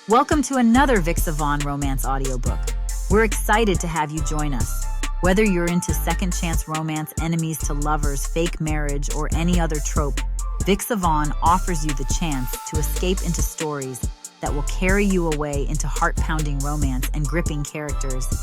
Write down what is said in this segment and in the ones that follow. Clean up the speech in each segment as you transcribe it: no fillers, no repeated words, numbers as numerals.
Welcome to another Vixa Vaughn romance audiobook. We're excited to have you join us. Whether you're into second chance romance, enemies to lovers, fake marriage, or any other trope, Vixa Vaughn offers you the chance to escape into stories that will carry you away into heart-pounding romance and gripping characters.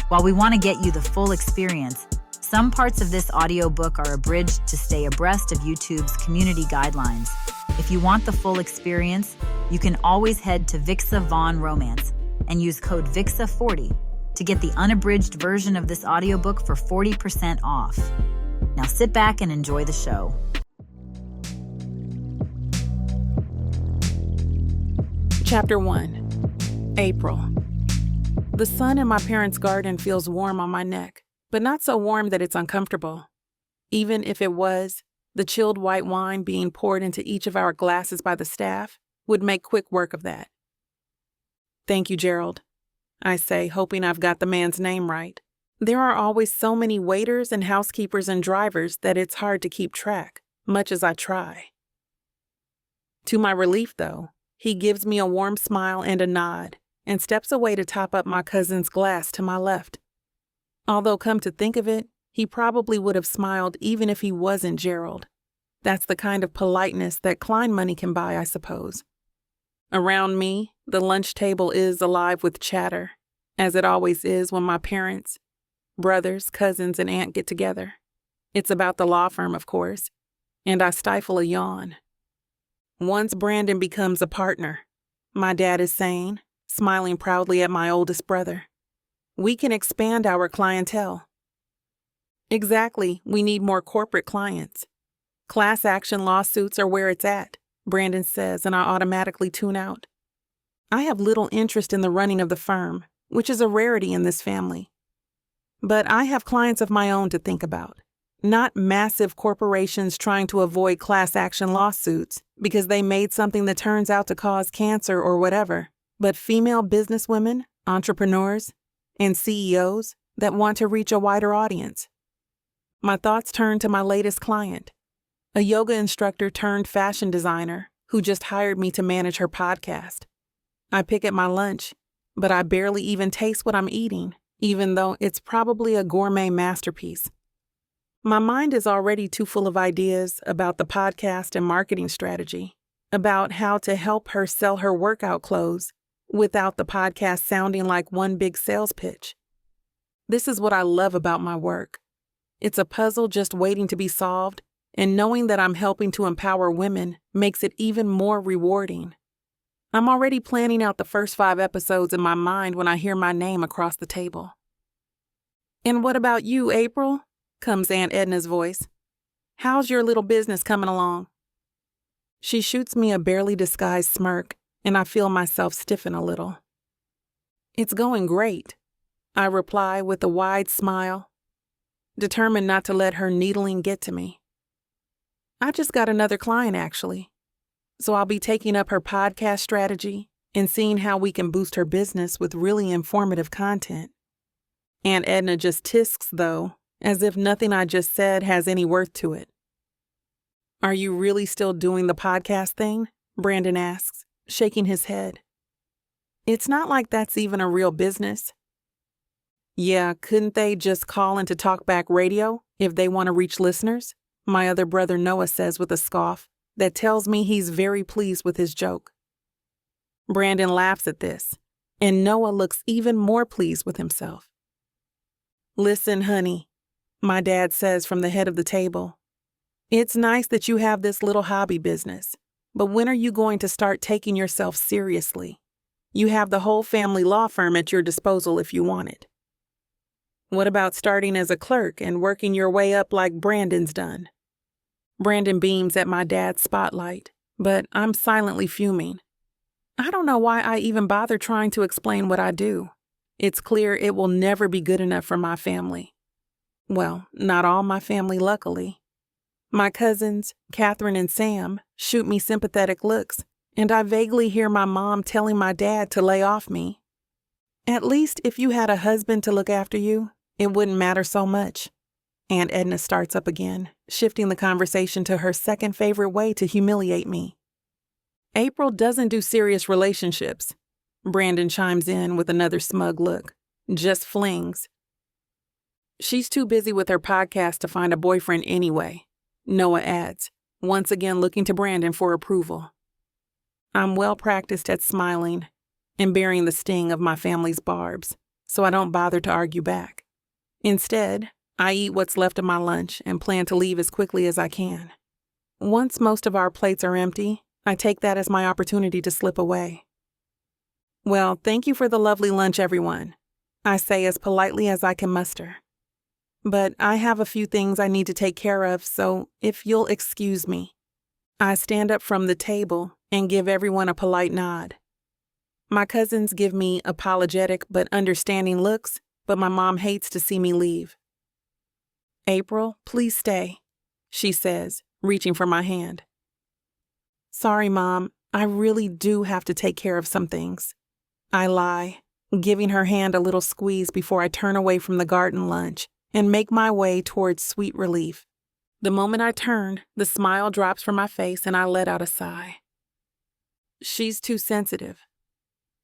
While we want to get you the full experience, some parts of this audiobook are abridged to stay abreast of YouTube's community guidelines. If you want the full experience, you can always head to Vixa Vaughn Romance and use code VIXA40 to get the unabridged version of this audiobook for 40% off. Now sit back and enjoy the show. Chapter 1. April. The sun in my parents' garden feels warm on my neck, but not so warm that it's uncomfortable. Even if it was, the chilled white wine being poured into each of our glasses by the staff would make quick work of that. "Thank you, Gerald," I say, hoping I've got the man's name right. There are always so many waiters and housekeepers and drivers that it's hard to keep track, much as I try. To my relief, though, he gives me a warm smile and a nod and steps away to top up my cousin's glass to my left. Although, come to think of it, he probably would have smiled even if he wasn't Gerald. That's the kind of politeness that Klein money can buy, I suppose. Around me, the lunch table is alive with chatter, as it always is when my parents, brothers, cousins, and aunt get together. It's about the law firm, of course, and I stifle a yawn. Once Brandon becomes a partner, my dad is saying, smiling proudly at my oldest brother, we can expand our clientele. Exactly, we need more corporate clients. Class action lawsuits are where it's at, Brandon says, and I automatically tune out. I have little interest in the running of the firm, which is a rarity in this family. But I have clients of my own to think about, not massive corporations trying to avoid class action lawsuits because they made something that turns out to cause cancer or whatever, but female businesswomen, entrepreneurs, and CEOs that want to reach a wider audience. My thoughts turn to my latest client, a yoga instructor turned fashion designer who just hired me to manage her podcast. I pick at my lunch, but I barely even taste what I'm eating, even though it's probably a gourmet masterpiece. My mind is already too full of ideas about the podcast and marketing strategy, about how to help her sell her workout clothes without the podcast sounding like one big sales pitch. This is what I love about my work. It's a puzzle just waiting to be solved, and knowing that I'm helping to empower women makes it even more rewarding. I'm already planning out the first 5 episodes in my mind when I hear my name across the table. "And what about you, April?" comes Aunt Edna's voice. "How's your little business coming along?" She shoots me a barely disguised smirk, and I feel myself stiffen a little. "It's going great," I reply with a wide smile, determined not to let her needling get to me. I just got another client, actually, so I'll be taking up her podcast strategy and seeing how we can boost her business with really informative content. Aunt Edna just tisks, though, as if nothing I just said has any worth to it. "Are you really still doing the podcast thing?" Brandon asks, shaking his head. "It's not like that's even a real business." "Yeah, couldn't they just call into talkback radio if they want to reach listeners?" My other brother Noah says with a scoff that tells me he's very pleased with his joke. Brandon laughs at this, and Noah looks even more pleased with himself. "Listen, honey," my dad says from the head of the table. "It's nice that you have this little hobby business, but when are you going to start taking yourself seriously? You have the whole family law firm at your disposal if you want it. What about starting as a clerk and working your way up like Brandon's done?" Brandon beams at my dad's spotlight, but I'm silently fuming. I don't know why I even bother trying to explain what I do. It's clear it will never be good enough for my family. Well, not all my family, luckily. My cousins, Catherine and Sam, shoot me sympathetic looks, and I vaguely hear my mom telling my dad to lay off me. "At least if you had a husband to look after you, it wouldn't matter so much." Aunt Edna starts up again, shifting the conversation to her second favorite way to humiliate me. "April doesn't do serious relationships. Brandon chimes in with another smug look. Just flings. She's too busy with her podcast to find a boyfriend anyway, Noah adds, once again looking to Brandon for approval. I'm well practiced at smiling and bearing the sting of my family's barbs, so I don't bother to argue back. Instead, I eat what's left of my lunch and plan to leave as quickly as I can. Once most of our plates are empty, I take that as my opportunity to slip away. Well, thank you for the lovely lunch, everyone, I say as politely as I can muster. But I have a few things I need to take care of, so if you'll excuse me. I stand up from the table and give everyone a polite nod. My cousins give me apologetic but understanding looks, but my mom hates to see me leave. April, please stay, she says, reaching for my hand. Sorry, Mom, I really do have to take care of some things. I lie, giving her hand a little squeeze before I turn away from the garden lunch and make my way towards sweet relief. The moment I turn, the smile drops from my face and I let out a sigh. She's too sensitive.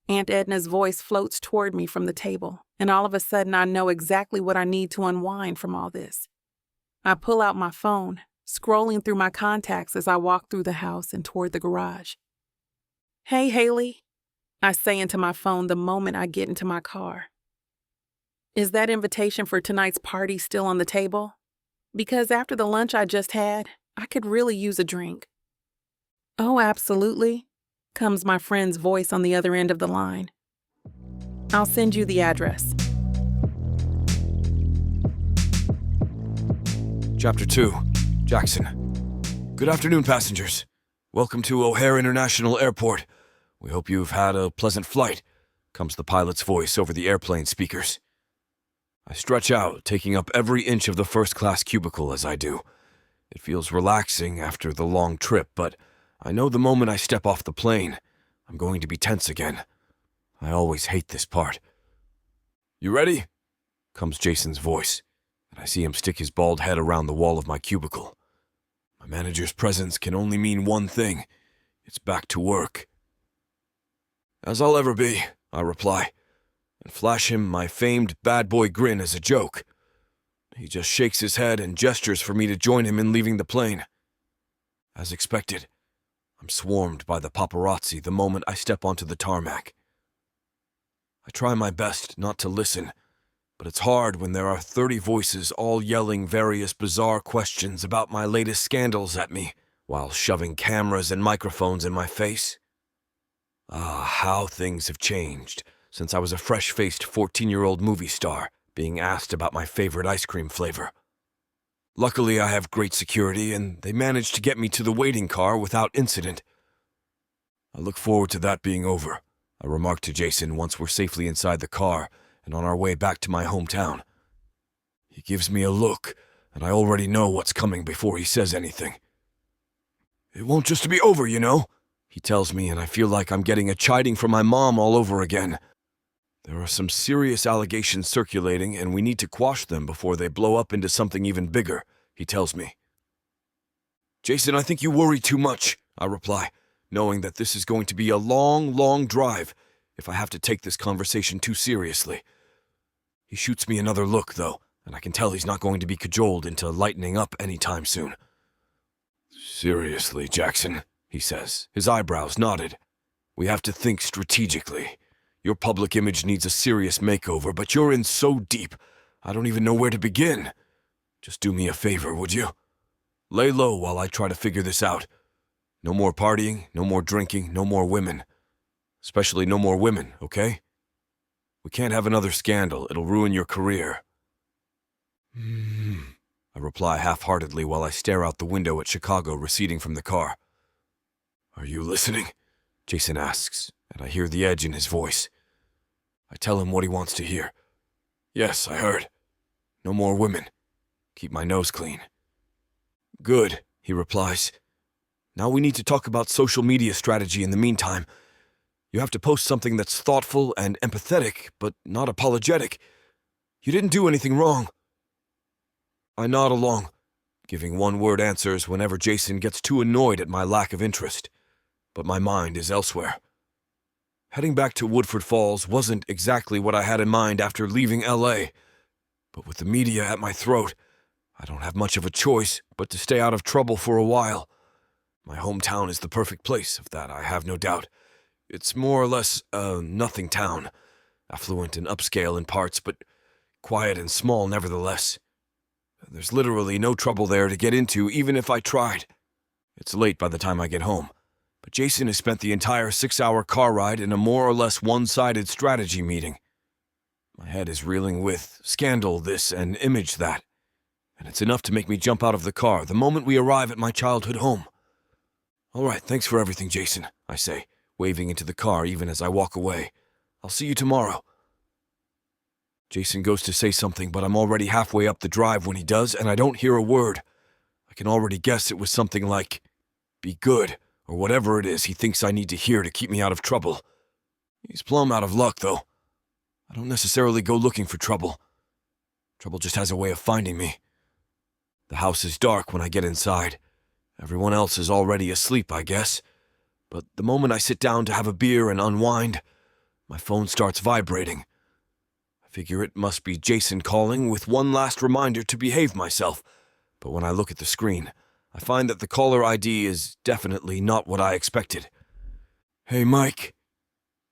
Aunt Edna's voice floats toward me from the table, and all of a sudden I know exactly what I need to unwind from all this. I pull out my phone, scrolling through my contacts as I walk through the house and toward the garage. Hey, Haley, I say into my phone the moment I get into my car. Is that invitation for tonight's party still on the table? Because after the lunch I just had, I could really use a drink. Oh, absolutely, comes my friend's voice on the other end of the line. I'll send you the address. Chapter 2, Jackson. Good afternoon, passengers. Welcome to O'Hare International Airport. We hope you've had a pleasant flight, comes the pilot's voice over the airplane speakers. I stretch out, taking up every inch of the first-class cubicle as I do. It feels relaxing after the long trip, but I know the moment I step off the plane, I'm going to be tense again. I always hate this part. You ready? Comes Jason's voice, and I see him stick his bald head around the wall of my cubicle. My manager's presence can only mean one thing. It's back to work. As I'll ever be, I reply, and flash him my famed bad boy grin as a joke. He just shakes his head and gestures for me to join him in leaving the plane. As expected, I'm swarmed by the paparazzi the moment I step onto the tarmac. I try my best not to listen, but it's hard when there are 30 voices all yelling various bizarre questions about my latest scandals at me, while shoving cameras and microphones in my face. Ah, how things have changed since I was a fresh-faced 14-year-old movie star being asked about my favorite ice cream flavor. Luckily, I have great security, and they managed to get me to the waiting car without incident. I look forward to that being over, I remark to Jason once we're safely inside the car and on our way back to my hometown. He gives me a look, and I already know what's coming before he says anything. It won't just be over, you know, he tells me, and I feel like I'm getting a chiding from my mom all over again. There are some serious allegations circulating, and we need to quash them before they blow up into something even bigger, he tells me. Jason, I think you worry too much, I reply, knowing that this is going to be a long, long drive if I have to take this conversation too seriously. He shoots me another look, though, and I can tell he's not going to be cajoled into lightening up anytime soon. Seriously, Jackson, he says, his eyebrows knotted. We have to think strategically. Your public image needs a serious makeover, but you're in so deep, I don't even know where to begin. Just do me a favor, would you? Lay low while I try to figure this out. No more partying, no more drinking, no more women. Especially no more women, okay? We can't have another scandal. It'll ruin your career. I reply half-heartedly while I stare out the window at Chicago receding from the car. Are you listening? Jason asks, and I hear the edge in his voice. I tell him what he wants to hear. Yes, I heard. No more women. Keep my nose clean. Good, he replies. Now we need to talk about social media strategy in the meantime. You have to post something that's thoughtful and empathetic, but not apologetic. You didn't do anything wrong. I nod along, giving one-word answers whenever Jason gets too annoyed at my lack of interest. But my mind is elsewhere. Heading back to Woodford Falls wasn't exactly what I had in mind after leaving LA, but with the media at my throat, I don't have much of a choice but to stay out of trouble for a while. My hometown is the perfect place, of that I have no doubt. It's more or less a nothing town, affluent and upscale in parts, but quiet and small nevertheless. There's literally no trouble there to get into, even if I tried. It's late by the time I get home, but Jason has spent the entire 6-hour car ride in a more or less one-sided strategy meeting. My head is reeling with scandal this and image that, and it's enough to make me jump out of the car the moment we arrive at my childhood home. "All right, thanks for everything, Jason," I say, waving into the car even as I walk away. "I'll see you tomorrow." Jason goes to say something, but I'm already halfway up the drive when he does, and I don't hear a word. I can already guess it was something like, "Be good," or whatever it is he thinks I need to hear to keep me out of trouble. He's plumb out of luck, though. I don't necessarily go looking for trouble. Trouble just has a way of finding me. The house is dark when I get inside. Everyone else is already asleep, I guess. But the moment I sit down to have a beer and unwind, my phone starts vibrating. I figure it must be Jason calling with one last reminder to behave myself. But when I look at the screen, I find that the caller ID is definitely not what I expected. "Hey, Mike,"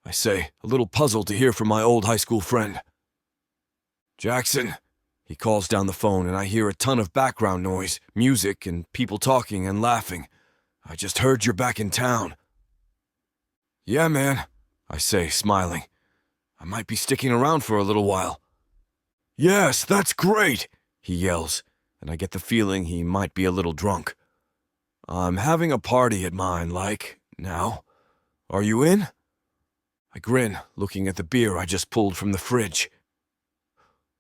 I say, a little puzzled to hear from my old high school friend. "Jackson," he calls down the phone, and I hear a ton of background noise, music, and people talking and laughing. "I just heard you're back in town." "Yeah, man," I say, smiling. "I might be sticking around for a little while." "Yes, that's great," he yells, and I get the feeling he might be a little drunk. "I'm having a party at mine, now. Are you in?" I grin, looking at the beer I just pulled from the fridge.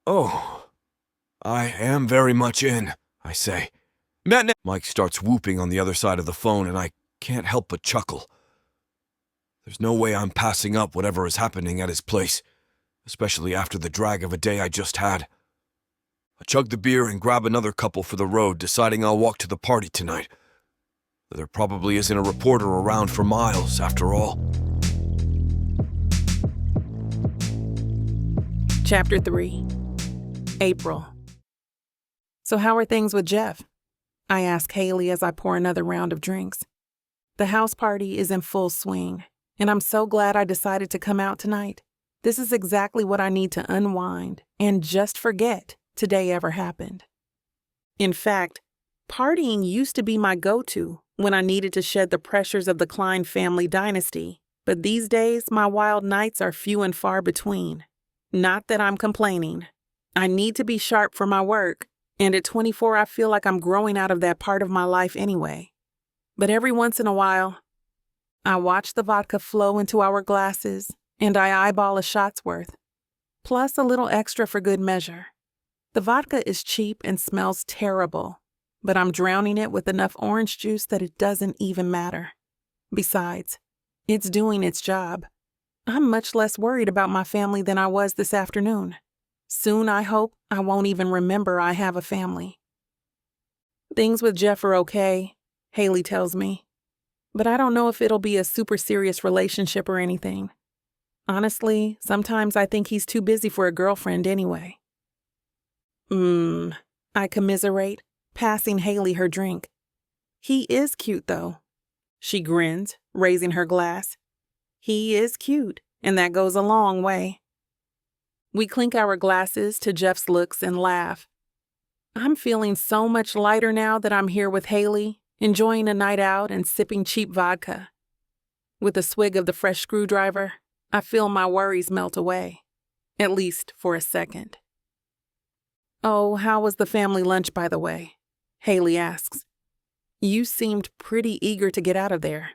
"Oh, I am very much in," I say. Mike starts whooping on the other side of the phone, and I can't help but chuckle. There's no way I'm passing up whatever is happening at his place, especially after the drag of a day I just had. I chug the beer and grab another couple for the road, deciding I'll walk to the party tonight. There probably isn't a reporter around for miles, after all. Chapter 3. April. "So how are things with Jeff?" I ask Haley as I pour another round of drinks. The house party is in full swing, and I'm so glad I decided to come out tonight. This is exactly what I need to unwind and just forget today ever happened. In fact, partying used to be my go-to when I needed to shed the pressures of the Klein family dynasty, but these days my wild nights are few and far between. Not that I'm complaining. I need to be sharp for my work, and at 24 I feel like I'm growing out of that part of my life anyway. But every once in a while, I watch the vodka flow into our glasses, and I eyeball a shot's worth, plus a little extra for good measure. The vodka is cheap and smells terrible, but I'm drowning it with enough orange juice that it doesn't even matter. Besides, it's doing its job. I'm much less worried about my family than I was this afternoon. Soon, I hope, I won't even remember I have a family. Things with Jeff are okay, Haley tells me, but I don't know if it'll be a super serious relationship or anything. Honestly, sometimes I think he's too busy for a girlfriend anyway. I commiserate, passing Haley her drink. He is cute, though. She grins, raising her glass. He is cute, and that goes a long way. We clink our glasses to Jeff's looks and laugh. I'm feeling so much lighter now that I'm here with Haley, enjoying a night out and sipping cheap vodka. With a swig of the fresh screwdriver, I feel my worries melt away, at least for a second. "Oh, how was the family lunch, by the way?" Haley asks. "You seemed pretty eager to get out of there."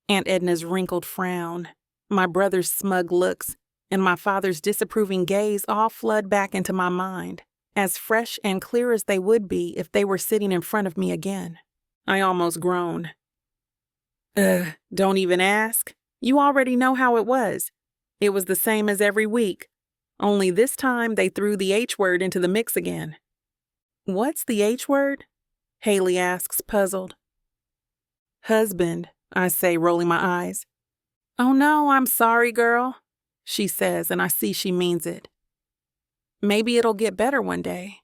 Aunt Edna's wrinkled frown, my brother's smug looks, and my father's disapproving gaze all flood back into my mind, as fresh and clear as they would be if they were sitting in front of me again. I almost groan. Don't even ask. You already know how it was. It was the same as every week, only this time they threw the H word into the mix again." "What's the H word?" Haley asks, puzzled. "Husband," I say, rolling my eyes. "Oh no, I'm sorry, girl," she says, and I see she means it. "Maybe it'll get better one day."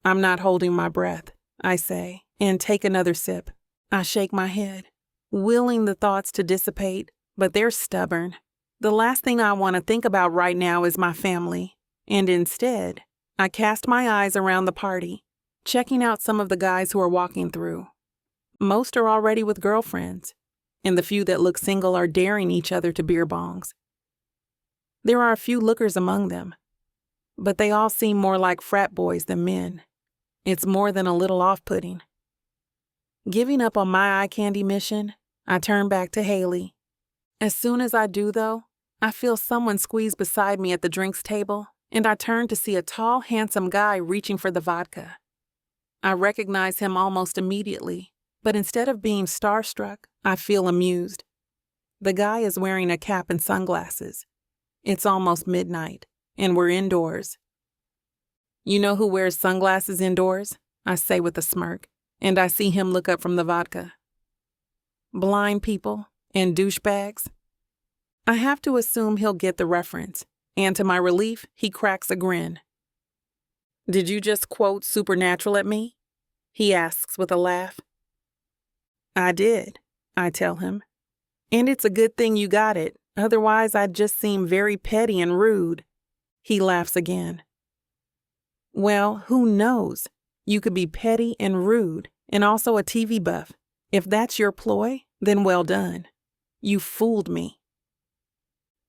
"I'm not holding my breath," I say, and take another sip. I shake my head, willing the thoughts to dissipate, but they're stubborn. The last thing I want to think about right now is my family, and instead, I cast my eyes around the party, checking out some of the guys who are walking through. Most are already with girlfriends, and the few that look single are daring each other to beer bongs. There are a few lookers among them, but they all seem more like frat boys than men. It's more than a little off-putting. Giving up on my eye candy mission, I turn back to Haley. As soon as I do, though, I feel someone squeeze beside me at the drinks table, and I turn to see a tall, handsome guy reaching for the vodka. I recognize him almost immediately, but instead of being starstruck, I feel amused. The guy is wearing a cap and sunglasses. It's almost midnight, and we're indoors. "You know who wears sunglasses indoors?" I say with a smirk, and I see him look up from the vodka. "Blind people and douchebags." I have to assume he'll get the reference, and to my relief, he cracks a grin. "Did you just quote Supernatural at me?" he asks with a laugh. "I did," I tell him. "And it's a good thing you got it, otherwise I'd just seem very petty and rude." He laughs again. "Well, who knows? You could be petty and rude, and also a TV buff. If that's your ploy, then well done. You fooled me."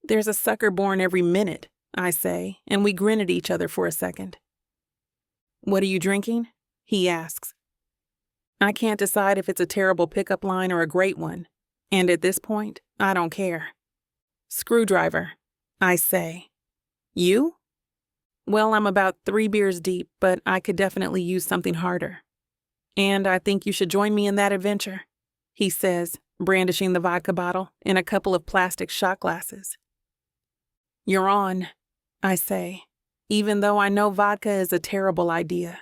"There's a sucker born every minute," I say, and we grin at each other for a second. "What are you drinking?" he asks. I can't decide if it's a terrible pickup line or a great one, and at this point, I don't care. "Screwdriver," I say. "You?" "Well, I'm about 3 beers deep, but I could definitely use something harder. And I think you should join me in that adventure," he says, brandishing the vodka bottle and a couple of plastic shot glasses. "You're on," I say, even though I know vodka is a terrible idea.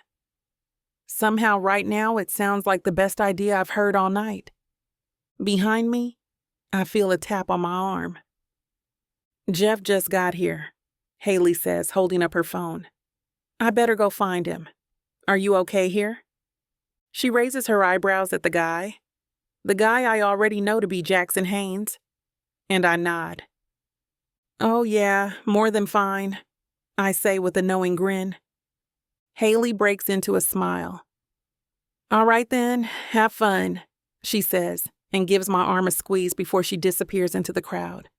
Somehow right now it sounds like the best idea I've heard all night. Behind me, I feel a tap on my arm. "Jeff just got here," Haley says, holding up her phone. "I better go find him. Are you okay here?" She raises her eyebrows at the guy I already know to be Jackson Haynes, and I nod. "Oh yeah, more than fine," I say with a knowing grin. Haley breaks into a smile. "All right then, have fun," she says, and gives my arm a squeeze before she disappears into the crowd.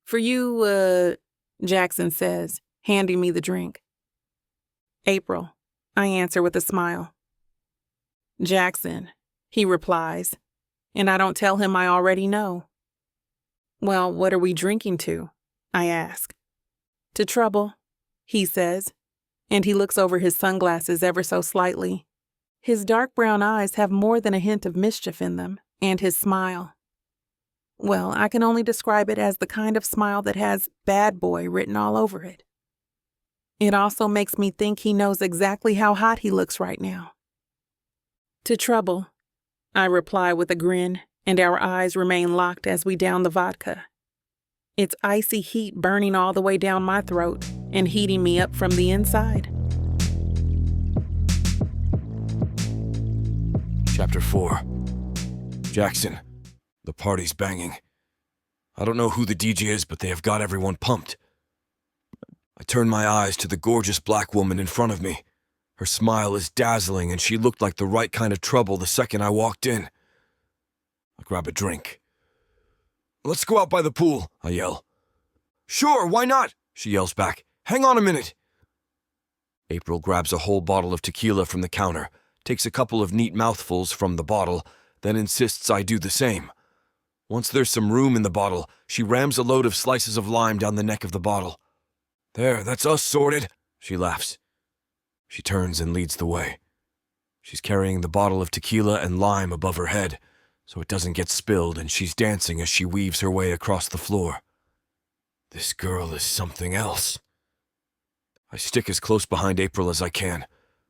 "For you, Jackson says, handing me the drink. "April," I answer with a smile. "Jackson," he replies, and I don't tell him I already know. "Well, what are we drinking to?" I ask. "To trouble," he says, and he looks over his sunglasses ever so slightly. His dark brown eyes have more than a hint of mischief in them, and his smile. Well, I can only describe it as the kind of smile that has "bad boy" written all over it. It also makes me think he knows exactly how hot he looks right now. "To trouble," I reply with a grin, and our eyes remain locked as we down the vodka. It's icy heat burning all the way down my throat and heating me up from the inside. Chapter 4. Jackson. The party's banging. I don't know who the DJ is, but they have got everyone pumped. I turn my eyes to the gorgeous black woman in front of me. Her smile is dazzling, and she looked like the right kind of trouble the second I walked in. I grab a drink. "Let's go out by the pool," I yell. "Sure, why not?" she yells back. "Hang on a minute." April grabs a whole bottle of tequila from the counter, takes a couple of neat mouthfuls from the bottle, then insists I do the same. Once there's some room in the bottle, she rams a load of slices of lime down the neck of the bottle. "There, that's us sorted," she laughs. She turns and leads the way. She's carrying the bottle of tequila and lime above her head, so it doesn't get spilled, and she's dancing as she weaves her way across the floor. This girl is something else. I stick as close behind April as I can,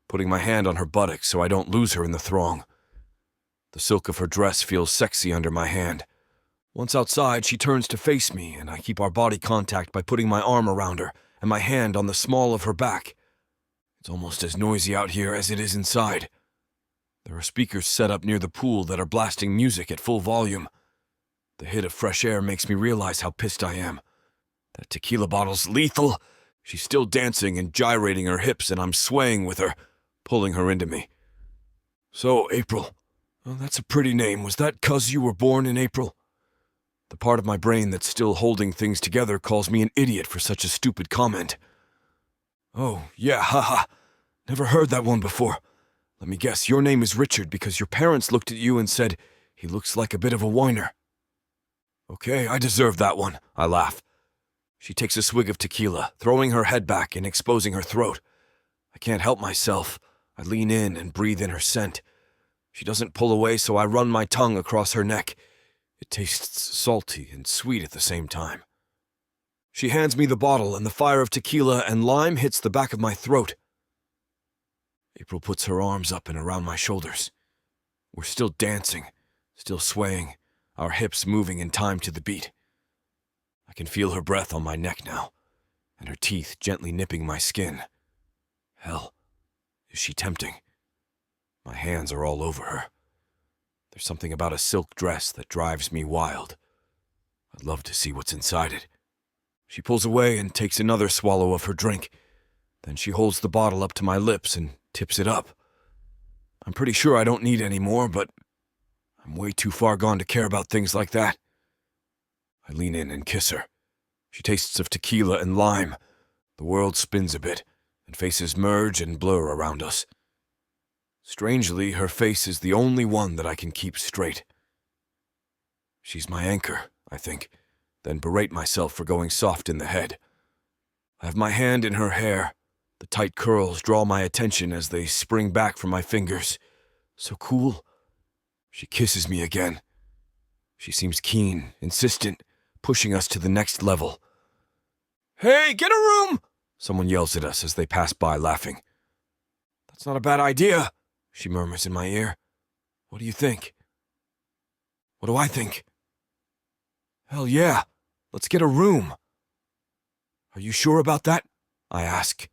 putting my hand on her buttocks so I don't lose her in the throng. The silk of her dress feels sexy under my hand. Once outside, she turns to face me, and I keep our body contact by putting my arm around her and my hand on the small of her back. It's almost as noisy out here as it is inside. There are speakers set up near the pool that are blasting music at full volume. The hit of fresh air makes me realize how pissed I am. That tequila bottle's lethal. She's still dancing and gyrating her hips, and I'm swaying with her, pulling her into me. So, April. Oh, that's a pretty name. Was that 'cause you were born in April? The part of my brain that's still holding things together calls me an idiot for such a stupid comment. Oh, yeah, haha. Never heard that one before. Let me guess, your name is Richard because your parents looked at you and said, he looks like a bit of a whiner. Okay, I deserve that one, I laugh. She takes a swig of tequila, throwing her head back and exposing her throat. I can't help myself. I lean in and breathe in her scent. She doesn't pull away, so I run my tongue across her neck. It tastes salty and sweet at the same time. She hands me the bottle, and the fire of tequila and lime hits the back of my throat. April puts her arms up and around my shoulders. We're still dancing, still swaying, our hips moving in time to the beat. I can feel her breath on my neck now, and her teeth gently nipping my skin. Hell, is she tempting? My hands are all over her. There's something about a silk dress that drives me wild. I'd love to see what's inside it. She pulls away and takes another swallow of her drink. Then she holds the bottle up to my lips and tips it up. I'm pretty sure I don't need any more, but I'm way too far gone to care about things like that. I lean in and kiss her. She tastes of tequila and lime. The world spins a bit, and faces merge and blur around us. Strangely, her face is the only one that I can keep straight. She's my anchor, I think, then berate myself for going soft in the head. I have my hand in her hair. The tight curls draw my attention as they spring back from my fingers. So cool. She kisses me again. She seems keen, insistent, pushing us to the next level. Hey, get a room! Someone yells at us as they pass by, laughing. That's not a bad idea, she murmurs in my ear. What do you think? What do I think? Hell yeah, let's get a room. Are you sure about that? I ask.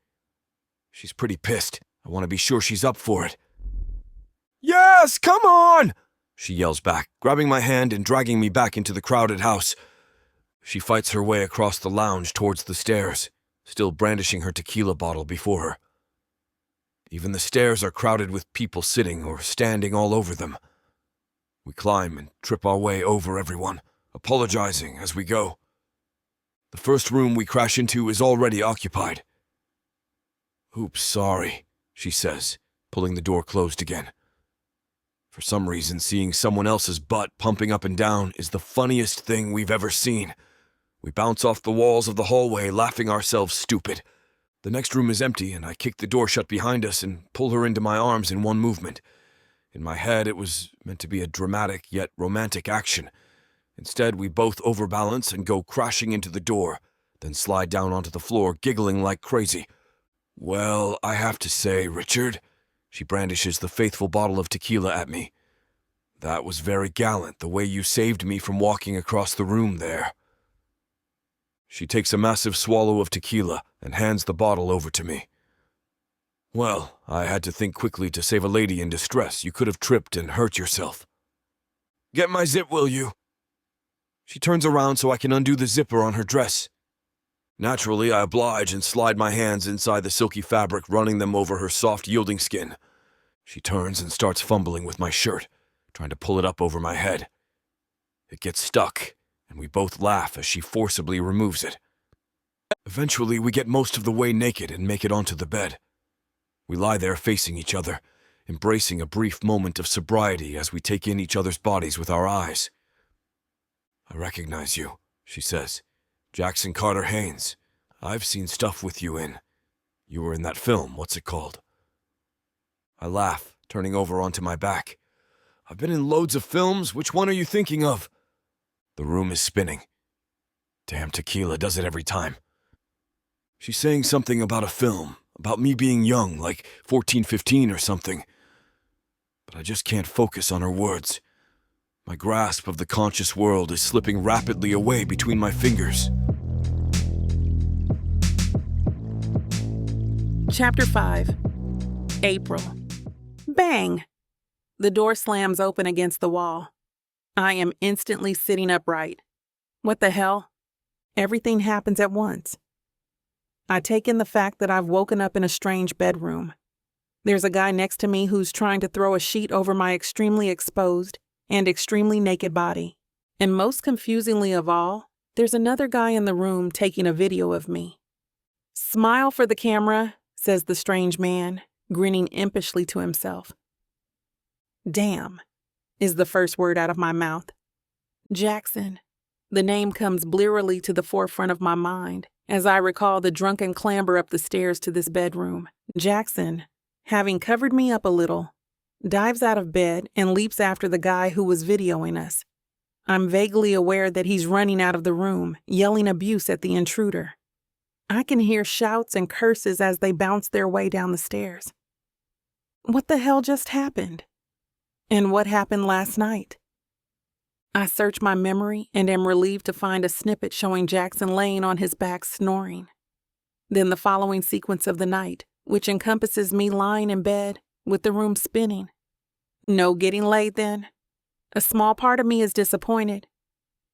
She's pretty pissed. I want to be sure she's up for it. Yes, come on! She yells back, grabbing my hand and dragging me back into the crowded house. She fights her way across the lounge towards the stairs, still brandishing her tequila bottle before her. Even the stairs are crowded with people sitting or standing all over them. We climb and trip our way over everyone, apologizing as we go. The first room we crash into is already occupied. Oops, sorry, she says, pulling the door closed again. For some reason, seeing someone else's butt pumping up and down is the funniest thing we've ever seen. We bounce off the walls of the hallway, laughing ourselves stupid. The next room is empty, and I kick the door shut behind us and pull her into my arms in one movement. In my head, it was meant to be a dramatic yet romantic action. Instead, we both overbalance and go crashing into the door, then slide down onto the floor, giggling like crazy. Well, I have to say, Richard, she brandishes the faithful bottle of tequila at me. That was very gallant, the way you saved me from walking across the room there. She takes a massive swallow of tequila and hands the bottle over to me. Well, I had to think quickly to save a lady in distress. You could have tripped and hurt yourself. Get my zip, will you? She turns around so I can undo the zipper on her dress. Naturally, I oblige and slide my hands inside the silky fabric, running them over her soft, yielding skin. She turns and starts fumbling with my shirt, trying to pull it up over my head. It gets stuck, and we both laugh as she forcibly removes it. Eventually, we get most of the way naked and make it onto the bed. We lie there facing each other, embracing a brief moment of sobriety as we take in each other's bodies with our eyes. I recognize you, she says. Jackson Haynes. I've seen stuff with you in. You were in that film, what's it called? I laugh, turning over onto my back. I've been in loads of films, which one are you thinking of? The room is spinning. Damn tequila does it every time. She's saying something about a film, about me being young, like 14, 15 or something. But I just can't focus on her words. My grasp of the conscious world is slipping rapidly away between my fingers. Chapter 5. April. Bang! The door slams open against the wall. I am instantly sitting upright. What the hell? Everything happens at once. I take in the fact that I've woken up in a strange bedroom. There's a guy next to me who's trying to throw a sheet over my extremely exposed and extremely naked body. And most confusingly of all, there's another guy in the room taking a video of me. "Smile for the camera," says the strange man, grinning impishly to himself. "Damn," is the first word out of my mouth. Jackson. The name comes blearily to the forefront of my mind as I recall the drunken clamber up the stairs to this bedroom. Jackson, having covered me up a little, dives out of bed and leaps after the guy who was videoing us. I'm vaguely aware that he's running out of the room, yelling abuse at the intruder. I can hear shouts and curses as they bounce their way down the stairs. What the hell just happened? And what happened last night? I search my memory and am relieved to find a snippet showing Jackson laying on his back snoring. Then the following sequence of the night, which encompasses me lying in bed with the room spinning. No getting laid then? A small part of me is disappointed.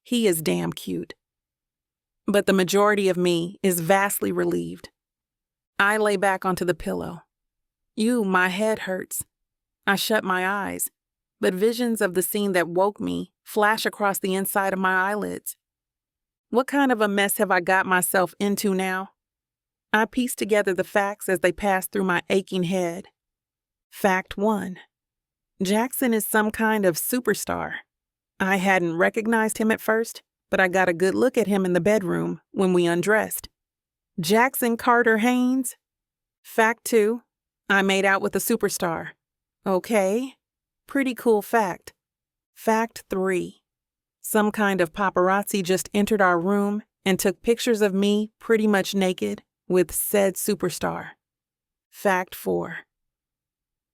He is damn cute. But the majority of me is vastly relieved. I lay back onto the pillow. My head hurts. I shut my eyes, but visions of the scene that woke me flash across the inside of my eyelids. What kind of a mess have I got myself into now? I piece together the facts as they pass through my aching head. Fact 1. Jackson is some kind of superstar. I hadn't recognized him at first, but I got a good look at him in the bedroom when we undressed. Jackson Carter Haynes. Fact 2. I made out with a superstar. Okay. Pretty cool fact. Fact 3. Some kind of paparazzi just entered our room and took pictures of me pretty much naked with said superstar. Fact 4.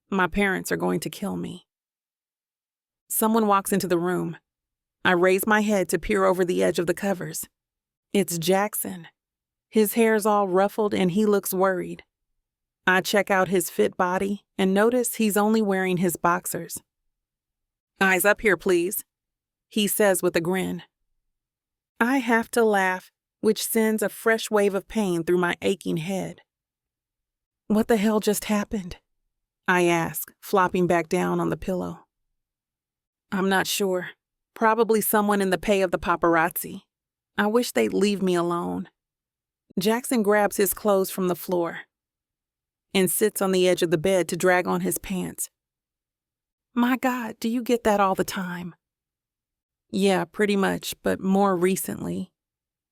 My parents are going to kill me. Someone walks into the room. I raise my head to peer over the edge of the covers. It's Jackson. His hair's all ruffled and he looks worried. I check out his fit body and notice he's only wearing his boxers. "Eyes up here, please," he says with a grin. I have to laugh, which sends a fresh wave of pain through my aching head. What the hell just happened? I ask, flopping back down on the pillow. I'm not sure. Probably someone in the pay of the paparazzi. I wish they'd leave me alone. Jackson grabs his clothes from the floor and sits on the edge of the bed to drag on his pants. My God, do you get that all the time? Yeah, pretty much, but more recently.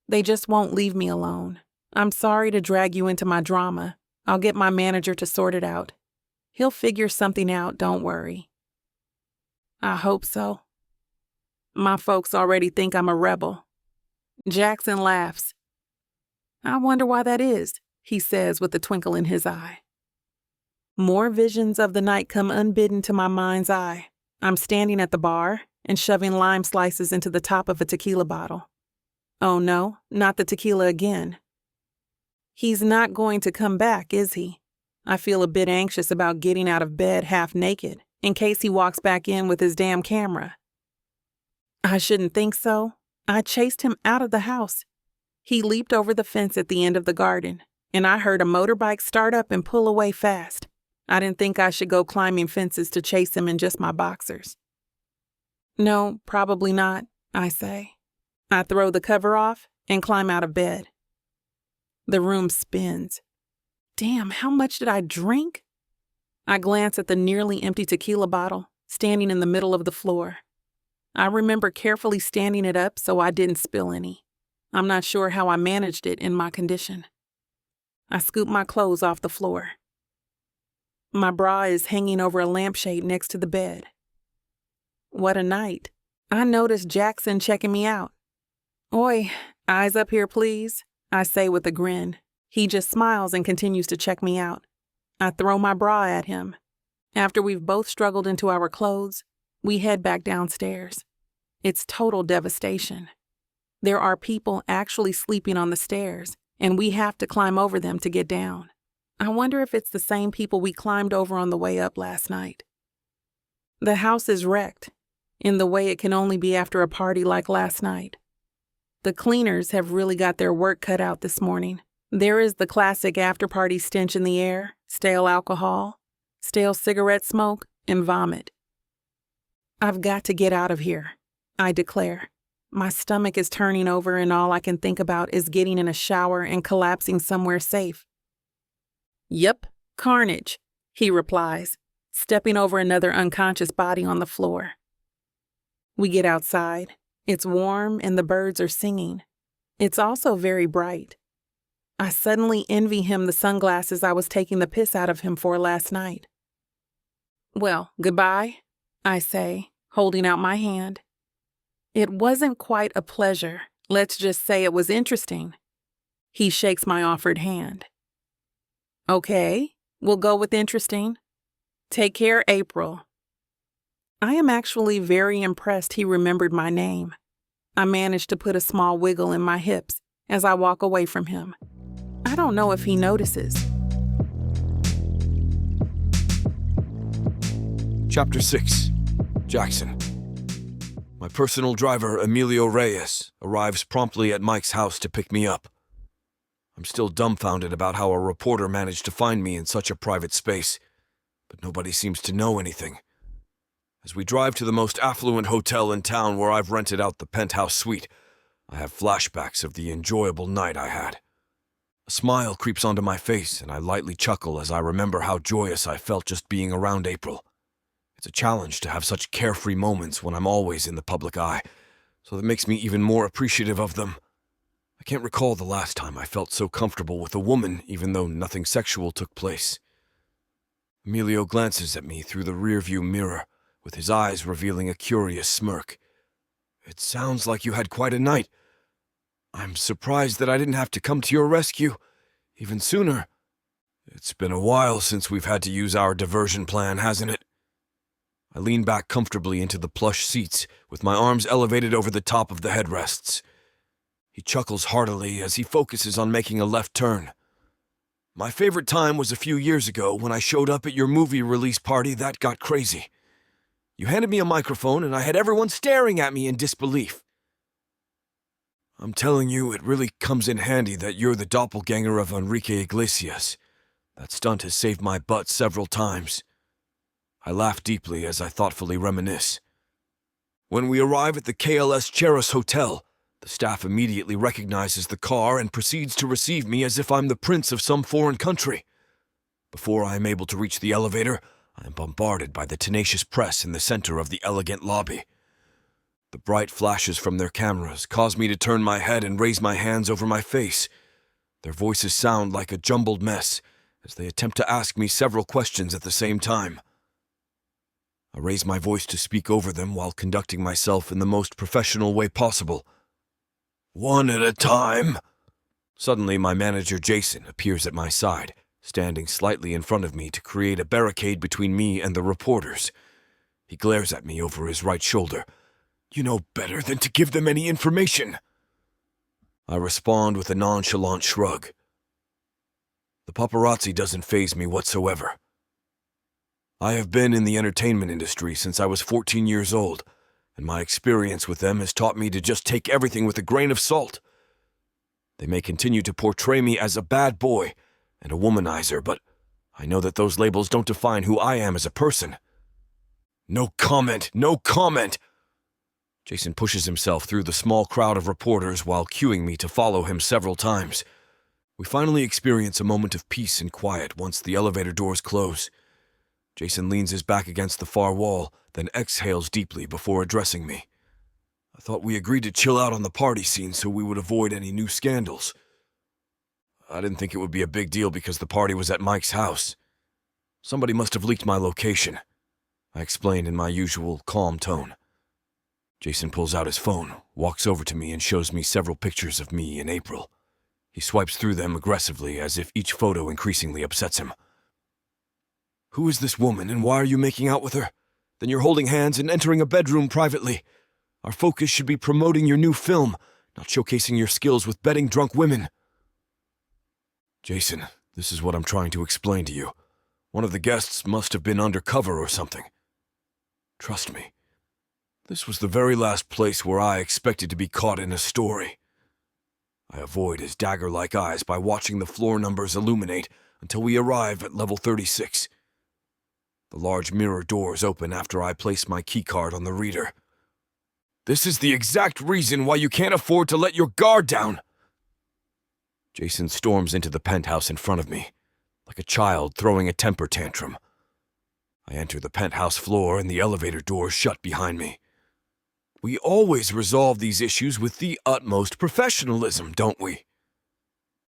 They just won't leave me alone. I'm sorry to drag you into my drama. I'll get my manager to sort it out. He'll figure something out, don't worry. I hope so. My folks already think I'm a rebel. Jackson laughs. I wonder why that is, he says with a twinkle in his eye. More visions of the night come unbidden to my mind's eye. I'm standing at the bar and shoving lime slices into the top of a tequila bottle. Oh no, not the tequila again. He's not going to come back, is he? I feel a bit anxious about getting out of bed half naked in case he walks back in with his damn camera. I shouldn't think so. I chased him out of the house. He leaped over the fence at the end of the garden, and I heard a motorbike start up and pull away fast. I didn't think I should go climbing fences to chase him in just my boxers. No, probably not, I say. I throw the cover off and climb out of bed. The room spins. Damn, how much did I drink? I glance at the nearly empty tequila bottle standing in the middle of the floor. I remember carefully standing it up so I didn't spill any. I'm not sure how I managed it in my condition. I scoop my clothes off the floor. My bra is hanging over a lampshade next to the bed. What a night. I noticed Jackson checking me out. Oi, eyes up here, please, I say with a grin. He just smiles and continues to check me out. I throw my bra at him. After we've both struggled into our clothes, we head back downstairs. It's total devastation. There are people actually sleeping on the stairs, and we have to climb over them to get down. I wonder if it's the same people we climbed over on the way up last night. The house is wrecked, in the way it can only be after a party like last night. The cleaners have really got their work cut out this morning. There is the classic after-party stench in the air, stale alcohol, stale cigarette smoke, and vomit. I've got to get out of here, I declare. My stomach is turning over and all I can think about is getting in a shower and collapsing somewhere safe. Yep, carnage, he replies, stepping over another unconscious body on the floor. We get outside. It's warm and the birds are singing. It's also very bright. I suddenly envy him the sunglasses I was taking the piss out of him for last night. Well, goodbye, I say, holding out my hand. It wasn't quite a pleasure. Let's just say it was interesting. He shakes my offered hand. Okay, we'll go with interesting. Take care, April. I am actually very impressed he remembered my name. I managed to put a small wiggle in my hips as I walk away from him. I don't know if he notices. Chapter 6. Jackson. My personal driver, Emilio Reyes, arrives promptly at Mike's house to pick me up. I'm still dumbfounded about how a reporter managed to find me in such a private space, but nobody seems to know anything. As we drive to the most affluent hotel in town where I've rented out the penthouse suite, I have flashbacks of the enjoyable night I had. A smile creeps onto my face, and I lightly chuckle as I remember how joyous I felt just being around April. It's a challenge to have such carefree moments when I'm always in the public eye, so that makes me even more appreciative of them. I can't recall the last time I felt so comfortable with a woman, even though nothing sexual took place. Emilio glances at me through the rearview mirror, with his eyes revealing a curious smirk. It sounds like you had quite a night. I'm surprised that I didn't have to come to your rescue even sooner. It's been a while since we've had to use our diversion plan, hasn't it? I lean back comfortably into the plush seats, with my arms elevated over the top of the headrests. He chuckles heartily as he focuses on making a left turn. My favorite time was a few years ago when I showed up at your movie release party that got crazy. You handed me a microphone and I had everyone staring at me in disbelief. I'm telling you, it really comes in handy that you're the doppelganger of Enrique Iglesias. That stunt has saved my butt several times. I laugh deeply as I thoughtfully reminisce. When we arrive at the KLS Cheras Hotel, the staff immediately recognizes the car and proceeds to receive me as if I'm the prince of some foreign country. Before I am able to reach the elevator, I am bombarded by the tenacious press in the center of the elegant lobby. The bright flashes from their cameras cause me to turn my head and raise my hands over my face. Their voices sound like a jumbled mess as they attempt to ask me several questions at the same time. I raise my voice to speak over them while conducting myself in the most professional way possible. One at a time. Suddenly, my manager Jason appears at my side, standing slightly in front of me to create a barricade between me and the reporters. He glares at me over his right shoulder. You know better than to give them any information. I respond with a nonchalant shrug. The paparazzi doesn't faze me whatsoever. I have been in the entertainment industry since I was 14 years old, and my experience with them has taught me to just take everything with a grain of salt. They may continue to portray me as a bad boy and a womanizer, but I know that those labels don't define who I am as a person. No comment, no comment! Jason pushes himself through the small crowd of reporters while cueing me to follow him several times. We finally experience a moment of peace and quiet once the elevator doors close. Jason leans his back against the far wall, then exhales deeply before addressing me. I thought we agreed to chill out on the party scene so we would avoid any new scandals. I didn't think it would be a big deal because the party was at Mike's house. Somebody must have leaked my location, I explained in my usual calm tone. Jason pulls out his phone, walks over to me and shows me several pictures of me in April. He swipes through them aggressively as if each photo increasingly upsets him. Who is this woman and why are you making out with her? Then you're holding hands and entering a bedroom privately. Our focus should be promoting your new film, not showcasing your skills with betting drunk women. Jason, this is what I'm trying to explain to you. One of the guests must have been undercover or something. Trust me, this was the very last place where I expected to be caught in a story. I avoid his dagger-like eyes by watching the floor numbers illuminate until we arrive at level 36. The large mirror doors open after I place my keycard on the reader. This is the exact reason why you can't afford to let your guard down. Jason storms into the penthouse in front of me, like a child throwing a temper tantrum. I enter the penthouse floor and the elevator doors shut behind me. We always resolve these issues with the utmost professionalism, don't we?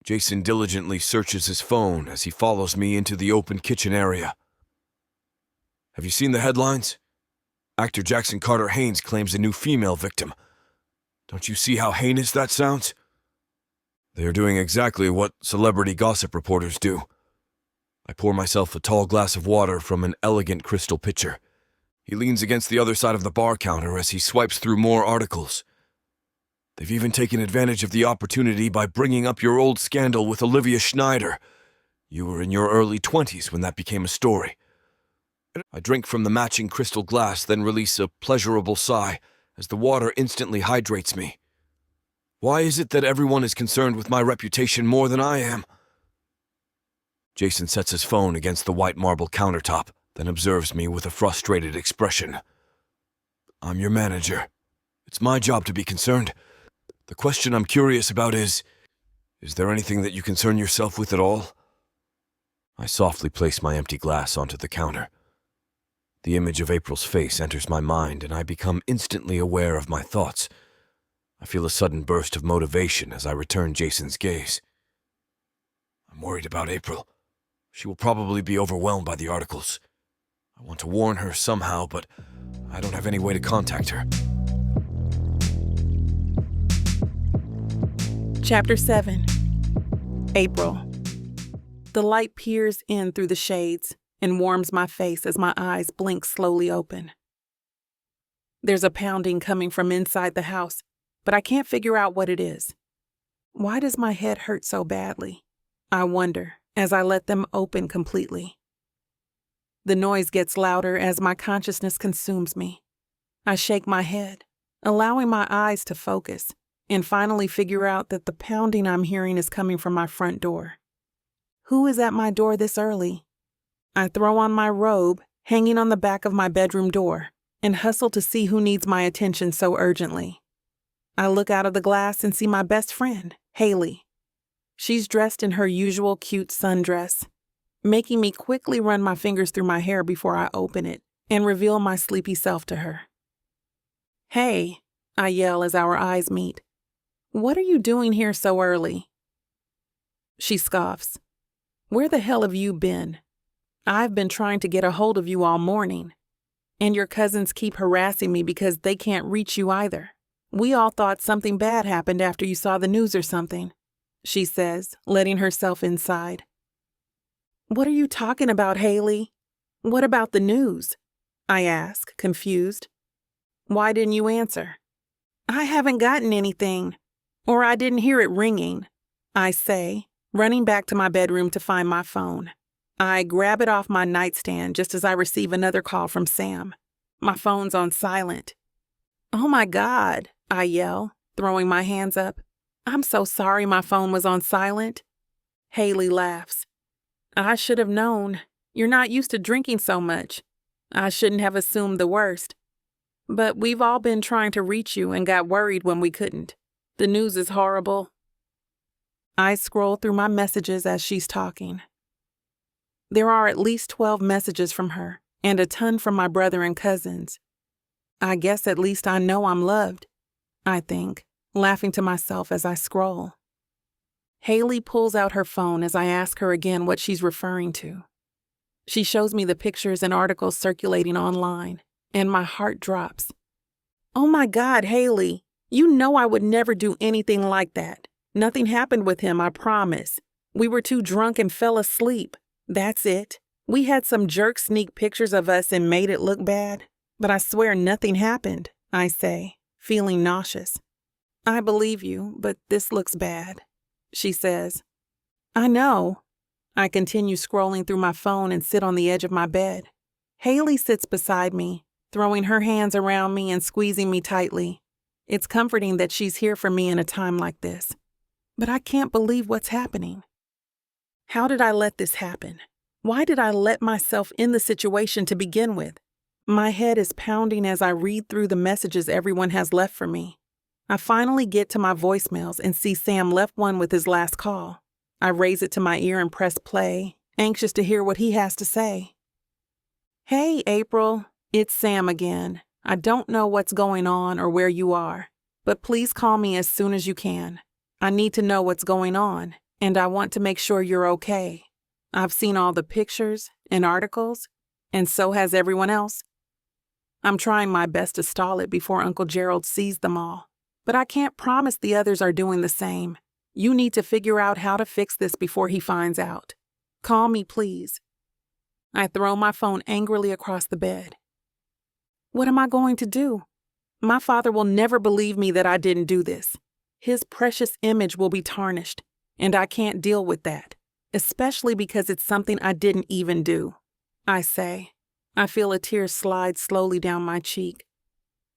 Jason diligently searches his phone as he follows me into the open kitchen area. Have you seen the headlines? Actor Jackson Haynes claims a new female victim. Don't you see how heinous that sounds? They are doing exactly what celebrity gossip reporters do. I pour myself a tall glass of water from an elegant crystal pitcher. He leans against the other side of the bar counter as he swipes through more articles. They've even taken advantage of the opportunity by bringing up your old scandal with Olivia Schneider. You were in your early 20s when that became a story. I drink from the matching crystal glass, then release a pleasurable sigh as the water instantly hydrates me. Why is it that everyone is concerned with my reputation more than I am? Jason sets his phone against the white marble countertop, then observes me with a frustrated expression. I'm your manager. It's my job to be concerned. The question I'm curious about is there anything that you concern yourself with at all? I softly place my empty glass onto the counter. The image of April's face enters my mind, and I become instantly aware of my thoughts. I feel a sudden burst of motivation as I return Jason's gaze. I'm worried about April. She will probably be overwhelmed by the articles. I want to warn her somehow, but I don't have any way to contact her. Chapter 7. April. The light peers in through the shades and warms my face as my eyes blink slowly open. There's a pounding coming from inside the house, but I can't figure out what it is. Why does my head hurt so badly? I wonder as I let them open completely. The noise gets louder as my consciousness consumes me. I shake my head, allowing my eyes to focus, and finally figure out that the pounding I'm hearing is coming from my front door. Who is at my door this early? I throw on my robe, hanging on the back of my bedroom door, and hustle to see who needs my attention so urgently. I look out of the glass and see my best friend, Haley. She's dressed in her usual cute sundress, making me quickly run my fingers through my hair before I open it and reveal my sleepy self to her. "Hey," I yell as our eyes meet. "What are you doing here so early?" She scoffs. "Where the hell have you been? I've been trying to get a hold of you all morning. And your cousins keep harassing me because they can't reach you either. We all thought something bad happened after you saw the news or something," she says, letting herself inside. "What are you talking about, Haley? What about the news?" I ask, confused. "Why didn't you answer?" "I haven't gotten anything, or I didn't hear it ringing," I say, running back to my bedroom to find my phone. I grab it off my nightstand just as I receive another call from Sam. My phone's on silent. "Oh my God," I yell, throwing my hands up. "I'm so sorry my phone was on silent." Haley laughs. "I should have known. You're not used to drinking so much. I shouldn't have assumed the worst. But we've all been trying to reach you and got worried when we couldn't. The news is horrible." I scroll through my messages as she's talking. There are at least 12 messages from her and a ton from my brother and cousins. I guess at least I know I'm loved, I think, laughing to myself as I scroll. Haley pulls out her phone as I ask her again what she's referring to. She shows me the pictures and articles circulating online, and my heart drops. "Oh my God, Haley, you know I would never do anything like that. Nothing happened with him, I promise. We were too drunk and fell asleep. That's it. We had some jerk sneak pictures of us and made it look bad, but I swear nothing happened," I say, feeling nauseous. "I believe you, but this looks bad," she says. "I know." I continue scrolling through my phone and sit on the edge of my bed. Haley sits beside me, throwing her hands around me and squeezing me tightly. It's comforting that she's here for me in a time like this. But I can't believe what's happening. How did I let this happen? Why did I let myself in the situation to begin with? My head is pounding as I read through the messages everyone has left for me. I finally get to my voicemails and see Sam left one with his last call. I raise it to my ear and press play, anxious to hear what he has to say. "Hey, April, it's Sam again. I don't know what's going on or where you are, but please call me as soon as you can. I need to know what's going on, and I want to make sure you're okay. I've seen all the pictures and articles, and so has everyone else. I'm trying my best to stall it before Uncle Gerald sees them all, but I can't promise the others are doing the same. You need to figure out how to fix this before he finds out. Call me, please." I throw my phone angrily across the bed. What am I going to do? My father will never believe me that I didn't do this. His precious image will be tarnished, and I can't deal with that, especially because it's something I didn't even do. I say. I feel a tear slide slowly down my cheek.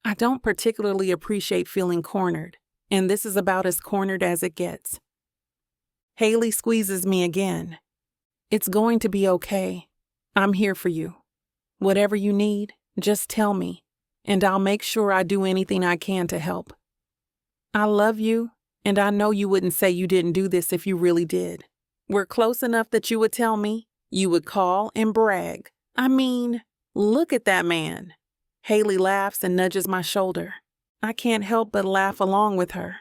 I don't particularly appreciate feeling cornered, and this is about as cornered as it gets. Haley squeezes me again. "It's going to be okay. I'm here for you. Whatever you need, just tell me, and I'll make sure I do anything I can to help. I love you, and I know you wouldn't say you didn't do this if you really did. We're close enough that you would tell me, you would call and brag. I mean, look at that man." Haley laughs and nudges my shoulder. I can't help but laugh along with her.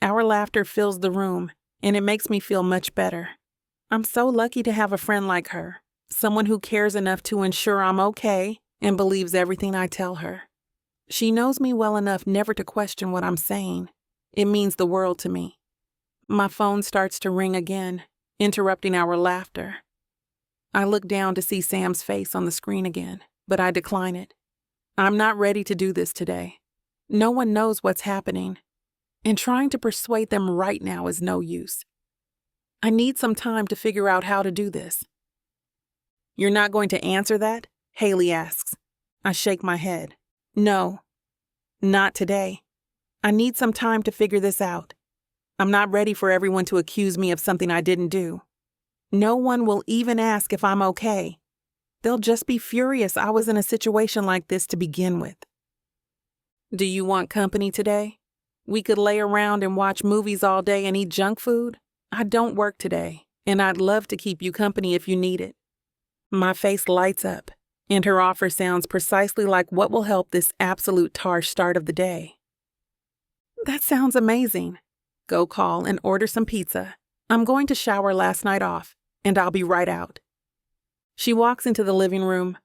Our laughter fills the room, and it makes me feel much better. I'm so lucky to have a friend like her, someone who cares enough to ensure I'm okay and believes everything I tell her. She knows me well enough never to question what I'm saying. It means the world to me. My phone starts to ring again, interrupting our laughter. I look down to see Sam's face on the screen again, but I decline it. I'm not ready to do this today. No one knows what's happening, and trying to persuade them right now is no use. I need some time to figure out how to do this. "You're not going to answer that?" Haley asks. I shake my head. "No, not today. I need some time to figure this out. I'm not ready for everyone to accuse me of something I didn't do. No one will even ask if I'm okay. They'll just be furious I was in a situation like this to begin with." "Do you want company today? We could lay around and watch movies all day and eat junk food. I don't work today, and I'd love to keep you company if you need it." My face lights up, and her offer sounds precisely like what will help this absolute harsh start of the day. "That sounds amazing. Go call and order some pizza. I'm going to shower last night off, and I'll be right out." She walks into the living room,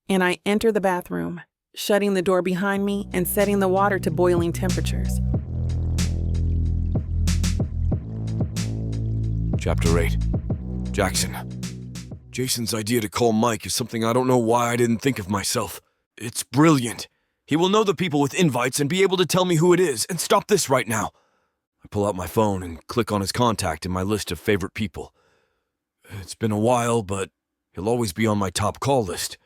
and I enter the bathroom, shutting the door behind me and setting the water to boiling temperatures. Chapter 8. Jackson. Jason's idea to call Mike is something I don't know why I didn't think of myself. It's brilliant. He will know the people with invites and be able to tell me who it is, and stop this right now. I pull out my phone and click on his contact in my list of favorite people. It's been a while, but he'll always be on my top call list.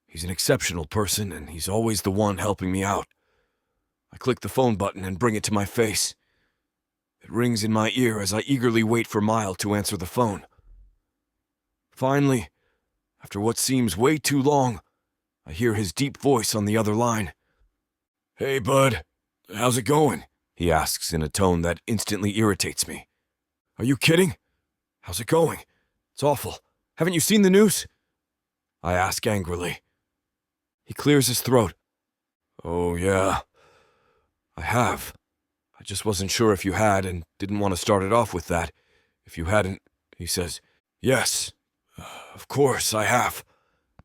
He's an exceptional person, and he's always the one helping me out. I click the phone button and bring it to my face. It rings in my ear as I eagerly wait for Mile to answer the phone. Finally, after what seems way too long, I hear his deep voice on the other line. "Hey, bud. How's it going?" he asks in a tone that instantly irritates me. "Are you kidding? How's it going? It's awful. Haven't you seen the news?" I ask angrily. He clears his throat. "Oh, yeah. I have. I just wasn't sure if you had and didn't want to start it off with that. If you hadn't," he says. "Yes, of course I have.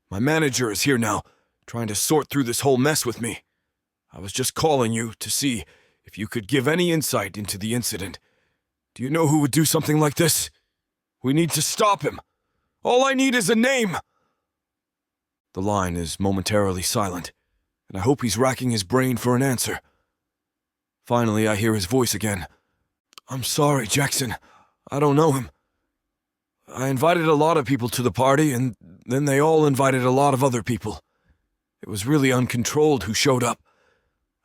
My manager is here now, trying to sort through this whole mess with me. I was just calling you to see if you could give any insight into the incident. Do you know who would do something like this? We need to stop him. All I need is a name." The line is momentarily silent, and I hope he's racking his brain for an answer. Finally, I hear his voice again. I'm sorry, Jackson. I don't know him. I invited a lot of people to the party, and then they all invited a lot of other people. It was really uncontrolled who showed up.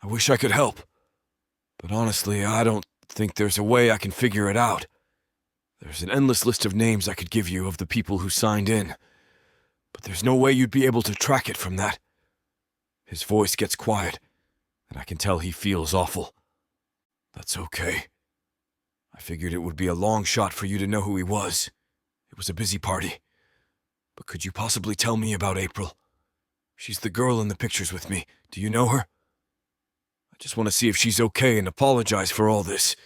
I wish I could help. But honestly, I don't think there's a way I can figure it out. There's an endless list of names I could give you of the people who signed in, but there's no way you'd be able to track it from that. His voice gets quiet, and I can tell he feels awful. That's okay. I figured it would be a long shot for you to know who he was. It was a busy party. But could you possibly tell me about April? She's the girl in the pictures with me. Do you know her? I just want to see if she's okay and apologize for all this.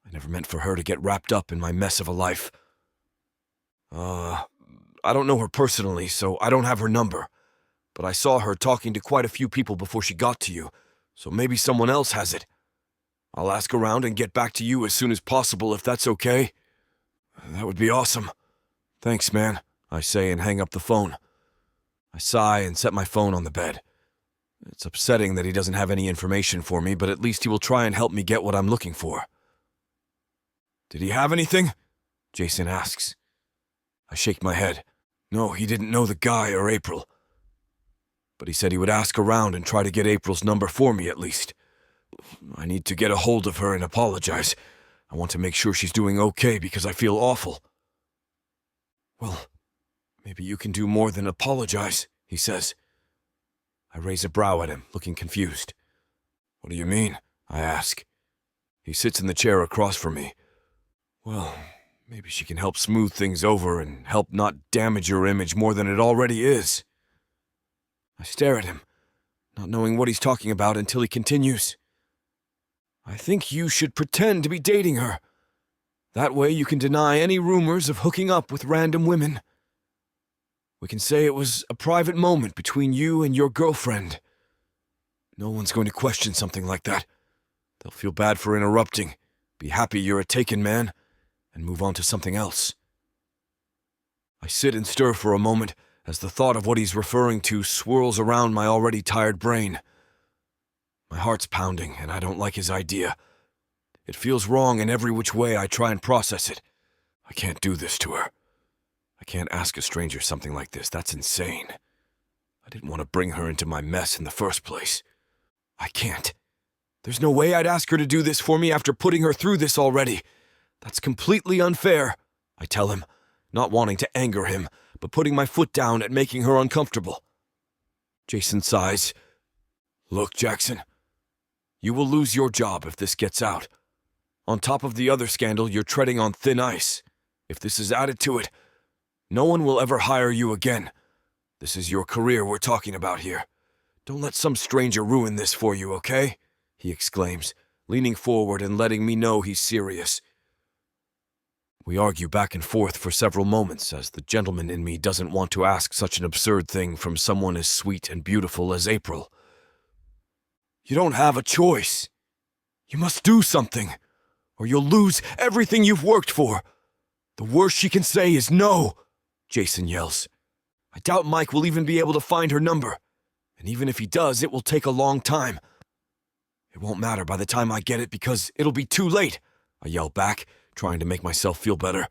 I never meant for her to get wrapped up in my mess of a life. I don't know her personally, so I don't have her number. But I saw her talking to quite a few people before she got to you, so maybe someone else has it. I'll ask around and get back to you as soon as possible if that's okay. That would be awesome. Thanks, man, I say and hang up the phone. I sigh and set my phone on the bed. It's upsetting that he doesn't have any information for me, but at least he will try and help me get what I'm looking for. Did he have anything? Jason asks. I shake my head. No, he didn't know the guy or April. But he said he would ask around and try to get April's number for me at least. I need to get a hold of her and apologize. I want to make sure she's doing okay because I feel awful. Well, maybe you can do more than apologize, he says. I raise a brow at him, looking confused. What do you mean? I ask. He sits in the chair across from me. Well, maybe she can help smooth things over and help not damage your image more than it already is. I stare at him, not knowing what he's talking about until he continues. I think you should pretend to be dating her. That way you can deny any rumors of hooking up with random women. We can say it was a private moment between you and your girlfriend. No one's going to question something like that. They'll feel bad for interrupting, be happy you're a taken man, and move on to something else. I sit and stir for a moment as the thought of what he's referring to swirls around my already tired brain. My heart's pounding, and I don't like his idea. It feels wrong in every which way I try and process it. I can't do this to her. I can't ask a stranger something like this. That's insane. I didn't want to bring her into my mess in the first place. I can't. There's no way I'd ask her to do this for me after putting her through this already. That's completely unfair, I tell him, not wanting to anger him, but putting my foot down at making her uncomfortable. Jason sighs. Look, Jackson, you will lose your job if this gets out. On top of the other scandal, you're treading on thin ice. If this is added to it, no one will ever hire you again. This is your career we're talking about here. Don't let some stranger ruin this for you, okay? He exclaims, leaning forward and letting me know he's serious. We argue back and forth for several moments as the gentleman in me doesn't want to ask such an absurd thing from someone as sweet and beautiful as April. You don't have a choice. You must do something, or you'll lose everything you've worked for. The worst she can say is no, Jason yells. I doubt Mike will even be able to find her number, and even if he does, it will take a long time. It won't matter by the time I get it because it'll be too late, I yell back, trying to make myself feel better.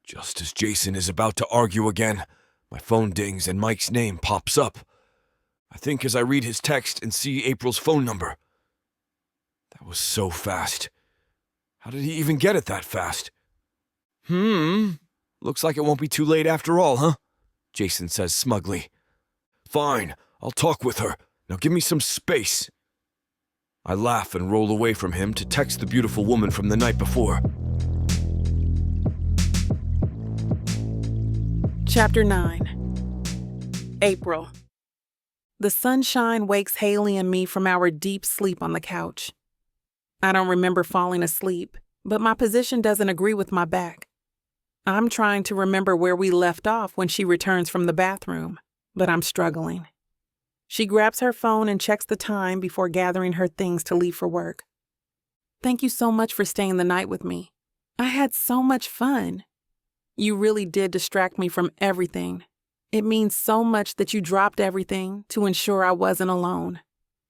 Just as Jason is about to argue again, my phone dings and Mike's name pops up. I think as I read his text and see April's phone number. That was so fast. How did he even get it that fast? Looks like it won't be too late after all, huh? Jason says smugly. Fine, I'll talk with her. Now give me some space. I laugh and roll away from him to text the beautiful woman from the night before. Chapter 9. April. The sunshine wakes Haley and me from our deep sleep on the couch. I don't remember falling asleep, but my position doesn't agree with my back. I'm trying to remember where we left off when she returns from the bathroom, but I'm struggling. She grabs her phone and checks the time before gathering her things to leave for work. Thank you so much for staying the night with me. I had so much fun. You really did distract me from everything. It means so much that you dropped everything to ensure I wasn't alone,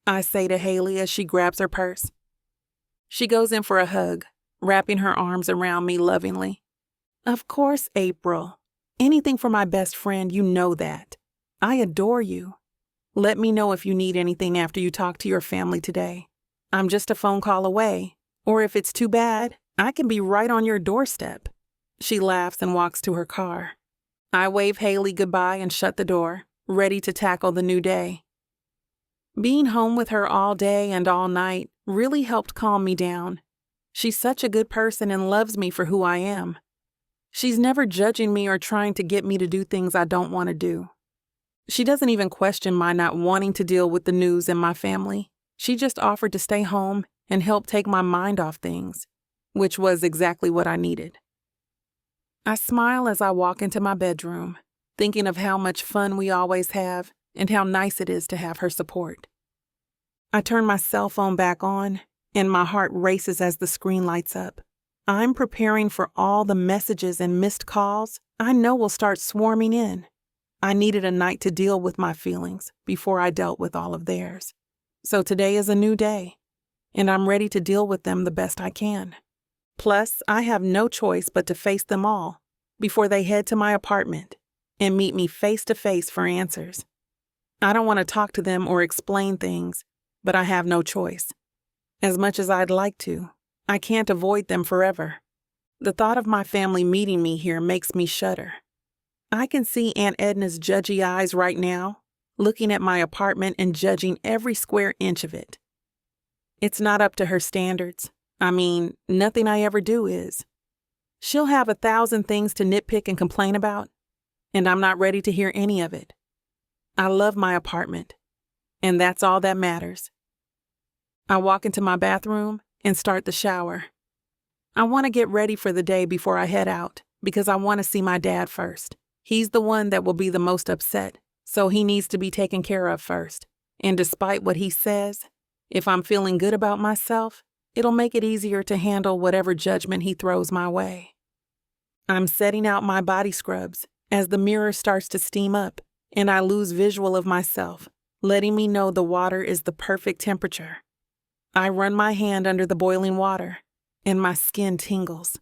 I say to Haley as she grabs her purse. She goes in for a hug, wrapping her arms around me lovingly. Of course, April. Anything for my best friend, you know that. I adore you. Let me know if you need anything after you talk to your family today. I'm just a phone call away. Or if it's too bad, I can be right on your doorstep. She laughs and walks to her car. I wave Haley goodbye and shut the door, ready to tackle the new day. Being home with her all day and all night really helped calm me down. She's such a good person and loves me for who I am. She's never judging me or trying to get me to do things I don't want to do. She doesn't even question my not wanting to deal with the news in my family. She just offered to stay home and help take my mind off things, which was exactly what I needed. I smile as I walk into my bedroom, thinking of how much fun we always have and how nice it is to have her support. I turn my cell phone back on, and my heart races as the screen lights up. I'm preparing for all the messages and missed calls I know will start swarming in. I needed a night to deal with my feelings before I dealt with all of theirs. So today is a new day, and I'm ready to deal with them the best I can. Plus, I have no choice but to face them all before they head to my apartment and meet me face to face for answers. I don't want to talk to them or explain things, but I have no choice. As much as I'd like to, I can't avoid them forever. The thought of my family meeting me here makes me shudder. I can see Aunt Edna's judgy eyes right now, looking at my apartment and judging every square inch of it. It's not up to her standards. I mean, nothing I ever do is. She'll have 1,000 things to nitpick and complain about, and I'm not ready to hear any of it. I love my apartment, and that's all that matters. I walk into my bathroom and start the shower. I want to get ready for the day before I head out because I want to see my dad first. He's the one that will be the most upset, so he needs to be taken care of first. And despite what he says, if I'm feeling good about myself, it'll make it easier to handle whatever judgment he throws my way. I'm setting out my body scrubs as the mirror starts to steam up and I lose visual of myself, letting me know the water is the perfect temperature. I run my hand under the boiling water and my skin tingles.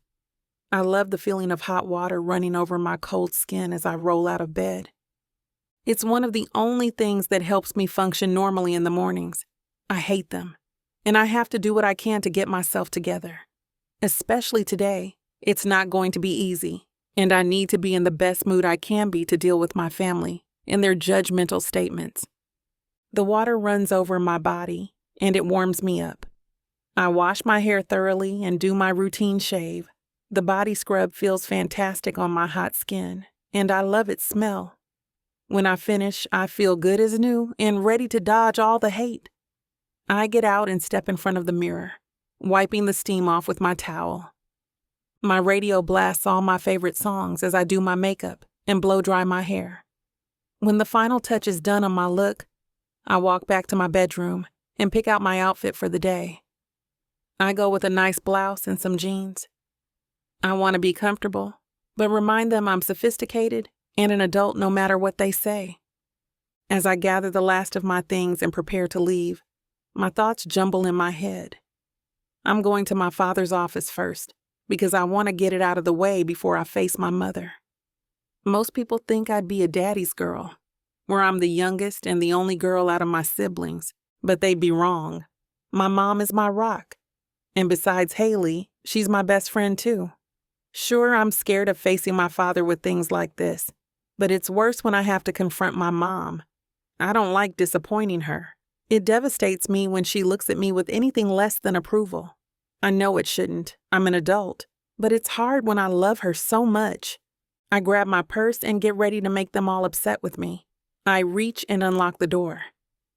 I love the feeling of hot water running over my cold skin as I roll out of bed. It's one of the only things that helps me function normally in the mornings. I hate them, and I have to do what I can to get myself together. Especially today, it's not going to be easy, and I need to be in the best mood I can be to deal with my family and their judgmental statements. The water runs over my body, and it warms me up. I wash my hair thoroughly and do my routine shave. The body scrub feels fantastic on my hot skin, and I love its smell. When I finish, I feel good as new and ready to dodge all the hate. I get out and step in front of the mirror, wiping the steam off with my towel. My radio blasts all my favorite songs as I do my makeup and blow dry my hair. When the final touch is done on my look, I walk back to my bedroom and pick out my outfit for the day. I go with a nice blouse and some jeans. I want to be comfortable, but remind them I'm sophisticated and an adult no matter what they say. As I gather the last of my things and prepare to leave, my thoughts jumble in my head. I'm going to my father's office first because I want to get it out of the way before I face my mother. Most people think I'd be a daddy's girl, where I'm the youngest and the only girl out of my siblings, but they'd be wrong. My mom is my rock. And besides Haley, she's my best friend too. Sure, I'm scared of facing my father with things like this, but it's worse when I have to confront my mom. I don't like disappointing her. It devastates me when she looks at me with anything less than approval. I know it shouldn't. I'm an adult, but it's hard when I love her so much. I grab my purse and get ready to make them all upset with me. I reach and unlock the door.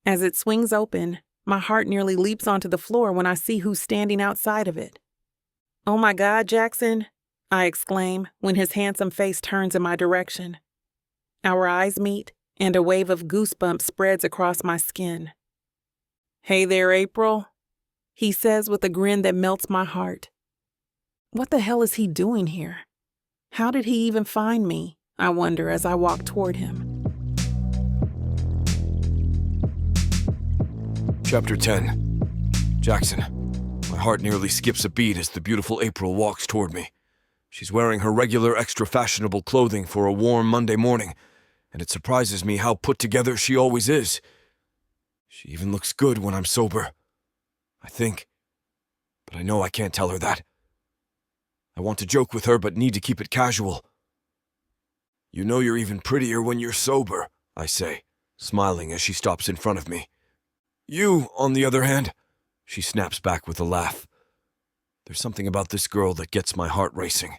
As it swings open, my heart nearly leaps onto the floor when I see who's standing outside of it. "Oh my God, Jackson," I exclaim when his handsome face turns in my direction. Our eyes meet, and a wave of goosebumps spreads across my skin. "Hey there, April," he says with a grin that melts my heart. What the hell is he doing here? How did he even find me? I wonder as I walk toward him. Chapter 10. Jackson, my heart nearly skips a beat as the beautiful April walks toward me. She's wearing her regular extra fashionable clothing for a warm Monday morning, and it surprises me how put together she always is. She even looks good when I'm sober, I think, but I know I can't tell her that. I want to joke with her but need to keep it casual. "You know you're even prettier when you're sober," I say, smiling as she stops in front of me. "You, on the other hand," she snaps back with a laugh. There's something about this girl that gets my heart racing.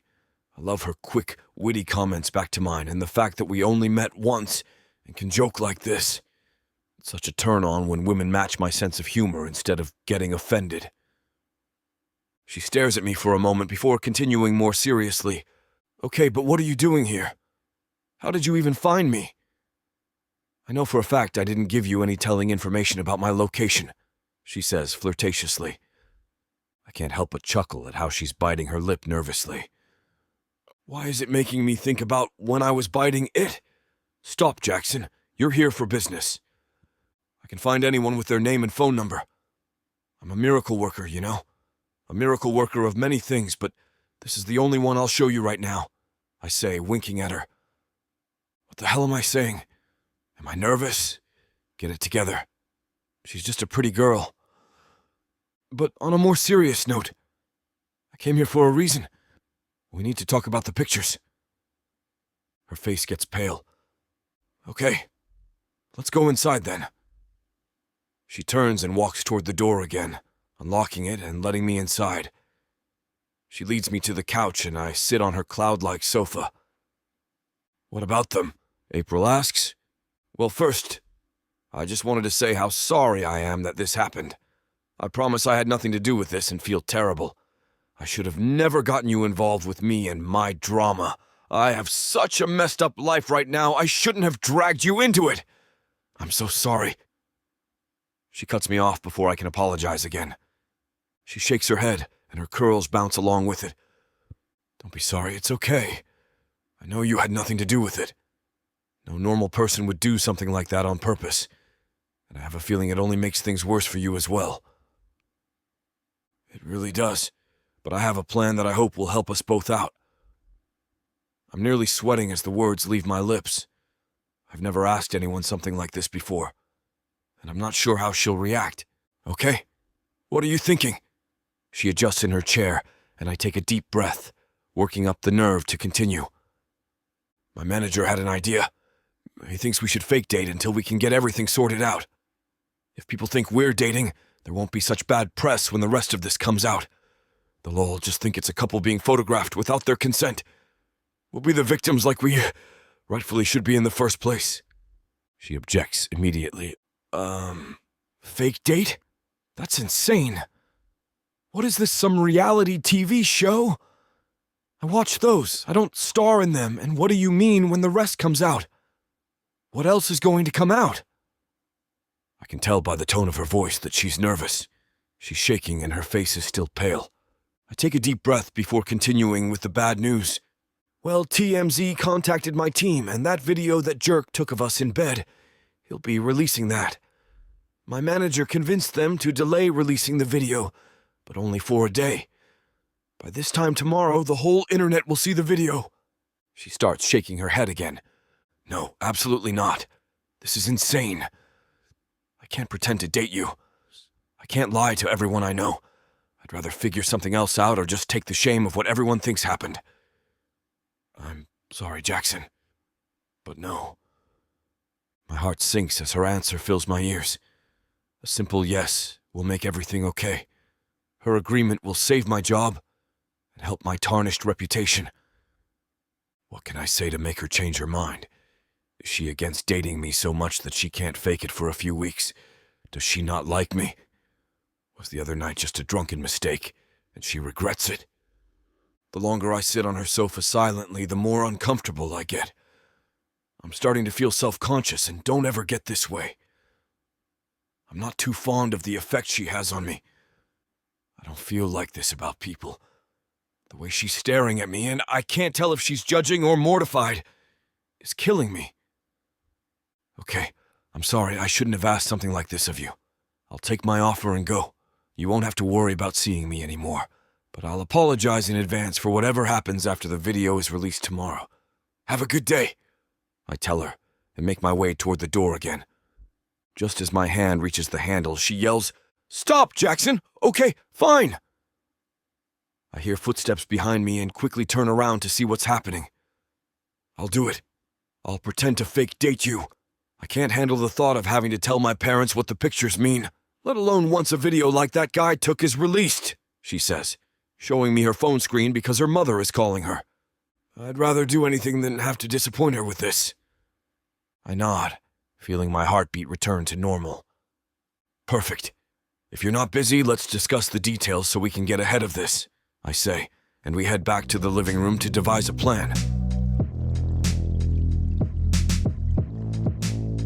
I love her quick, witty comments back to mine, and the fact that we only met once and can joke like this. It's such a turn-on when women match my sense of humor instead of getting offended. She stares at me for a moment before continuing more seriously. "Okay, but what are you doing here? How did you even find me?" "I know for a fact I didn't give you any telling information about my location," she says flirtatiously. I can't help but chuckle at how she's biting her lip nervously. "Why is it making me think about when I was biting it? Stop, Jackson. You're here for business. I can find anyone with their name and phone number. I'm a miracle worker, you know. A miracle worker of many things, but this is the only one I'll show you right now," I say, winking at her. What the hell am I saying? Am I nervous? Get it together. She's just a pretty girl. But on a more serious note, I came here for a reason. We need to talk about the pictures. Her face gets pale. "Okay, let's go inside then." She turns and walks toward the door again, unlocking it and letting me inside. She leads me to the couch and I sit on her cloud-like sofa. "What about them?" April asks. "Well, first, I just wanted to say how sorry I am that this happened. I promise I had nothing to do with this and feel terrible. I should have never gotten you involved with me and my drama. I have such a messed up life right now, I shouldn't have dragged you into it. I'm so sorry." She cuts me off before I can apologize again. She shakes her head, and her curls bounce along with it. "Don't be sorry, it's okay. I know you had nothing to do with it. No normal person would do something like that on purpose, and I have a feeling it only makes things worse for you as well." "It really does, but I have a plan that I hope will help us both out." I'm nearly sweating as the words leave my lips. I've never asked anyone something like this before, and I'm not sure how she'll react. "Okay, what are you thinking?" She adjusts in her chair, and I take a deep breath, working up the nerve to continue. "My manager had an idea. He thinks we should fake date until we can get everything sorted out. If people think we're dating, there won't be such bad press when the rest of this comes out. They'll all just think it's a couple being photographed without their consent. We'll be the victims like we rightfully should be in the first place." She objects immediately. Fake date? That's insane. What is this, some reality TV show? I watch those. I don't star in them, and what do you mean when the rest comes out? What else is going to come out?" I can tell by the tone of her voice that she's nervous. She's shaking and her face is still pale. I take a deep breath before continuing with the bad news. "Well, TMZ contacted my team, and that video that Jerk took of us in bed, he'll be releasing that. My manager convinced them to delay releasing the video, but only for a day. By this time tomorrow, the whole internet will see the video." She starts shaking her head again. "No, absolutely not. This is insane. I can't pretend to date you. I can't lie to everyone I know. I'd rather figure something else out or just take the shame of what everyone thinks happened. I'm sorry, Jackson, but no." My heart sinks as her answer fills my ears. A simple yes will make everything okay. Her agreement will save my job and help my tarnished reputation. What can I say to make her change her mind? Is she against dating me so much that she can't fake it for a few weeks? Does she not like me? Was the other night just a drunken mistake, and she regrets it? The longer I sit on her sofa silently, the more uncomfortable I get. I'm starting to feel self-conscious and don't ever get this way. I'm not too fond of the effect she has on me. I don't feel like this about people. The way she's staring at me, and I can't tell if she's judging or mortified, is killing me. Okay, I'm sorry, I shouldn't have asked something like this of you. I'll take my offer and go. You won't have to worry about seeing me anymore, but I'll apologize in advance for whatever happens after the video is released tomorrow. Have a good day, I tell her, and make my way toward the door again. Just as my hand reaches the handle, she yells, "Stop, Jackson! Okay, fine!" I hear footsteps behind me and quickly turn around to see what's happening. I'll do it. I'll pretend to fake date you. I can't handle the thought of having to tell my parents what the pictures mean, let alone once a video like that guy took is released, she says, showing me her phone screen because her mother is calling her. I'd rather do anything than have to disappoint her with this. I nod, feeling my heartbeat return to normal. Perfect. If you're not busy, let's discuss the details so we can get ahead of this, I say, and we head back to the living room to devise a plan.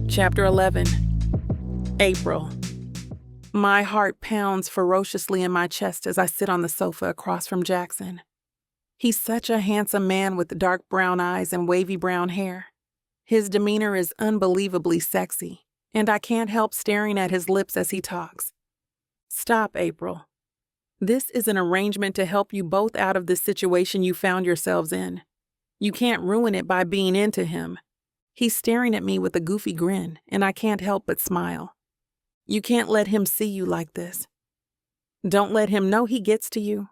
Chapter 11. April. My heart pounds ferociously in my chest as I sit on the sofa across from Jackson. He's such a handsome man with dark brown eyes and wavy brown hair. His demeanor is unbelievably sexy, and I can't help staring at his lips as he talks. Stop, April. This is an arrangement to help you both out of the situation you found yourselves in. You can't ruin it by being into him. He's staring at me with a goofy grin, and I can't help but smile. You can't let him see you like this. Don't let him know he gets to you,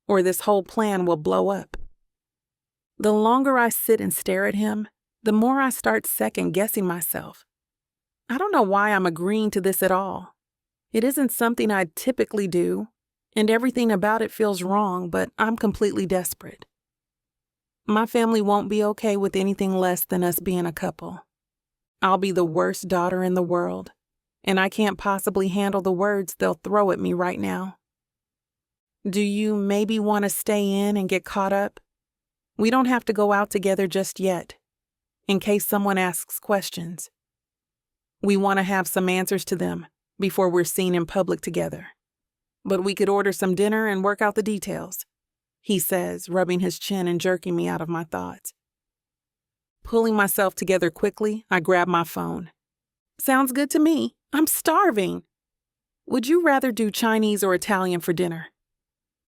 or this whole plan will blow up. The longer I sit and stare at him, the more I start second-guessing myself. I don't know why I'm agreeing to this at all. It isn't something I'd typically do, and everything about it feels wrong, but I'm completely desperate. My family won't be okay with anything less than us being a couple. I'll be the worst daughter in the world, and I can't possibly handle the words they'll throw at me right now. Do you maybe want to stay in and get caught up? We don't have to go out together just yet, in case someone asks questions. We want to have some answers to them before we're seen in public together. But we could order some dinner and work out the details, he says, rubbing his chin and jerking me out of my thoughts. Pulling myself together quickly, I grab my phone. Sounds good to me. I'm starving. Would you rather do Chinese or Italian for dinner?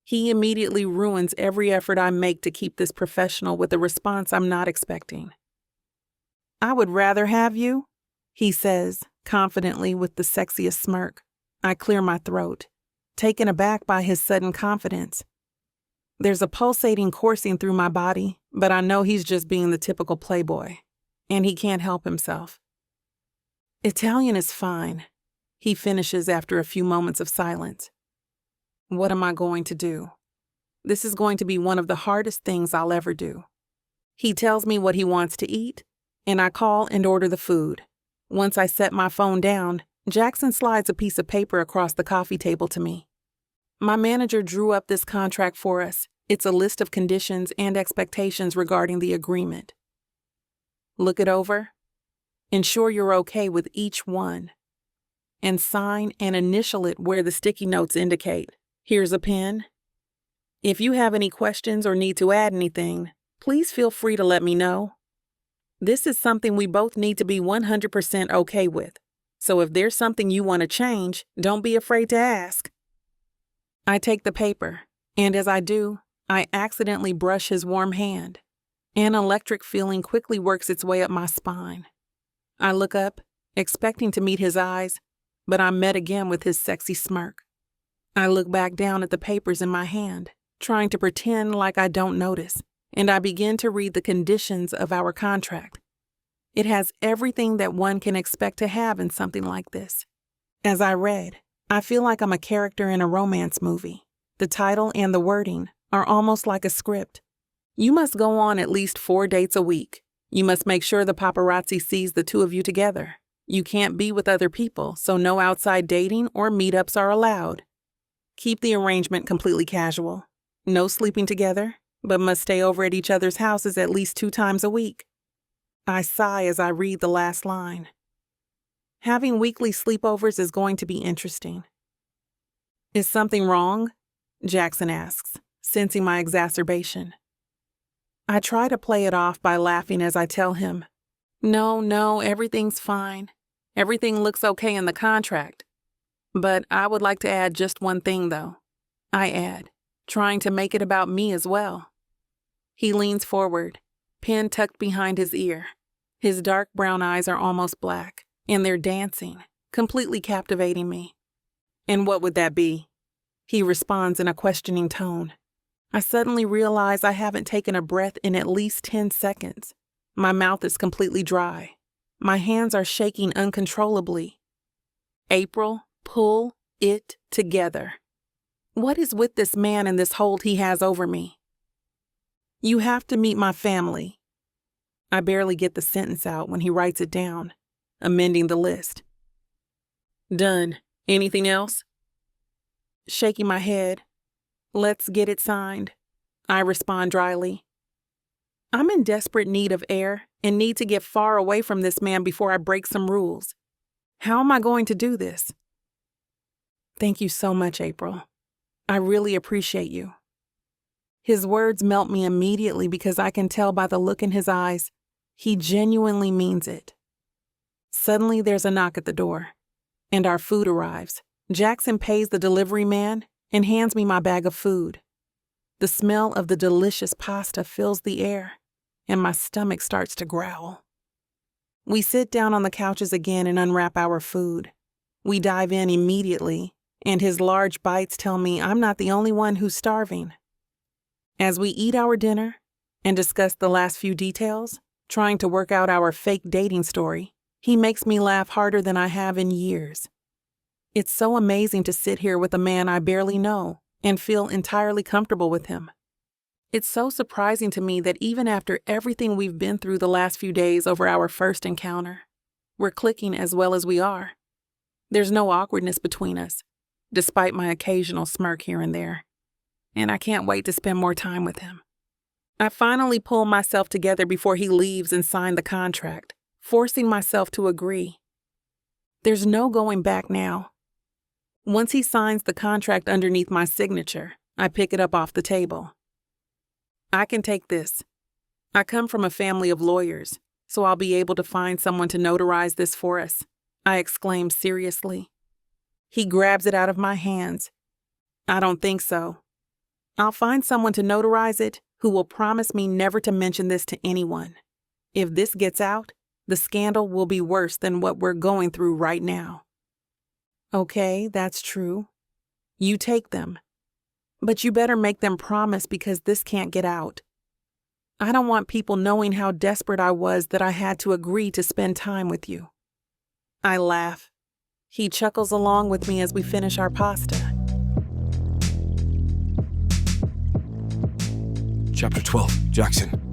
He immediately ruins every effort I make to keep this professional with a response I'm not expecting. I would rather have you, he says, confidently with the sexiest smirk. I clear my throat, taken aback by his sudden confidence. There's a pulsating coursing through my body, but I know he's just being the typical playboy, and he can't help himself. Italian is fine, he finishes after a few moments of silence. What am I going to do? This is going to be one of the hardest things I'll ever do. He tells me what he wants to eat, and I call and order the food. Once I set my phone down, Jackson slides a piece of paper across the coffee table to me. My manager drew up this contract for us. It's a list of conditions and expectations regarding the agreement. Look it over. Ensure you're okay with each one. And sign and initial it where the sticky notes indicate. Here's a pen. If you have any questions or need to add anything, please feel free to let me know. This is something we both need to be 100% okay with. So if there's something you want to change, don't be afraid to ask. I take the paper, and as I do, I accidentally brush his warm hand. An electric feeling quickly works its way up my spine. I look up, expecting to meet his eyes, but I'm met again with his sexy smirk. I look back down at the papers in my hand, trying to pretend like I don't notice, and I begin to read the conditions of our contract. It has everything that one can expect to have in something like this. As I read, I feel like I'm a character in a romance movie. The title and the wording are almost like a script. You must go on at least 4 dates a week. You must make sure the paparazzi sees the two of you together. You can't be with other people, so no outside dating or meetups are allowed. Keep the arrangement completely casual. No sleeping together, but must stay over at each other's houses at least 2 times a week. I sigh as I read the last line. Having weekly sleepovers is going to be interesting. Is something wrong? Jackson asks, sensing my exacerbation. I try to play it off by laughing as I tell him, No, everything's fine. Everything looks okay in the contract. But I would like to add just one thing, though. I add, trying to make it about me as well. He leans forward, pen tucked behind his ear. His dark brown eyes are almost black, and they're dancing, completely captivating me. And what would that be? He responds in a questioning tone. I suddenly realize I haven't taken a breath in at least 10 seconds. My mouth is completely dry. My hands are shaking uncontrollably. April, pull it together. What is with this man and this hold he has over me? You have to meet my family. I barely get the sentence out when he writes it down, amending the list. Done. Anything else? Shaking my head. Let's get it signed. I respond dryly. I'm in desperate need of air and need to get far away from this man before I break some rules. How am I going to do this? Thank you so much, April. I really appreciate you. His words melt me immediately because I can tell by the look in his eyes, he genuinely means it. Suddenly there's a knock at the door, and our food arrives. Jackson pays the delivery man and hands me my bag of food. The smell of the delicious pasta fills the air, and my stomach starts to growl. We sit down on the couches again and unwrap our food. We dive in immediately, and his large bites tell me I'm not the only one who's starving. As we eat our dinner and discuss the last few details, trying to work out our fake dating story, he makes me laugh harder than I have in years. It's so amazing to sit here with a man I barely know and feel entirely comfortable with him. It's so surprising to me that even after everything we've been through the last few days over our first encounter, we're clicking as well as we are. There's no awkwardness between us, despite my occasional smirk here and there. And I can't wait to spend more time with him. I finally pull myself together before he leaves and sign the contract, forcing myself to agree. There's no going back now. Once he signs the contract underneath my signature, I pick it up off the table. I can take this. I come from a family of lawyers, so I'll be able to find someone to notarize this for us, I exclaim seriously. He grabs it out of my hands. I don't think so. I'll find someone to notarize it who will promise me never to mention this to anyone. If this gets out, the scandal will be worse than what we're going through right now. Okay, that's true. You take them. But you better make them promise because this can't get out. I don't want people knowing how desperate I was that I had to agree to spend time with you. I laugh. He chuckles along with me as we finish our pasta. Chapter 12, Jackson.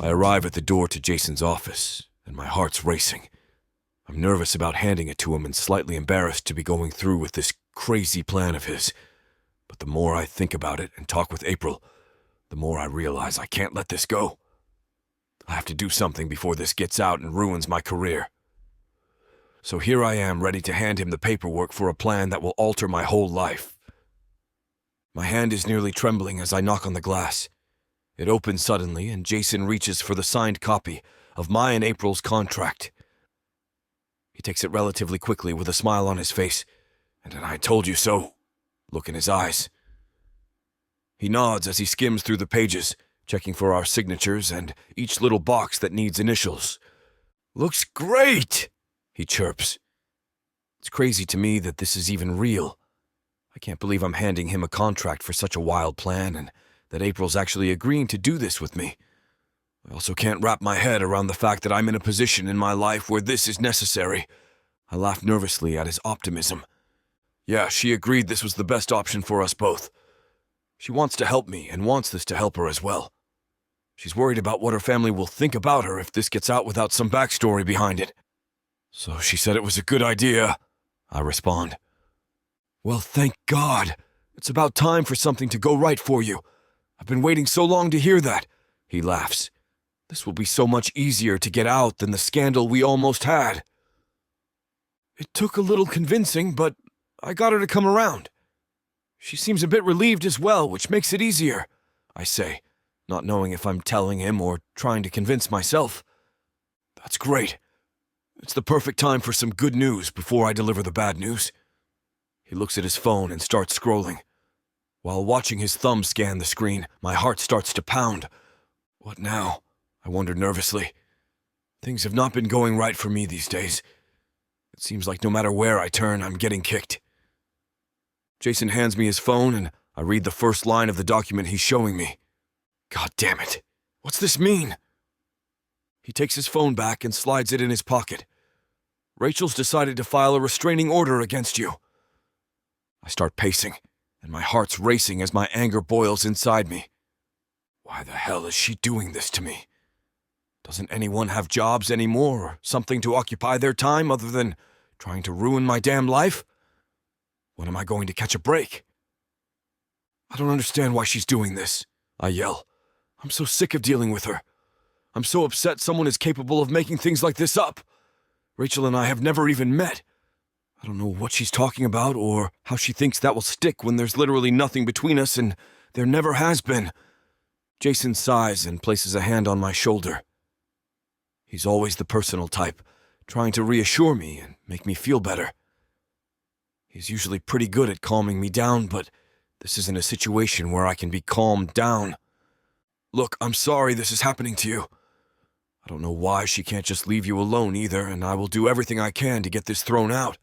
I arrive at the door to Jason's office, and my heart's racing. I'm nervous about handing it to him and slightly embarrassed to be going through with this crazy plan of his. But the more I think about it and talk with April, the more I realize I can't let this go. I have to do something before this gets out and ruins my career. So here I am, ready to hand him the paperwork for a plan that will alter my whole life. My hand is nearly trembling as I knock on the glass. It opens suddenly, and Jason reaches for the signed copy of my and April's contract. He takes it relatively quickly with a smile on his face, and an "I told you so" look in his eyes. He nods as he skims through the pages, checking for our signatures and each little box that needs initials. "Looks great," he chirps. It's crazy to me that this is even real. I can't believe I'm handing him a contract for such a wild plan and that April's actually agreeing to do this with me. I also can't wrap my head around the fact that I'm in a position in my life where this is necessary. I laugh nervously at his optimism. Yeah, she agreed this was the best option for us both. She wants to help me and wants this to help her as well. She's worried about what her family will think about her if this gets out without some backstory behind it. So she said it was a good idea, I respond. Well, thank God. It's about time for something to go right for you. I've been waiting so long to hear that, he laughs. This will be so much easier to get out than the scandal we almost had. It took a little convincing, but I got her to come around. She seems a bit relieved as well, which makes it easier, I say, not knowing if I'm telling him or trying to convince myself. That's great. It's the perfect time for some good news before I deliver the bad news. He looks at his phone and starts scrolling. While watching his thumb scan the screen, my heart starts to pound. What now? I wonder nervously. Things have not been going right for me these days. It seems like no matter where I turn, I'm getting kicked. Jason hands me his phone, and I read the first line of the document he's showing me. God damn it. What's this mean? He takes his phone back and slides it in his pocket. Rachel's decided to file a restraining order against you. I start pacing, and my heart's racing as my anger boils inside me. Why the hell is she doing this to me? Doesn't anyone have jobs anymore or something to occupy their time other than trying to ruin my damn life? When am I going to catch a break? I don't understand why she's doing this, I yell. I'm so sick of dealing with her. I'm so upset someone is capable of making things like this up. Rachel and I have never even met. I don't know what she's talking about or how she thinks that will stick when there's literally nothing between us and there never has been. Jason sighs and places a hand on my shoulder. He's always the personal type, trying to reassure me and make me feel better. He's usually pretty good at calming me down, but this isn't a situation where I can be calmed down. Look, I'm sorry this is happening to you. I don't know why she can't just leave you alone either, and I will do everything I can to get this thrown out.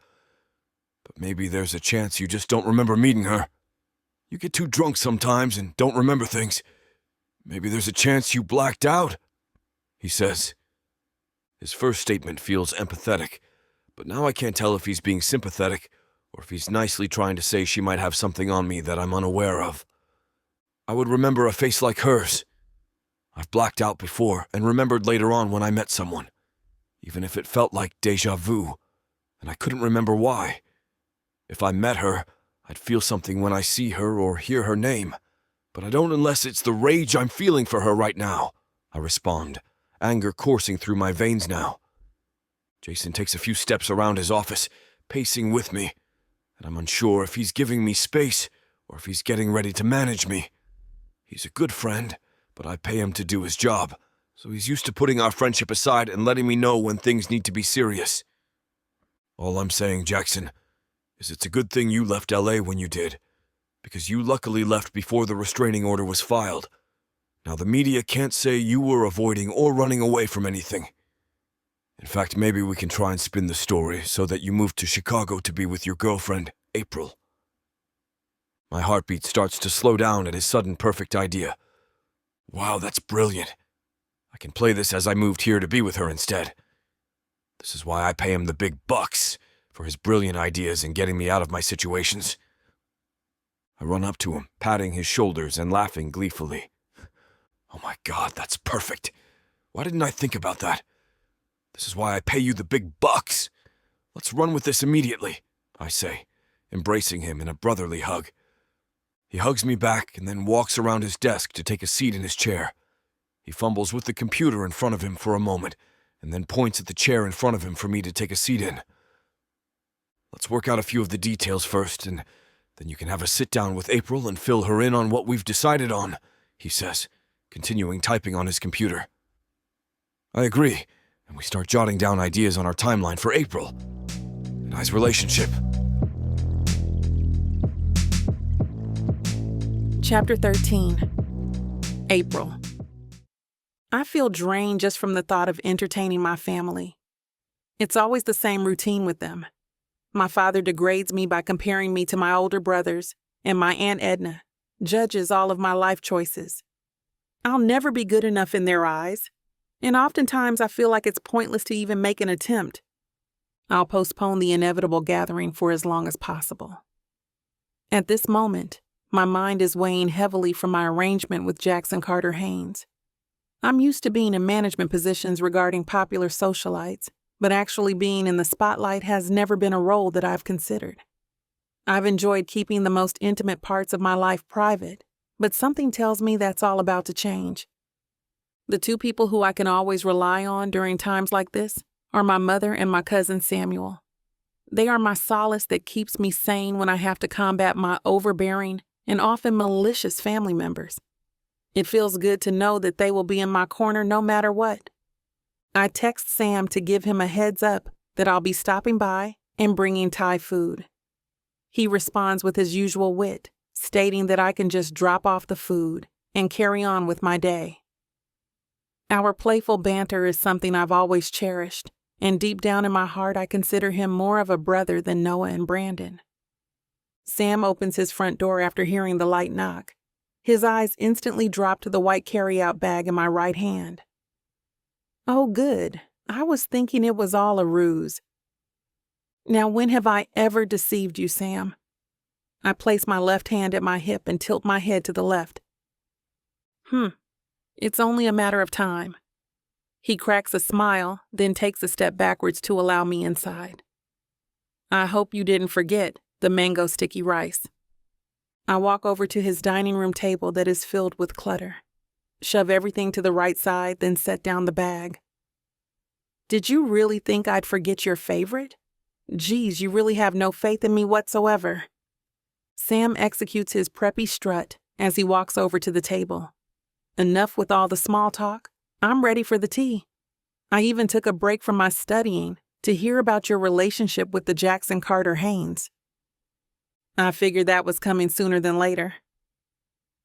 But maybe there's a chance you just don't remember meeting her. You get too drunk sometimes and don't remember things. Maybe there's a chance you blacked out, he says. His first statement feels empathetic, but now I can't tell if he's being sympathetic or if he's nicely trying to say she might have something on me that I'm unaware of. I would remember a face like hers. I've blacked out before and remembered later on when I met someone, even if it felt like déjà vu, and I couldn't remember why. If I met her, I'd feel something when I see her or hear her name, but I don't unless it's the rage I'm feeling for her right now, I respond, anger coursing through my veins now. Jason takes a few steps around his office, pacing with me, and I'm unsure if he's giving me space or if he's getting ready to manage me. He's a good friend, but I pay him to do his job, so he's used to putting our friendship aside and letting me know when things need to be serious. All I'm saying, Jackson, is it's a good thing you left LA when you did, because you luckily left before the restraining order was filed. Now the media can't say you were avoiding or running away from anything. In fact, maybe we can try and spin the story so that you moved to Chicago to be with your girlfriend, April. My heartbeat starts to slow down at his sudden perfect idea. Wow, that's brilliant. I can play this as I moved here to be with her instead. This is why I pay him the big bucks, for his brilliant ideas and getting me out of my situations. I run up to him, patting his shoulders and laughing gleefully. Oh my God, that's perfect. Why didn't I think about that? This is why I pay you the big bucks. Let's run with this immediately, I say, embracing him in a brotherly hug. He hugs me back and then walks around his desk to take a seat in his chair. He fumbles with the computer in front of him for a moment and then points at the chair in front of him for me to take a seat in. Let's work out a few of the details first, and then you can have a sit-down with April and fill her in on what we've decided on, he says, continuing typing on his computer. I agree, and we start jotting down ideas on our timeline for April. A nice relationship. Chapter 13. April. I feel drained just from the thought of entertaining my family. It's always the same routine with them. My father degrades me by comparing me to my older brothers, and my Aunt Edna judges all of my life choices. I'll never be good enough in their eyes, and oftentimes I feel like it's pointless to even make an attempt. I'll postpone the inevitable gathering for as long as possible. At this moment, my mind is weighing heavily from my arrangement with Jackson Haynes. I'm used to being in management positions regarding popular socialites, but actually being in the spotlight has never been a role that I've considered. I've enjoyed keeping the most intimate parts of my life private, but something tells me that's all about to change. The two people who I can always rely on during times like this are my mother and my cousin Samuel. They are my solace that keeps me sane when I have to combat my overbearing and often malicious family members. It feels good to know that they will be in my corner no matter what. I text Sam to give him a heads up that I'll be stopping by and bringing Thai food. He responds with his usual wit, stating that I can just drop off the food and carry on with my day. Our playful banter is something I've always cherished, and deep down in my heart I consider him more of a brother than Noah and Brandon. Sam opens his front door after hearing the light knock. His eyes instantly drop to the white carry-out bag in my right hand. Oh, good. I was thinking it was all a ruse. Now, when have I ever deceived you, Sam? I place my left hand at my hip and tilt my head to the left. It's only a matter of time. He cracks a smile, then takes a step backwards to allow me inside. I hope you didn't forget the mango sticky rice. I walk over to his dining room table that is filled with clutter. Shove everything to the right side, then set down the bag. Did you really think I'd forget your favorite? Geez, you really have no faith in me whatsoever. Sam executes his preppy strut as he walks over to the table. Enough with all the small talk. I'm ready for the tea. I even took a break from my studying to hear about your relationship with the Jackson Haynes. I figured that was coming sooner than later.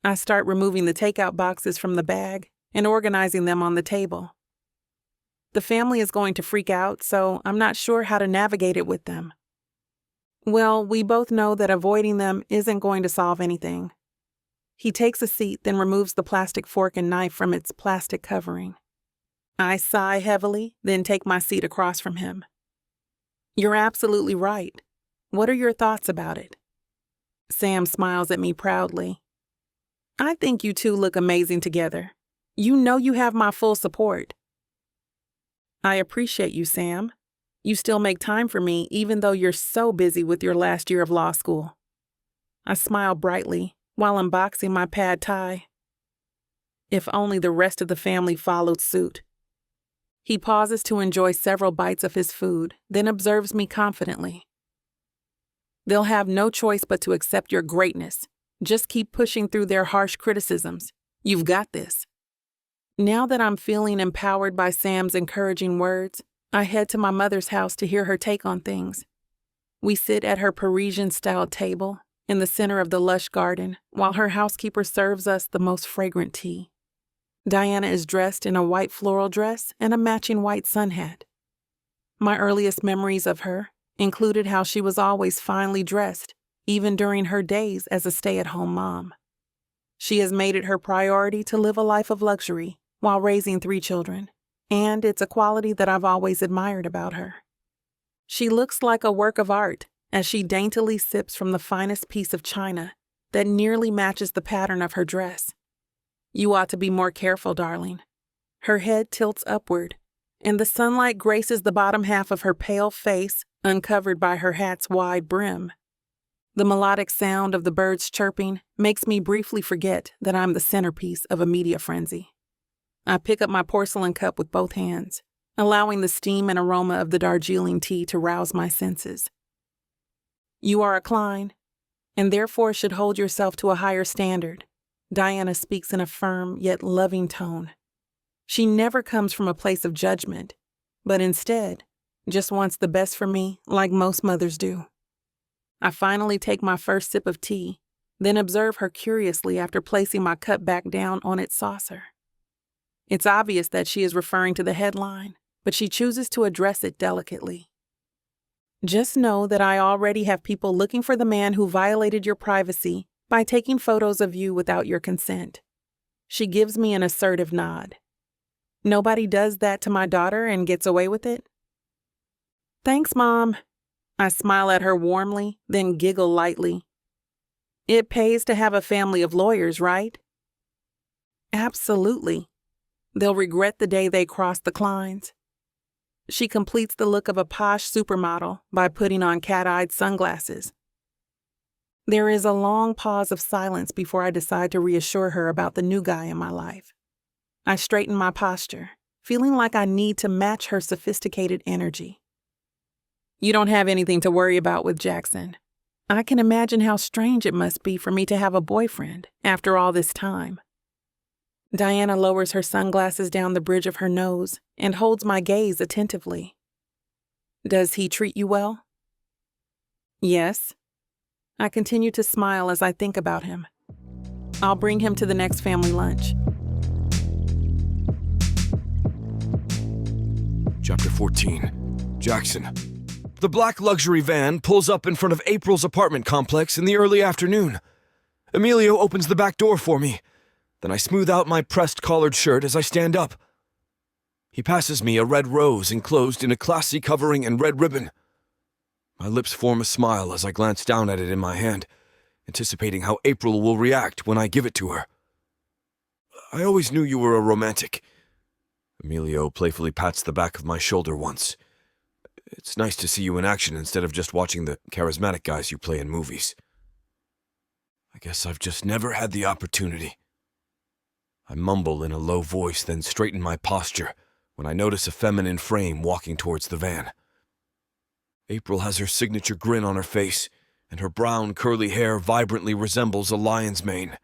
I start removing the takeout boxes from the bag and organizing them on the table. The family is going to freak out, so I'm not sure how to navigate it with them. Well, we both know that avoiding them isn't going to solve anything. He takes a seat, then removes the plastic fork and knife from its plastic covering. I sigh heavily, then take my seat across from him. You're absolutely right. What are your thoughts about it? Sam smiles at me proudly. I think you two look amazing together. You know you have my full support. I appreciate you, Sam. You still make time for me even though you're so busy with your last year of law school. I smile brightly while unboxing my pad thai. If only the rest of the family followed suit. He pauses to enjoy several bites of his food, then observes me confidently. They'll have no choice but to accept your greatness. Just keep pushing through their harsh criticisms. You've got this. Now that I'm feeling empowered by Sam's encouraging words, I head to my mother's house to hear her take on things. We sit at her Parisian-style table in the center of the lush garden while her housekeeper serves us the most fragrant tea. Diana is dressed in a white floral dress and a matching white sun hat. My earliest memories of her included how she was always finely dressed, even during her days as a stay-at-home mom. She has made it her priority to live a life of luxury while raising 3 children, and it's a quality that I've always admired about her. She looks like a work of art as she daintily sips from the finest piece of china that nearly matches the pattern of her dress. You ought to be more careful, darling. Her head tilts upward, and the sunlight graces the bottom half of her pale face, uncovered by her hat's wide brim. The melodic sound of the birds chirping makes me briefly forget that I'm the centerpiece of a media frenzy. I pick up my porcelain cup with both hands, allowing the steam and aroma of the Darjeeling tea to rouse my senses. You are a Klein, and therefore should hold yourself to a higher standard. Diana speaks in a firm yet loving tone. She never comes from a place of judgment, but instead just wants the best for me like most mothers do. I finally take my first sip of tea, then observe her curiously after placing my cup back down on its saucer. It's obvious that she is referring to the headline, but she chooses to address it delicately. Just know that I already have people looking for the man who violated your privacy by taking photos of you without your consent. She gives me an assertive nod. Nobody does that to my daughter and gets away with it? Thanks, Mom. I smile at her warmly, then giggle lightly. It pays to have a family of lawyers, right? Absolutely. They'll regret the day they cross the Kleins. She completes the look of a posh supermodel by putting on cat-eyed sunglasses. There is a long pause of silence before I decide to reassure her about the new guy in my life. I straighten my posture, feeling like I need to match her sophisticated energy. You don't have anything to worry about with Jackson. I can imagine how strange it must be for me to have a boyfriend after all this time. Diana lowers her sunglasses down the bridge of her nose and holds my gaze attentively. Does he treat you well? Yes. I continue to smile as I think about him. I'll bring him to the next family lunch. Chapter 14. Jackson. The black luxury van pulls up in front of April's apartment complex in the early afternoon. Emilio opens the back door for me. Then I smooth out my pressed collared shirt as I stand up. He passes me a red rose enclosed in a classy covering and red ribbon. My lips form a smile as I glance down at it in my hand, anticipating how April will react when I give it to her. I always knew you were a romantic. Emilio playfully pats the back of my shoulder once. It's nice to see you in action instead of just watching the charismatic guys you play in movies. I guess I've just never had the opportunity. I mumble in a low voice, then straighten my posture when I notice a feminine frame walking towards the van. April has her signature grin on her face, and her brown, curly hair vibrantly resembles a lion's mane.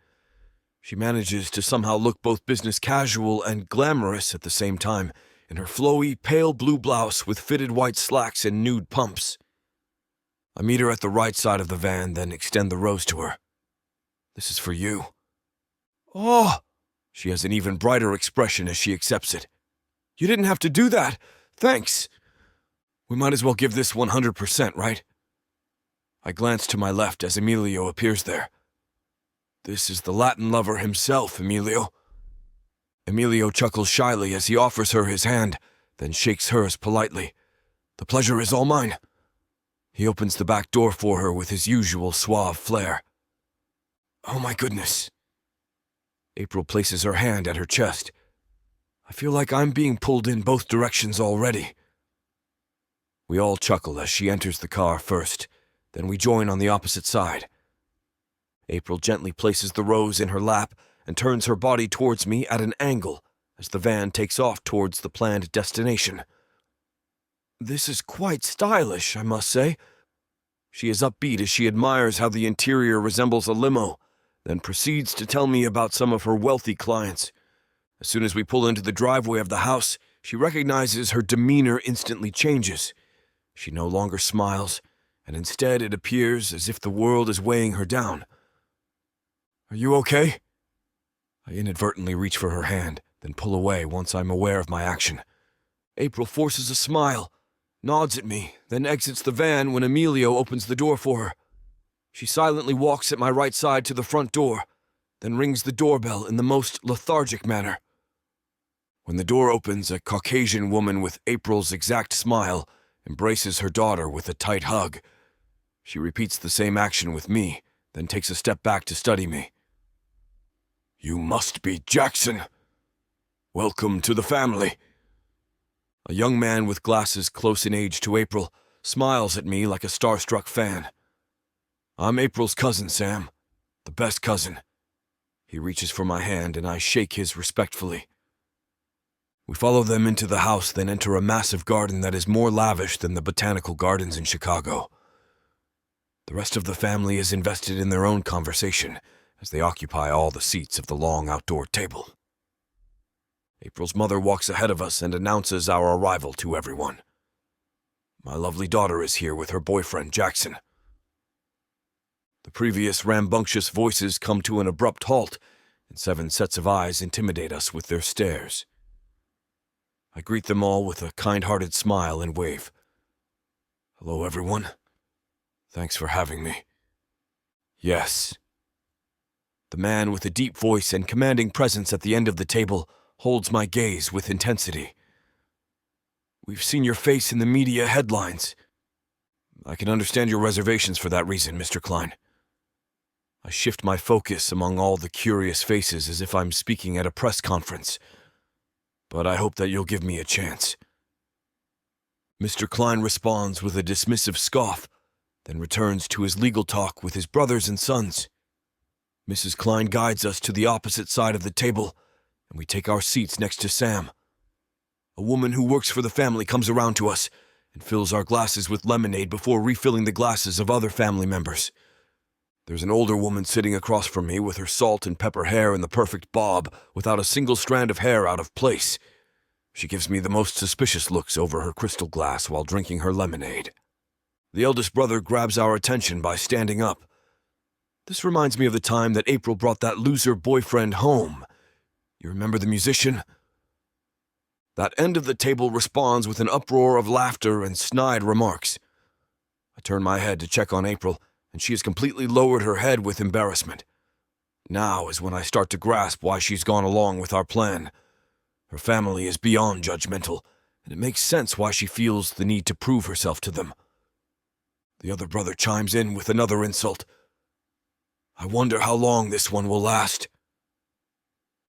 She manages to somehow look both business casual and glamorous at the same time, in her flowy, pale blue blouse with fitted white slacks and nude pumps. I meet her at the right side of the van, then extend the rose to her. This is for you. Oh! She has an even brighter expression as she accepts it. You didn't have to do that. Thanks. We might as well give this 100%, right? I glance to my left as Emilio appears there. This is the Latin lover himself, Emilio. Emilio chuckles shyly as he offers her his hand, then shakes hers politely. The pleasure is all mine. He opens the back door for her with his usual suave flair. Oh my goodness. April places her hand at her chest. I feel like I'm being pulled in both directions already. We all chuckle as she enters the car first, then we join on the opposite side. April gently places the rose in her lap and turns her body towards me at an angle as the van takes off towards the planned destination. This is quite stylish, I must say. She is upbeat as she admires how the interior resembles a limo, then proceeds to tell me about some of her wealthy clients. As soon as we pull into the driveway of the house, she recognizes her demeanor instantly changes. She no longer smiles, and instead it appears as if the world is weighing her down. Are you okay? I inadvertently reach for her hand, then pull away once I'm aware of my action. April forces a smile, nods at me, then exits the van when Emilio opens the door for her. She silently walks at my right side to the front door, then rings the doorbell in the most lethargic manner. When the door opens, a Caucasian woman with April's exact smile embraces her daughter with a tight hug. She repeats the same action with me, then takes a step back to study me. You must be Jackson. Welcome to the family. A young man with glasses close in age to April smiles at me like a starstruck fan. I'm April's cousin, Sam. The best cousin. He reaches for my hand and I shake his respectfully. We follow them into the house, then enter a massive garden that is more lavish than the botanical gardens in Chicago. The rest of the family is invested in their own conversation as they occupy all the seats of the long outdoor table. April's mother walks ahead of us and announces our arrival to everyone. My lovely daughter is here with her boyfriend, Jackson. The previous rambunctious voices come to an abrupt halt, and 7 sets of eyes intimidate us with their stares. I greet them all with a kind-hearted smile and wave. Hello, everyone. Thanks for having me. Yes. The man with a deep voice and commanding presence at the end of the table holds my gaze with intensity. We've seen your face in the media headlines. I can understand your reservations for that reason, Mr. Klein. I shift my focus among all the curious faces as if I'm speaking at a press conference. But I hope that you'll give me a chance. Mr. Klein responds with a dismissive scoff, then returns to his legal talk with his brothers and sons. Mrs. Klein guides us to the opposite side of the table, and we take our seats next to Sam. A woman who works for the family comes around to us and fills our glasses with lemonade before refilling the glasses of other family members. There's an older woman sitting across from me with her salt and pepper hair in the perfect bob, without a single strand of hair out of place. She gives me the most suspicious looks over her crystal glass while drinking her lemonade. The eldest brother grabs our attention by standing up, This reminds me of the time that April brought that loser boyfriend home. You remember the musician? That end of the table responds with an uproar of laughter and snide remarks. I turn my head to check on April, and she has completely lowered her head with embarrassment. Now is when I start to grasp why she's gone along with our plan. Her family is beyond judgmental, and it makes sense why she feels the need to prove herself to them. The other brother chimes in with another insult. I wonder how long this one will last.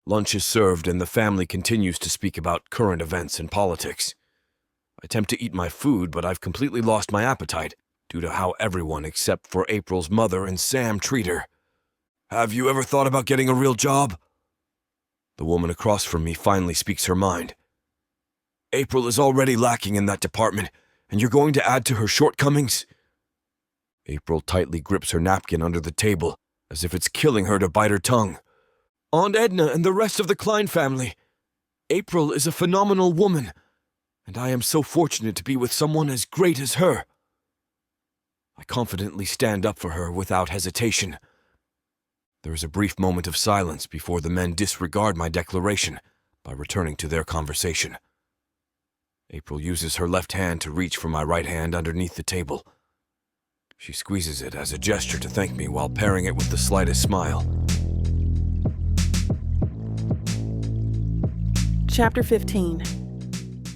Lunch is served and the family continues to speak about current events and politics. I attempt to eat my food, but I've completely lost my appetite due to how everyone except for April's mother and Sam treat her. Have you ever thought about getting a real job? The woman across from me finally speaks her mind. April is already lacking in that department, and you're going to add to her shortcomings? April tightly grips her napkin under the table, as if it's killing her to bite her tongue. Aunt Edna and the rest of the Klein family. April is a phenomenal woman, and I am so fortunate to be with someone as great as her. I confidently stand up for her without hesitation. There is a brief moment of silence before the men disregard my declaration by returning to their conversation. April uses her left hand to reach for my right hand underneath the table. She squeezes it as a gesture to thank me while pairing it with the slightest smile. Chapter 15.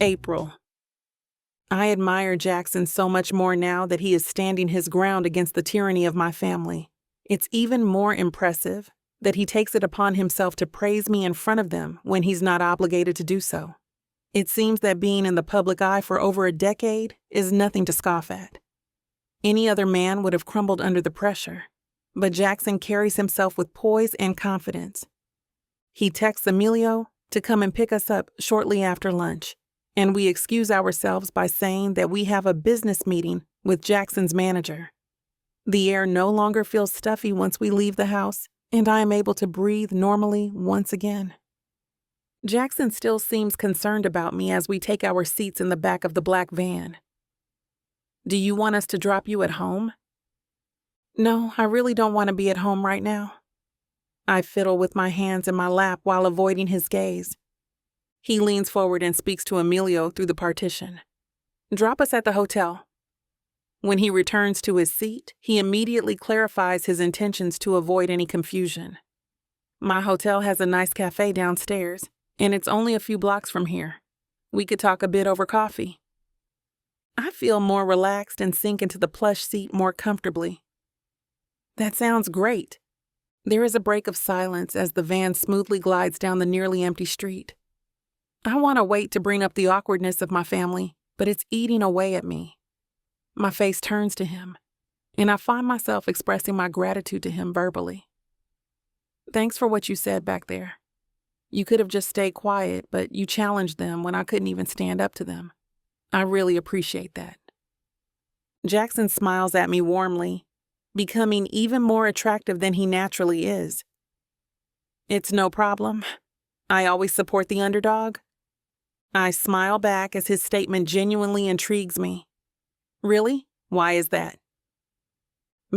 April. I admire Jackson so much more now that he is standing his ground against the tyranny of my family. It's even more impressive that he takes it upon himself to praise me in front of them when he's not obligated to do so. It seems that being in the public eye for over a decade is nothing to scoff at. Any other man would have crumbled under the pressure, but Jackson carries himself with poise and confidence. He texts Emilio to come and pick us up shortly after lunch, and we excuse ourselves by saying that we have a business meeting with Jackson's manager. The air no longer feels stuffy once we leave the house, and I am able to breathe normally once again. Jackson still seems concerned about me as we take our seats in the back of the black van. Do you want us to drop you at home? No, I really don't want to be at home right now. I fiddle with my hands in my lap while avoiding his gaze. He leans forward and speaks to Emilio through the partition. Drop us at the hotel. When he returns to his seat, he immediately clarifies his intentions to avoid any confusion. My hotel has a nice cafe downstairs, and it's only a few blocks from here. We could talk a bit over coffee. I feel more relaxed and sink into the plush seat more comfortably. That sounds great. There is a break of silence as the van smoothly glides down the nearly empty street. I want to wait to bring up the awkwardness of my family, but it's eating away at me. My face turns to him, and I find myself expressing my gratitude to him verbally. Thanks for what you said back there. You could have just stayed quiet, but you challenged them when I couldn't even stand up to them. I really appreciate that. Jackson smiles at me warmly, becoming even more attractive than he naturally is. It's no problem. I always support the underdog. I smile back as his statement genuinely intrigues me. Really? Why is that?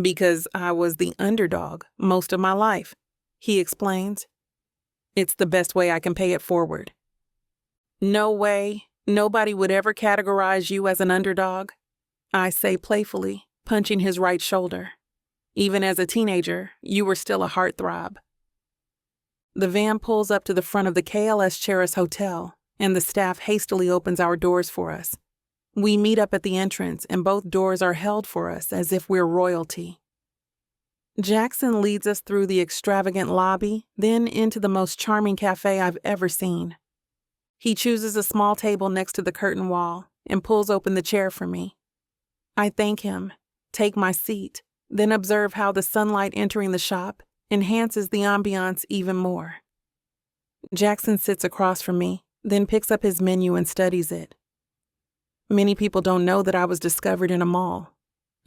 Because I was the underdog most of my life, he explains. It's the best way I can pay it forward. No way. Nobody would ever categorize you as an underdog, I say playfully, punching his right shoulder. Even as a teenager, you were still a heartthrob. The van pulls up to the front of the KLS Cheris Hotel, and the staff hastily opens our doors for us. We meet up at the entrance, and both doors are held for us as if we're royalty. Jackson leads us through the extravagant lobby, then into the most charming cafe I've ever seen. He chooses a small table next to the curtain wall and pulls open the chair for me. I thank him, take my seat, then observe how the sunlight entering the shop enhances the ambiance even more. Jackson sits across from me, then picks up his menu and studies it. Many people don't know that I was discovered in a mall.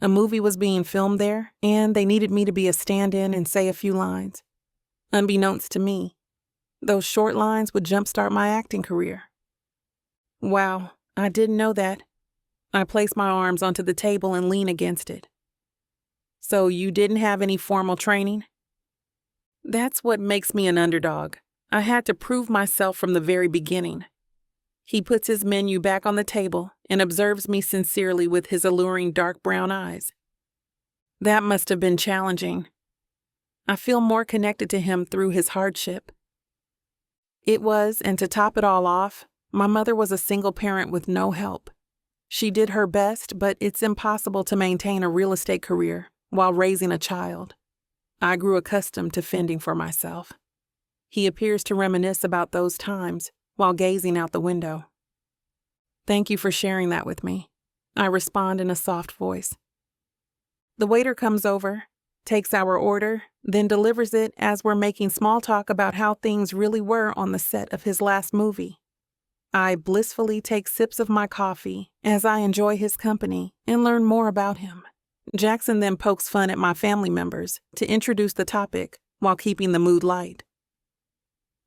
A movie was being filmed there, and they needed me to be a stand-in and say a few lines. Unbeknownst to me, those short lines would jumpstart my acting career. Wow, I didn't know that. I place my arms onto the table and lean against it. So you didn't have any formal training? That's what makes me an underdog. I had to prove myself from the very beginning. He puts his menu back on the table and observes me sincerely with his alluring dark brown eyes. That must have been challenging. I feel more connected to him through his hardship. It was, and to top it all off, my mother was a single parent with no help. She did her best, but it's impossible to maintain a real estate career while raising a child. I grew accustomed to fending for myself. He appears to reminisce about those times while gazing out the window. Thank you for sharing that with me, I respond in a soft voice. The waiter comes over, takes our order, then delivers it as we're making small talk about how things really were on the set of his last movie. I blissfully take sips of my coffee as I enjoy his company and learn more about him. Jackson then pokes fun at my family members to introduce the topic while keeping the mood light.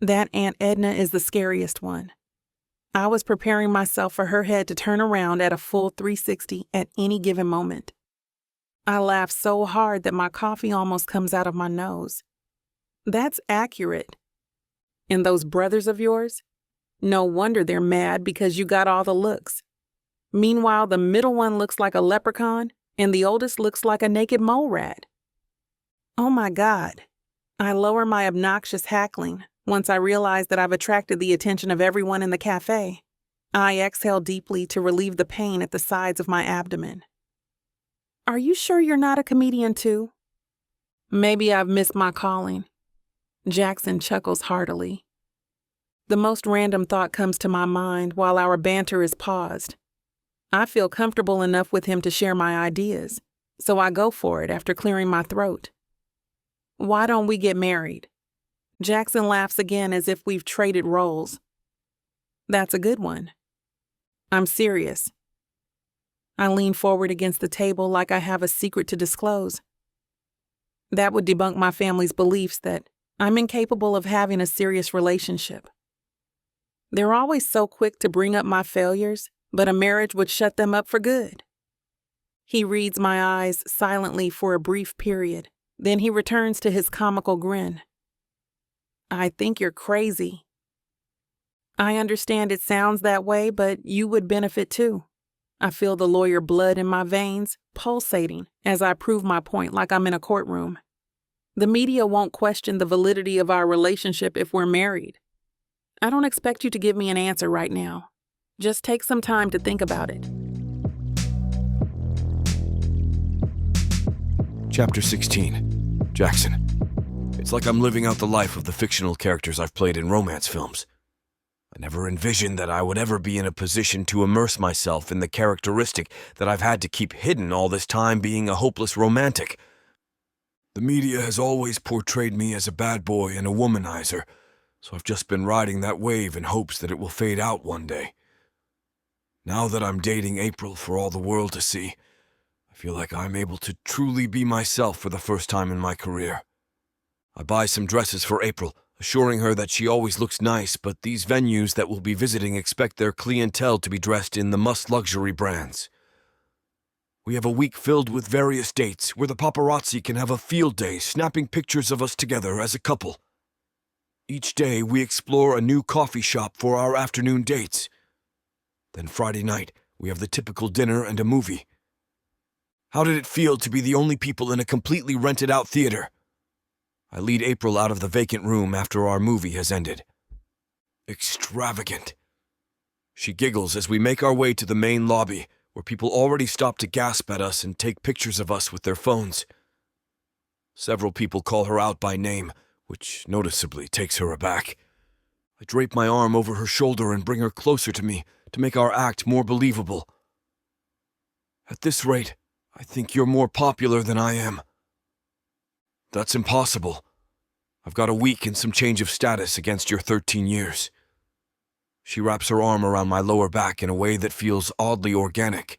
That Aunt Edna is the scariest one. I was preparing myself for her head to turn around at a full 360 at any given moment. I laugh so hard that my coffee almost comes out of my nose. That's accurate. And those brothers of yours? No wonder they're mad because you got all the looks. Meanwhile, the middle one looks like a leprechaun and the oldest looks like a naked mole rat. Oh my God. I lower my obnoxious hackling once I realize that I've attracted the attention of everyone in the cafe. I exhale deeply to relieve the pain at the sides of my abdomen. Are you sure you're not a comedian too? Maybe I've missed my calling. Jackson chuckles heartily. The most random thought comes to my mind while our banter is paused. I feel comfortable enough with him to share my ideas, so I go for it after clearing my throat. Why don't we get married? Jackson laughs again as if we've traded roles. That's a good one. I'm serious. I lean forward against the table like I have a secret to disclose. That would debunk my family's beliefs that I'm incapable of having a serious relationship. They're always so quick to bring up my failures, but a marriage would shut them up for good. He reads my eyes silently for a brief period, then he returns to his comical grin. I think you're crazy. I understand it sounds that way, but you would benefit too. I feel the lawyer blood in my veins pulsating as I prove my point like I'm in a courtroom. The media won't question the validity of our relationship if we're married. I don't expect you to give me an answer right now. Just take some time to think about it. Chapter 16. Jackson. It's like I'm living out the life of the fictional characters I've played in romance films. I never envisioned that I would ever be in a position to immerse myself in the characteristic that I've had to keep hidden all this time, being a hopeless romantic. The media has always portrayed me as a bad boy and a womanizer, so I've just been riding that wave in hopes that it will fade out one day. Now that I'm dating April for all the world to see, I feel like I'm able to truly be myself for the first time in my career. I buy some dresses for April, assuring her that she always looks nice, but these venues that we'll be visiting expect their clientele to be dressed in the must-luxury brands. We have a week filled with various dates where the paparazzi can have a field day snapping pictures of us together as a couple. Each day we explore a new coffee shop for our afternoon dates. Then Friday night we have the typical dinner and a movie. How did it feel to be the only people in a completely rented-out theater? I lead April out of the vacant room after our movie has ended. Extravagant. She giggles as we make our way to the main lobby, where people already stop to gasp at us and take pictures of us with their phones. Several people call her out by name, which noticeably takes her aback. I drape my arm over her shoulder and bring her closer to me to make our act more believable. At this rate, I think you're more popular than I am. That's impossible. I've got a week and some change of status against your 13 years. She wraps her arm around my lower back in a way that feels oddly organic.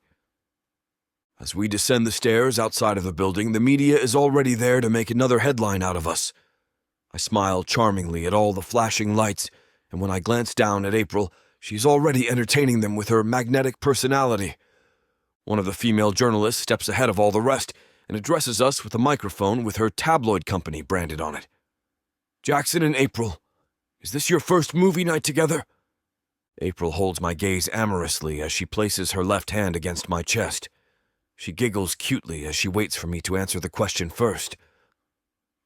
As we descend the stairs outside of the building, the media is already there to make another headline out of us. I smile charmingly at all the flashing lights, and when I glance down at April, she's already entertaining them with her magnetic personality. One of the female journalists steps ahead of all the rest, and addresses us with a microphone with her tabloid company branded on it. "Jackson and April, is this your first movie night together?" April holds my gaze amorously as she places her left hand against my chest. She giggles cutely as she waits for me to answer the question first.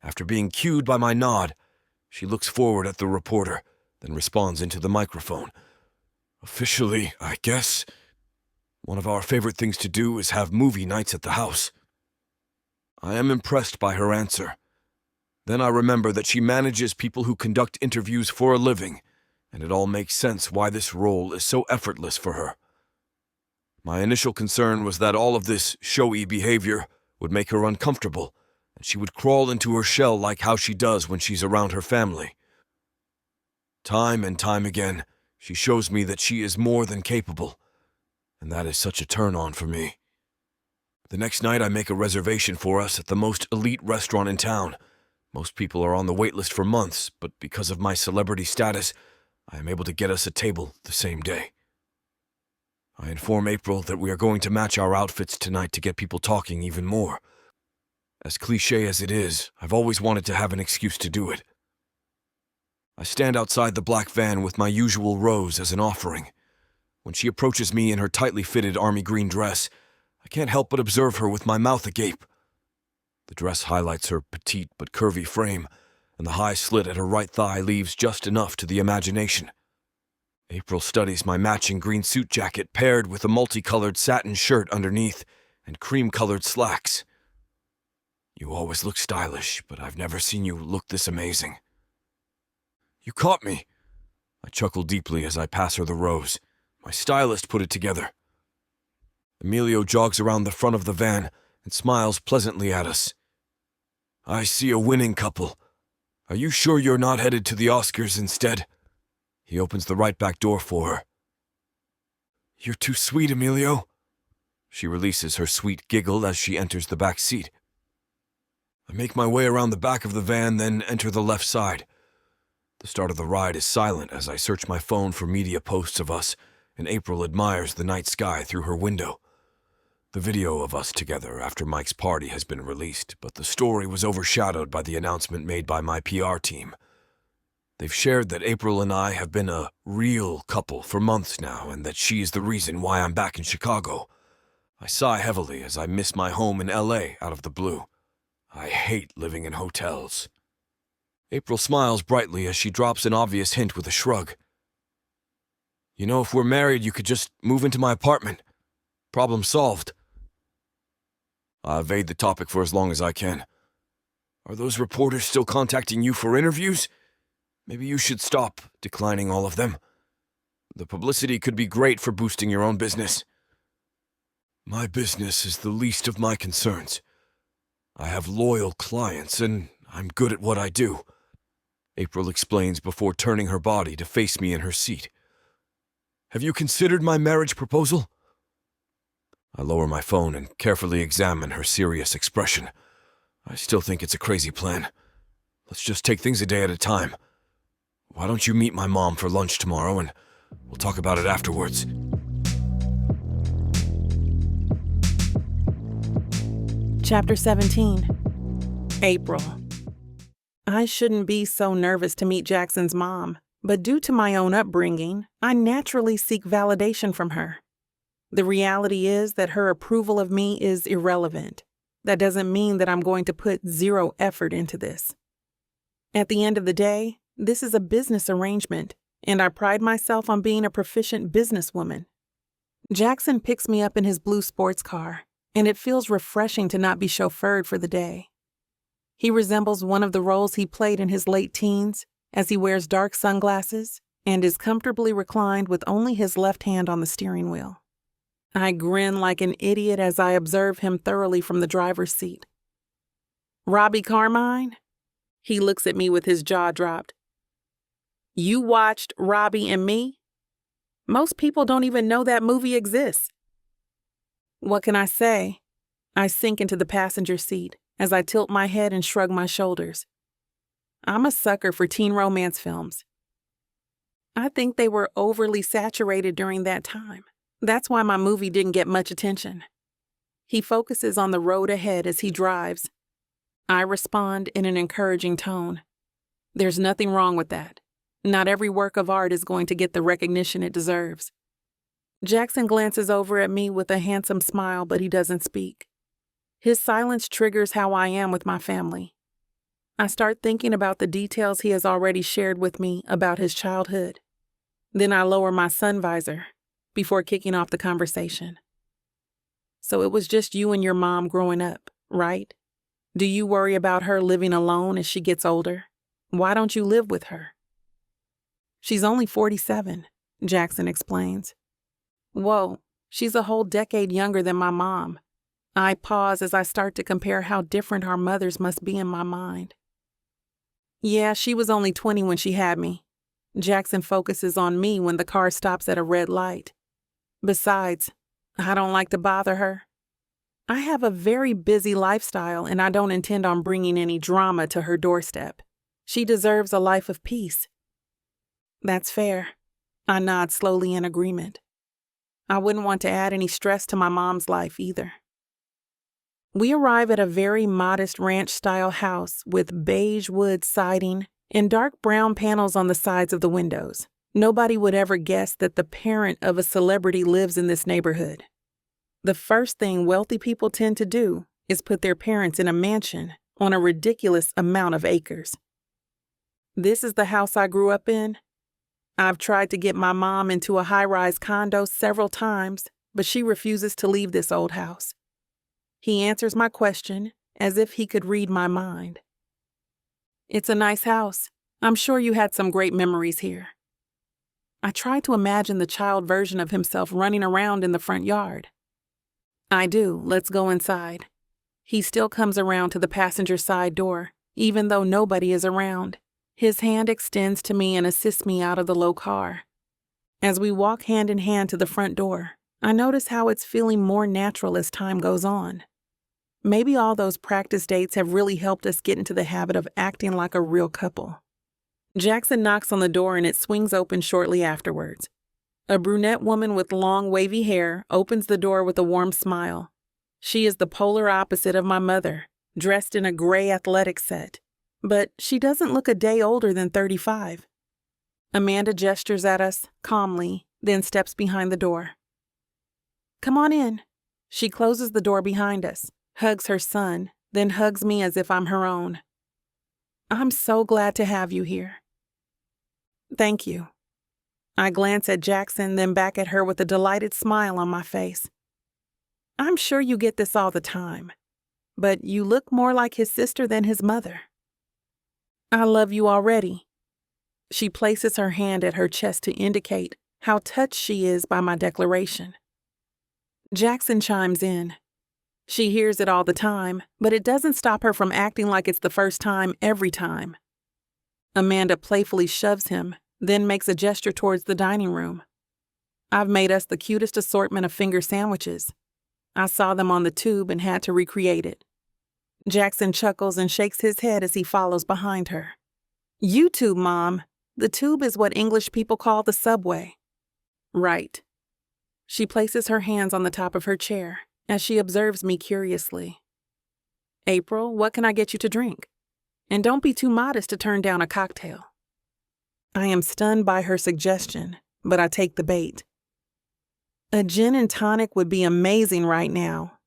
After being cued by my nod, she looks forward at the reporter, then responds into the microphone. "Officially, I guess. One of our favorite things to do is have movie nights at the house." I am impressed by her answer. Then I remember that she manages people who conduct interviews for a living, and it all makes sense why this role is so effortless for her. My initial concern was that all of this showy behavior would make her uncomfortable, and she would crawl into her shell like how she does when she's around her family. Time and time again, she shows me that she is more than capable, and that is such a turn-on for me. The next night, I make a reservation for us at the most elite restaurant in town. Most people are on the wait list for months, but because of my celebrity status, I am able to get us a table the same day. I inform April that we are going to match our outfits tonight to get people talking even more. As cliché as it is, I've always wanted to have an excuse to do it. I stand outside the black van with my usual rose as an offering. When she approaches me in her tightly fitted army green dress, I can't help but observe her with my mouth agape. The dress highlights her petite but curvy frame, and the high slit at her right thigh leaves just enough to the imagination. April studies my matching green suit jacket paired with a multicolored satin shirt underneath and cream-colored slacks. "You always look stylish, but I've never seen you look this amazing." "You caught me." I chuckle deeply as I pass her the rose. My stylist put it together. Emilio jogs around the front of the van and smiles pleasantly at us. "I see a winning couple. Are you sure you're not headed to the Oscars instead?" He opens the right back door for her. "You're too sweet, Emilio." She releases her sweet giggle as she enters the back seat. I make my way around the back of the van, then enter the left side. The start of the ride is silent as I search my phone for media posts of us, and April admires the night sky through her window. The video of us together after Mike's party has been released, but the story was overshadowed by the announcement made by my PR team. They've shared that April and I have been a real couple for months now, and that she is the reason why I'm back in Chicago. I sigh heavily as I miss my home in LA out of the blue. I hate living in hotels. April smiles brightly as she drops an obvious hint with a shrug. "You know, if we're married, you could just move into my apartment. Problem solved." I evade the topic for as long as I can. "Are those reporters still contacting you for interviews? Maybe you should stop declining all of them. The publicity could be great for boosting your own business." "My business is the least of my concerns. I have loyal clients, and I'm good at what I do," April explains before turning her body to face me in her seat. "Have you considered my marriage proposal?" I lower my phone and carefully examine her serious expression. I still think it's a crazy plan. Let's just take things a day at a time. Why don't you meet my mom for lunch tomorrow, and we'll talk about it afterwards. Chapter 17. April. I shouldn't be so nervous to meet Jackson's mom, but due to my own upbringing, I naturally seek validation from her. The reality is that her approval of me is irrelevant. That doesn't mean that I'm going to put zero effort into this. At the end of the day, this is a business arrangement, and I pride myself on being a proficient businesswoman. Jackson picks me up in his blue sports car, and it feels refreshing to not be chauffeured for the day. He resembles one of the roles he played in his late teens, as he wears dark sunglasses and is comfortably reclined with only his left hand on the steering wheel. I grin like an idiot as I observe him thoroughly from the driver's seat. "Robbie Carmine?" He looks at me with his jaw dropped. "You watched Robbie and Me? Most people don't even know that movie exists." What can I say? I sink into the passenger seat as I tilt my head and shrug my shoulders. I'm a sucker for teen romance films. I think they were overly saturated during that time. That's why my movie didn't get much attention. He focuses on the road ahead as he drives. I respond in an encouraging tone. There's nothing wrong with that. Not every work of art is going to get the recognition it deserves. Jackson glances over at me with a handsome smile, but he doesn't speak. His silence triggers how I am with my family. I start thinking about the details he has already shared with me about his childhood. Then I lower my sun visor before kicking off the conversation. So it was just you and your mom growing up, right? Do you worry about her living alone as she gets older? Why don't you live with her? She's only 47, Jackson explains. Whoa, she's a whole decade younger than my mom. I pause as I start to compare how different our mothers must be in my mind. Yeah, she was only 20 when she had me. Jackson focuses on me when the car stops at a red light. Besides, I don't like to bother her. I have a very busy lifestyle and I don't intend on bringing any drama to her doorstep. She deserves a life of peace. That's fair. I nod slowly in agreement. I wouldn't want to add any stress to my mom's life either. We arrive at a very modest ranch-style house with beige wood siding and dark brown panels on the sides of the windows. Nobody would ever guess that the parent of a celebrity lives in this neighborhood. The first thing wealthy people tend to do is put their parents in a mansion on a ridiculous amount of acres. This is the house I grew up in. I've tried to get my mom into a high-rise condo several times, but she refuses to leave this old house. He answers my question as if he could read my mind. It's a nice house. I'm sure you had some great memories here. I try to imagine the child version of himself running around in the front yard. I do. Let's go inside. He still comes around to the passenger side door, even though nobody is around. His hand extends to me and assists me out of the low car. As we walk hand in hand to the front door, I notice how it's feeling more natural as time goes on. Maybe all those practice dates have really helped us get into the habit of acting like a real couple. Jackson knocks on the door and it swings open shortly afterwards. A brunette woman with long, wavy hair opens the door with a warm smile. She is the polar opposite of my mother, dressed in a gray athletic set. But she doesn't look a day older than 35. Amanda gestures at us calmly, then steps behind the door. Come on in. She closes the door behind us, hugs her son, then hugs me as if I'm her own. I'm so glad to have you here. Thank you. I glance at Jackson, then back at her with a delighted smile on my face. I'm sure you get this all the time, but you look more like his sister than his mother. I love you already. She places her hand at her chest to indicate how touched she is by my declaration. Jackson chimes in. She hears it all the time, but it doesn't stop her from acting like it's the first time every time. Amanda playfully shoves him, then makes a gesture towards the dining room. I've made us the cutest assortment of finger sandwiches. I saw them on the tube and had to recreate it. Jackson chuckles and shakes his head as he follows behind her. YouTube, Mom. The tube is what English people call the subway. Right. She places her hands on the top of her chair as she observes me curiously. April, what can I get you to drink? And don't be too modest to turn down a cocktail. I am stunned by her suggestion, but I take the bait. A gin and tonic would be amazing right now.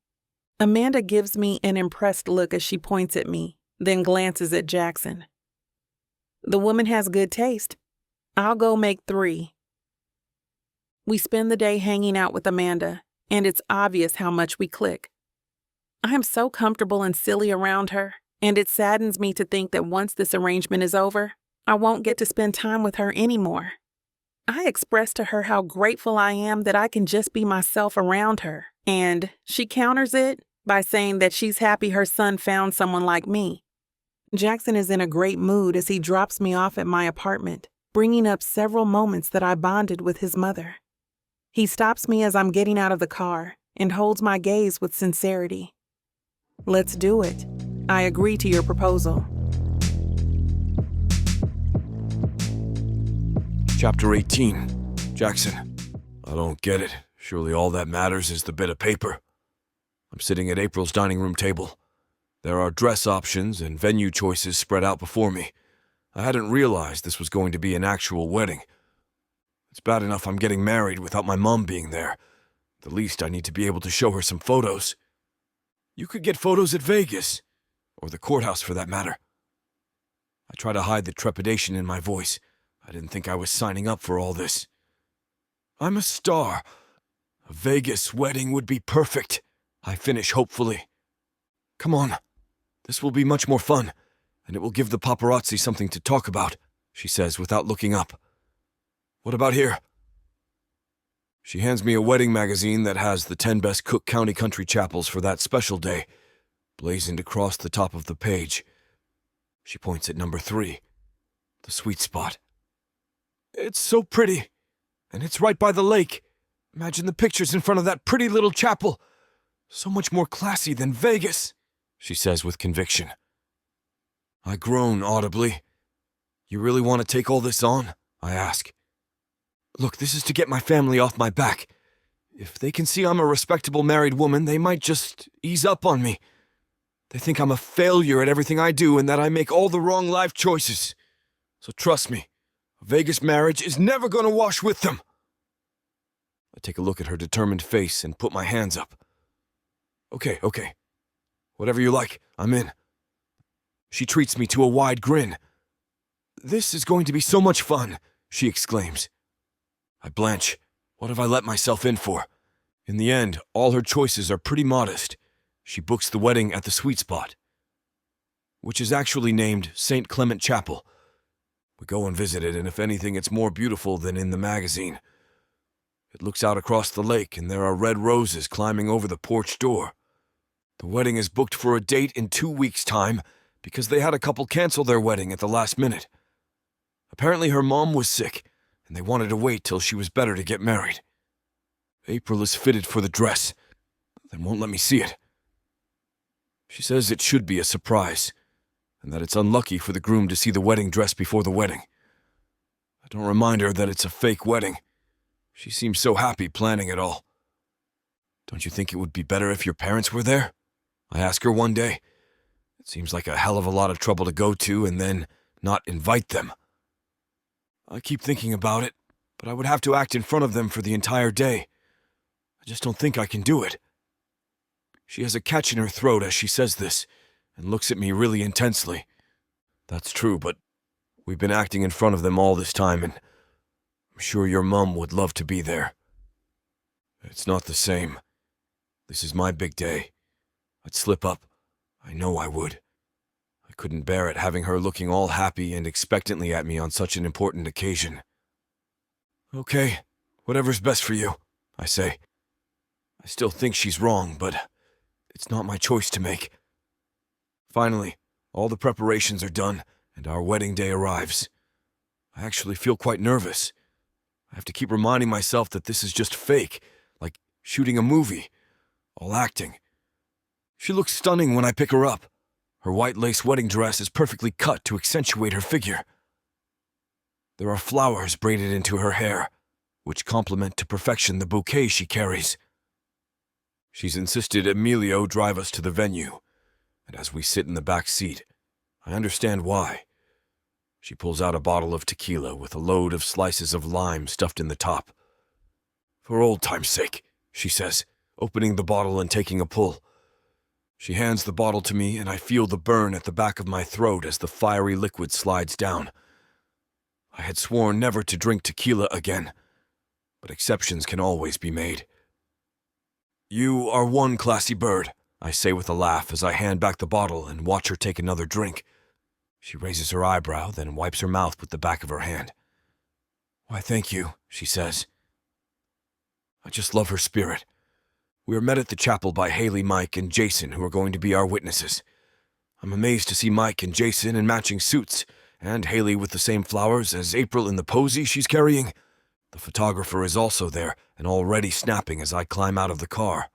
Amanda gives me an impressed look as she points at me, then glances at Jackson. The woman has good taste. I'll go make 3. We spend the day hanging out with Amanda, and it's obvious how much we click. I am so comfortable and silly around her, and it saddens me to think that once this arrangement is over, I won't get to spend time with her anymore. I express to her how grateful I am that I can just be myself around her, and she counters it by saying that she's happy her son found someone like me. Jackson is in a great mood as he drops me off at my apartment, bringing up several moments that I bonded with his mother. He stops me as I'm getting out of the car and holds my gaze with sincerity. Let's do it. I agree to your proposal. Chapter 18. Jackson. I don't get it. Surely all that matters is the bit of paper. I'm sitting at April's dining room table. There are dress options and venue choices spread out before me. I hadn't realized this was going to be an actual wedding. It's bad enough I'm getting married without my mom being there. The least I need to be able to show her some photos. You could get photos at Vegas, or the courthouse for that matter. I try to hide the trepidation in my voice. I didn't think I was signing up for all this. I'm a star. A Vegas wedding would be perfect, I finish hopefully. Come on. This will be much more fun, and it will give the paparazzi something to talk about, she says without looking up. What about here? She hands me a wedding magazine that has the 10 best Cook County country chapels for that special day, blazoned across the top of the page. She points at number 3, the sweet spot. It's so pretty, and it's right by the lake. Imagine the pictures in front of that pretty little chapel. So much more classy than Vegas, she says with conviction. I groan audibly. You really want to take all this on? I ask. Look, this is to get my family off my back. If they can see I'm a respectable married woman, they might just ease up on me. They think I'm a failure at everything I do and that I make all the wrong life choices. So trust me, a Vegas marriage is never going to wash with them. I take a look at her determined face and put my hands up. Okay. Whatever you like, I'm in. She treats me to a wide grin. This is going to be so much fun, she exclaims. I blanch. What have I let myself in for? In the end, all her choices are pretty modest. She books the wedding at the Sweet Spot, which is actually named St. Clement Chapel. We go and visit it, and if anything, it's more beautiful than in the magazine. It looks out across the lake, and there are red roses climbing over the porch door. The wedding is booked for a date in 2 weeks' time because they had a couple cancel their wedding at the last minute. Apparently her mom was sick, and they wanted to wait till she was better to get married. April is fitted for the dress, then won't let me see it. She says it should be a surprise, and that it's unlucky for the groom to see the wedding dress before the wedding. I don't remind her that it's a fake wedding. She seems so happy planning it all. Don't you think it would be better if your parents were there? I ask her one day. It seems like a hell of a lot of trouble to go to and then not invite them. I keep thinking about it, but I would have to act in front of them for the entire day. I just don't think I can do it. She has a catch in her throat as she says this, and looks at me really intensely. That's true, but we've been acting in front of them all this time, and I'm sure your mom would love to be there. It's not the same. This is my big day. I'd slip up. I know I would. I couldn't bear it having her looking all happy and expectantly at me on such an important occasion. Okay, whatever's best for you, I say. I still think she's wrong, but it's not my choice to make. Finally, all the preparations are done, and our wedding day arrives. I actually feel quite nervous. I have to keep reminding myself that this is just fake, like shooting a movie, all acting. She looks stunning when I pick her up. Her white lace wedding dress is perfectly cut to accentuate her figure. There are flowers braided into her hair, which complement to perfection the bouquet she carries. She's insisted Emilio drive us to the venue, and as we sit in the back seat, I understand why. She pulls out a bottle of tequila with a load of slices of lime stuffed in the top. For old time's sake, she says, opening the bottle and taking a pull. She hands the bottle to me, and I feel the burn at the back of my throat as the fiery liquid slides down. I had sworn never to drink tequila again, but exceptions can always be made. You are one classy bird, I say with a laugh as I hand back the bottle and watch her take another drink. She raises her eyebrow, then wipes her mouth with the back of her hand. Why, thank you, she says. I just love her spirit. We are met at the chapel by Haley, Mike, and Jason, who are going to be our witnesses. I'm amazed to see Mike and Jason in matching suits, and Haley with the same flowers as April in the posy she's carrying. The photographer is also there, and already snapping as I climb out of the car.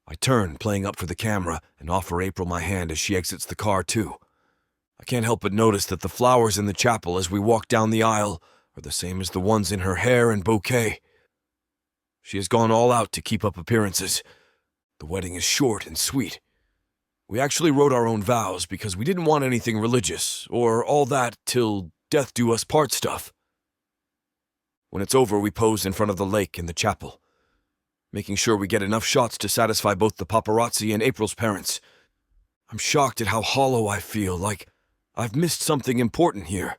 I turn, playing up for the camera, and offer April my hand as she exits the car, too. I can't help but notice that the flowers in the chapel as we walk down the aisle are the same as the ones in her hair and bouquet. She has gone all out to keep up appearances. The wedding is short and sweet. We actually wrote our own vows because we didn't want anything religious or all that till death do us part stuff. When it's over, we pose in front of the lake in the chapel, making sure we get enough shots to satisfy both the paparazzi and April's parents. I'm shocked at how hollow I feel, like I've missed something important here.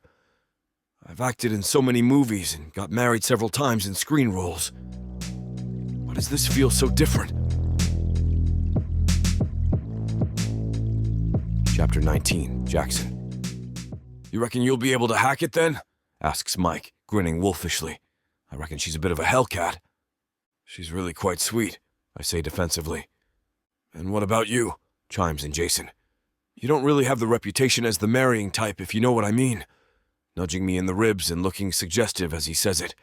I've acted in so many movies and got married several times in screen roles. Why does this feel so different? Chapter 19, Jackson. You reckon you'll be able to hack it then? Asks Mike, grinning wolfishly. I reckon she's a bit of a hellcat. She's really quite sweet, I say defensively. And what about you? Chimes in Jason. You don't really have the reputation as the marrying type, if you know what I mean. Nudging me in the ribs and looking suggestive as he says it.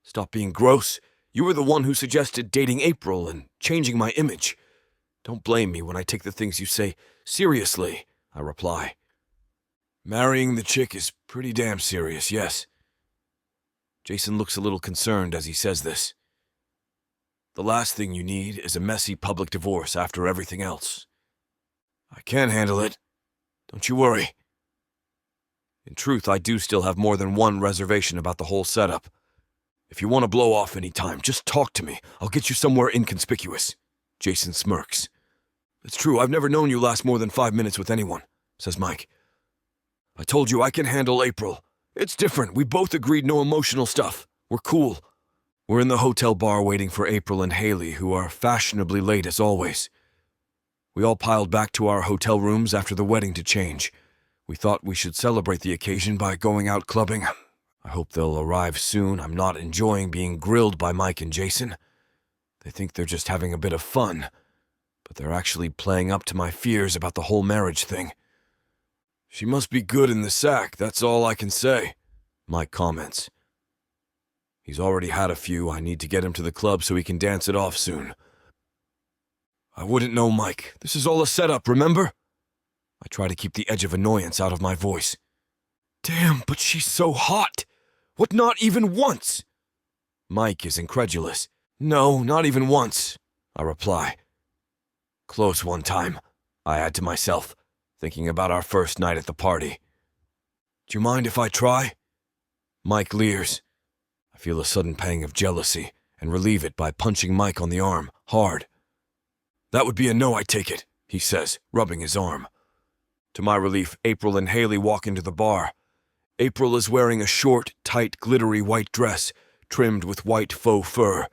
Stop being gross. You were the one who suggested dating April and changing my image. Don't blame me when I take the things you say seriously, I reply. Marrying the chick is pretty damn serious, yes. Jason looks a little concerned as he says this. The last thing you need is a messy public divorce after everything else. I can handle it. Don't you worry. In truth, I do still have more than one reservation about the whole setup. If you want to blow off any time, just talk to me. I'll get you somewhere inconspicuous. Jason smirks. It's true, I've never known you last more than 5 minutes with anyone, says Mike. I told you I can handle April. It's different. We both agreed no emotional stuff. We're cool. We're in the hotel bar waiting for April and Haley, who are fashionably late as always. We all piled back to our hotel rooms after the wedding to change. We thought we should celebrate the occasion by going out clubbing. I hope they'll arrive soon. I'm not enjoying being grilled by Mike and Jason. They think they're just having a bit of fun, but they're actually playing up to my fears about the whole marriage thing. She must be good in the sack, that's all I can say, Mike comments. He's already had a few. I need to get him to the club so he can dance it off soon. I wouldn't know, Mike. This is all a setup, remember? I try to keep the edge of annoyance out of my voice. Damn, but she's so hot! What, not even once? Mike is incredulous. No, not even once, I reply. Close one time, I add to myself, thinking about our first night at the party. Do you mind if I try? Mike leers. I feel a sudden pang of jealousy and relieve it by punching Mike on the arm, hard. That would be a no, I take it, he says, rubbing his arm. To my relief, April and Haley walk into the bar. April is wearing a short, tight, glittery white dress, trimmed with white faux fur.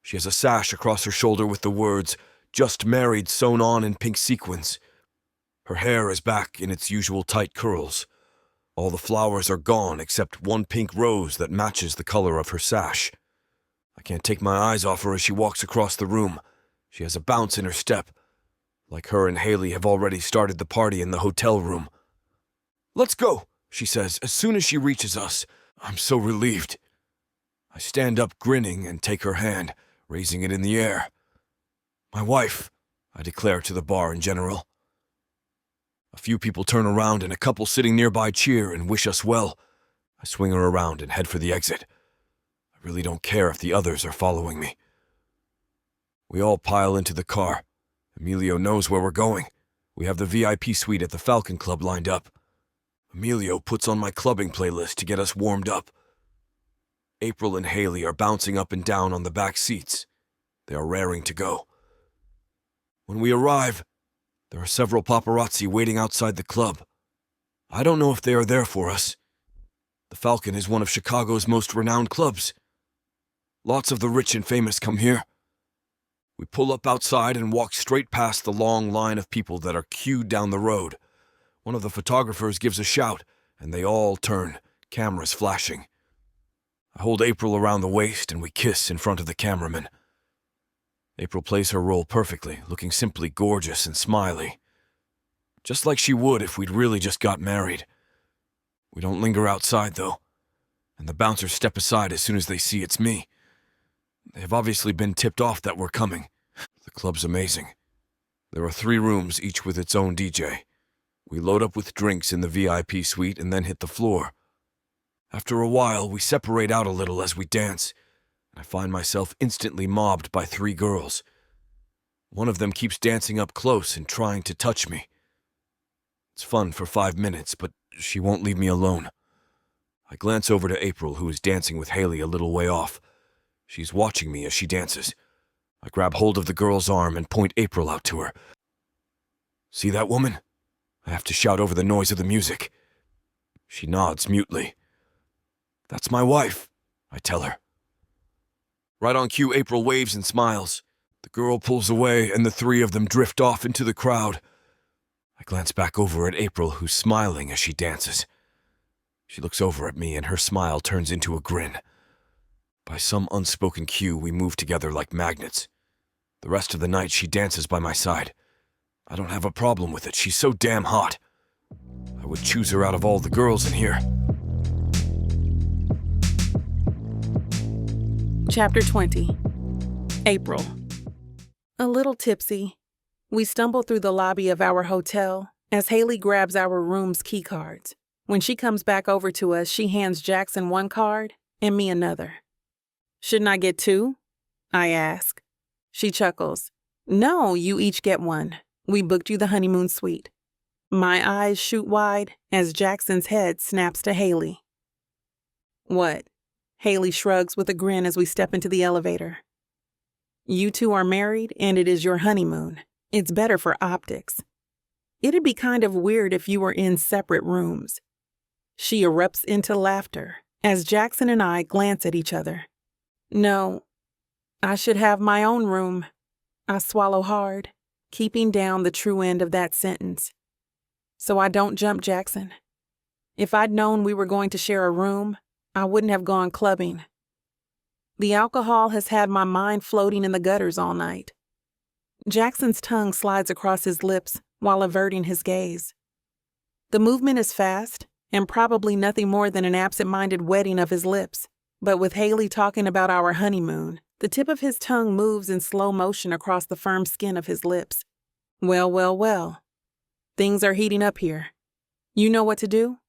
She has a sash across her shoulder with the words, "Just Married," sewn on in pink sequins. Her hair is back in its usual tight curls. All the flowers are gone except one pink rose that matches the color of her sash. I can't take my eyes off her as she walks across the room. She has a bounce in her step. Like her and Haley have already started the party in the hotel room. Let's go, she says as soon as she reaches us. I'm so relieved. I stand up grinning and take her hand, raising it in the air. My wife, I declare to the bar in general. A few people turn around and a couple sitting nearby cheer and wish us well. I swing her around and head for the exit. I really don't care if the others are following me. We all pile into the car. Emilio knows where we're going. We have the VIP suite at the Falcon Club lined up. Emilio puts on my clubbing playlist to get us warmed up. April and Haley are bouncing up and down on the back seats. They are raring to go. When we arrive, there are several paparazzi waiting outside the club. I don't know if they are there for us. The Falcon is one of Chicago's most renowned clubs. Lots of the rich and famous come here. We pull up outside and walk straight past the long line of people that are queued down the road. One of the photographers gives a shout, and they all turn, cameras flashing. I hold April around the waist and we kiss in front of the cameraman. April plays her role perfectly, looking simply gorgeous and smiley. Just like she would if we'd really just got married. We don't linger outside, though, and the bouncers step aside as soon as they see it's me. They have obviously been tipped off that we're coming. The club's amazing. There are 3 rooms, each with its own DJ. We load up with drinks in the VIP suite and then hit the floor. After a while, we separate out a little as we dance, and I find myself instantly mobbed by 3 girls. One of them keeps dancing up close and trying to touch me. It's fun for 5 minutes, but she won't leave me alone. I glance over to April, who is dancing with Haley a little way off. She's watching me as she dances. I grab hold of the girl's arm and point April out to her. See that woman? I have to shout over the noise of the music. She nods mutely. That's my wife, I tell her. Right on cue, April waves and smiles. The girl pulls away, and the three of them drift off into the crowd. I glance back over at April, who's smiling as she dances. She looks over at me, and her smile turns into a grin. By some unspoken cue, we move together like magnets. The rest of the night, she dances by my side. I don't have a problem with it. She's so damn hot. I would choose her out of all the girls in here. Chapter 20. April. A little tipsy, we stumble through the lobby of our hotel as Haley grabs our room's key cards. When she comes back over to us, she hands Jackson one card and me another. Shouldn't I get two? I ask. She chuckles. No, you each get one. We booked you the honeymoon suite. My eyes shoot wide as Jackson's head snaps to Haley. What? Haley shrugs with a grin as we step into the elevator. You two are married, and it is your honeymoon. It's better for optics. It'd be kind of weird if you were in separate rooms. She erupts into laughter as Jackson and I glance at each other. No, I should have my own room. I swallow hard, keeping down the true end of that sentence. So I don't jump Jackson. If I'd known we were going to share a room, I wouldn't have gone clubbing. The alcohol has had my mind floating in the gutters all night. Jackson's tongue slides across his lips while averting his gaze. The movement is fast and probably nothing more than an absent-minded wetting of his lips. But with Haley talking about our honeymoon, the tip of his tongue moves in slow motion across the firm skin of his lips. Well, well, well. Things are heating up here. You know what to do?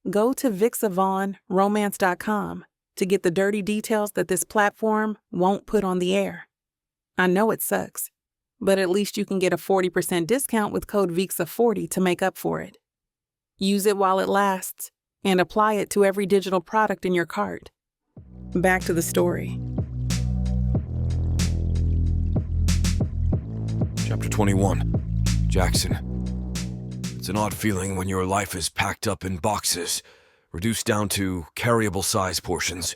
Go to VixAvaughnRomance.com to get the dirty details that this platform won't put on the air. I know it sucks, but at least you can get a 40% discount with code VIXA40 to make up for it. Use it while it lasts and apply it to every digital product in your cart. Back to the story. Chapter 21. Jackson. It's an odd feeling when your life is packed up in boxes, reduced down to carryable size portions.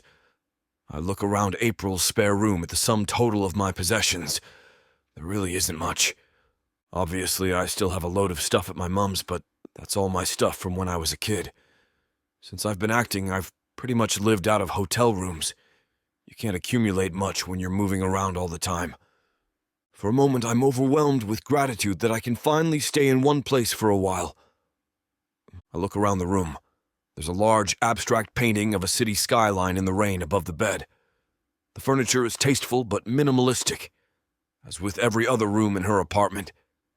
I look around April's spare room at the sum total of my possessions. There really isn't much. Obviously, I still have a load of stuff at my mom's, but that's all my stuff from when I was a kid. Since I've been acting, I've pretty much lived out of hotel rooms. You can't accumulate much when you're moving around all the time. For a moment, I'm overwhelmed with gratitude that I can finally stay in one place for a while. I look around the room. There's a large, abstract painting of a city skyline in the rain above the bed. The furniture is tasteful but minimalistic. As with every other room in her apartment,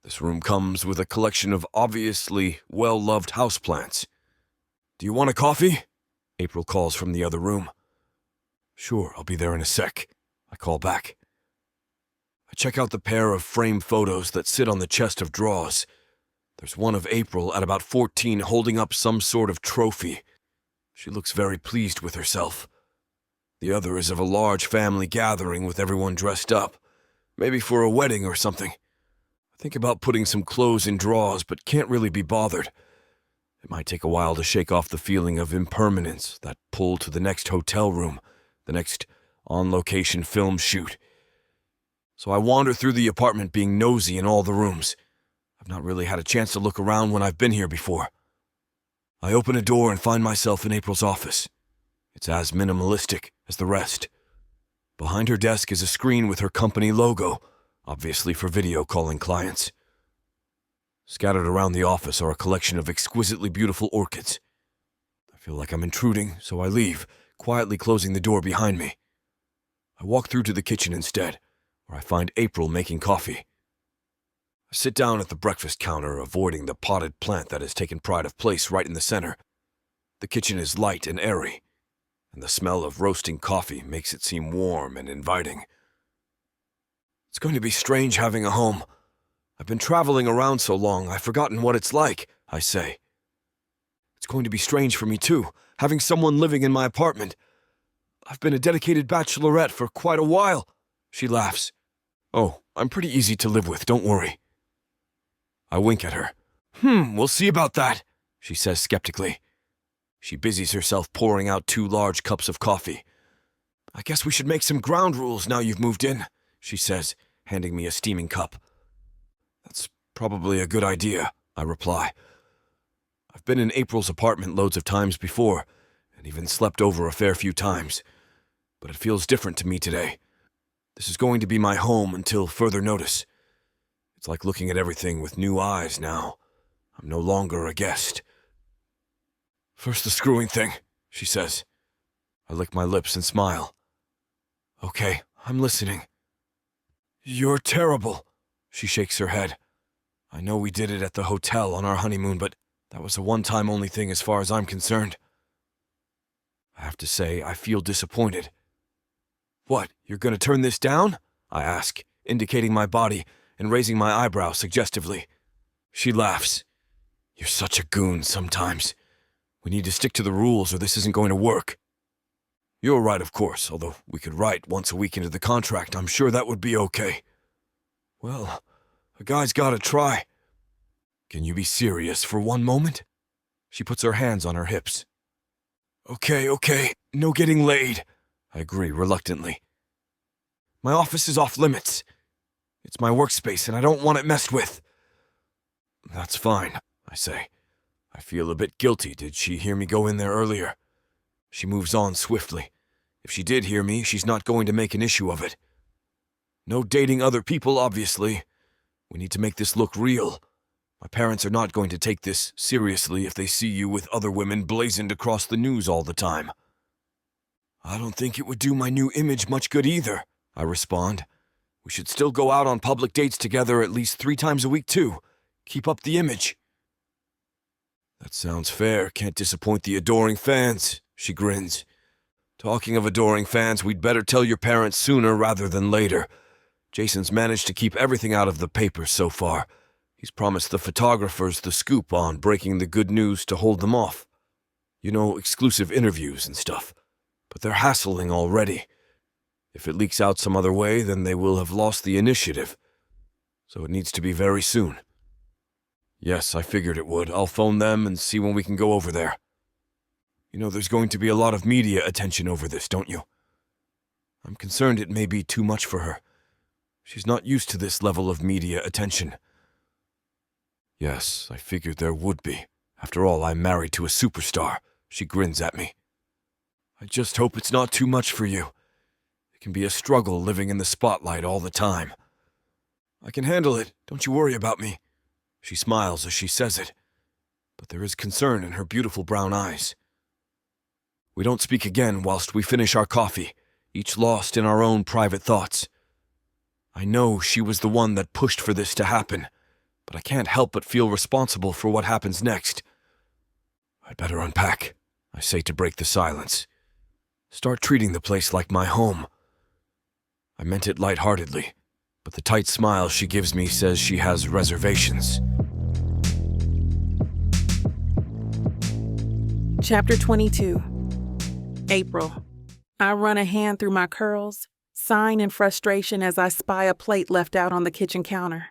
this room comes with a collection of obviously well-loved houseplants. Do you want a coffee? April calls from the other room. Sure, I'll be there in a sec. I call back. I check out the pair of framed photos that sit on the chest of drawers. There's one of April at about 14 holding up some sort of trophy. She looks very pleased with herself. The other is of a large family gathering with everyone dressed up, maybe for a wedding or something. I think about putting some clothes in drawers, but can't really be bothered. It might take a while to shake off the feeling of impermanence, that pull to the next hotel room, the next on-location film shoot. So I wander through the apartment being nosy in all the rooms. I've not really had a chance to look around when I've been here before. I open a door and find myself in April's office. It's as minimalistic as the rest. Behind her desk is a screen with her company logo, obviously for video calling clients. Scattered around the office are a collection of exquisitely beautiful orchids. I feel like I'm intruding, so I leave, quietly closing the door behind me. I walk through to the kitchen instead, where I find April making coffee. I sit down at the breakfast counter, avoiding the potted plant that has taken pride of place right in the center. The kitchen is light and airy, and the smell of roasting coffee makes it seem warm and inviting. It's going to be strange having a home. I've been traveling around so long, I've forgotten what it's like, I say. It's going to be strange for me, too, having someone living in my apartment. I've been a dedicated bachelorette for quite a while, she laughs. Oh, I'm pretty easy to live with, don't worry. I wink at her. We'll see about that, she says skeptically. She busies herself pouring out 2 large cups of coffee. I guess we should make some ground rules now you've moved in, she says, handing me a steaming cup. That's probably a good idea, I reply. I've been in April's apartment loads of times before, and even slept over a fair few times. But it feels different to me today. This is going to be my home until further notice. It's like looking at everything with new eyes now. I'm no longer a guest. First the screwing thing, she says. I lick my lips and smile. Okay, I'm listening. You're terrible, she shakes her head. I know we did it at the hotel on our honeymoon, but that was a one-time only thing as far as I'm concerned. I have to say, I feel disappointed. What, you're going to turn this down? I ask, indicating my body and raising my eyebrow suggestively. She laughs. You're such a goon sometimes. We need to stick to the rules or this isn't going to work. You're right, of course, although we could write once a week into the contract. I'm sure that would be okay. Well, a guy's gotta try. Can you be serious for one moment? She puts her hands on her hips. Okay, no getting laid. I agree reluctantly. My office is off limits. It's my workspace and I don't want it messed with. That's fine, I say. I feel a bit guilty. Did she hear me go in there earlier? She moves on swiftly. If she did hear me, she's not going to make an issue of it. No dating other people, obviously. We need to make this look real. My parents are not going to take this seriously if they see you with other women blazoned across the news all the time. I don't think it would do my new image much good either, I respond. We should still go out on public dates together at least 3 times a week, too. Keep up the image. That sounds fair. Can't disappoint the adoring fans, she grins. Talking of adoring fans, we'd better tell your parents sooner rather than later. Jason's managed to keep everything out of the papers so far. He's promised the photographers the scoop on breaking the good news to hold them off. You know, exclusive interviews and stuff. But they're hassling already. If it leaks out some other way, then they will have lost the initiative. So it needs to be very soon. Yes, I figured it would. I'll phone them and see when we can go over there. You know, there's going to be a lot of media attention over this, don't you? I'm concerned it may be too much for her. She's not used to this level of media attention. Yes, I figured there would be. After all, I'm married to a superstar. She grins at me. I just hope it's not too much for you. It can be a struggle living in the spotlight all the time. I can handle it. Don't you worry about me. She smiles as she says it, but there is concern in her beautiful brown eyes. We don't speak again whilst we finish our coffee, each lost in our own private thoughts. I know she was the one that pushed for this to happen, but I can't help but feel responsible for what happens next. I'd better unpack, I say to break the silence. Start treating the place like my home. I meant it lightheartedly, but the tight smile she gives me says she has reservations. Chapter 22. April. I run a hand through my curls, sighing in frustration as I spy a plate left out on the kitchen counter.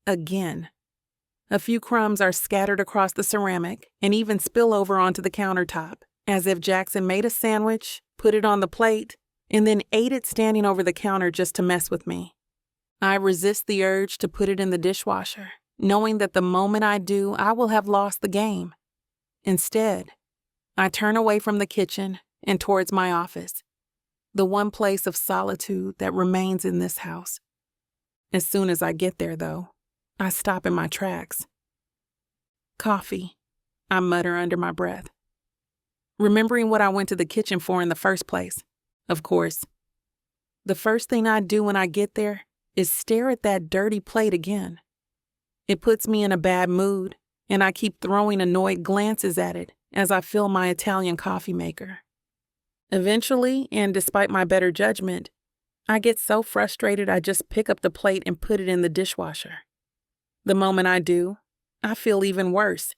Again. A few crumbs are scattered across the ceramic and even spill over onto the countertop, as if Jackson made a sandwich, put it on the plate, and then ate it standing over the counter just to mess with me. I resist the urge to put it in the dishwasher, knowing that the moment I do, I will have lost the game. Instead, I turn away from the kitchen and towards my office, the one place of solitude that remains in this house. As soon as I get there, though, I stop in my tracks. Coffee, I mutter under my breath, remembering what I went to the kitchen for in the first place. Of course, the first thing I do when I get there is stare at that dirty plate again. It puts me in a bad mood, and I keep throwing annoyed glances at it as I fill my Italian coffee maker. Eventually, and despite my better judgment, I get so frustrated I just pick up the plate and put it in the dishwasher. The moment I do, I feel even worse.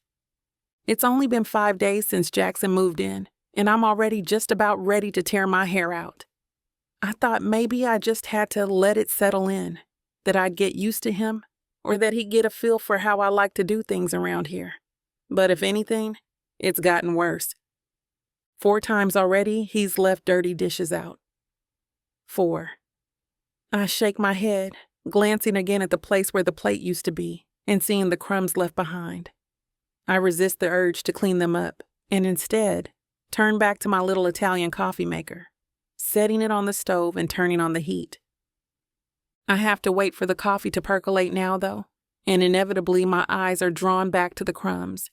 It's only been 5 days since Jackson moved in, and I'm already just about ready to tear my hair out. I thought maybe I just had to let it settle in, that I'd get used to him, or that he'd get a feel for how I like to do things around here. But if anything, it's gotten worse. 4 times already, he's left dirty dishes out. 4. I shake my head, glancing again at the place where the plate used to be, and seeing the crumbs left behind. I resist the urge to clean them up, and instead, turn back to my little Italian coffee maker, setting it on the stove and turning on the heat. I have to wait for the coffee to percolate now, though, and inevitably my eyes are drawn back to the crumbs.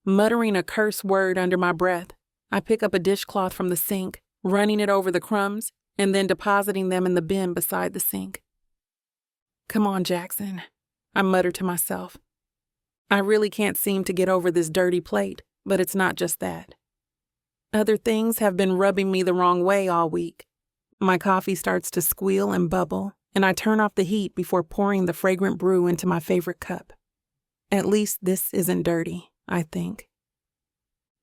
Muttering a curse word under my breath, I pick up a dishcloth from the sink, running it over the crumbs, and then depositing them in the bin beside the sink. Come on, Jackson, I mutter to myself. I really can't seem to get over this dirty plate, but it's not just that. Other things have been rubbing me the wrong way all week. My coffee starts to squeal and bubble, and I turn off the heat before pouring the fragrant brew into my favorite cup. At least this isn't dirty, I think.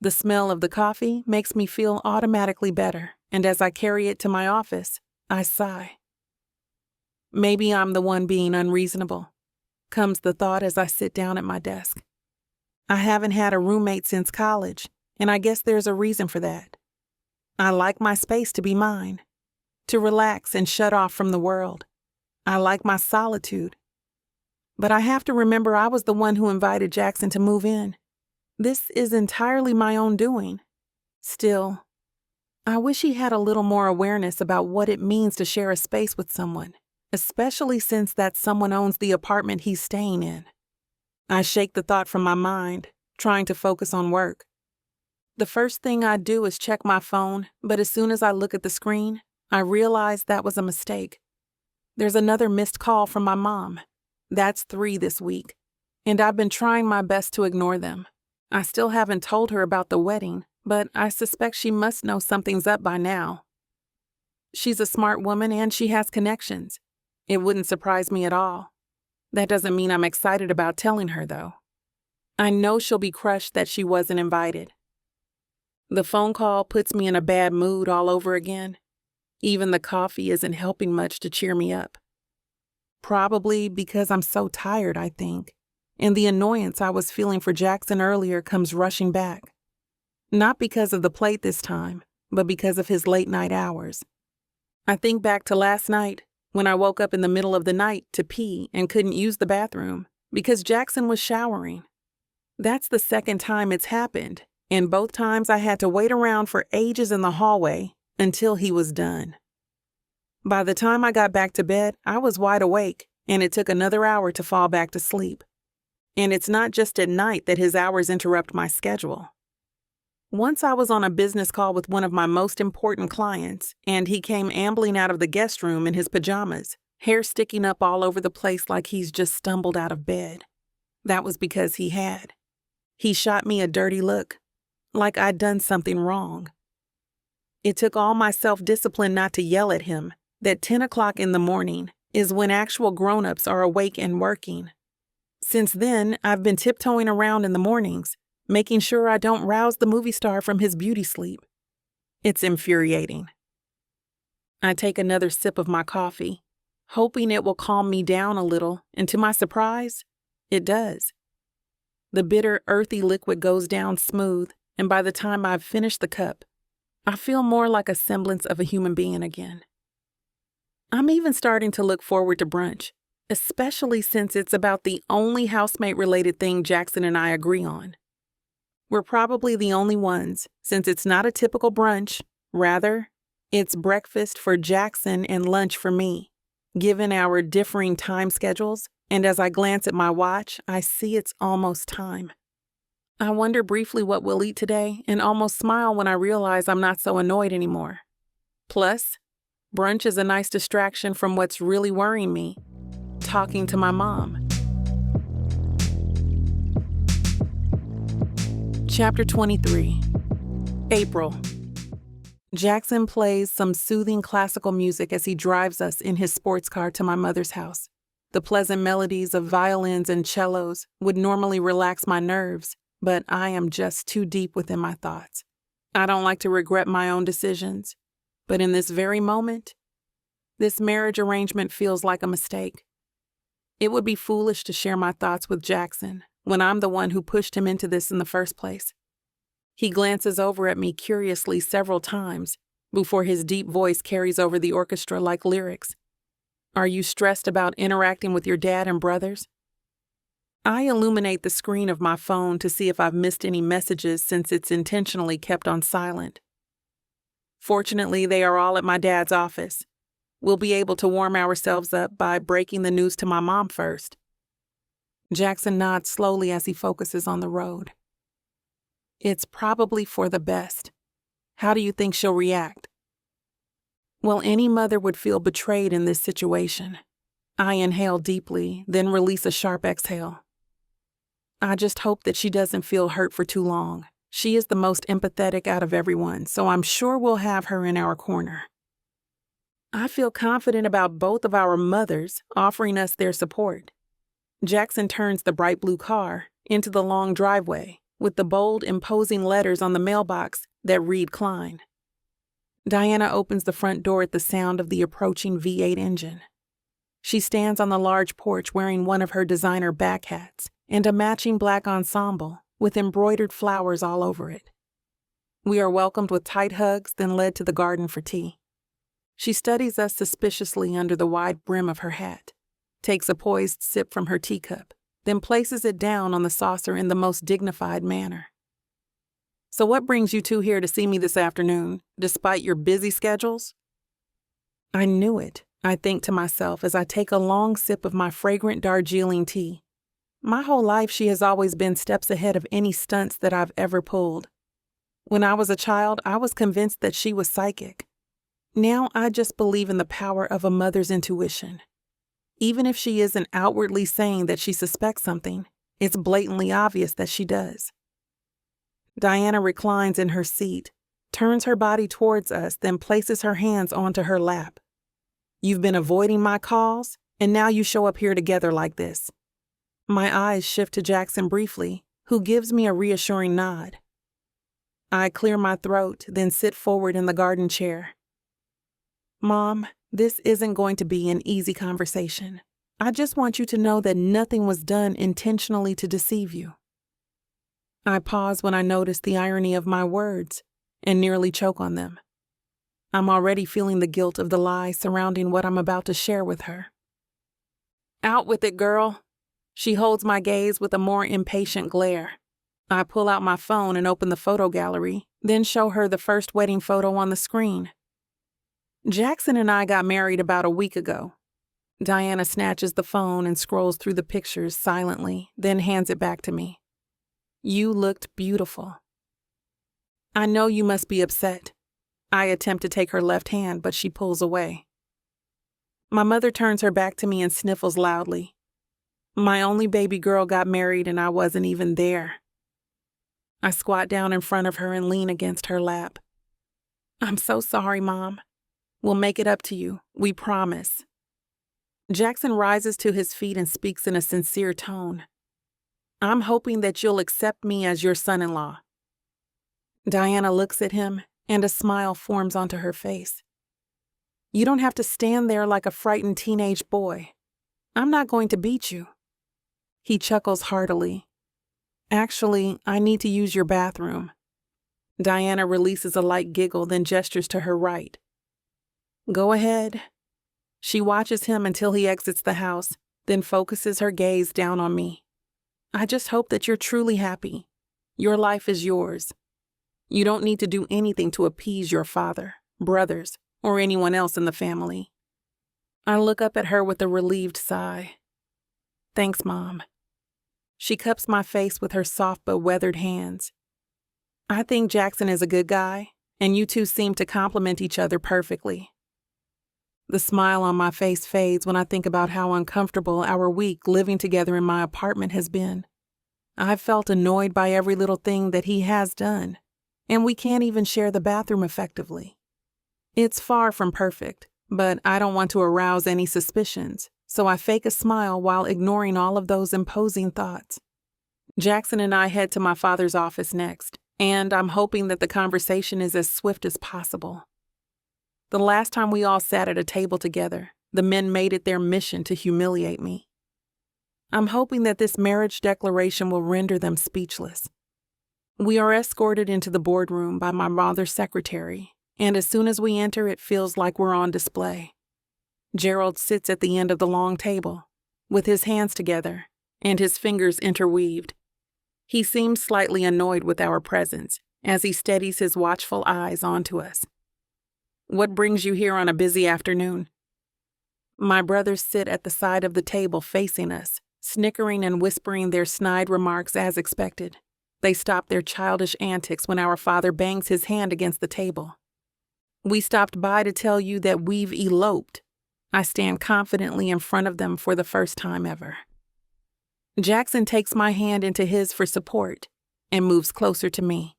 The smell of the coffee makes me feel automatically better, and as I carry it to my office, I sigh. Maybe I'm the one being unreasonable, comes the thought as I sit down at my desk. I haven't had a roommate since college, and I guess there's a reason for that. I like my space to be mine, to relax and shut off from the world. I like my solitude. But I have to remember I was the one who invited Jackson to move in. This is entirely my own doing. Still, I wish he had a little more awareness about what it means to share a space with someone, especially since that someone owns the apartment he's staying in. I shake the thought from my mind, trying to focus on work. The first thing I do is check my phone, but as soon as I look at the screen, I realize that was a mistake. There's another missed call from my mom. That's 3 this week, and I've been trying my best to ignore them. I still haven't told her about the wedding, but I suspect she must know something's up by now. She's a smart woman and she has connections. It wouldn't surprise me at all. That doesn't mean I'm excited about telling her, though. I know she'll be crushed that she wasn't invited. The phone call puts me in a bad mood all over again. Even the coffee isn't helping much to cheer me up. Probably because I'm so tired, I think, and the annoyance I was feeling for Jackson earlier comes rushing back. Not because of the plate this time, but because of his late-night hours. I think back to last night when I woke up in the middle of the night to pee and couldn't use the bathroom because Jackson was showering. That's the second time it's happened, and both times I had to wait around for ages in the hallway until he was done. By the time I got back to bed, I was wide awake, and it took another hour to fall back to sleep. And it's not just at night that his hours interrupt my schedule. Once I was on a business call with one of my most important clients, and he came ambling out of the guest room in his pajamas, hair sticking up all over the place like he's just stumbled out of bed. That was because he had. He shot me a dirty look, like I'd done something wrong. It took all my self-discipline not to yell at him that 10 o'clock in the morning is when actual grown-ups are awake and working. Since then, I've been tiptoeing around in the mornings, making sure I don't rouse the movie star from his beauty sleep. It's infuriating. I take another sip of my coffee, hoping it will calm me down a little, and to my surprise, it does. The bitter, earthy liquid goes down smooth, and by the time I've finished the cup, I feel more like a semblance of a human being again. I'm even starting to look forward to brunch, especially since it's about the only housemate-related thing Jackson and I agree on. We're probably the only ones, since it's not a typical brunch. Rather, it's breakfast for Jackson and lunch for me, given our differing time schedules, and as I glance at my watch, I see it's almost time. I wonder briefly what we'll eat today and almost smile when I realize I'm not so annoyed anymore. Plus, brunch is a nice distraction from what's really worrying me, talking to my mom. Chapter 23. April. Jackson plays some soothing classical music as he drives us in his sports car to my mother's house. The pleasant melodies of violins and cellos would normally relax my nerves, but I am just too deep within my thoughts. I don't like to regret my own decisions, but in this very moment, this marriage arrangement feels like a mistake. It would be foolish to share my thoughts with Jackson when I'm the one who pushed him into this in the first place. He glances over at me curiously several times before his deep voice carries over the orchestra like lyrics. Are you stressed about interacting with your dad and brothers? I illuminate the screen of my phone to see if I've missed any messages since it's intentionally kept on silent. Fortunately, they are all at my dad's office. We'll be able to warm ourselves up by breaking the news to my mom first. Jackson nods slowly as he focuses on the road. It's probably for the best. How do you think she'll react? Well, any mother would feel betrayed in this situation. I inhale deeply, then release a sharp exhale. I just hope that she doesn't feel hurt for too long. She is the most empathetic out of everyone, so I'm sure we'll have her in our corner. I feel confident about both of our mothers offering us their support. Jackson turns the bright blue car into the long driveway with the bold, imposing letters on the mailbox that read Klein. Diana opens the front door at the sound of the approaching V8 engine. She stands on the large porch wearing one of her designer back hats and a matching black ensemble with embroidered flowers all over it. We are welcomed with tight hugs, then led to the garden for tea. She studies us suspiciously under the wide brim of her hat, takes a poised sip from her teacup, then places it down on the saucer in the most dignified manner. So what brings you two here to see me this afternoon, despite your busy schedules? I knew it, I think to myself as I take a long sip of my fragrant Darjeeling tea. My whole life she has always been steps ahead of any stunts that I've ever pulled. When I was a child, I was convinced that she was psychic. Now I just believe in the power of a mother's intuition. Even if she isn't outwardly saying that she suspects something, it's blatantly obvious that she does. Diana reclines in her seat, turns her body towards us, then places her hands onto her lap. You've been avoiding my calls, and now you show up here together like this. My eyes shift to Jackson briefly, who gives me a reassuring nod. I clear my throat, then sit forward in the garden chair. Mom, this isn't going to be an easy conversation. I just want you to know that nothing was done intentionally to deceive you. I pause when I notice the irony of my words and nearly choke on them. I'm already feeling the guilt of the lie surrounding what I'm about to share with her. Out with it, girl. She holds my gaze with a more impatient glare. I pull out my phone and open the photo gallery, then show her the first wedding photo on the screen. Jackson and I got married about a week ago. Diana snatches the phone and scrolls through the pictures silently, then hands it back to me. You looked beautiful. I know you must be upset. I attempt to take her left hand, but she pulls away. My mother turns her back to me and sniffles loudly. My only baby girl got married and I wasn't even there. I squat down in front of her and lean against her lap. I'm so sorry, Mom. We'll make it up to you, we promise. Jackson rises to his feet and speaks in a sincere tone. I'm hoping that you'll accept me as your son-in-law. Diana looks at him, and a smile forms onto her face. You don't have to stand there like a frightened teenage boy. I'm not going to beat you. He chuckles heartily. Actually, I need to use your bathroom. Diana releases a light giggle, then gestures to her right. Go ahead. She watches him until he exits the house, then focuses her gaze down on me. I just hope that you're truly happy. Your life is yours. You don't need to do anything to appease your father, brothers, or anyone else in the family. I look up at her with a relieved sigh. Thanks, Mom. She cups my face with her soft but weathered hands. I think Jackson is a good guy, and you two seem to complement each other perfectly. The smile on my face fades when I think about how uncomfortable our week living together in my apartment has been. I've felt annoyed by every little thing that he has done, and we can't even share the bathroom effectively. It's far from perfect, but I don't want to arouse any suspicions, so I fake a smile while ignoring all of those imposing thoughts. Jackson and I head to my father's office next, and I'm hoping that the conversation is as swift as possible. The last time we all sat at a table together, the men made it their mission to humiliate me. I'm hoping that this marriage declaration will render them speechless. We are escorted into the boardroom by my mother's secretary, and as soon as we enter, it feels like we're on display. Gerald sits at the end of the long table, with his hands together and his fingers interweaved. He seems slightly annoyed with our presence as he steadies his watchful eyes onto us. "What brings you here on a busy afternoon?" My brothers sit at the side of the table facing us, snickering and whispering their snide remarks as expected. They stop their childish antics when our father bangs his hand against the table. "We stopped by to tell you that we've eloped." I stand confidently in front of them for the first time ever. Jackson takes my hand into his for support and moves closer to me.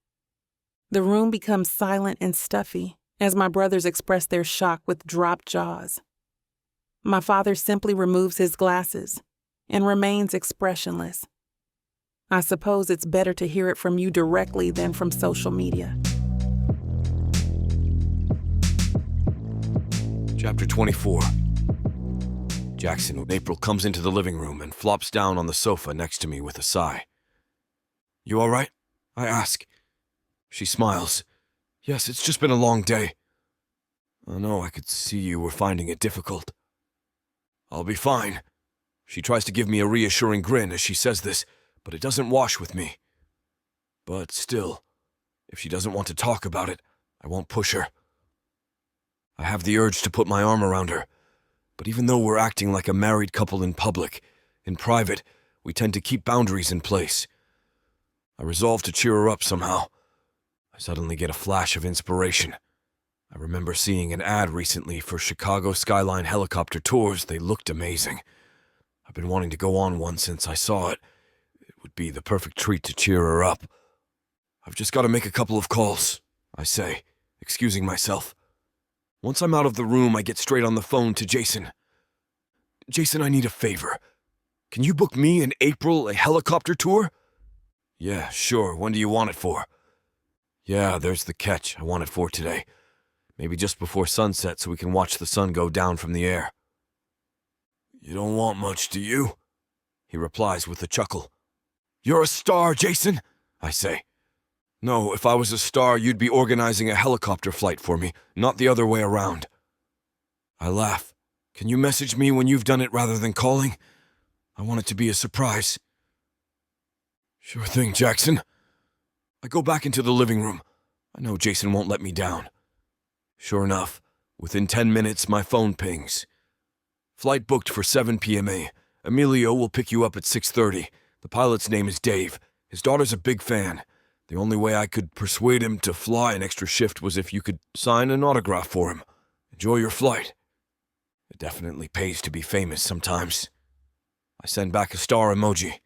The room becomes silent and stuffy as my brothers express their shock with dropped jaws. My father simply removes his glasses and remains expressionless. I suppose it's better to hear it from you directly than from social media. Chapter 24. Jackson, April comes into the living room and flops down on the sofa next to me with a sigh. "You all right?" I ask. She smiles. "Yes, it's just been a long day." "I know, I could see you were finding it difficult." "I'll be fine." She tries to give me a reassuring grin as she says this, but it doesn't wash with me. But still, if she doesn't want to talk about it, I won't push her. I have the urge to put my arm around her, but even though we're acting like a married couple in public, in private, we tend to keep boundaries in place. I resolve to cheer her up somehow. I suddenly get a flash of inspiration. I remember seeing an ad recently for Chicago Skyline helicopter tours. They looked amazing. I've been wanting to go on one since I saw it. It would be the perfect treat to cheer her up. "I've just got to make a couple of calls," I say, excusing myself. Once I'm out of the room, I get straight on the phone to Jason. "Jason, I need a favor. Can you book me and April a helicopter tour?" "Yeah, sure. When do you want it for?" "Yeah, there's the catch. I want it for today. Maybe just before sunset so we can watch the sun go down from the air." "You don't want much, do you?" He replies with a chuckle. "You're a star, Jason," I say. "No, if I was a star, you'd be organizing a helicopter flight for me, not the other way around." I laugh. "Can you message me when you've done it rather than calling? I want it to be a surprise." "Sure thing, Jackson." I go back into the living room. I know Jason won't let me down. Sure enough, within 10 minutes, my phone pings. "Flight booked for 7 p.m. Emilio will pick you up at 6:30. The pilot's name is Dave. His daughter's a big fan. The only way I could persuade him to fly an extra shift was if you could sign an autograph for him. Enjoy your flight." It definitely pays to be famous sometimes. I send back a star emoji.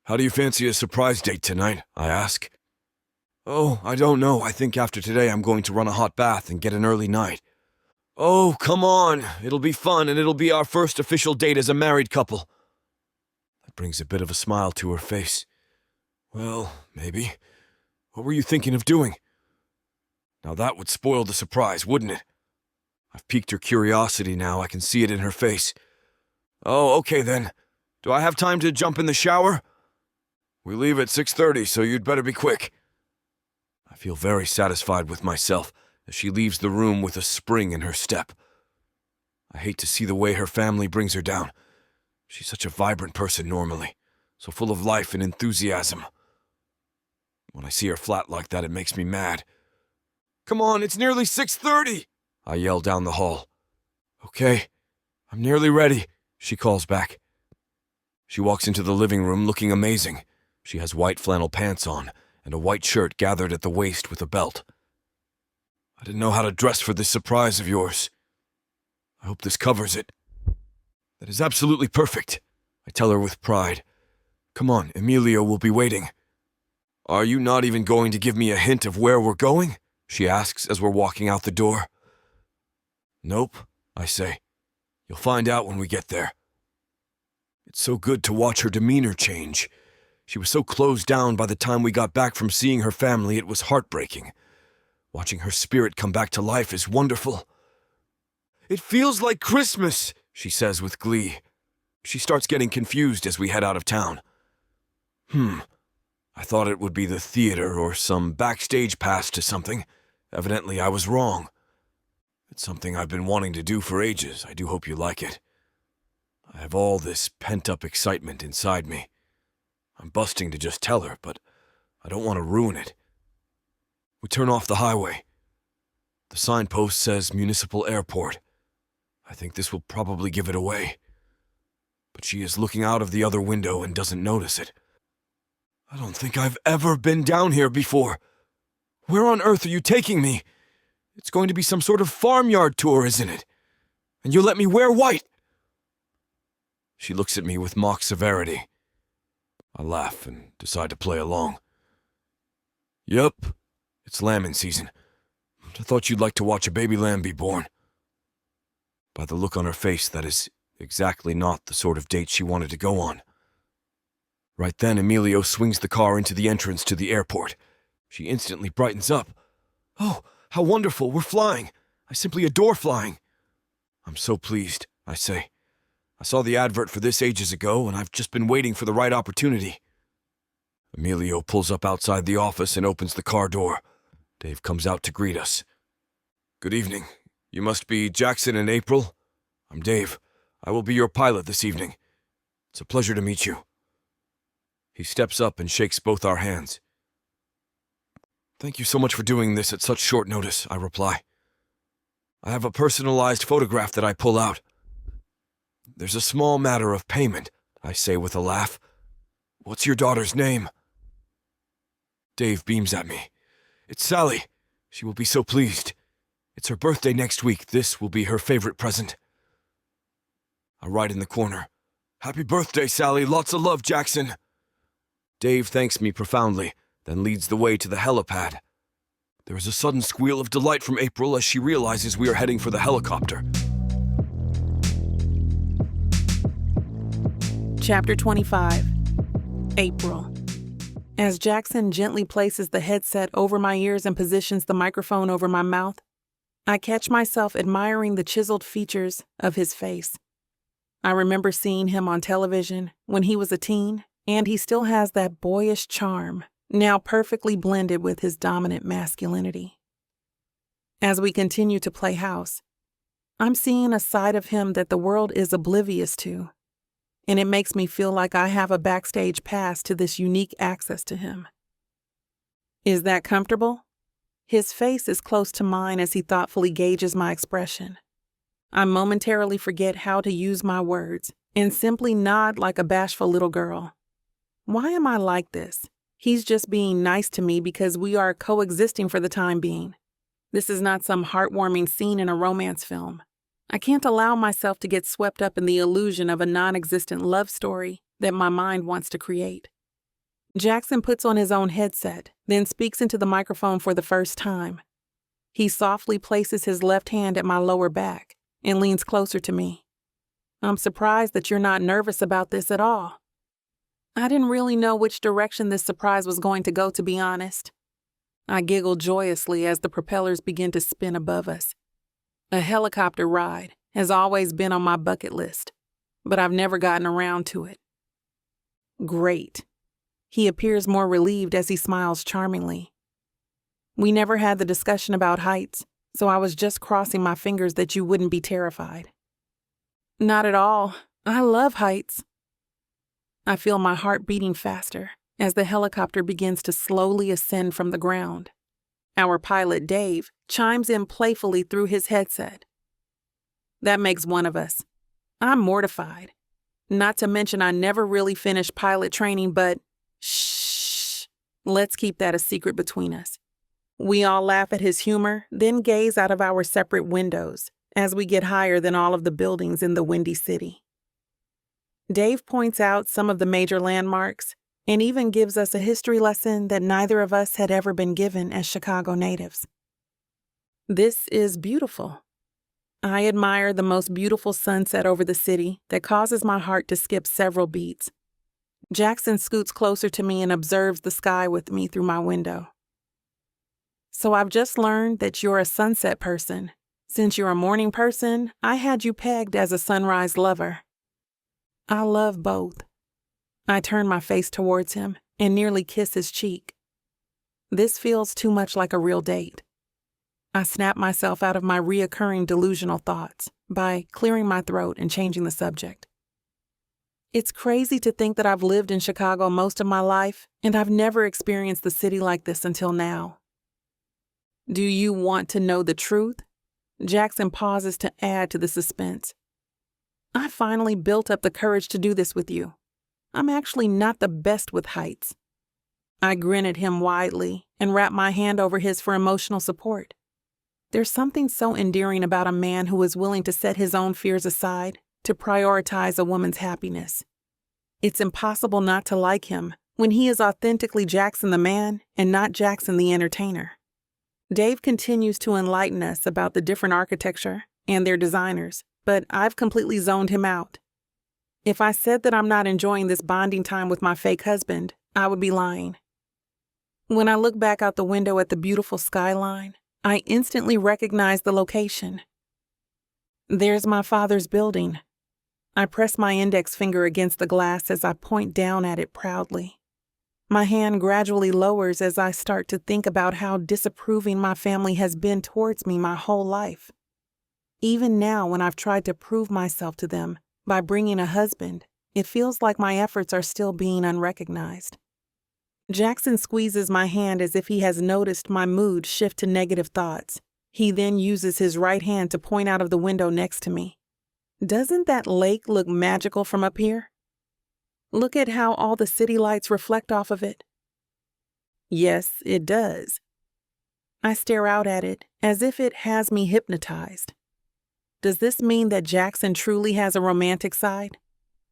"How do you fancy a surprise date tonight?" I ask. "Oh, I don't know. I think after today I'm going to run a hot bath and get an early night." "Oh, come on. It'll be fun, and it'll be our first official date as a married couple." That brings a bit of a smile to her face. "Well, maybe. What were you thinking of doing?" Now that would spoil the surprise, wouldn't it? I've piqued her curiosity now. I can see it in her face. "Oh, okay then. Do I have time to jump in the shower?" "We leave at 6:30, so you'd better be quick." I feel very satisfied with myself as she leaves the room with a spring in her step. I hate to see the way her family brings her down. She's such a vibrant person normally, so full of life and enthusiasm. When I see her flat like that, it makes me mad. "Come on, it's nearly 6:30, I yell down the hall. "Okay, I'm nearly ready," she calls back. She walks into the living room looking amazing. She has white flannel pants on and a white shirt gathered at the waist with a belt. "I didn't know how to dress for this surprise of yours. I hope this covers it." "That is absolutely perfect," I tell her with pride. "Come on, Emilio will be waiting." "Are you not even going to give me a hint of where we're going?" she asks as we're walking out the door. Nope, I say. You'll find out when we get there. It's so good to watch her demeanor change. She was so closed down by the time we got back from seeing her family, it was heartbreaking. Watching her spirit come back to life is wonderful. It feels like Christmas, she says with glee. She starts getting confused as we head out of town. I thought it would be the theater or some backstage pass to something. Evidently, I was wrong. It's something I've been wanting to do for ages. I do hope you like it. I have all this pent-up excitement inside me. I'm busting to just tell her, but I don't want to ruin it. We turn off the highway. The signpost says Municipal Airport. I think this will probably give it away. But she is looking out of the other window and doesn't notice it. I don't think I've ever been down here before. Where on earth are you taking me? It's going to be some sort of farmyard tour, isn't it? And you'll let me wear white. She looks at me with mock severity. I laugh and decide to play along. Yep, it's lambing season. I thought you'd like to watch a baby lamb be born. By the look on her face, that is exactly not the sort of date she wanted to go on. Right then, Emilio swings the car into the entrance to the airport. She instantly brightens up. Oh, how wonderful, we're flying. I simply adore flying. I'm so pleased, I say. I saw the advert for this ages ago, and I've just been waiting for the right opportunity. Emilio pulls up outside the office and opens the car door. Dave comes out to greet us. Good evening. You must be Jackson and April. I'm Dave. I will be your pilot this evening. It's a pleasure to meet you. He steps up and shakes both our hands. Thank you so much for doing this at such short notice, I reply. I have a personalized photograph that I pull out. There's a small matter of payment, I say with a laugh. What's your daughter's name? Dave beams at me. It's Sally. She will be so pleased. It's her birthday next week. This will be her favorite present. I write in the corner. Happy birthday, Sally. Lots of love, Jackson. Dave thanks me profoundly, then leads the way to the helipad. There is a sudden squeal of delight from April as she realizes we are heading for the helicopter. Chapter 25. April. As Jackson gently places the headset over my ears and positions the microphone over my mouth, I catch myself admiring the chiseled features of his face. I remember seeing him on television when he was a teen, and he still has that boyish charm, now perfectly blended with his dominant masculinity. As we continue to play house, I'm seeing a side of him that the world is oblivious to, and it makes me feel like I have a backstage pass to this unique access to him. Is that comfortable? His face is close to mine as he thoughtfully gauges my expression. I momentarily forget how to use my words and simply nod like a bashful little girl. Why am I like this? He's just being nice to me because we are coexisting for the time being. This is not some heartwarming scene in a romance film. I can't allow myself to get swept up in the illusion of a non-existent love story that my mind wants to create. Jackson puts on his own headset, then speaks into the microphone for the first time. He softly places his left hand at my lower back and leans closer to me. I'm surprised that you're not nervous about this at all. I didn't really know which direction this surprise was going to go, to be honest. I giggle joyously as the propellers begin to spin above us. A helicopter ride has always been on my bucket list, but I've never gotten around to it. Great. He appears more relieved as he smiles charmingly. We never had the discussion about heights, so I was just crossing my fingers that you wouldn't be terrified. Not at all. I love heights. I feel my heart beating faster as the helicopter begins to slowly ascend from the ground. Our pilot, Dave, chimes in playfully through his headset. That makes one of us. I'm mortified. Not to mention I never really finished pilot training, but shh, let's keep that a secret between us. We all laugh at his humor, then gaze out of our separate windows as we get higher than all of the buildings in the Windy City. Dave points out some of the major landmarks and even gives us a history lesson that neither of us had ever been given as Chicago natives. This is beautiful. I admire the most beautiful sunset over the city that causes my heart to skip several beats. Jackson scoots closer to me and observes the sky with me through my window. So I've just learned that you're a sunset person. Since you're a morning person, I had you pegged as a sunrise lover. I love both. I turn my face towards him and nearly kiss his cheek. This feels too much like a real date. I snap myself out of my reoccurring delusional thoughts by clearing my throat and changing the subject. It's crazy to think that I've lived in Chicago most of my life, and I've never experienced the city like this until now. Do you want to know the truth? Jackson pauses to add to the suspense. I finally built up the courage to do this with you. I'm actually not the best with heights. I grin at him widely and wrap my hand over his for emotional support. There's something so endearing about a man who is willing to set his own fears aside to prioritize a woman's happiness. It's impossible not to like him when he is authentically Jackson the man and not Jackson the entertainer. Dave continues to enlighten us about the different architecture and their designers, but I've completely zoned him out. If I said that I'm not enjoying this bonding time with my fake husband, I would be lying. When I look back out the window at the beautiful skyline, I instantly recognize the location. There's my father's building. I press my index finger against the glass as I point down at it proudly. My hand gradually lowers as I start to think about how disapproving my family has been towards me my whole life. Even now, when I've tried to prove myself to them by bringing a husband, it feels like my efforts are still being unrecognized. Jackson squeezes my hand as if he has noticed my mood shift to negative thoughts. He then uses his right hand to point out of the window next to me. Doesn't that lake look magical from up here? Look at how all the city lights reflect off of it. Yes, it does. I stare out at it as if it has me hypnotized. Does this mean that Jackson truly has a romantic side?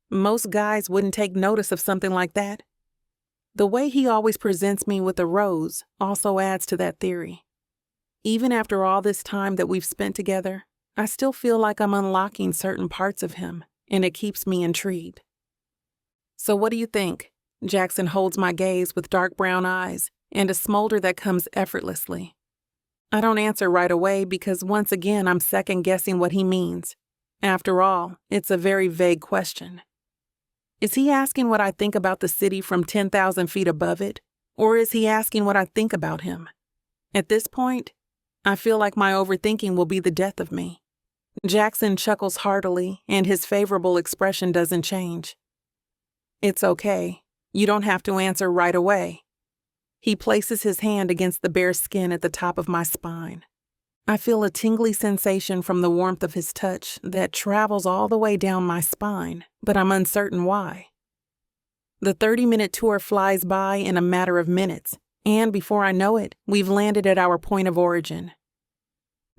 Most guys wouldn't take notice of something like that. The way he always presents me with a rose also adds to that theory. Even after all this time that we've spent together, I still feel like I'm unlocking certain parts of him, and it keeps me intrigued. So what do you think? Jackson holds my gaze with dark brown eyes and a smolder that comes effortlessly. I don't answer right away because once again I'm second-guessing what he means. After all, it's a very vague question. Is he asking what I think about the city from 10,000 feet above it, or is he asking what I think about him? At this point, I feel like my overthinking will be the death of me. Jackson chuckles heartily, and his favorable expression doesn't change. It's okay. You don't have to answer right away. He places his hand against the bare skin at the top of my spine. I feel a tingly sensation from the warmth of his touch that travels all the way down my spine, but I'm uncertain why. The 30-minute tour flies by in a matter of minutes, and before I know it, we've landed at our point of origin.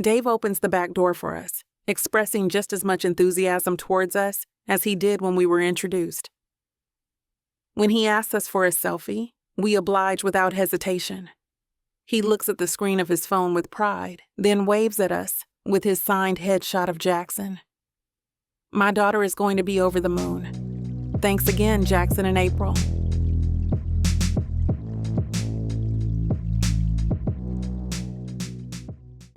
Dave opens the back door for us, expressing just as much enthusiasm towards us as he did when we were introduced. When he asks us for a selfie, we oblige without hesitation. He looks at the screen of his phone with pride, then waves at us with his signed headshot of Jackson. My daughter is going to be over the moon. Thanks again, Jackson and April.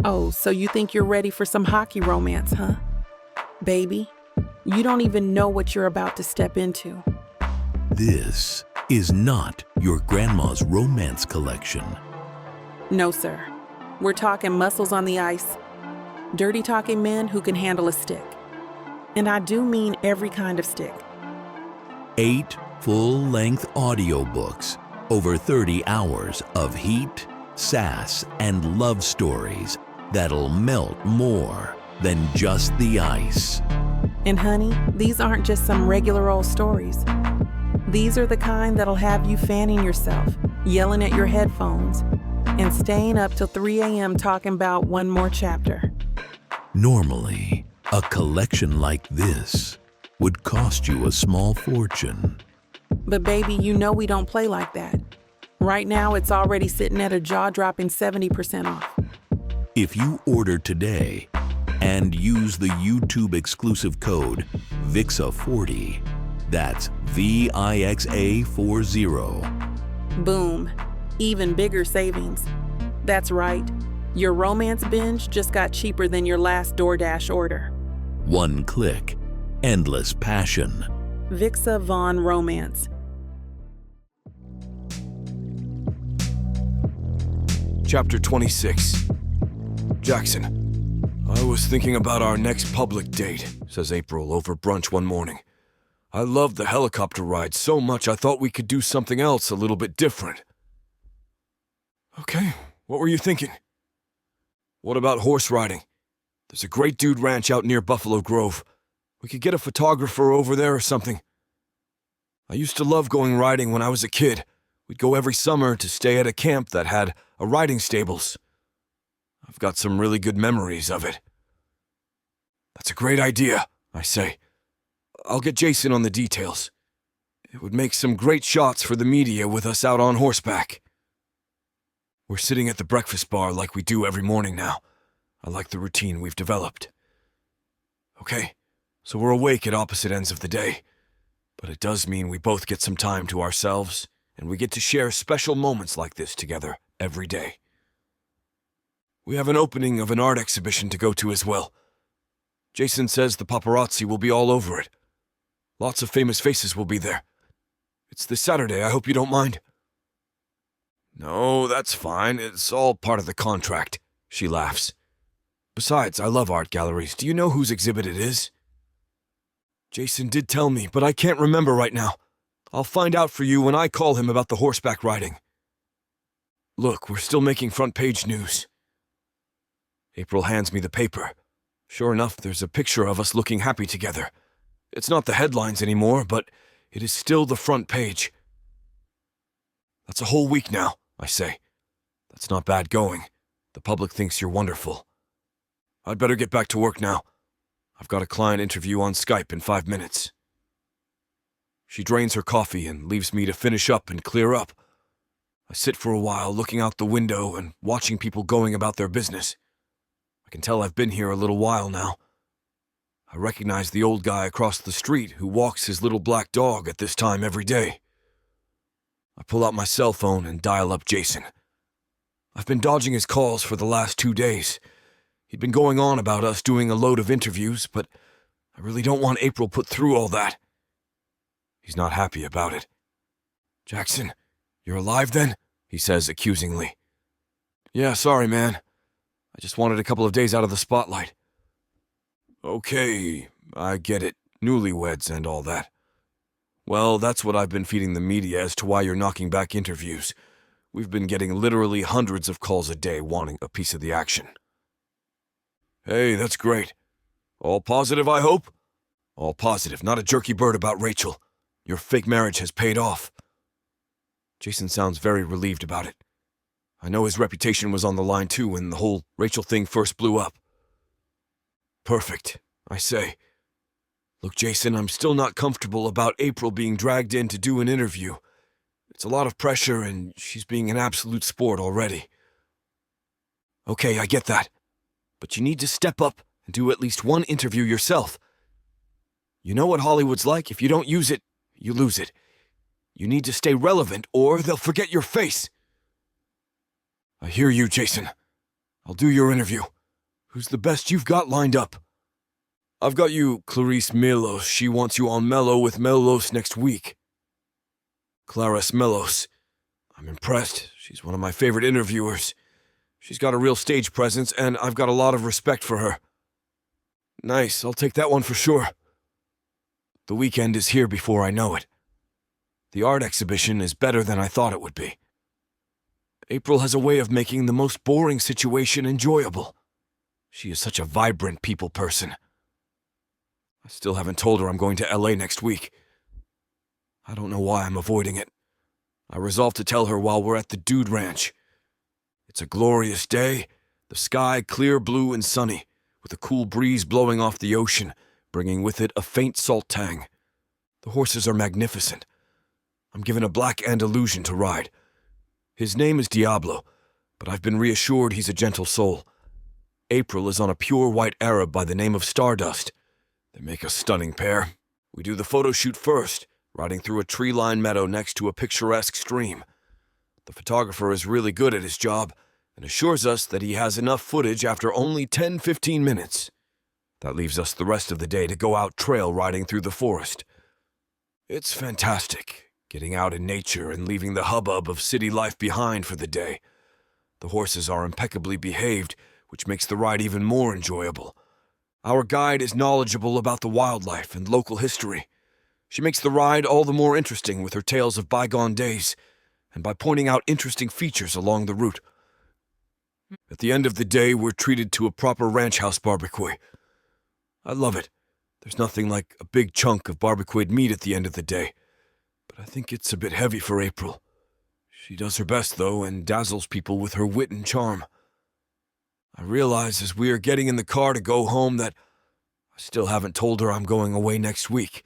Oh, so you think you're ready for some hockey romance, huh? Baby, you don't even know what you're about to step into. This is not your grandma's romance collection. No, sir. We're talking muscles on the ice, dirty talking men who can handle a stick. And I do mean every kind of stick. 8 full-length audiobooks, over 30 hours of heat, sass, and love stories that'll melt more than just the ice. And honey, these aren't just some regular old stories. These are the kind that'll have you fanning yourself, yelling at your headphones, and staying up till 3 a.m. talking about one more chapter. Normally, a collection like this would cost you a small fortune. But baby, you know we don't play like that. Right now, it's already sitting at a jaw-dropping 70% off. If you order today, and use the YouTube exclusive code VIXA40. That's VIXA40. Boom. Even bigger savings. That's right. Your romance binge just got cheaper than your last DoorDash order. One click. Endless passion. Vixa Vaughn Romance. Chapter 26. Jackson, I was thinking about our next public date, says April over brunch one morning. I loved the helicopter ride so much I thought we could do something else a little bit different. Okay, what were you thinking? What about horse riding? There's a great dude ranch out near Buffalo Grove. We could get a photographer over there or something. I used to love going riding when I was a kid. We'd go every summer to stay at a camp that had a riding stables. I've got some really good memories of it. That's a great idea, I say. I'll get Jason on the details. It would make some great shots for the media with us out on horseback. We're sitting at the breakfast bar like we do every morning now. I like the routine we've developed. Okay, so we're awake at opposite ends of the day. But it does mean we both get some time to ourselves, and we get to share special moments like this together every day. We have an opening of an art exhibition to go to as well. Jason says the paparazzi will be all over it. Lots of famous faces will be there. It's this Saturday, I hope you don't mind. No, that's fine. It's all part of the contract, she laughs. Besides, I love art galleries. Do you know whose exhibit it is? Jason did tell me, but I can't remember right now. I'll find out for you when I call him about the horseback riding. Look, we're still making front page news. April hands me the paper. Sure enough, there's a picture of us looking happy together. It's not the headlines anymore, but it is still the front page. That's a whole week now, I say. That's not bad going. The public thinks you're wonderful. I'd better get back to work now. I've got a client interview on Skype in 5 minutes. She drains her coffee and leaves me to finish up and clear up. I sit for a while looking out the window and watching people going about their business. I can tell I've been here a little while now. I recognize the old guy across the street who walks his little black dog at this time every day. I pull out my cell phone and dial up Jason. I've been dodging his calls for the last 2 days. He'd been going on about us doing a load of interviews, but I really don't want April put through all that. He's not happy about it. Jackson, you're alive then? He says accusingly. Yeah, sorry, man. I just wanted a couple of days out of the spotlight. Okay, I get it. Newlyweds and all that. Well, that's what I've been feeding the media as to why you're knocking back interviews. We've been getting literally hundreds of calls a day wanting a piece of the action. Hey, that's great. All positive, I hope? All positive, not a jerky bird about Rachel. Your fake marriage has paid off. Jason sounds very relieved about it. I know his reputation was on the line too when the whole Rachel thing first blew up. Perfect, I say. Look, Jason, I'm still not comfortable about April being dragged in to do an interview. It's a lot of pressure and she's being an absolute sport already. Okay, I get that. But you need to step up and do at least one interview yourself. You know what Hollywood's like. If you don't use it, you lose it. You need to stay relevant or they'll forget your face. I hear you, Jason. I'll do your interview. Who's the best you've got lined up? I've got you, Clarice Melos. She wants you on Mello with Melos next week. Clarice Melos. I'm impressed. She's one of my favorite interviewers. She's got a real stage presence, and I've got a lot of respect for her. Nice, I'll take that one for sure. The weekend is here before I know it. The art exhibition is better than I thought it would be. April has a way of making the most boring situation enjoyable. She is such a vibrant people person. I still haven't told her I'm going to LA next week. I don't know why I'm avoiding it. I resolved to tell her while we're at the Dude Ranch. It's a glorious day, the sky clear blue and sunny, with a cool breeze blowing off the ocean, bringing with it a faint salt tang. The horses are magnificent. I'm given a black Andalusian to ride. His name is Diablo, but I've been reassured he's a gentle soul. April is on a pure white Arab by the name of Stardust. They make a stunning pair. We do the photo shoot first, riding through a tree-lined meadow next to a picturesque stream. The photographer is really good at his job and assures us that he has enough footage after only 10-15 minutes. That leaves us the rest of the day to go out trail riding through the forest. It's fantastic, getting out in nature and leaving the hubbub of city life behind for the day. The horses are impeccably behaved, which makes the ride even more enjoyable. Our guide is knowledgeable about the wildlife and local history. She makes the ride all the more interesting with her tales of bygone days, and by pointing out interesting features along the route. At the end of the day, we're treated to a proper ranch house barbecue. I love it. There's nothing like a big chunk of barbecued meat at the end of the day, but I think it's a bit heavy for April. She does her best, though, and dazzles people with her wit and charm. I realize as we are getting in the car to go home that I still haven't told her I'm going away next week.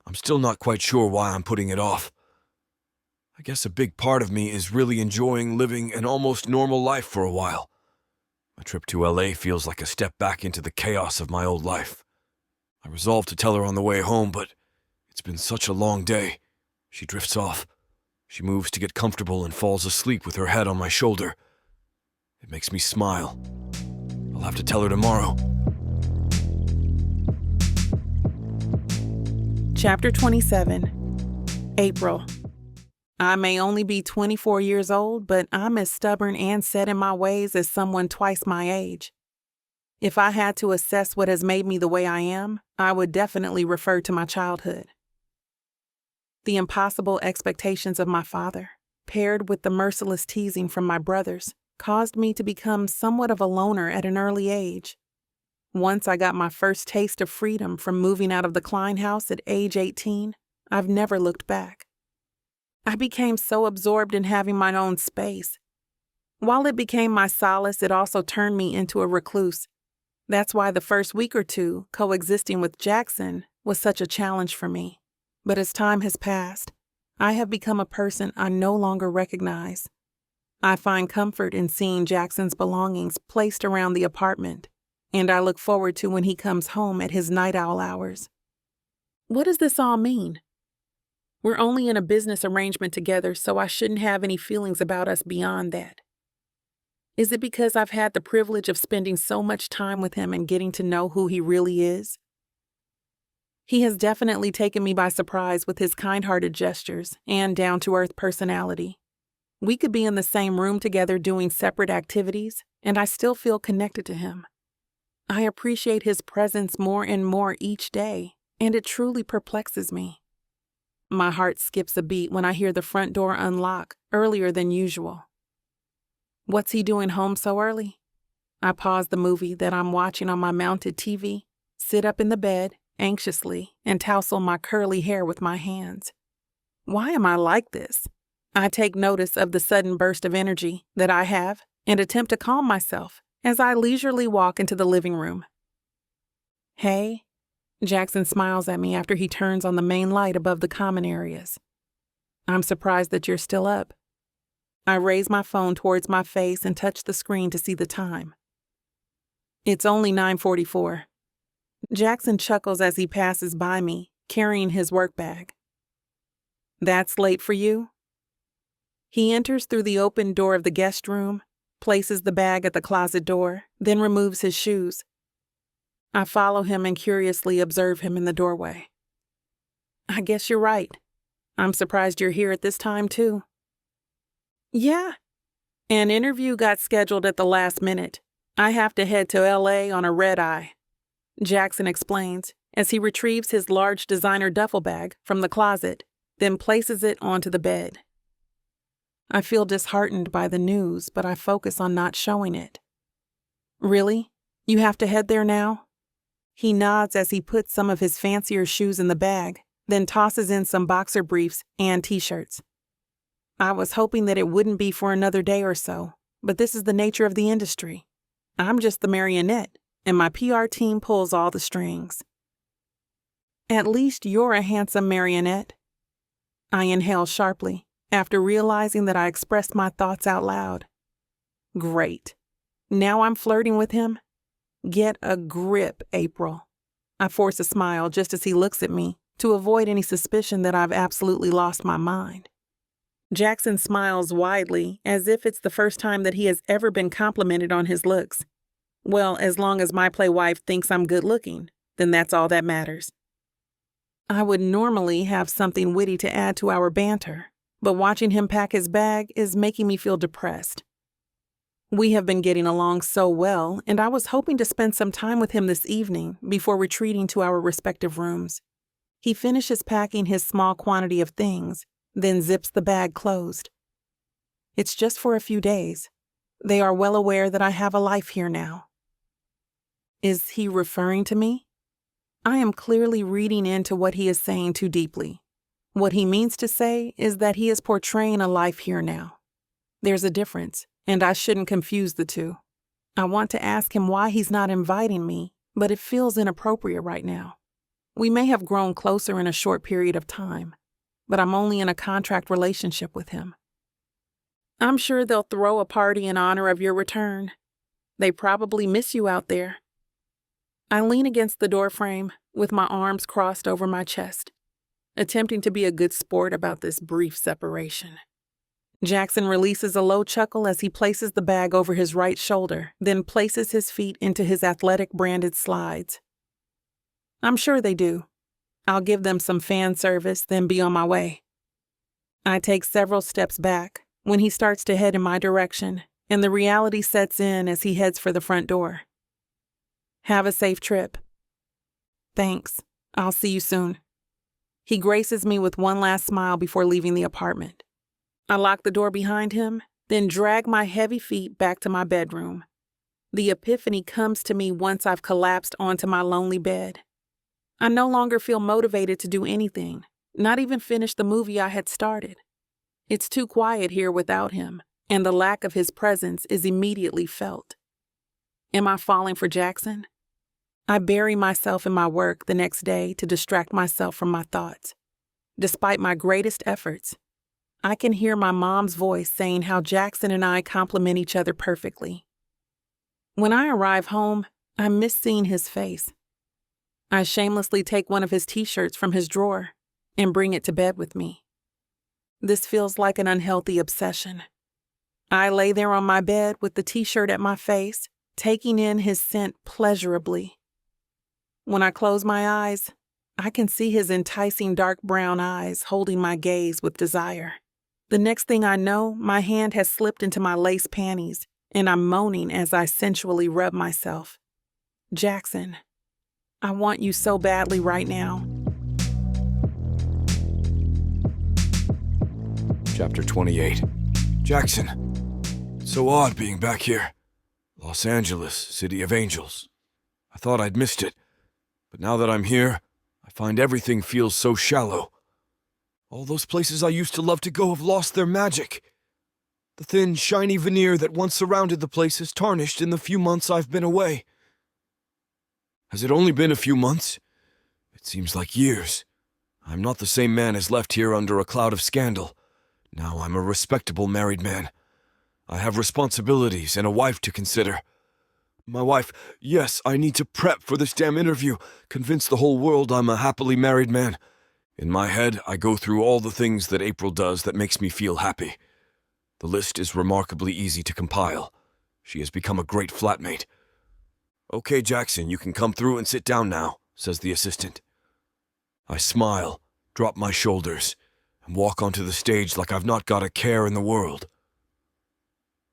I'm still not quite sure why I'm putting it off. I guess a big part of me is really enjoying living an almost normal life for a while. My trip to LA feels like a step back into the chaos of my old life. I resolved to tell her on the way home, but it's been such a long day. She drifts off. She moves to get comfortable and falls asleep with her head on my shoulder. It makes me smile. I'll have to tell her tomorrow. Chapter 27. April. I may only be 24 years old, but I'm as stubborn and set in my ways as someone twice my age. If I had to assess what has made me the way I am, I would definitely refer to my childhood. The impossible expectations of my father, paired with the merciless teasing from my brothers, caused me to become somewhat of a loner at an early age. Once I got my first taste of freedom from moving out of the Klein house at age 18, I've never looked back. I became so absorbed in having my own space. While it became my solace, it also turned me into a recluse. That's why the first week or two, coexisting with Jackson, was such a challenge for me. But as time has passed, I have become a person I no longer recognize. I find comfort in seeing Jackson's belongings placed around the apartment, and I look forward to when he comes home at his night owl hours. What does this all mean? We're only in a business arrangement together, so I shouldn't have any feelings about us beyond that. Is it because I've had the privilege of spending so much time with him and getting to know who he really is? He has definitely taken me by surprise with his kind-hearted gestures and down-to-earth personality. We could be in the same room together doing separate activities, and I still feel connected to him. I appreciate his presence more and more each day, and it truly perplexes me. My heart skips a beat when I hear the front door unlock earlier than usual. What's he doing home so early? I pause the movie that I'm watching on my mounted TV, sit up in the bed anxiously, and tousle my curly hair with my hands. Why am I like this? I take notice of the sudden burst of energy that I have and attempt to calm myself as I leisurely walk into the living room. Hey. Jackson smiles at me after he turns on the main light above the common areas. I'm surprised that you're still up. I raise my phone towards my face and touch the screen to see the time. It's only 9:44. Jackson chuckles as he passes by me, carrying his work bag. That's late for you? He enters through the open door of the guest room, places the bag at the closet door, then removes his shoes. I follow him and curiously observe him in the doorway. I guess you're right. I'm surprised you're here at this time, too. Yeah. An interview got scheduled at the last minute. I have to head to LA on a red-eye, Jackson explains as he retrieves his large designer duffel bag from the closet, then places it onto the bed. I feel disheartened by the news, but I focus on not showing it. Really? You have to head there now? He nods as he puts some of his fancier shoes in the bag, then tosses in some boxer briefs and t-shirts. I was hoping that it wouldn't be for another day or so, but this is the nature of the industry. I'm just the marionette, and my PR team pulls all the strings. At least you're a handsome marionette. I inhale sharply, after realizing that I expressed my thoughts out loud. Great. Now I'm flirting with him? Get a grip, April. I force a smile just as he looks at me to avoid any suspicion that I've absolutely lost my mind. Jackson smiles widely as if it's the first time that he has ever been complimented on his looks. Well, as long as my play wife thinks I'm good looking, then that's all that matters. I would normally have something witty to add to our banter, but watching him pack his bag is making me feel depressed. We have been getting along so well, and I was hoping to spend some time with him this evening before retreating to our respective rooms. He finishes packing his small quantity of things, then zips the bag closed. It's just for a few days. They are well aware that I have a life here now. Is he referring to me? I am clearly reading into what he is saying too deeply. What he means to say is that he is portraying a life here now. There's a difference, and I shouldn't confuse the two. I want to ask him why he's not inviting me, but it feels inappropriate right now. We may have grown closer in a short period of time, but I'm only in a contract relationship with him. I'm sure they'll throw a party in honor of your return. They probably miss you out there. I lean against the doorframe with my arms crossed over my chest, attempting to be a good sport about this brief separation. Jackson releases a low chuckle as he places the bag over his right shoulder, then places his feet into his athletic branded slides. I'm sure they do. I'll give them some fan service, then be on my way. I take several steps back when he starts to head in my direction, and the reality sets in as he heads for the front door. Have a safe trip. Thanks. I'll see you soon. He graces me with one last smile before leaving the apartment. I lock the door behind him, then drag my heavy feet back to my bedroom. The epiphany comes to me once I've collapsed onto my lonely bed. I no longer feel motivated to do anything, not even finish the movie I had started. It's too quiet here without him, and the lack of his presence is immediately felt. Am I falling for Jackson? I bury myself in my work the next day to distract myself from my thoughts. Despite my greatest efforts, I can hear my mom's voice saying how Jackson and I complement each other perfectly. When I arrive home, I miss seeing his face. I shamelessly take one of his t-shirts from his drawer and bring it to bed with me. This feels like an unhealthy obsession. I lay there on my bed with the t-shirt at my face, taking in his scent pleasurably. When I close my eyes, I can see his enticing dark brown eyes holding my gaze with desire. The next thing I know, my hand has slipped into my lace panties, and I'm moaning as I sensually rub myself. Jackson, I want you so badly right now. Chapter 28. Jackson. It's so odd being back here. Los Angeles, City of Angels. I thought I'd missed it, but now that I'm here, I find everything feels so shallow. All those places I used to love to go have lost their magic. The thin, shiny veneer that once surrounded the place is tarnished in the few months I've been away. Has it only been a few months? It seems like years. I'm not the same man as left here under a cloud of scandal. Now I'm a respectable married man. I have responsibilities and a wife to consider. My wife, yes, I need to prep for this damn interview, convince the whole world I'm a happily married man. In my head, I go through all the things that April does that makes me feel happy. The list is remarkably easy to compile. She has become a great flatmate. Okay, Jackson, you can come through and sit down now, says the assistant. I smile, drop my shoulders, and walk onto the stage like I've not got a care in the world.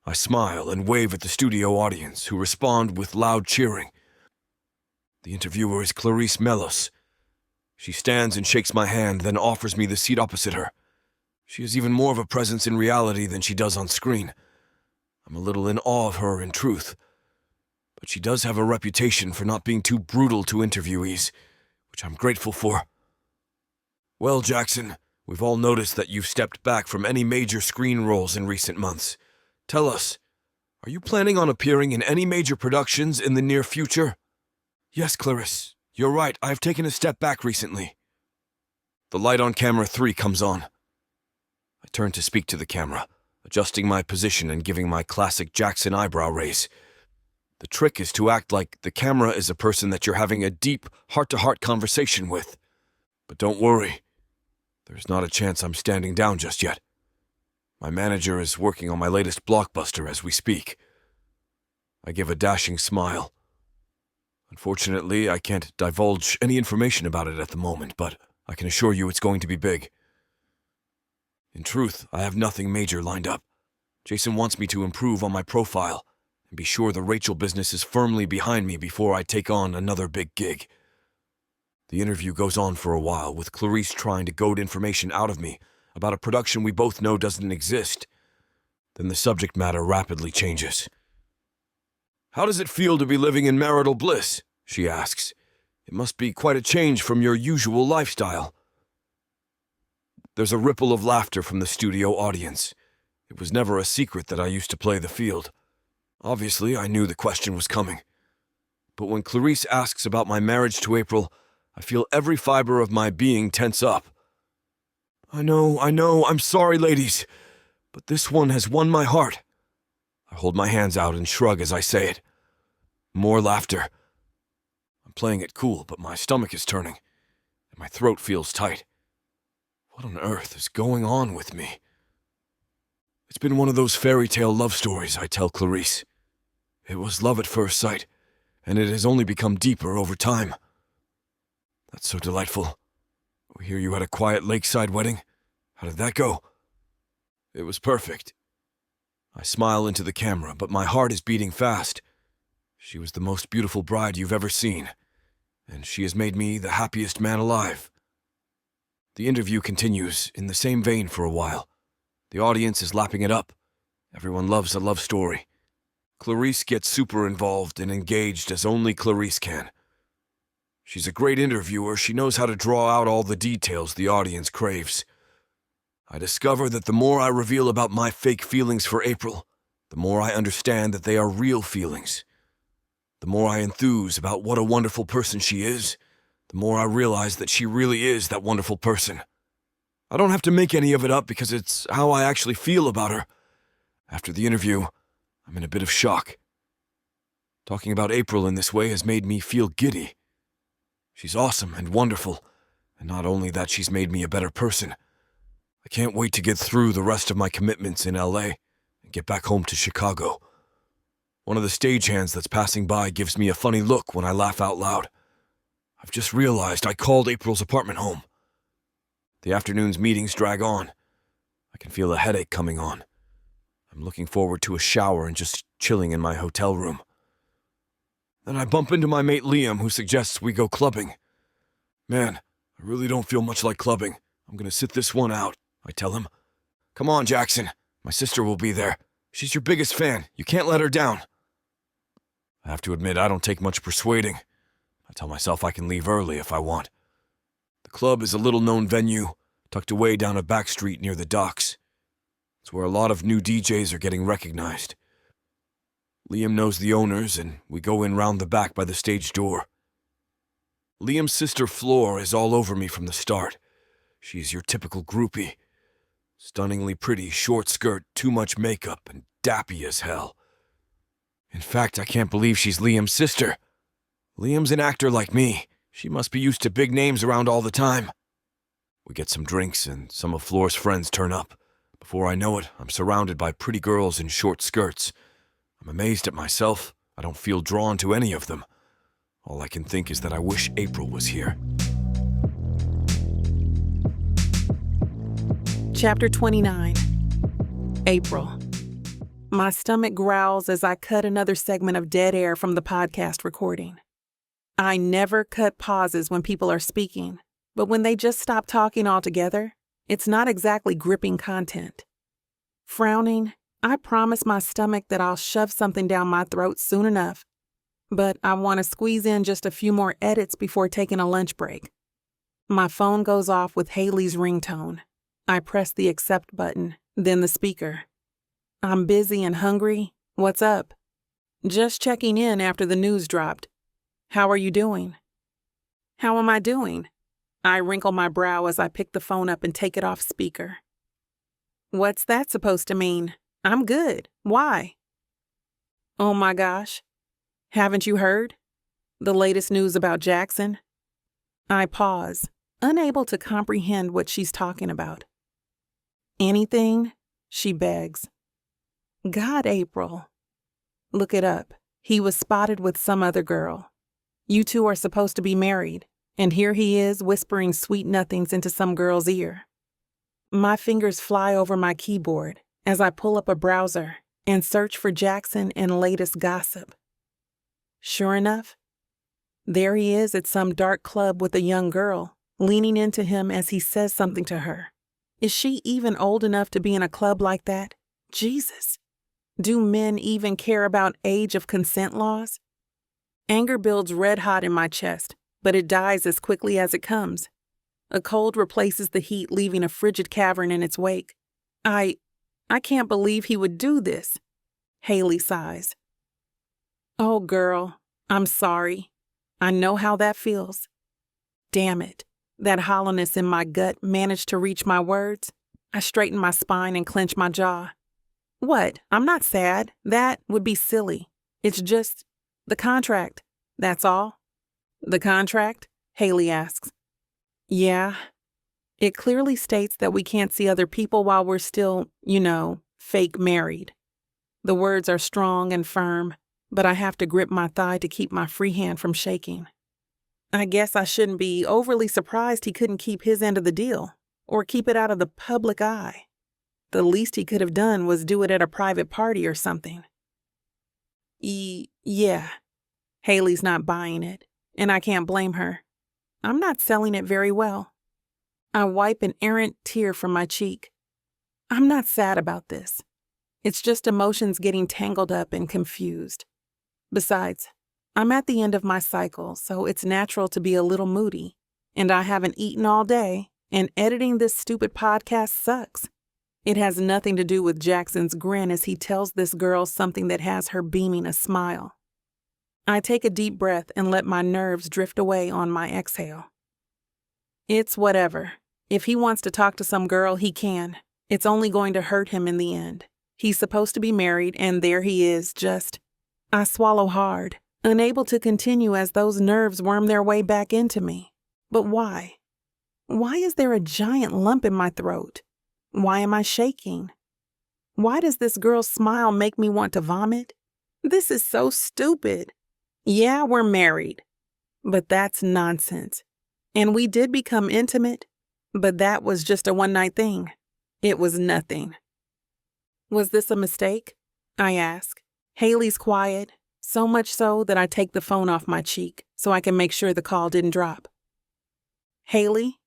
I smile and wave at the studio audience, who respond with loud cheering. The interviewer is Clarice Mellos. She stands and shakes my hand, then offers me the seat opposite her. She has even more of a presence in reality than she does on screen. I'm a little in awe of her in truth. But she does have a reputation for not being too brutal to interviewees, which I'm grateful for. Well, Jackson, we've all noticed that you've stepped back from any major screen roles in recent months. Tell us, are you planning on appearing in any major productions in the near future? Yes, Clarice, you're right. I've taken a step back recently. The light on camera 3 comes on. I turn to speak to the camera, adjusting my position and giving my classic Jackson eyebrow raise. The trick is to act like the camera is a person that you're having a deep, heart-to-heart conversation with. But don't worry, there's not a chance I'm standing down just yet. My manager is working on my latest blockbuster as we speak. I give a dashing smile. Unfortunately, I can't divulge any information about it at the moment, but I can assure you it's going to be big. In truth, I have nothing major lined up. Jason wants me to improve on my profile and be sure the Rachel business is firmly behind me before I take on another big gig. The interview goes on for a while, with Clarice trying to goad information out of me about a production we both know doesn't exist. Then the subject matter rapidly changes. "How does it feel to be living in marital bliss?" she asks. "It must be quite a change from your usual lifestyle." There's a ripple of laughter from the studio audience. It was never a secret that I used to play the field. Obviously, I knew the question was coming. But when Clarice asks about my marriage to April, I feel every fiber of my being tense up. I know, I'm sorry, ladies, but this one has won my heart." I hold my hands out and shrug as I say it. More laughter. I'm playing it cool, but my stomach is turning, and my throat feels tight. What on earth is going on with me? It's been one of those fairy tale love stories, I tell Clarice. It was love at first sight, and it has only become deeper over time. That's so delightful. We hear you had a quiet lakeside wedding. How did that go? It was perfect. I smile into the camera, but my heart is beating fast. She was the most beautiful bride you've ever seen, and she has made me the happiest man alive. The interview continues in the same vein for a while. The audience is lapping it up. Everyone loves a love story. Clarice gets super involved and engaged as only Clarice can. She's a great interviewer. She knows how to draw out all the details the audience craves. I discover that the more I reveal about my fake feelings for April, the more I understand that they are real feelings. The more I enthuse about what a wonderful person she is, the more I realize that she really is that wonderful person. I don't have to make any of it up because it's how I actually feel about her. After the interview, I'm in a bit of shock. Talking about April in this way has made me feel giddy. She's awesome and wonderful, and not only that, she's made me a better person. I can't wait to get through the rest of my commitments in LA and get back home to Chicago. One of the stagehands that's passing by gives me a funny look when I laugh out loud. I've just realized I called April's apartment home. The afternoon's meetings drag on. I can feel a headache coming on. I'm looking forward to a shower and just chilling in my hotel room. Then I bump into my mate Liam, who suggests we go clubbing. "Man, I really don't feel much like clubbing. I'm gonna sit this one out," I tell him. "Come on, Jackson. My sister will be there. She's your biggest fan. You can't let her down." I have to admit, I don't take much persuading. I tell myself I can leave early if I want. The club is a little-known venue, tucked away down a back street near the docks. It's where a lot of new DJs are getting recognized. Liam knows the owners, and we go in round the back by the stage door. Liam's sister Flor is all over me from the start. She's your typical groupie. Stunningly pretty, short skirt, too much makeup, and dappy as hell. In fact, I can't believe she's Liam's sister. Liam's an actor like me. She must be used to big names around all the time. We get some drinks, and some of Flor's friends turn up. Before I know it, I'm surrounded by pretty girls in short skirts. I'm amazed at myself. I don't feel drawn to any of them. All I can think is that I wish April was here. Chapter 29. April. My stomach growls as I cut another segment of dead air from the podcast recording. I never cut pauses when people are speaking, but when they just stop talking altogether, it's not exactly gripping content. Frowning, I promise my stomach that I'll shove something down my throat soon enough, but I want to squeeze in just a few more edits before taking a lunch break. My phone goes off with Haley's ringtone. I press the accept button, then the speaker. "I'm busy and hungry. What's up?" "Just checking in after the news dropped. How are you doing?" "How am I doing?" I wrinkle my brow as I pick the phone up and take it off speaker. "What's that supposed to mean? I'm good. Why?" "Oh my gosh. Haven't you heard? The latest news about Jackson? I pause, unable to comprehend what she's talking about. Anything? She begs. God, April. Look it up. He was spotted with some other girl. You two are supposed to be married, and here he is whispering sweet nothings into some girl's ear. My fingers fly over my keyboard as I pull up a browser and search for Jackson and latest gossip. Sure enough, there he is at some dark club with a young girl, leaning into him as he says something to her. Is she even old enough to be in a club like that? Jesus! Do men even care about age of consent laws? Anger builds red hot in my chest, but it dies as quickly as it comes. A cold replaces the heat, leaving a frigid cavern in its wake. I can't believe he would do this. Haley sighs. Oh, girl, I'm sorry. I know how that feels. Damn it. That hollowness in my gut managed to reach my words. I straighten my spine and clench my jaw. What? I'm not sad. That would be silly. It's just the contract. That's all. The contract? Haley asks. Yeah. It clearly states that we can't see other people while we're still, fake married. The words are strong and firm, but I have to grip my thigh to keep my free hand from shaking. I guess I shouldn't be overly surprised he couldn't keep his end of the deal, or keep it out of the public eye. The least he could have done was do it at a private party or something. Yeah. Haley's not buying it, and I can't blame her. I'm not selling it very well. I wipe an errant tear from my cheek. I'm not sad about this. It's just emotions getting tangled up and confused. Besides, I'm at the end of my cycle, so it's natural to be a little moody, and I haven't eaten all day, and editing this stupid podcast sucks. It has nothing to do with Jackson's grin as he tells this girl something that has her beaming a smile. I take a deep breath and let my nerves drift away on my exhale. It's whatever. If he wants to talk to some girl, he can. It's only going to hurt him in the end. He's supposed to be married, and there he is, just... I swallow hard, unable to continue as those nerves worm their way back into me. But why? Why is there a giant lump in my throat? Why am I shaking? Why does this girl's smile make me want to vomit? This is so stupid. Yeah, we're married, but that's nonsense. And we did become intimate, but that was just a one-night thing. It was nothing. Was this a mistake? I ask. Haley's quiet, so much so that I take the phone off my cheek so I can make sure the call didn't drop. Haley?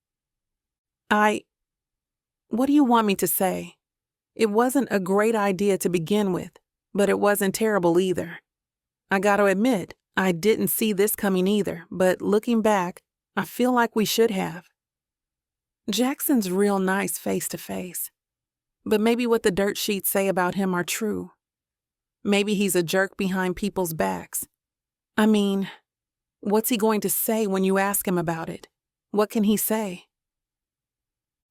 What do you want me to say? It wasn't a great idea to begin with, but it wasn't terrible either. I gotta admit, I didn't see this coming either, but looking back, I feel like we should have. Jackson's real nice face to face, but maybe what the dirt sheets say about him are true. Maybe he's a jerk behind people's backs. I mean, what's he going to say when you ask him about it? What can he say?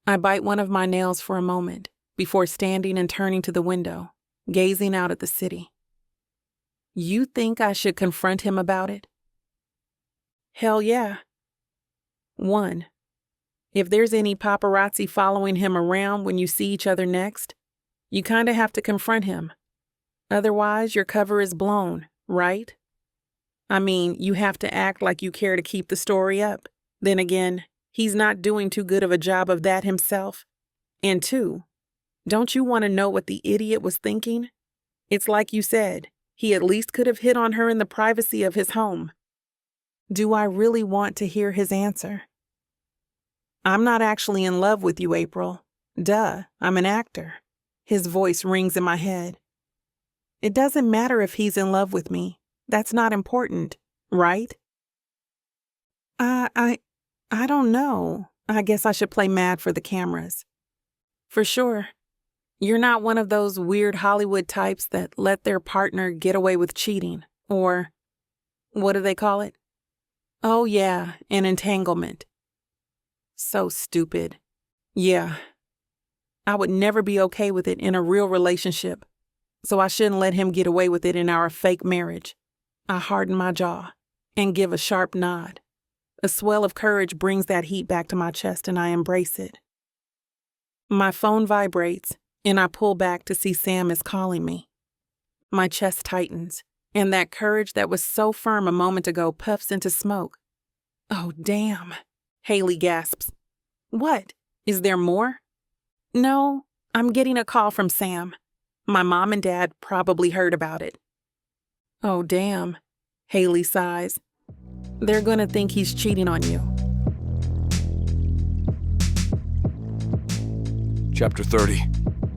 I bite one of my nails for a moment before standing and turning to the window, gazing out at the city. You think I should confront him about it? Hell yeah. 1. If there's any paparazzi following him around when you see each other next, you kinda have to confront him. Otherwise, your cover is blown, right? I mean, you have to act like you care to keep the story up. Then again, he's not doing too good of a job of that himself. And 2, don't you want to know what the idiot was thinking? It's like you said, he at least could have hit on her in the privacy of his home. Do I really want to hear his answer? I'm not actually in love with you, April. Duh, I'm an actor. His voice rings in my head. It doesn't matter if he's in love with me. That's not important, right? I don't know. I guess I should play mad for the cameras. For sure. You're not one of those weird Hollywood types that let their partner get away with cheating, or what do they call it? Oh yeah, an entanglement. So stupid. Yeah. I would never be okay with it in a real relationship, so I shouldn't let him get away with it in our fake marriage. I harden my jaw and give a sharp nod. A swell of courage brings that heat back to my chest and I embrace it. My phone vibrates and I pull back to see Sam is calling me. My chest tightens and that courage that was so firm a moment ago puffs into smoke. Oh, damn, Haley gasps. What? Is there more? No, I'm getting a call from Sam. My mom and dad probably heard about it. Oh, damn, Haley sighs. They're gonna think he's cheating on you. Chapter 30.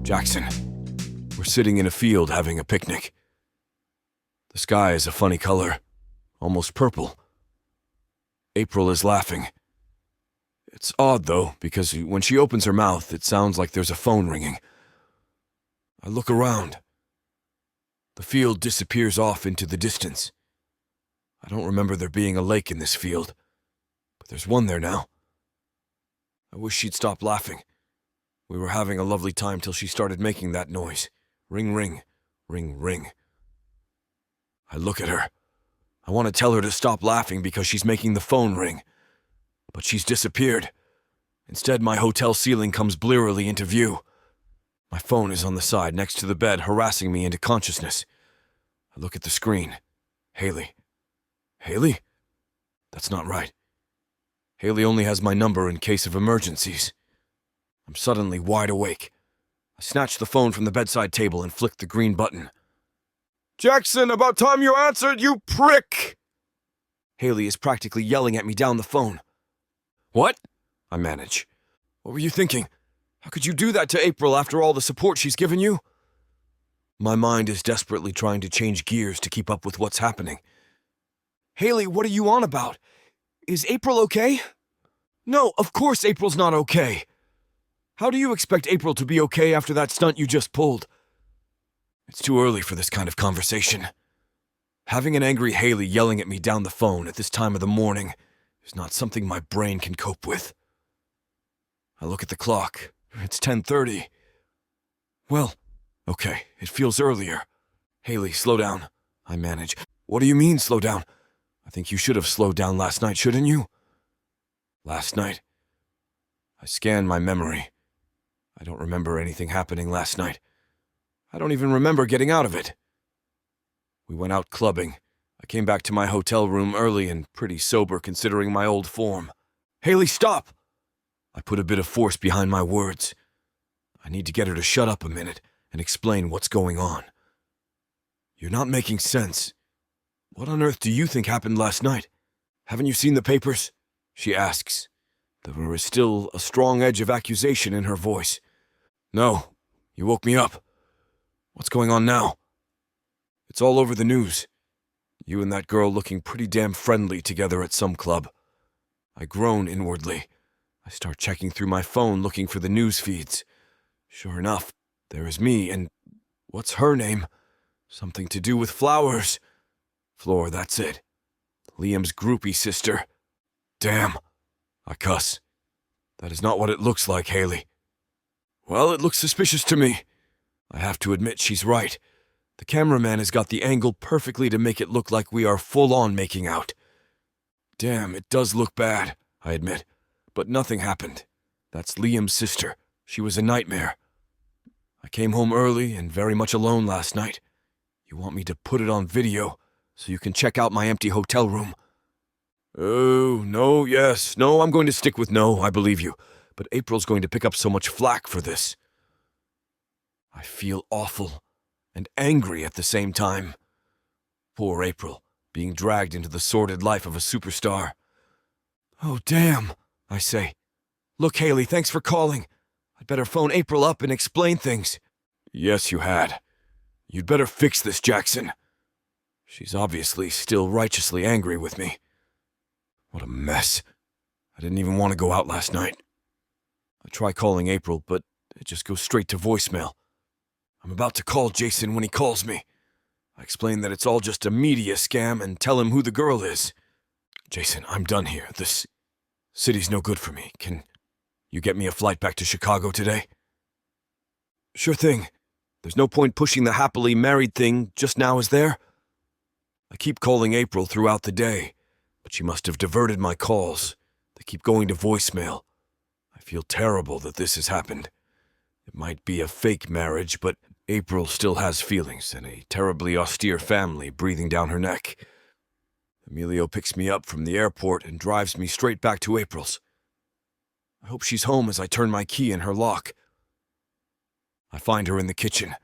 Jackson. We're sitting in a field having a picnic. The sky is a funny color, almost purple. April is laughing. It's odd, though, because when she opens her mouth, it sounds like there's a phone ringing. I look around. The field disappears off into the distance. I don't remember there being a lake in this field, but there's one there now. I wish she'd stop laughing. We were having a lovely time till she started making that noise. Ring, ring, ring, ring. I look at her. I want to tell her to stop laughing because she's making the phone ring. But she's disappeared. Instead, my hotel ceiling comes blearily into view. My phone is on the side next to the bed, harassing me into consciousness. I look at the screen. Haley. Haley? That's not right. Haley only has my number in case of emergencies. I'm suddenly wide awake. I snatch the phone from the bedside table and flick the green button. Jackson, about time you answered, you prick! Haley is practically yelling at me down the phone. What? I manage. What were you thinking? How could you do that to April after all the support she's given you? My mind is desperately trying to change gears to keep up with what's happening. Haley, what are you on about? Is April okay? No, of course April's not okay. How do you expect April to be okay after that stunt you just pulled? It's too early for this kind of conversation. Having an angry Haley yelling at me down the phone at this time of the morning is not something my brain can cope with. I look at the clock. It's 10:30. Well, okay, it feels earlier. Haley, slow down. I manage. What do you mean, slow down? I think you should have slowed down last night, shouldn't you? Last night? I scan my memory. I don't remember anything happening last night. I don't even remember getting out of it. We went out clubbing. I came back to my hotel room early and pretty sober considering my old form. Haley, stop! I put a bit of force behind my words. I need to get her to shut up a minute and explain what's going on. You're not making sense. What on earth do you think happened last night? Haven't you seen the papers? She asks. There is still a strong edge of accusation in her voice. No, you woke me up. What's going on now? It's all over the news. You and that girl looking pretty damn friendly together at some club. I groan inwardly. I start checking through my phone looking for the news feeds. Sure enough, there is me and... what's her name? Something to do with flowers. Floor, that's it. Liam's groupie sister. Damn. I cuss. That is not what it looks like, Haley. Well, it looks suspicious to me. I have to admit she's right. The cameraman has got the angle perfectly to make it look like we are full-on making out. Damn, it does look bad, I admit. But nothing happened. That's Liam's sister. She was a nightmare. I came home early and very much alone last night. You want me to put it on video so you can check out my empty hotel room? Oh, no, yes, no, I'm going to stick with no, I believe you. But April's going to pick up so much flack for this. I feel awful and angry at the same time. Poor April, being dragged into the sordid life of a superstar. Oh, damn, I say. Look, Haley, thanks for calling. I'd better phone April up and explain things. Yes, you had. You'd better fix this, Jackson. She's obviously still righteously angry with me. What a mess. I didn't even want to go out last night. I try calling April, but it just goes straight to voicemail. I'm about to call Jason when he calls me. I explain that it's all just a media scam and tell him who the girl is. Jason, I'm done here. This city's no good for me. Can you get me a flight back to Chicago today? Sure thing. There's no point pushing the happily married thing just now, is there? I keep calling April throughout the day, but she must have diverted my calls. They keep going to voicemail. I feel terrible that this has happened. It might be a fake marriage, but April still has feelings and a terribly austere family breathing down her neck. Emilio picks me up from the airport and drives me straight back to April's. I hope she's home as I turn my key in her lock. I find her in the kitchen.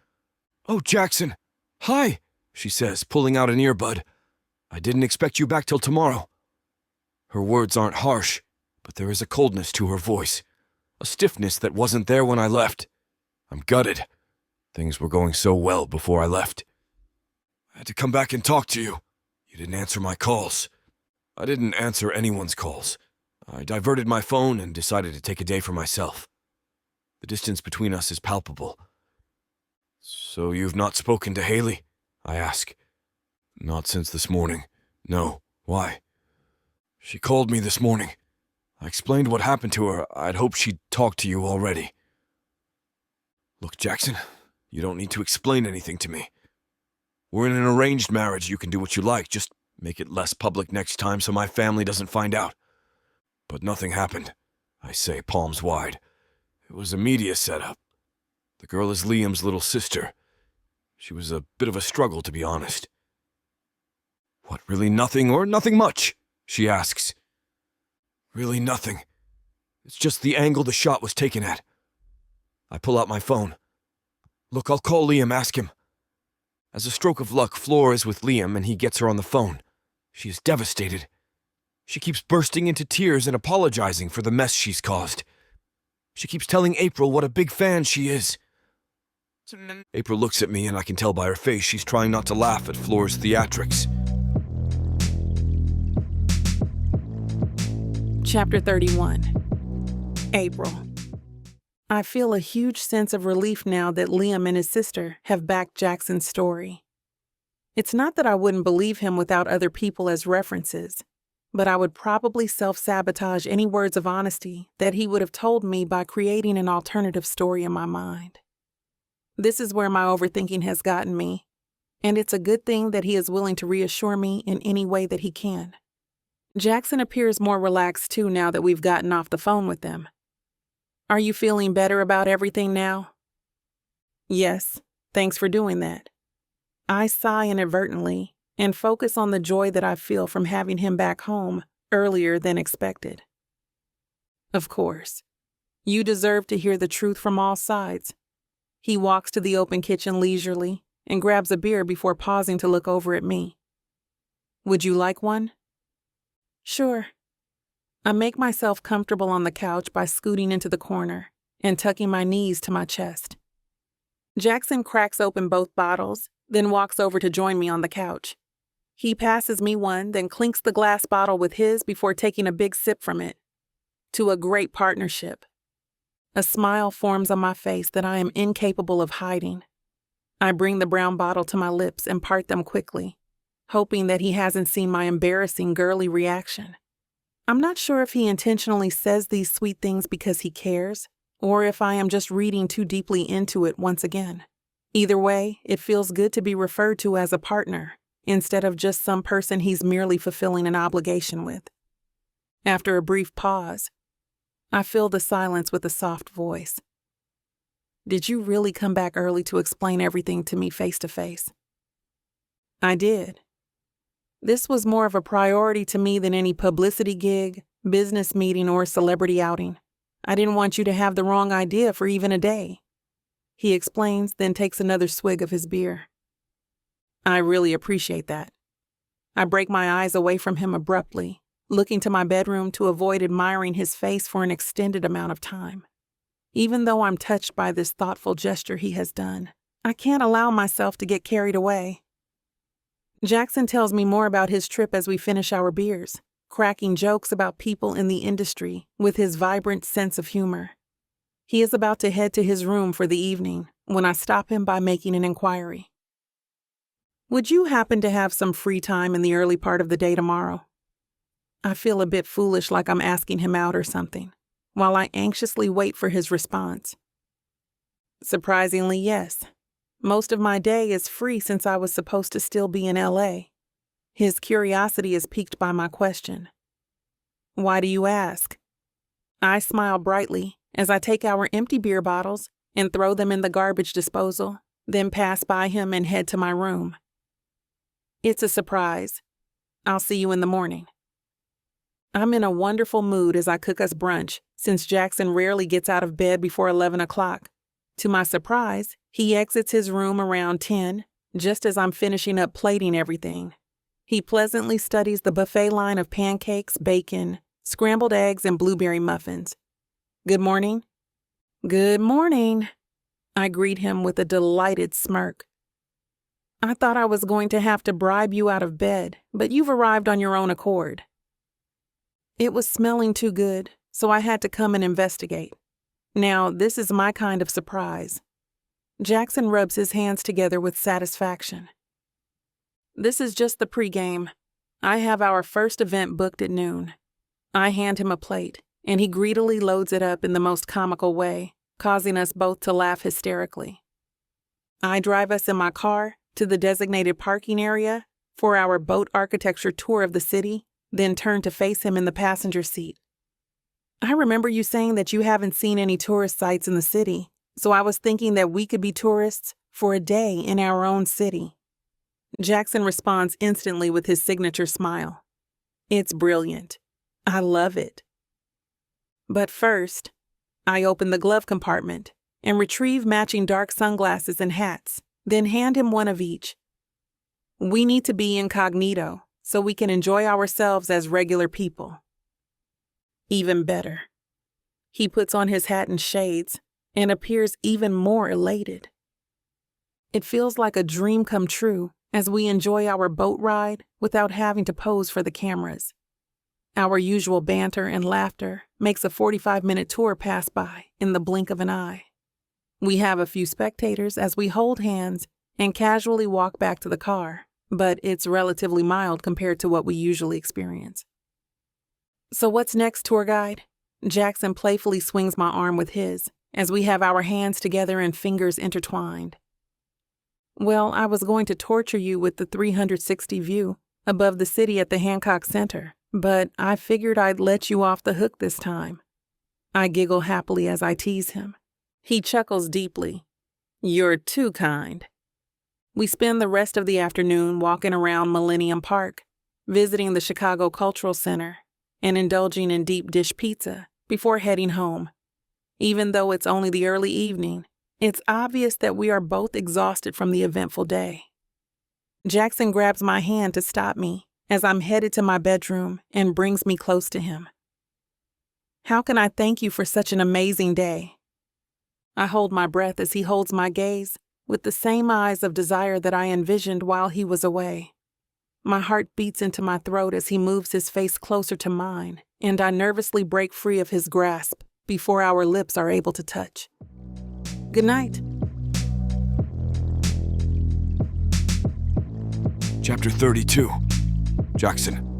"Oh, Jackson! Hi!" she says, pulling out an earbud. "I didn't expect you back till tomorrow." Her words aren't harsh, but there is a coldness to her voice, a stiffness that wasn't there when I left. I'm gutted. Things were going so well before I left. "I had to come back and talk to you. You didn't answer my calls." "I didn't answer anyone's calls. I diverted my phone and decided to take a day for myself. The distance between us is palpable." "So you've not spoken to Haley?" I ask. "Not since this morning. No. Why?" "She called me this morning. I explained what happened to her. I'd hoped she'd talked to you already." "Look, Jackson, you don't need to explain anything to me. We're in an arranged marriage. You can do what you like. Just make it less public next time so my family doesn't find out." "But nothing happened," I say, palms wide. "It was a media setup. The girl is Liam's little sister. She was a bit of a struggle, to be honest." "What, really nothing or nothing much?" she asks. "Really nothing. It's just the angle the shot was taken at." I pull out my phone. "Look, I'll call Liam, ask him." As a stroke of luck, Flora is with Liam and he gets her on the phone. She is devastated. She keeps bursting into tears and apologizing for the mess she's caused. She keeps telling April what a big fan she is. April looks at me and I can tell by her face she's trying not to laugh at Flora's theatrics. Chapter 31. April. I feel a huge sense of relief now that Liam and his sister have backed Jackson's story. It's not that I wouldn't believe him without other people as references, but I would probably self-sabotage any words of honesty that he would have told me by creating an alternative story in my mind. This is where my overthinking has gotten me, and it's a good thing that he is willing to reassure me in any way that he can. Jackson appears more relaxed too now that we've gotten off the phone with them. "Are you feeling better about everything now?" "Yes, thanks for doing that." I sigh inadvertently and focus on the joy that I feel from having him back home earlier than expected. "Of course. You deserve to hear the truth from all sides." He walks to the open kitchen leisurely and grabs a beer before pausing to look over at me. "Would you like one?" "Sure." I make myself comfortable on the couch by scooting into the corner and tucking my knees to my chest. Jackson cracks open both bottles, then walks over to join me on the couch. He passes me one, then clinks the glass bottle with his before taking a big sip from it. To a great partnership. A smile forms on my face that I am incapable of hiding. I bring the brown bottle to my lips and part them quickly, hoping that he hasn't seen my embarrassing girly reaction. I'm not sure if he intentionally says these sweet things because he cares, or if I am just reading too deeply into it once again. Either way, it feels good to be referred to as a partner, instead of just some person he's merely fulfilling an obligation with. After a brief pause, I fill the silence with a soft voice. "Did you really come back early to explain everything to me face to face?" "I did. This was more of a priority to me than any publicity gig, business meeting, or celebrity outing. I didn't want you to have the wrong idea for even a day," he explains, then takes another swig of his beer. "I really appreciate that." I break my eyes away from him abruptly, looking to my bedroom to avoid admiring his face for an extended amount of time. Even though I'm touched by this thoughtful gesture he has done, I can't allow myself to get carried away. Jackson tells me more about his trip as we finish our beers, cracking jokes about people in the industry with his vibrant sense of humor. He is about to head to his room for the evening when I stop him by making an inquiry. "Would you happen to have some free time in the early part of the day tomorrow?" I feel a bit foolish, like I'm asking him out or something, while I anxiously wait for his response. Surprisingly, yes. Most of my day is free since I was supposed to still be in LA. His curiosity is piqued by my question. Why do you ask? I smile brightly as I take our empty beer bottles and throw them in the garbage disposal, then pass by him and head to my room. It's a surprise. I'll see you in the morning. I'm in a wonderful mood as I cook us brunch, since Jackson rarely gets out of bed before 11 o'clock. To my surprise, he exits his room around 10, just as I'm finishing up plating everything. He pleasantly studies the buffet line of pancakes, bacon, scrambled eggs, and blueberry muffins. Good morning. Good morning. I greet him with a delighted smirk. I thought I was going to have to bribe you out of bed, but you've arrived on your own accord. It was smelling too good, so I had to come and investigate. Now, this is my kind of surprise. Jackson rubs his hands together with satisfaction. This is just the pregame. I have our first event booked at noon. I hand him a plate, and he greedily loads it up in the most comical way, causing us both to laugh hysterically. I drive us in my car to the designated parking area for our boat architecture tour of the city, then turn to face him in the passenger seat. I remember you saying that you haven't seen any tourist sites in the city, so I was thinking that we could be tourists for a day in our own city. Jackson responds instantly with his signature smile. It's brilliant. I love it. But first, I open the glove compartment and retrieve matching dark sunglasses and hats, then hand him one of each. We need to be incognito so we can enjoy ourselves as regular people. Even better. He puts on his hat and shades and appears even more elated. It feels like a dream come true as we enjoy our boat ride without having to pose for the cameras. Our usual banter and laughter makes a 45-minute tour pass by in the blink of an eye. We have a few spectators as we hold hands and casually walk back to the car, but it's relatively mild compared to what we usually experience. So what's next, tour guide? Jackson playfully swings my arm with his as we have our hands together and fingers intertwined. Well, I was going to torture you with the 360 view above the city at the Hancock Center, but I figured I'd let you off the hook this time. I giggle happily as I tease him. He chuckles deeply. You're too kind. We spend the rest of the afternoon walking around Millennium Park, visiting the Chicago Cultural Center, and indulging in deep dish pizza before heading home. Even though it's only the early evening, it's obvious that we are both exhausted from the eventful day. Jackson grabs my hand to stop me as I'm headed to my bedroom and brings me close to him. How can I thank you for such an amazing day? I hold my breath as he holds my gaze with the same eyes of desire that I envisioned while he was away. My heart beats into my throat as he moves his face closer to mine, and I nervously break free of his grasp before our lips are able to touch. Good night. Chapter 32. Jackson.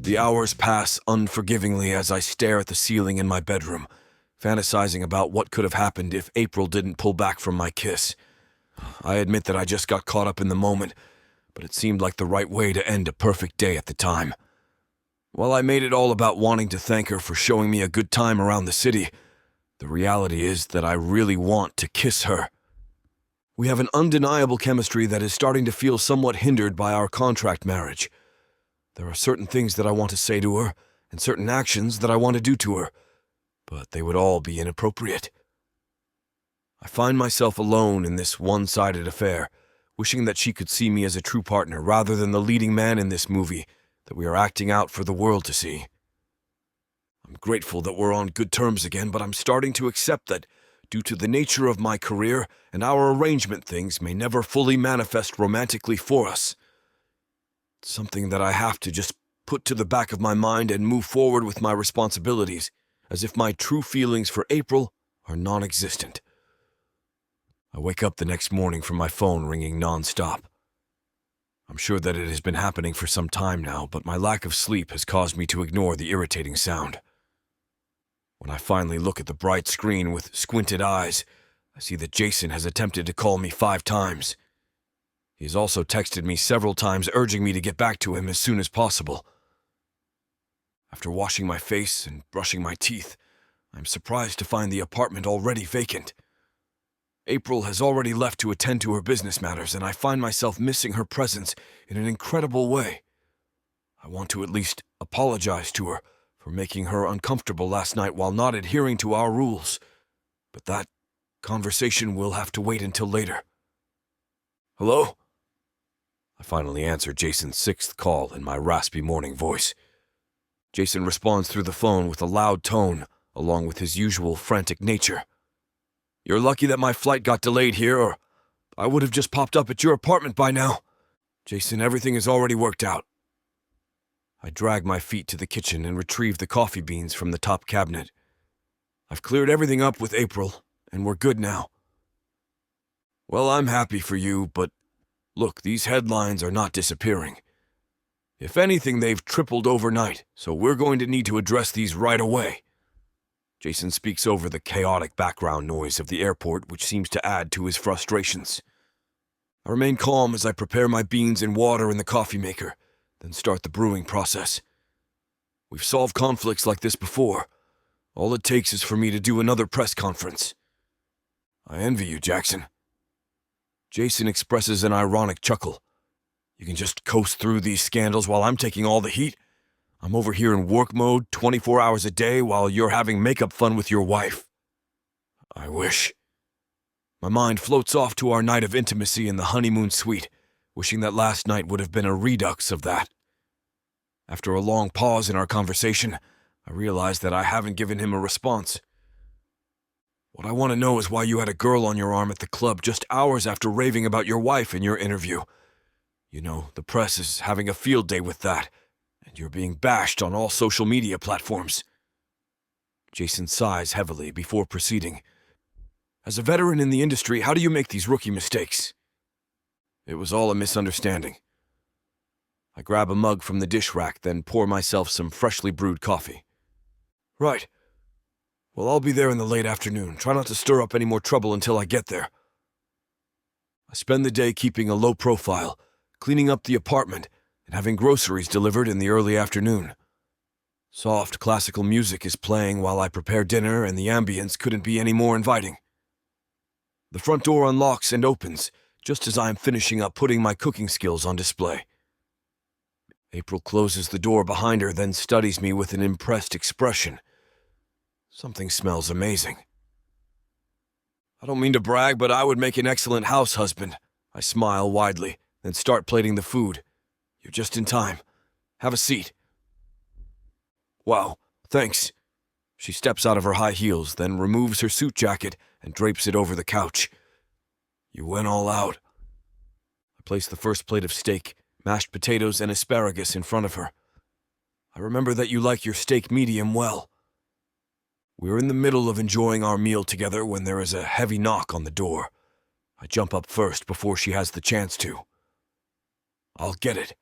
The hours pass unforgivingly as I stare at the ceiling in my bedroom, fantasizing about what could have happened if April didn't pull back from my kiss. I admit that I just got caught up in the moment, but it seemed like the right way to end a perfect day at the time. While I made it all about wanting to thank her for showing me a good time around the city, the reality is that I really want to kiss her. We have an undeniable chemistry that is starting to feel somewhat hindered by our contract marriage. There are certain things that I want to say to her, and certain actions that I want to do to her, but they would all be inappropriate. I find myself alone in this one-sided affair, wishing that she could see me as a true partner rather than the leading man in this movie that we are acting out for the world to see. I'm grateful that we're on good terms again, but I'm starting to accept that, due to the nature of my career and our arrangement, things may never fully manifest romantically for us. It's something that I have to just put to the back of my mind and move forward with my responsibilities, as if my true feelings for April are non-existent. I wake up the next morning from my phone ringing non-stop. I'm sure that it has been happening for some time now, but my lack of sleep has caused me to ignore the irritating sound. When I finally look at the bright screen with squinted eyes, I see that Jason has attempted to call me 5 times. He has also texted me several times urging me to get back to him as soon as possible. After washing my face and brushing my teeth, I'm surprised to find the apartment already vacant. April has already left to attend to her business matters, and I find myself missing her presence in an incredible way. I want to at least apologize to her for making her uncomfortable last night while not adhering to our rules, but that conversation will have to wait until later. Hello? I finally answer Jason's sixth call in my raspy morning voice. Jason responds through the phone with a loud tone, along with his usual frantic nature. You're lucky that my flight got delayed here, or I would have just popped up at your apartment by now. Jason, everything is already worked out. I drag my feet to the kitchen and retrieve the coffee beans from the top cabinet. I've cleared everything up with April, and we're good now. Well, I'm happy for you, but look, these headlines are not disappearing. If anything, they've tripled overnight, so we're going to need to address these right away. Jason speaks over the chaotic background noise of the airport, which seems to add to his frustrations. I remain calm as I prepare my beans and water in the coffee maker, then start the brewing process. We've solved conflicts like this before. All it takes is for me to do another press conference. I envy you, Jackson. Jason expresses an ironic chuckle. You can just coast through these scandals while I'm taking all the heat? I'm over here in work mode 24 hours a day while you're having makeup fun with your wife. I wish. My mind floats off to our night of intimacy in the honeymoon suite, wishing that last night would have been a redux of that. After a long pause in our conversation, I realize that I haven't given him a response. What I want to know is why you had a girl on your arm at the club just hours after raving about your wife in your interview. You know, the press is having a field day with that, and you're being bashed on all social media platforms. Jason sighs heavily before proceeding. As a veteran in the industry, how do you make these rookie mistakes? It was all a misunderstanding. I grab a mug from the dish rack, then pour myself some freshly brewed coffee. Right. Well, I'll be there in the late afternoon. Try not to stir up any more trouble until I get there. I spend the day keeping a low profile, cleaning up the apartment, and having groceries delivered in the early afternoon. Soft classical music is playing while I prepare dinner, and the ambience couldn't be any more inviting. The front door unlocks and opens, just as I am finishing up putting my cooking skills on display. April closes the door behind her, then studies me with an impressed expression. Something smells amazing. I don't mean to brag, but I would make an excellent house husband. I smile widely, then start plating the food. You're just in time. Have a seat. Wow, thanks. She steps out of her high heels, then removes her suit jacket and drapes it over the couch. You went all out. I place the first plate of steak, mashed potatoes, and asparagus in front of her. I remember that you like your steak medium well. We're in the middle of enjoying our meal together when there is a heavy knock on the door. I jump up first before she has the chance to. I'll get it.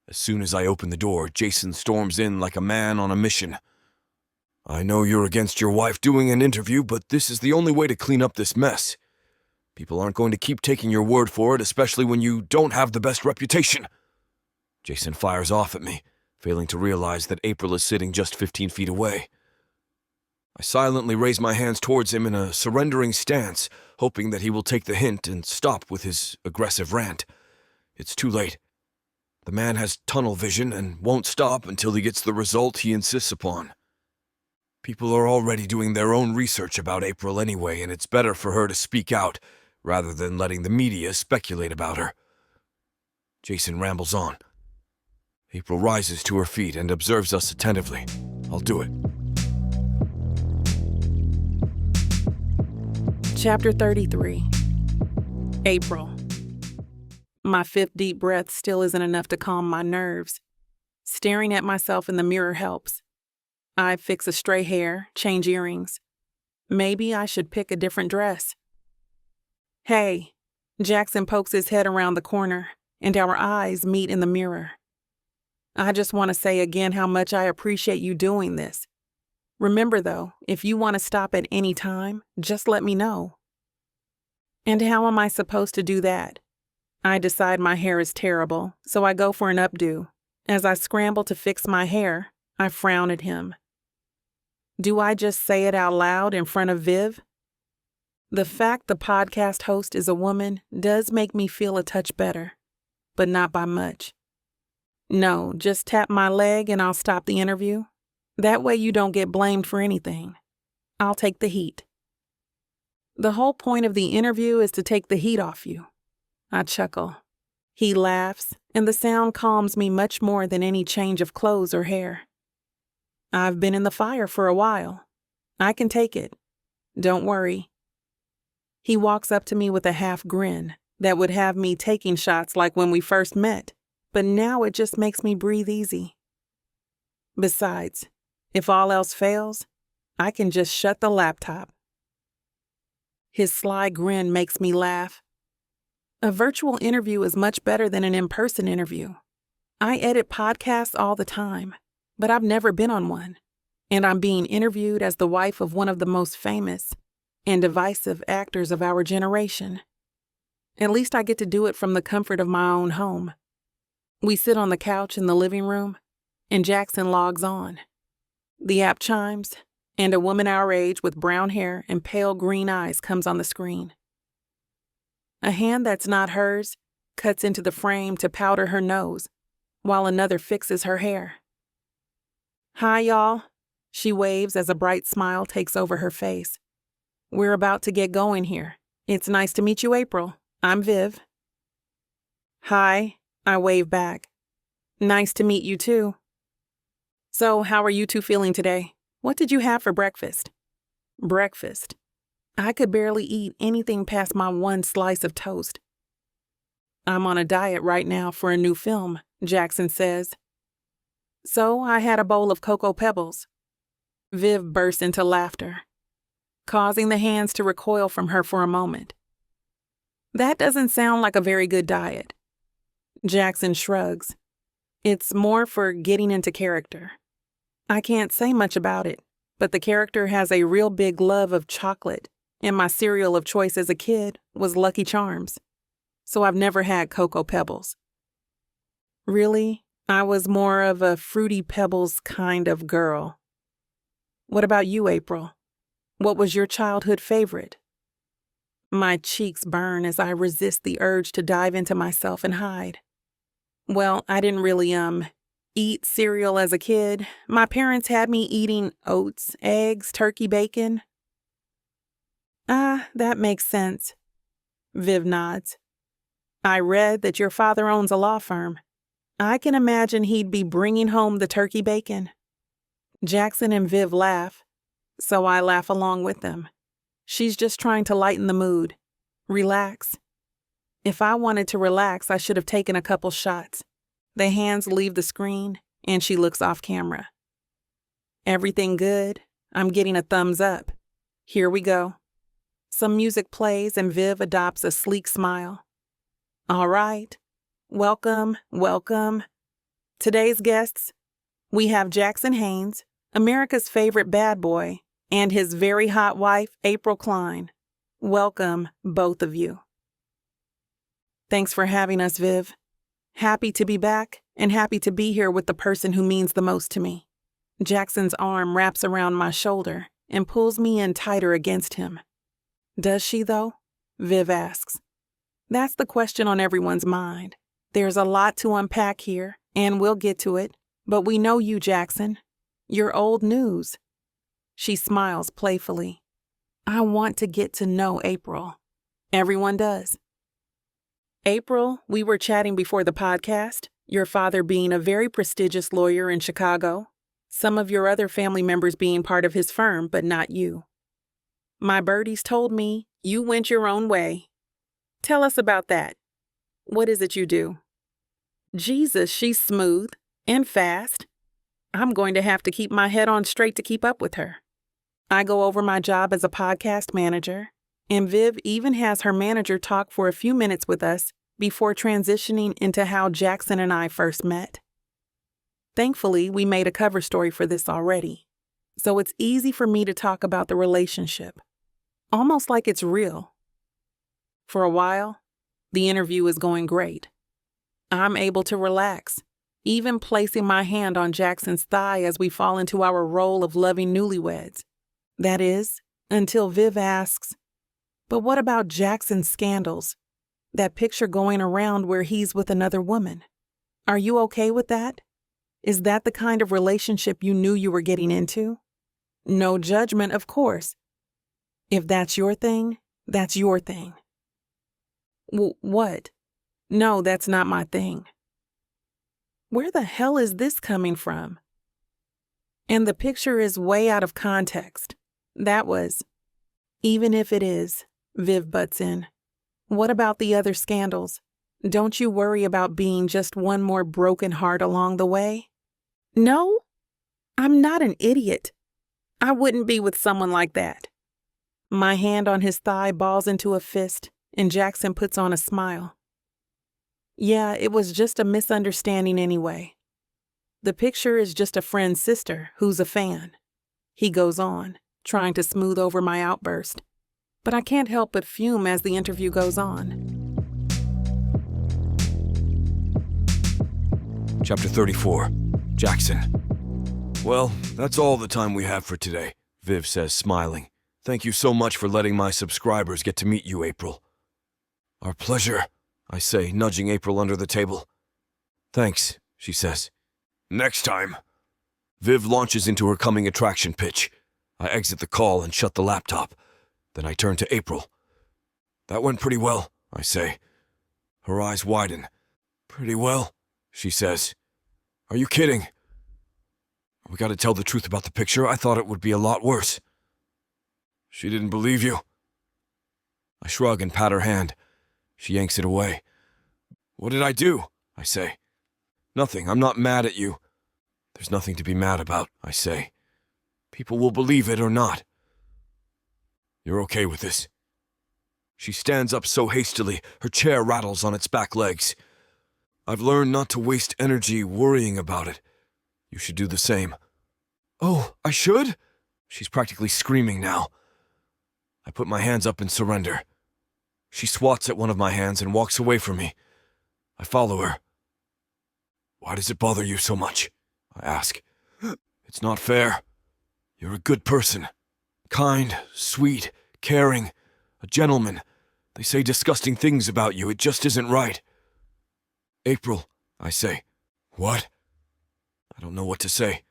As soon as I open the door, Jason storms in like a man on a mission. I know you're against your wife doing an interview, but this is the only way to clean up this mess. People aren't going to keep taking your word for it, especially when you don't have the best reputation. Jason fires off at me, failing to realize that April is sitting just 15 feet away. I silently raise my hands towards him in a surrendering stance, hoping that he will take the hint and stop with his aggressive rant. It's too late. The man has tunnel vision and won't stop until he gets the result he insists upon. People are already doing their own research about April anyway, and it's better for her to speak out rather than letting the media speculate about her. Jason rambles on. April rises to her feet and observes us attentively. I'll do it. Chapter 33. April. My fifth deep breath still isn't enough to calm my nerves. Staring at myself in the mirror helps. I fix a stray hair, change earrings. Maybe I should pick a different dress. Hey, Jackson pokes his head around the corner, and our eyes meet in the mirror. I just want to say again how much I appreciate you doing this. Remember, though, if you want to stop at any time, just let me know. And how am I supposed to do that? I decide my hair is terrible, so I go for an updo. As I scramble to fix my hair, I frown at him. Do I just say it out loud in front of Viv? The fact the podcast host is a woman does make me feel a touch better, but not by much. No, just tap my leg and I'll stop the interview. That way you don't get blamed for anything. I'll take the heat. The whole point of the interview is to take the heat off you. I chuckle. He laughs, and the sound calms me much more than any change of clothes or hair. I've been in the fire for a while. I can take it. Don't worry. He walks up to me with a half grin that would have me taking shots like when we first met, but now it just makes me breathe easy. Besides, if all else fails, I can just shut the laptop. His sly grin makes me laugh. A virtual interview is much better than an in-person interview. I edit podcasts all the time, but I've never been on one, and I'm being interviewed as the wife of one of the most famous and divisive actors of our generation. At least I get to do it from the comfort of my own home. We sit on the couch in the living room, and Jackson logs on. The app chimes, and a woman our age with brown hair and pale green eyes comes on the screen. A hand that's not hers cuts into the frame to powder her nose, while another fixes her hair. Hi, y'all, she waves as a bright smile takes over her face. We're about to get going here. It's nice to meet you, April. I'm Viv. Hi, I wave back. Nice to meet you too. So, how are you two feeling today? What did you have for breakfast? Breakfast. I could barely eat anything past my one slice of toast. I'm on a diet right now for a new film, Jackson says. So I had a bowl of Cocoa Pebbles. Viv bursts into laughter, causing the hands to recoil from her for a moment. That doesn't sound like a very good diet. Jackson shrugs. It's more for getting into character. I can't say much about it, but the character has a real big love of chocolate, and my cereal of choice as a kid was Lucky Charms. So I've never had Cocoa Pebbles. Really, I was more of a Fruity Pebbles kind of girl. What about you, April? What was your childhood favorite? My cheeks burn as I resist the urge to dive into myself and hide. Well, I didn't really, eat cereal as a kid. My parents had me eating oats, eggs, turkey bacon. That makes sense. Viv nods. I read that your father owns a law firm. I can imagine he'd be bringing home the turkey bacon. Jackson and Viv laugh, so I laugh along with them. She's just trying to lighten the mood. Relax. If I wanted to relax, I should have taken a couple shots. The hands leave the screen, and she looks off camera. Everything good? I'm getting a thumbs up. Here we go. Some music plays, and Viv adopts a sleek smile. All right. Welcome, welcome. Today's guests, we have Jackson Haynes, America's favorite bad boy, and his very hot wife, April Klein. Welcome, both of you. Thanks for having us, Viv. Happy to be back, and happy to be here with the person who means the most to me. Jackson's arm wraps around my shoulder and pulls me in tighter against him. Does she, though? Viv asks. That's the question on everyone's mind. There's a lot to unpack here, and we'll get to it, but we know you, Jackson. You're old news. She smiles playfully. I want to get to know April. Everyone does. April, we were chatting before the podcast, your father being a very prestigious lawyer in Chicago, some of your other family members being part of his firm, but not you. My birdies told me you went your own way. Tell us about that. What is it you do? Jesus, she's smooth and fast. I'm going to have to keep my head on straight to keep up with her. I go over my job as a podcast manager, and Viv even has her manager talk for a few minutes with us before transitioning into how Jackson and I first met. Thankfully, we made a cover story for this already, so it's easy for me to talk about the relationship, almost like it's real. For a while, The interview is going great. I'm able to relax, even placing my hand on Jackson's thigh as we fall into our role of loving newlyweds. That is, until Viv asks, "But what about Jackson's scandals? That picture going around where he's with another woman. Are you okay with that? Is that the kind of relationship you knew you were getting into?" No judgment, of course. If that's your thing, that's your thing. What? No, that's not my thing. Where the hell is this coming from? And the picture is way out of context. That was. Even if it is, Viv butts in. What about the other scandals? Don't you worry about being just one more broken heart along the way? No, I'm not an idiot. I wouldn't be with someone like that. My hand on his thigh balls into a fist, and Jackson puts on a smile. Yeah, it was just a misunderstanding anyway. The picture is just a friend's sister who's a fan. He goes on, trying to smooth over my outburst. But I can't help but fume as the interview goes on. Chapter 34. Jackson. Well, that's all the time we have for today, Viv says, smiling. Thank you so much for letting my subscribers get to meet you, April. Our pleasure, I say, nudging April under the table. Thanks, she says. Next time. Viv launches into her coming attraction pitch. I exit the call and shut the laptop. Then I turn to April. That went pretty well, I say. Her eyes widen. Pretty well, she says. Are you kidding? We gotta tell the truth about the picture. I thought it would be a lot worse. She didn't believe you. I shrug and pat her hand. She yanks it away. What did I do? I say. Nothing. I'm not mad at you. There's nothing to be mad about, I say. People will believe it or not. You're okay with this? She stands up so hastily, her chair rattles on its back legs. I've learned not to waste energy worrying about it. You should do the same. Oh, I should? She's practically screaming now. I put my hands up in surrender. She swats at one of my hands and walks away from me. I follow her. Why does it bother you so much? I ask. It's not fair. You're a good person. Kind, sweet, caring, a gentleman. They say disgusting things about you. It just isn't right. April, I say. What? I don't know what to say.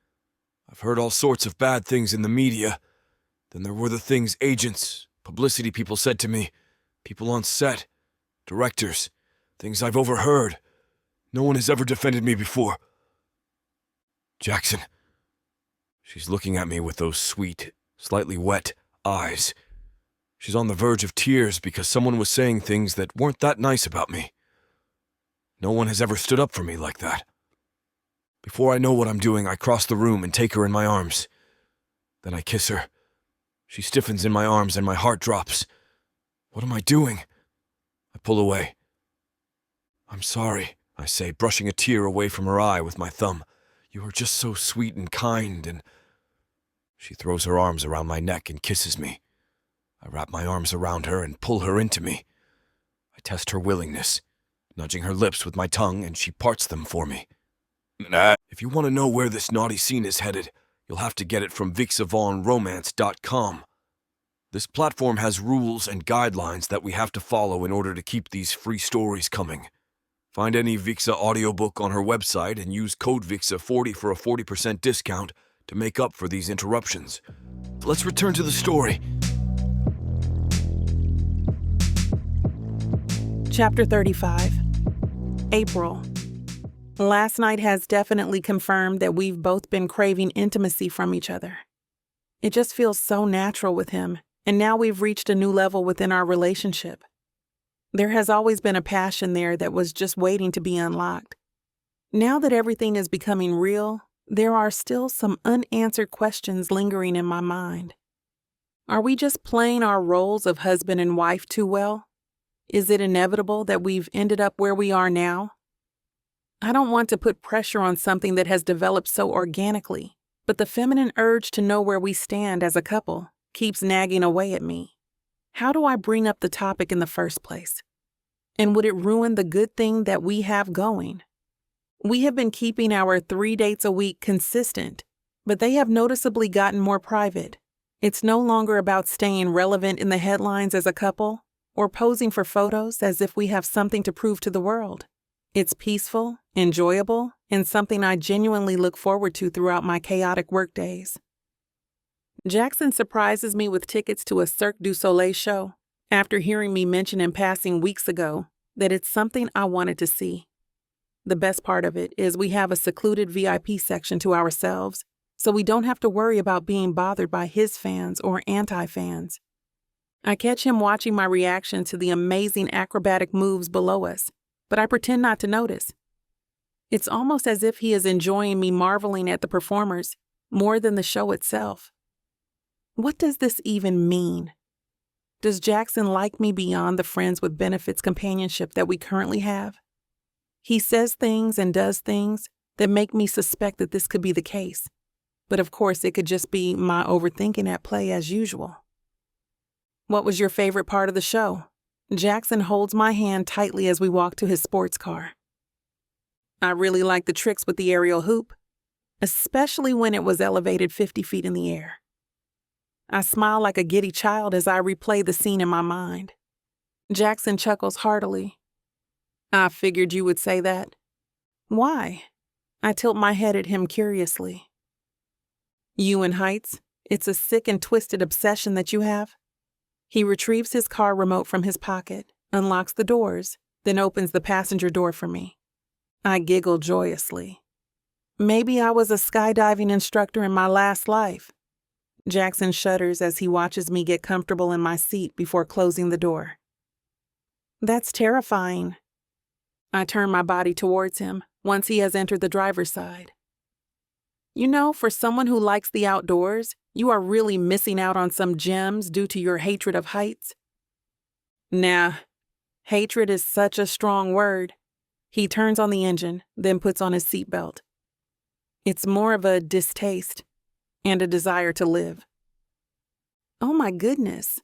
I've heard all sorts of bad things in the media. Then there were the things agents, publicity people said to me, people on set, directors, things I've overheard. No one has ever defended me before. Jackson. She's looking at me with those sweet, slightly wet eyes. She's on the verge of tears because someone was saying things that weren't that nice about me. No one has ever stood up for me like that. Before I know what I'm doing, I cross the room and take her in my arms. Then I kiss her. She stiffens in my arms and my heart drops. What am I doing? I pull away. I'm sorry, I say, brushing a tear away from her eye with my thumb. You are just so sweet and kind and... She throws her arms around my neck and kisses me. I wrap my arms around her and pull her into me. I test her willingness, nudging her lips with my tongue, and she parts them for me. If you want to know where this naughty scene is headed, you'll have to get it from vixavonromance.com. This platform has rules and guidelines that we have to follow in order to keep these free stories coming. Find any Vixa audiobook on her website and use code VIXA40 for a 40% discount to make up for these interruptions. Let's return to the story. Chapter 35. April. Last night has definitely confirmed that we've both been craving intimacy from each other. It just feels so natural with him, and now we've reached a new level within our relationship. There has always been a passion there that was just waiting to be unlocked. Now that everything is becoming real, there are still some unanswered questions lingering in my mind. Are we just playing our roles of husband and wife too well? Is it inevitable that we've ended up where we are now? I don't want to put pressure on something that has developed so organically, but the feminine urge to know where we stand as a couple keeps nagging away at me. How do I bring up the topic in the first place? And would it ruin the good thing that we have going? We have been keeping our 3 dates a week consistent, but they have noticeably gotten more private. It's no longer about staying relevant in the headlines as a couple or posing for photos as if we have something to prove to the world. It's peaceful, enjoyable, and something I genuinely look forward to throughout my chaotic workdays. Jackson surprises me with tickets to a Cirque du Soleil show after hearing me mention in passing weeks ago that it's something I wanted to see. The best part of it is we have a secluded VIP section to ourselves, so we don't have to worry about being bothered by his fans or anti-fans. I catch him watching my reaction to the amazing acrobatic moves below us, but I pretend not to notice. It's almost as if he is enjoying me marveling at the performers more than the show itself. What does this even mean? Does Jackson like me beyond the friends with benefits companionship that we currently have? He says things and does things that make me suspect that this could be the case. But of course, it could just be my overthinking at play as usual. What was your favorite part of the show? Jackson holds my hand tightly as we walk to his sports car. I really liked the tricks with the aerial hoop, especially when it was elevated 50 feet in the air. I smile like a giddy child as I replay the scene in my mind. Jackson chuckles heartily. I figured you would say that. Why? I tilt my head at him curiously. You and heights, it's a sick and twisted obsession that you have. He retrieves his car remote from his pocket, unlocks the doors, then opens the passenger door for me. I giggle joyously. Maybe I was a skydiving instructor in my last life. Jackson shudders as he watches me get comfortable in my seat before closing the door. That's terrifying. I turn my body towards him once he has entered the driver's side. You know, for someone who likes the outdoors, you are really missing out on some gems due to your hatred of heights. Nah, hatred is such a strong word. He turns on the engine, then puts on his seatbelt. It's more of a distaste and a desire to live. Oh my goodness.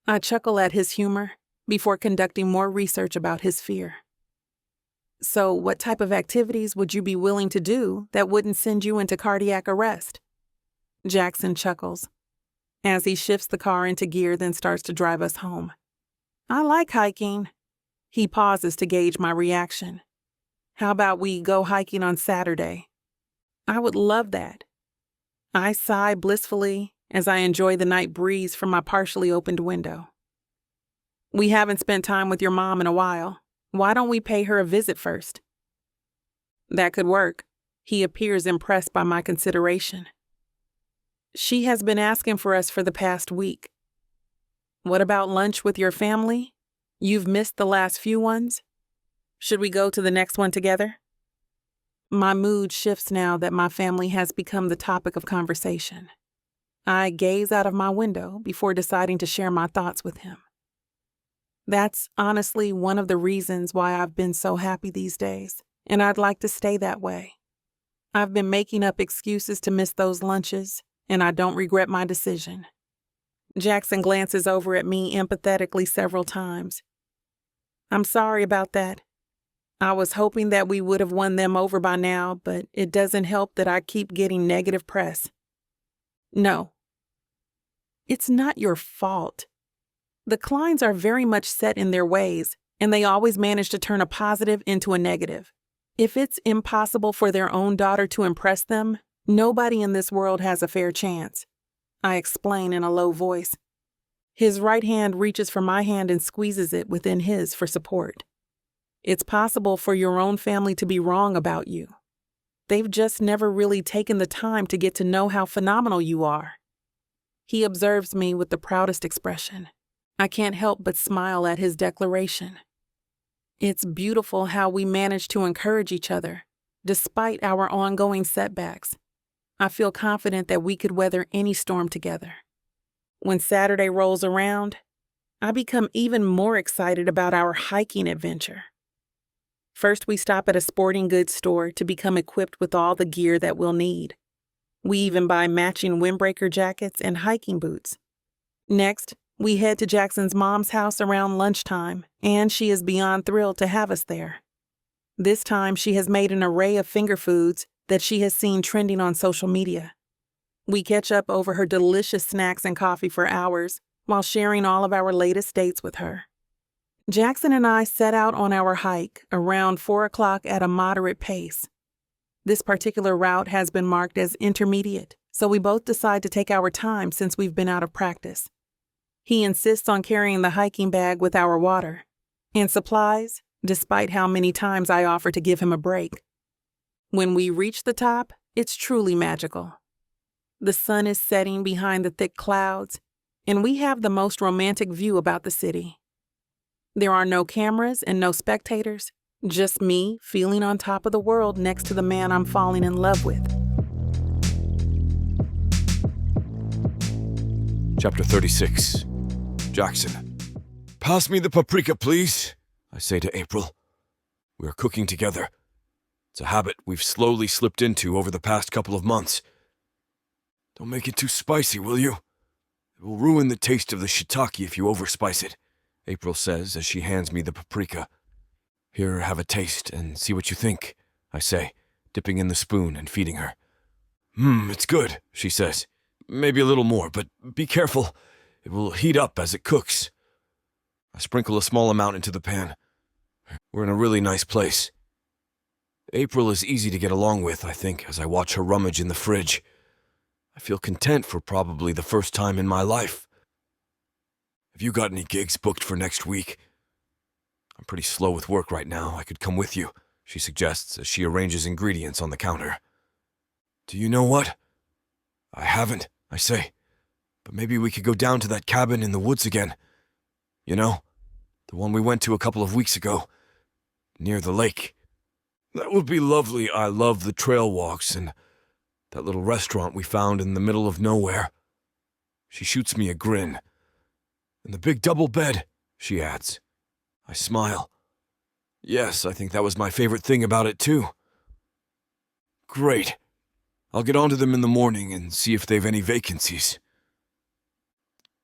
I chuckle at his humor before conducting more research about his fear. So what type of activities would you be willing to do that wouldn't send you into cardiac arrest? Jackson chuckles as he shifts the car into gear, then starts to drive us home. I like hiking. He pauses to gauge my reaction. How about we go hiking on Saturday? I would love that. I sigh blissfully as I enjoy the night breeze from my partially opened window. We haven't spent time with your mom in a while. Why don't we pay her a visit first? That could work. He appears impressed by my consideration. She has been asking for us for the past week. What about lunch with your family? You've missed the last few ones. Should we go to the next one together? My mood shifts now that my family has become the topic of conversation. I gaze out of my window before deciding to share my thoughts with him. That's honestly one of the reasons why I've been so happy these days, and I'd like to stay that way. I've been making up excuses to miss those lunches, and I don't regret my decision. Jackson glances over at me empathetically several times. I'm sorry about that. I was hoping that we would have won them over by now, but it doesn't help that I keep getting negative press. No. It's not your fault. The Kleins are very much set in their ways, and they always manage to turn a positive into a negative. If it's impossible for their own daughter to impress them, nobody in this world has a fair chance. I explain in a low voice. His right hand reaches for my hand and squeezes it within his for support. It's possible for your own family to be wrong about you. They've just never really taken the time to get to know how phenomenal you are. He observes me with the proudest expression. I can't help but smile at his declaration. It's beautiful how we manage to encourage each other, despite our ongoing setbacks. I feel confident that we could weather any storm together. When Saturday rolls around, I become even more excited about our hiking adventure. First, we stop at a sporting goods store to become equipped with all the gear that we'll need. We even buy matching windbreaker jackets and hiking boots. Next, We head to Jackson's mom's house around lunchtime, and she is beyond thrilled to have us there. This time, she has made an array of finger foods that she has seen trending on social media. We catch up over her delicious snacks and coffee for hours while sharing all of our latest dates with her. Jackson and I set out on our hike around 4 o'clock at a moderate pace. This particular route has been marked as intermediate, so we both decide to take our time since we've been out of practice. He insists on carrying the hiking bag with our water and supplies, despite how many times I offer to give him a break. When we reach the top, it's truly magical. The sun is setting behind the thick clouds, and we have the most romantic view about the city. There are no cameras and no spectators, just me feeling on top of the world next to the man I'm falling in love with. Chapter 36. Jackson. Pass me the paprika, please, I say to April. We are cooking together. It's a habit we've slowly slipped into over the past couple of months. Don't make it too spicy, will you? It will ruin the taste of the shiitake if you overspice it, April says as she hands me the paprika. Here, have a taste and see what you think, I say, dipping in the spoon and feeding her. It's good, she says. Maybe a little more, but be careful. It will heat up as it cooks. I sprinkle a small amount into the pan. We're in a really nice place. April is easy to get along with, I think, as I watch her rummage in the fridge. I feel content for probably the first time in my life. Have you got any gigs booked for next week? I'm pretty slow with work right now. I could come with you, she suggests as she arranges ingredients on the counter. Do you know what? I haven't, I say. But maybe we could go down to that cabin in the woods again. You know, the one we went to a couple of weeks ago, near the lake. That would be lovely. I love the trail walks and that little restaurant we found in the middle of nowhere. She shoots me a grin. And the big double bed, she adds. I smile. Yes, I think that was my favorite thing about it too. Great. I'll get onto them in the morning and see if they've any vacancies.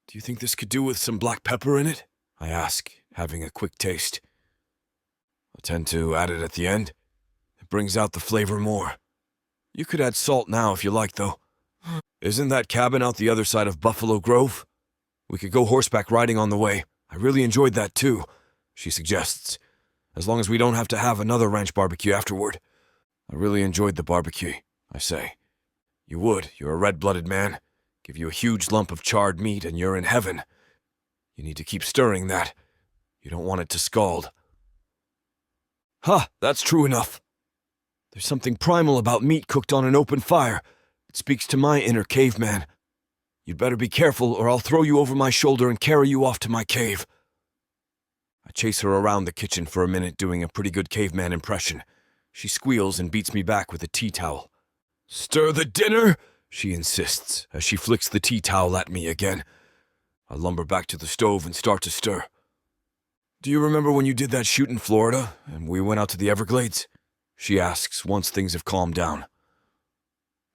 Do you think this could do with some black pepper in it? I ask, having a quick taste. I tend to add it at the end. It brings out the flavor more. You could add salt now if you like, though. Isn't that cabin out the other side of Buffalo Grove? We could go horseback riding on the way. I really enjoyed that too, she suggests, as long as we don't have to have another ranch barbecue afterward. I really enjoyed the barbecue, I say. You would. You're a red-blooded man. Give you a huge lump of charred meat and you're in heaven. You need to keep stirring that. You don't want it to scald. That's true enough. There's something primal about meat cooked on an open fire. It speaks to my inner caveman. You'd better be careful or I'll throw you over my shoulder and carry you off to my cave. I chase her around the kitchen for a minute doing a pretty good caveman impression. She squeals and beats me back with a tea towel. Stir the dinner, she insists as she flicks the tea towel at me again. I lumber back to the stove and start to stir. Do you remember when you did that shoot in Florida and we went out to the Everglades? She asks once things have calmed down.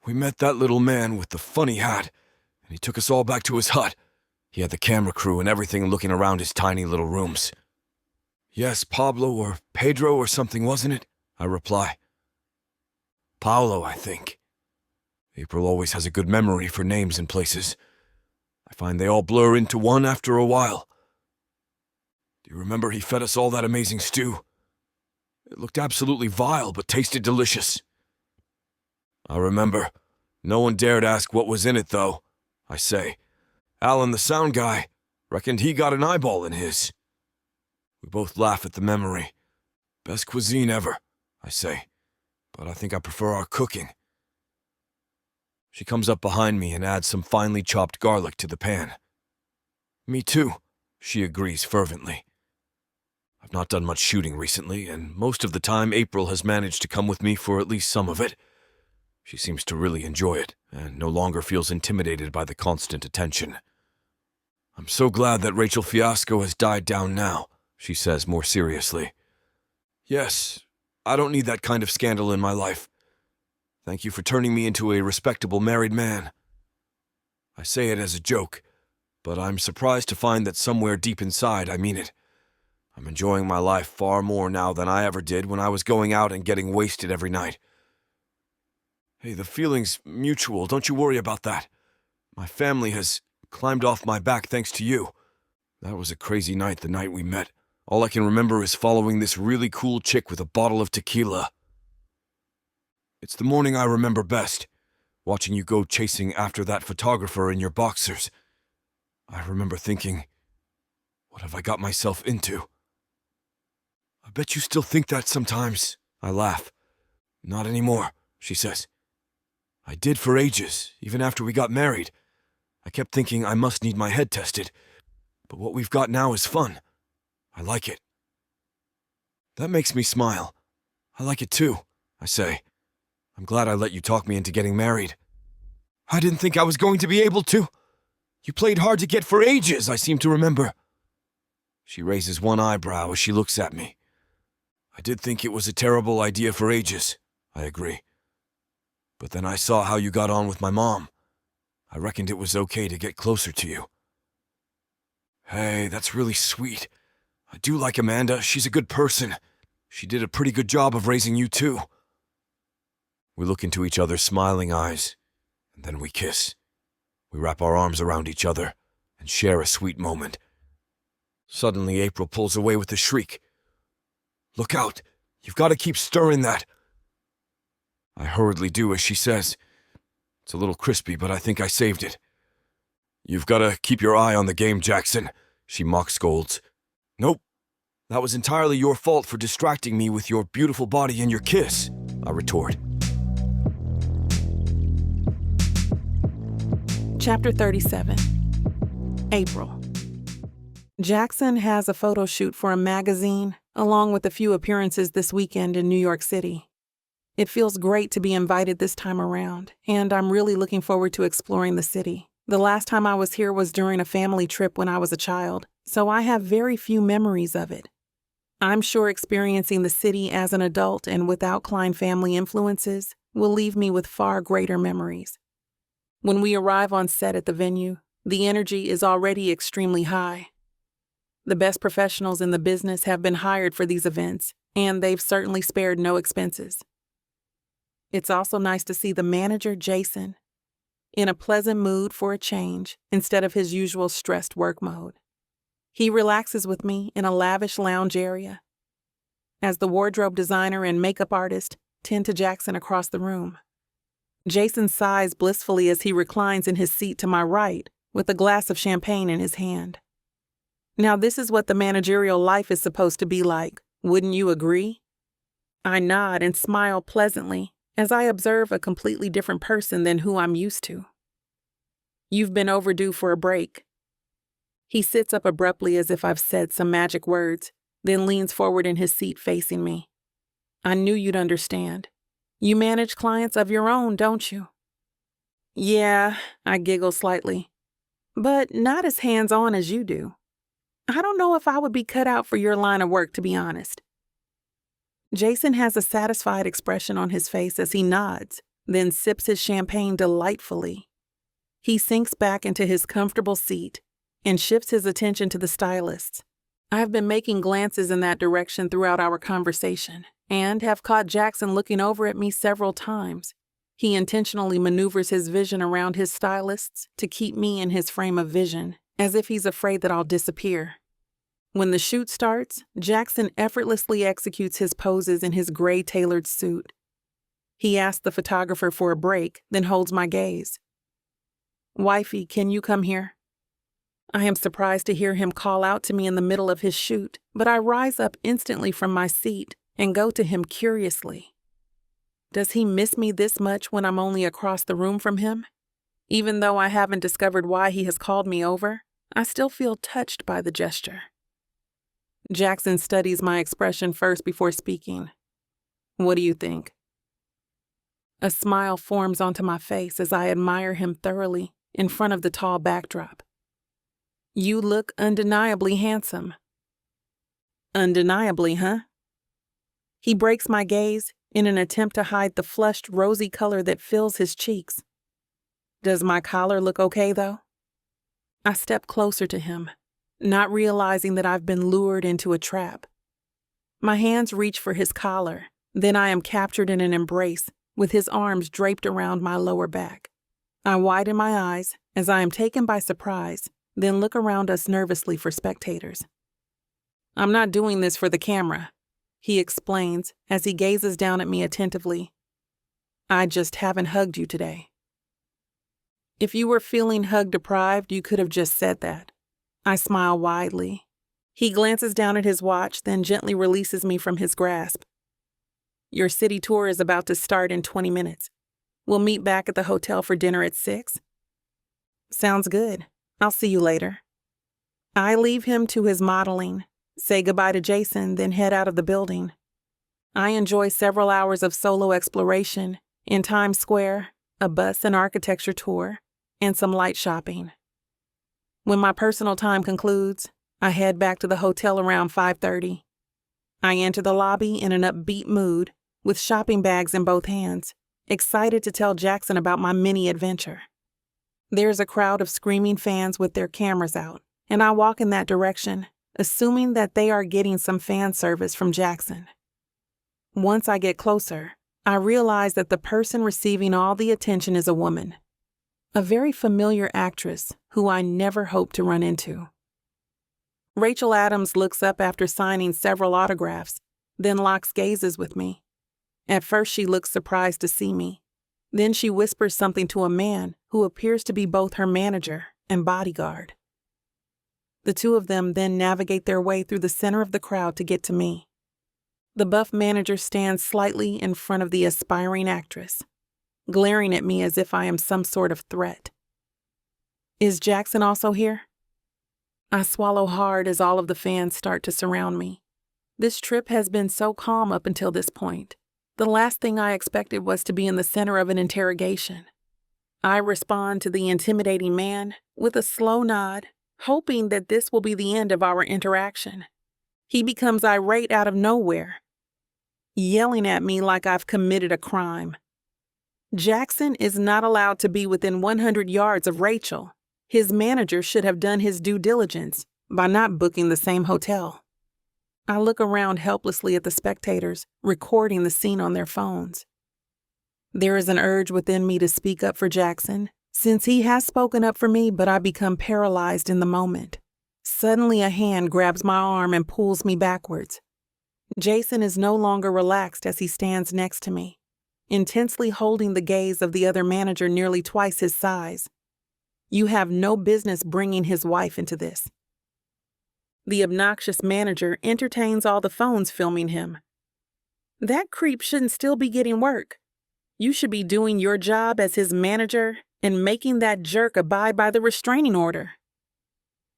We met that little man with the funny hat, and he took us all back to his hut. He had the camera crew and everything looking around his tiny little rooms. Yes, Pablo or Pedro or something, wasn't it? I reply. Paolo, I think. April always has a good memory for names and places. I find they all blur into one after a while. Do you remember he fed us all that amazing stew? It looked absolutely vile, but tasted delicious. I remember. No one dared ask what was in it, though, I say. Alan, the sound guy, reckoned he got an eyeball in his. We both laugh at the memory. Best cuisine ever, I say, but I think I prefer our cooking. She comes up behind me and adds some finely chopped garlic to the pan. Me too, she agrees fervently. I've not done much shooting recently, and most of the time April has managed to come with me for at least some of it. She seems to really enjoy it, and no longer feels intimidated by the constant attention. I'm so glad that Rachel Fiasco has died down now, she says more seriously. Yes, I don't need that kind of scandal in my life. Thank you for turning me into a respectable married man. I say it as a joke, but I'm surprised to find that somewhere deep inside I mean it. I'm enjoying my life far more now than I ever did when I was going out and getting wasted every night. Hey, the feeling's mutual, don't you worry about that. My family has climbed off my back thanks to you. That was a crazy night the night we met. All I can remember is following this really cool chick with a bottle of tequila. It's the morning I remember best, watching you go chasing after that photographer in your boxers. I remember thinking, what have I got myself into? I bet you still think that sometimes. I laugh. Not anymore, she says. I did for ages, even after we got married. I kept thinking I must need my head tested, but what we've got now is fun. I like it. That makes me smile. I like it too, I say. I'm glad I let you talk me into getting married. I didn't think I was going to be able to. You played hard to get for ages, I seem to remember. She raises one eyebrow as she looks at me. I did think it was a terrible idea for ages, I agree. But then I saw how you got on with my mom. I reckoned it was okay to get closer to you. Hey, that's really sweet. I do like Amanda. She's a good person. She did a pretty good job of raising you too. We look into each other's smiling eyes, and then we kiss. We wrap our arms around each other and share a sweet moment. Suddenly, April pulls away with a shriek. Look out! You've got to keep stirring that. I hurriedly do as she says. It's a little crispy, but I think I saved it. You've got to keep your eye on the game, Jackson, she mock scolds. Nope. That was entirely your fault for distracting me with your beautiful body and your kiss, I retort. Chapter 37. April. Jackson has a photo shoot for a magazine, along with a few appearances this weekend in New York City. It feels great to be invited this time around, and I'm really looking forward to exploring the city. The last time I was here was during a family trip when I was a child, so I have very few memories of it. I'm sure experiencing the city as an adult and without Klein family influences will leave me with far greater memories. When we arrive on set at the venue, the energy is already extremely high. The best professionals in the business have been hired for these events, and they've certainly spared no expenses. It's also nice to see the manager, Jason, in a pleasant mood for a change instead of his usual stressed work mode. He relaxes with me in a lavish lounge area, as the wardrobe designer and makeup artist tend to Jackson across the room. Jason sighs blissfully as he reclines in his seat to my right with a glass of champagne in his hand. Now this is what the managerial life is supposed to be like, wouldn't you agree? I nod and smile pleasantly as I observe a completely different person than who I'm used to. You've been overdue for a break. He sits up abruptly as if I've said some magic words, then leans forward in his seat facing me. I knew you'd understand. You manage clients of your own, don't you? Yeah, I giggle slightly, but not as hands-on as you do. I don't know if I would be cut out for your line of work, to be honest. Jason has a satisfied expression on his face as he nods, then sips his champagne delightfully. He sinks back into his comfortable seat and shifts his attention to the stylists. I have been making glances in that direction throughout our conversation and have caught Jackson looking over at me several times. He intentionally maneuvers his vision around his stylists to keep me in his frame of vision, as if he's afraid that I'll disappear. When the shoot starts, Jackson effortlessly executes his poses in his gray tailored suit. He asks the photographer for a break, then holds my gaze. Wifey, can you come here? I am surprised to hear him call out to me in the middle of his shoot, but I rise up instantly from my seat and go to him curiously. Does he miss me this much when I'm only across the room from him? Even though I haven't discovered why he has called me over, I still feel touched by the gesture. Jackson studies my expression first before speaking. What do you think? A smile forms onto my face as I admire him thoroughly in front of the tall backdrop. You look undeniably handsome. Undeniably, huh? He breaks my gaze in an attempt to hide the flushed, rosy color that fills his cheeks. Does my collar look okay, though? I step closer to him, not realizing that I've been lured into a trap. My hands reach for his collar, then I am captured in an embrace with his arms draped around my lower back. I widen my eyes as I am taken by surprise, then look around us nervously for spectators. "I'm not doing this for the camera," he explains as he gazes down at me attentively. "I just haven't hugged you today." "If you were feeling hug-deprived, you could have just said that." I smile widely. He glances down at his watch, then gently releases me from his grasp. "Your city tour is about to start in 20 minutes. We'll meet back at the hotel for dinner at 6. "Sounds good. I'll see you later." I leave him to his modeling, say goodbye to Jason, then head out of the building. I enjoy several hours of solo exploration in Times Square, a bus and architecture tour, and some light shopping. When my personal time concludes, I head back to the hotel around 5:30. I enter the lobby in an upbeat mood, with shopping bags in both hands, excited to tell Jackson about my mini adventure. There's a crowd of screaming fans with their cameras out, and I walk in that direction, assuming that they are getting some fan service from Jackson. Once I get closer, I realize that the person receiving all the attention is a woman, a very familiar actress who I never hoped to run into. Rachel Adams looks up after signing several autographs, then locks gazes with me. At first she looks surprised to see me. Then she whispers something to a man who appears to be both her manager and bodyguard. The two of them then navigate their way through the center of the crowd to get to me. The buff manager stands slightly in front of the aspiring actress, glaring at me as if I am some sort of threat. "Is Jackson also here?" I swallow hard as all of the fans start to surround me. This trip has been so calm up until this point. The last thing I expected was to be in the center of an interrogation. I respond to the intimidating man with a slow nod, hoping that this will be the end of our interaction. He becomes irate out of nowhere, yelling at me like I've committed a crime. Jackson is not allowed to be within 100 yards of Rachel. His manager should have done his due diligence by not booking the same hotel. I look around helplessly at the spectators, recording the scene on their phones. There is an urge within me to speak up for Jackson, since he has spoken up for me, but I become paralyzed in the moment. Suddenly, a hand grabs my arm and pulls me backwards. Jason is no longer relaxed as he stands next to me, intensely holding the gaze of the other manager nearly twice his size. "You have no business bringing his wife into this." The obnoxious manager entertains all the phones filming him. "That creep shouldn't still be getting work. You should be doing your job as his manager and making that jerk abide by the restraining order."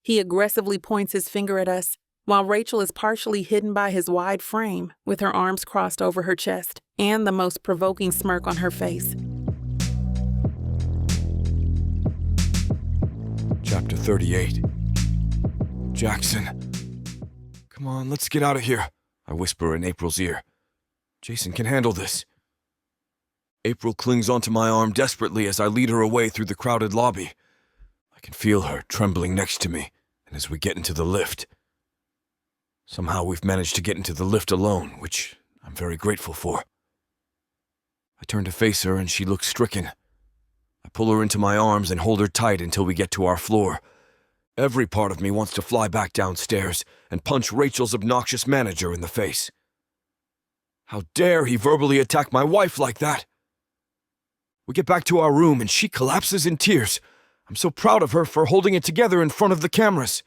He aggressively points his finger at us, while Rachel is partially hidden by his wide frame, with her arms crossed over her chest and the most provoking smirk on her face. Chapter 38. Jackson. "Come on, let's get out of here," I whisper in April's ear. "Jason can handle this." April clings onto my arm desperately as I lead her away through the crowded lobby. I can feel her trembling next to me, and as we get into the lift. Somehow we've managed to get into the lift alone, which I'm very grateful for. I turn to face her and she looks stricken. I pull her into my arms and hold her tight until we get to our floor. Every part of me wants to fly back downstairs and punch Rachel's obnoxious manager in the face. How dare he verbally attack my wife like that? We get back to our room and she collapses in tears. I'm so proud of her for holding it together in front of the cameras.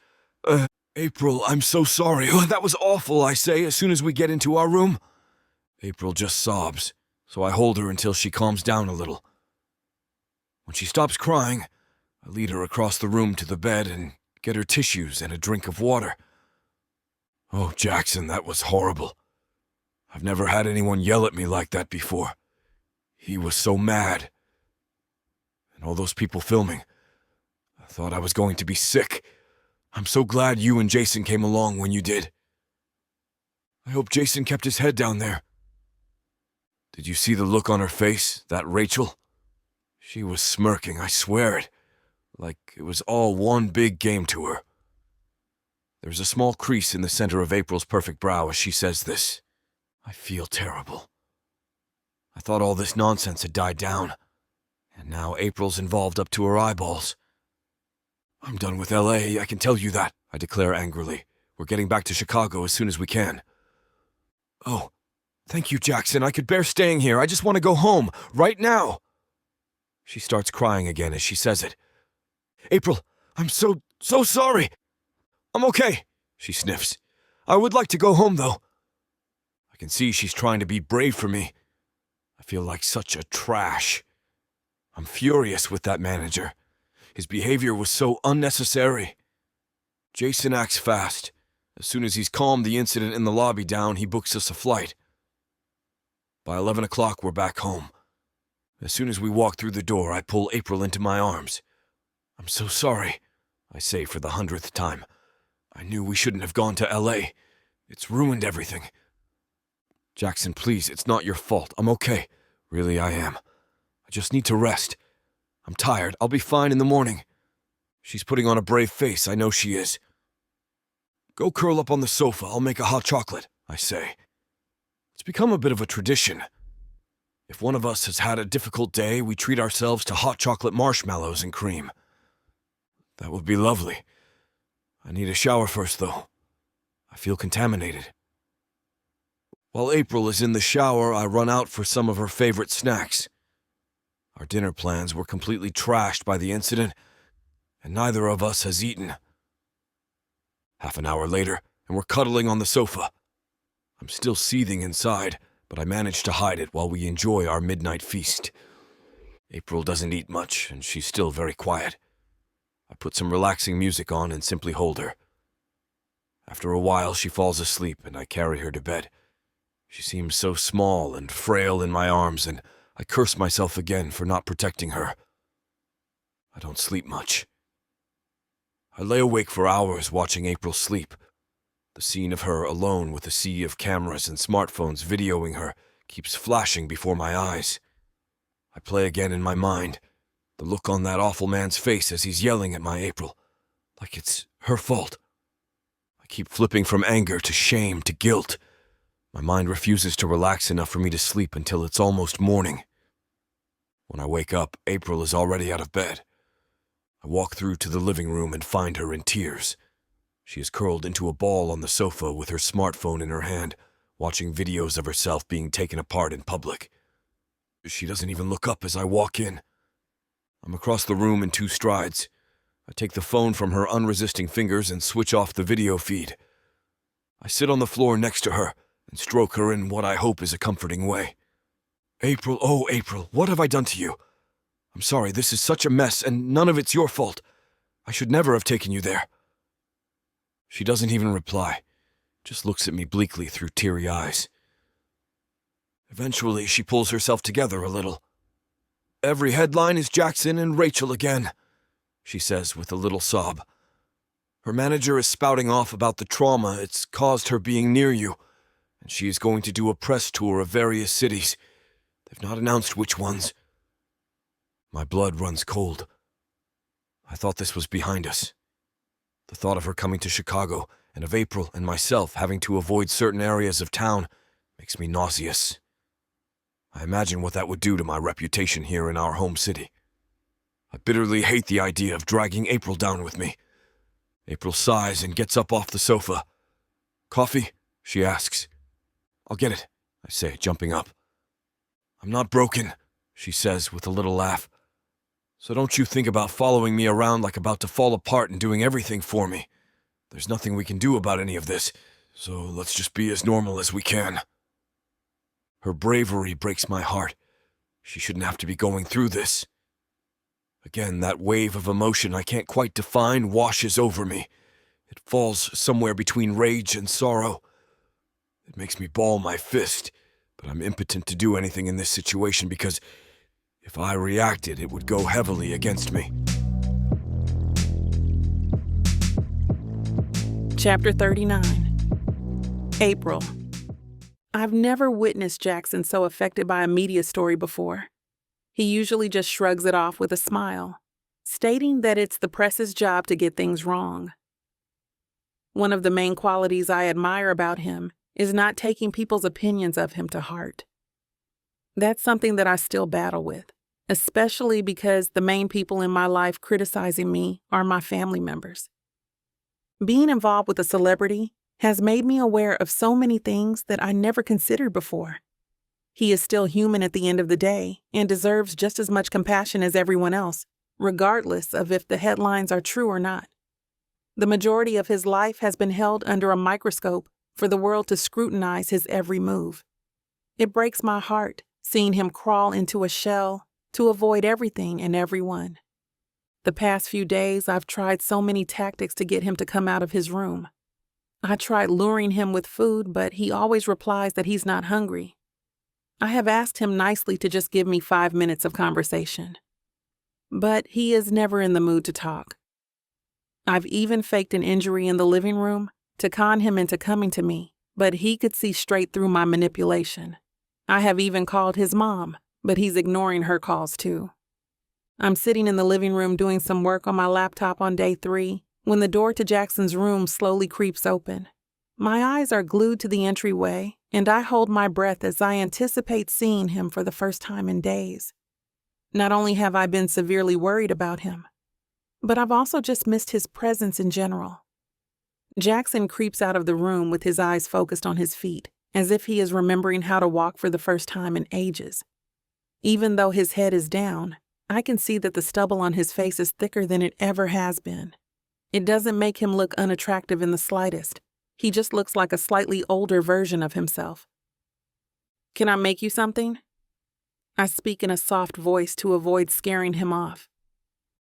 April, I'm so sorry. That was awful, I say as soon as we get into our room. April just sobs, so I hold her until she calms down a little. When she stops crying, I lead her across the room to the bed and get her tissues and a drink of water. Oh, Jackson, that was horrible. I've never had anyone yell at me like that before. He was so mad. And all those people filming, I thought I was going to be sick. I'm so glad you and Jason came along when you did. I hope Jason kept his head down there. Did you see the look on her face, that Rachel? She was smirking, I swear it. like it was all one big game to her. There's a small crease in the center of April's perfect brow as she says this. I feel terrible. I thought all this nonsense had died down, and now April's involved up to her eyeballs. I'm done with LA, I can tell you that, I declare angrily. We're getting back to Chicago as soon as we can. Oh, thank you, Jackson. I could bear staying here. I just want to go home, right now. She starts crying again as she says it. April, I'm so sorry. I'm okay, she sniffs. I would like to go home, though. I can see she's trying to be brave for me. I feel like such a trash. I'm furious with that manager. His behavior was so unnecessary. Jason acts fast. As soon as he's calmed the incident in the lobby down, he books us a flight. By 11 o'clock, we're back home. As soon as we walk through the door, I pull April into my arms. I'm so sorry, I say for the 100th time. I knew we shouldn't have gone to LA. It's ruined everything. Jackson, please, it's not your fault. I'm okay. Really, I am. I just need to rest. I'm tired. I'll be fine in the morning. She's putting on a brave face. I know she is. Go curl up on the sofa. I'll make a hot chocolate, I say. It's become a bit of a tradition. If one of us has had a difficult day, we treat ourselves to hot chocolate marshmallows and cream. That would be lovely. I need a shower first, though. I feel contaminated. While April is in the shower, I run out for some of her favorite snacks. Our dinner plans were completely trashed by the incident, and neither of us has eaten. Half an hour later, and we're cuddling on the sofa. I'm still seething inside, but I manage to hide it while we enjoy our midnight feast. April doesn't eat much, and she's still very quiet. I put some relaxing music on and simply hold her. After a while, she falls asleep, and I carry her to bed. She seems so small and frail in my arms, and I curse myself again for not protecting her. I don't sleep much. I lay awake for hours watching April sleep. The scene of her alone with a sea of cameras and smartphones videoing her keeps flashing before my eyes. I play again in my mind, the look on that awful man's face as he's yelling at my April, like it's her fault. I keep flipping from anger to shame to guilt. My mind refuses to relax enough for me to sleep until it's almost morning. When I wake up, April is already out of bed. I walk through to the living room and find her in tears. She is curled into a ball on the sofa with her smartphone in her hand, watching videos of herself being taken apart in public. She doesn't even look up as I walk in. I'm across the room in 2 strides. I take the phone from her unresisting fingers and switch off the video feed. I sit on the floor next to her and stroke her in what I hope is a comforting way. April, oh April, what have I done to you? I'm sorry, this is such a mess, and none of it's your fault. I should never have taken you there. She doesn't even reply, just looks at me bleakly through teary eyes. Eventually, she pulls herself together a little. Every headline is Jackson and Rachel again, she says with a little sob. Her manager is spouting off about the trauma it's caused her being near you, and she is going to do a press tour of various cities. They've not announced which ones. My blood runs cold. I thought this was behind us. The thought of her coming to Chicago and of April and myself having to avoid certain areas of town makes me nauseous. I imagine what that would do to my reputation here in our home city. I bitterly hate the idea of dragging April down with me. April sighs and gets up off the sofa. Coffee? She asks. I'll get it, I say, jumping up. I'm not broken, she says with a little laugh. So don't you think about following me around like about to fall apart and doing everything for me. There's nothing we can do about any of this, so let's just be as normal as we can. Her bravery breaks my heart. She shouldn't have to be going through this. Again, that wave of emotion I can't quite define washes over me. It falls somewhere between rage and sorrow. It makes me ball my fist, but I'm impotent to do anything in this situation because if I reacted, it would go heavily against me. Chapter 39. April. I've never witnessed Jackson so affected by a media story before. He usually just shrugs it off with a smile. stating that it's the press's job to get things wrong. One of the main qualities I admire about him is not taking people's opinions of him to heart. That's something that I still battle with, especially because the main people in my life criticizing me are my family members. Being involved with a celebrity has made me aware of so many things that I never considered before. He is still human at the end of the day and deserves just as much compassion as everyone else, regardless of if the headlines are true or not. The majority of his life has been held under a microscope for the world to scrutinize his every move. It breaks my heart seeing him crawl into a shell to avoid everything and everyone. The past few days, I've tried so many tactics to get him to come out of his room. I tried luring him with food, but he always replies that he's not hungry. I have asked him nicely to just give me 5 minutes of conversation. But he is never in the mood to talk. I've even faked an injury in the living room to con him into coming to me, but he could see straight through my manipulation. I have even called his mom, but he's ignoring her calls too. I'm sitting in the living room doing some work on my laptop on day 3 when the door to Jackson's room slowly creeps open. My eyes are glued to the entryway, and I hold my breath as I anticipate seeing him for the first time in days. Not only have I been severely worried about him, but I've also just missed his presence in general. Jackson creeps out of the room with his eyes focused on his feet, as if he is remembering how to walk for the first time in ages. Even though his head is down, I can see that the stubble on his face is thicker than it ever has been. It doesn't make him look unattractive in the slightest. He just looks like a slightly older version of himself. "Can I make you something?" I speak in a soft voice to avoid scaring him off.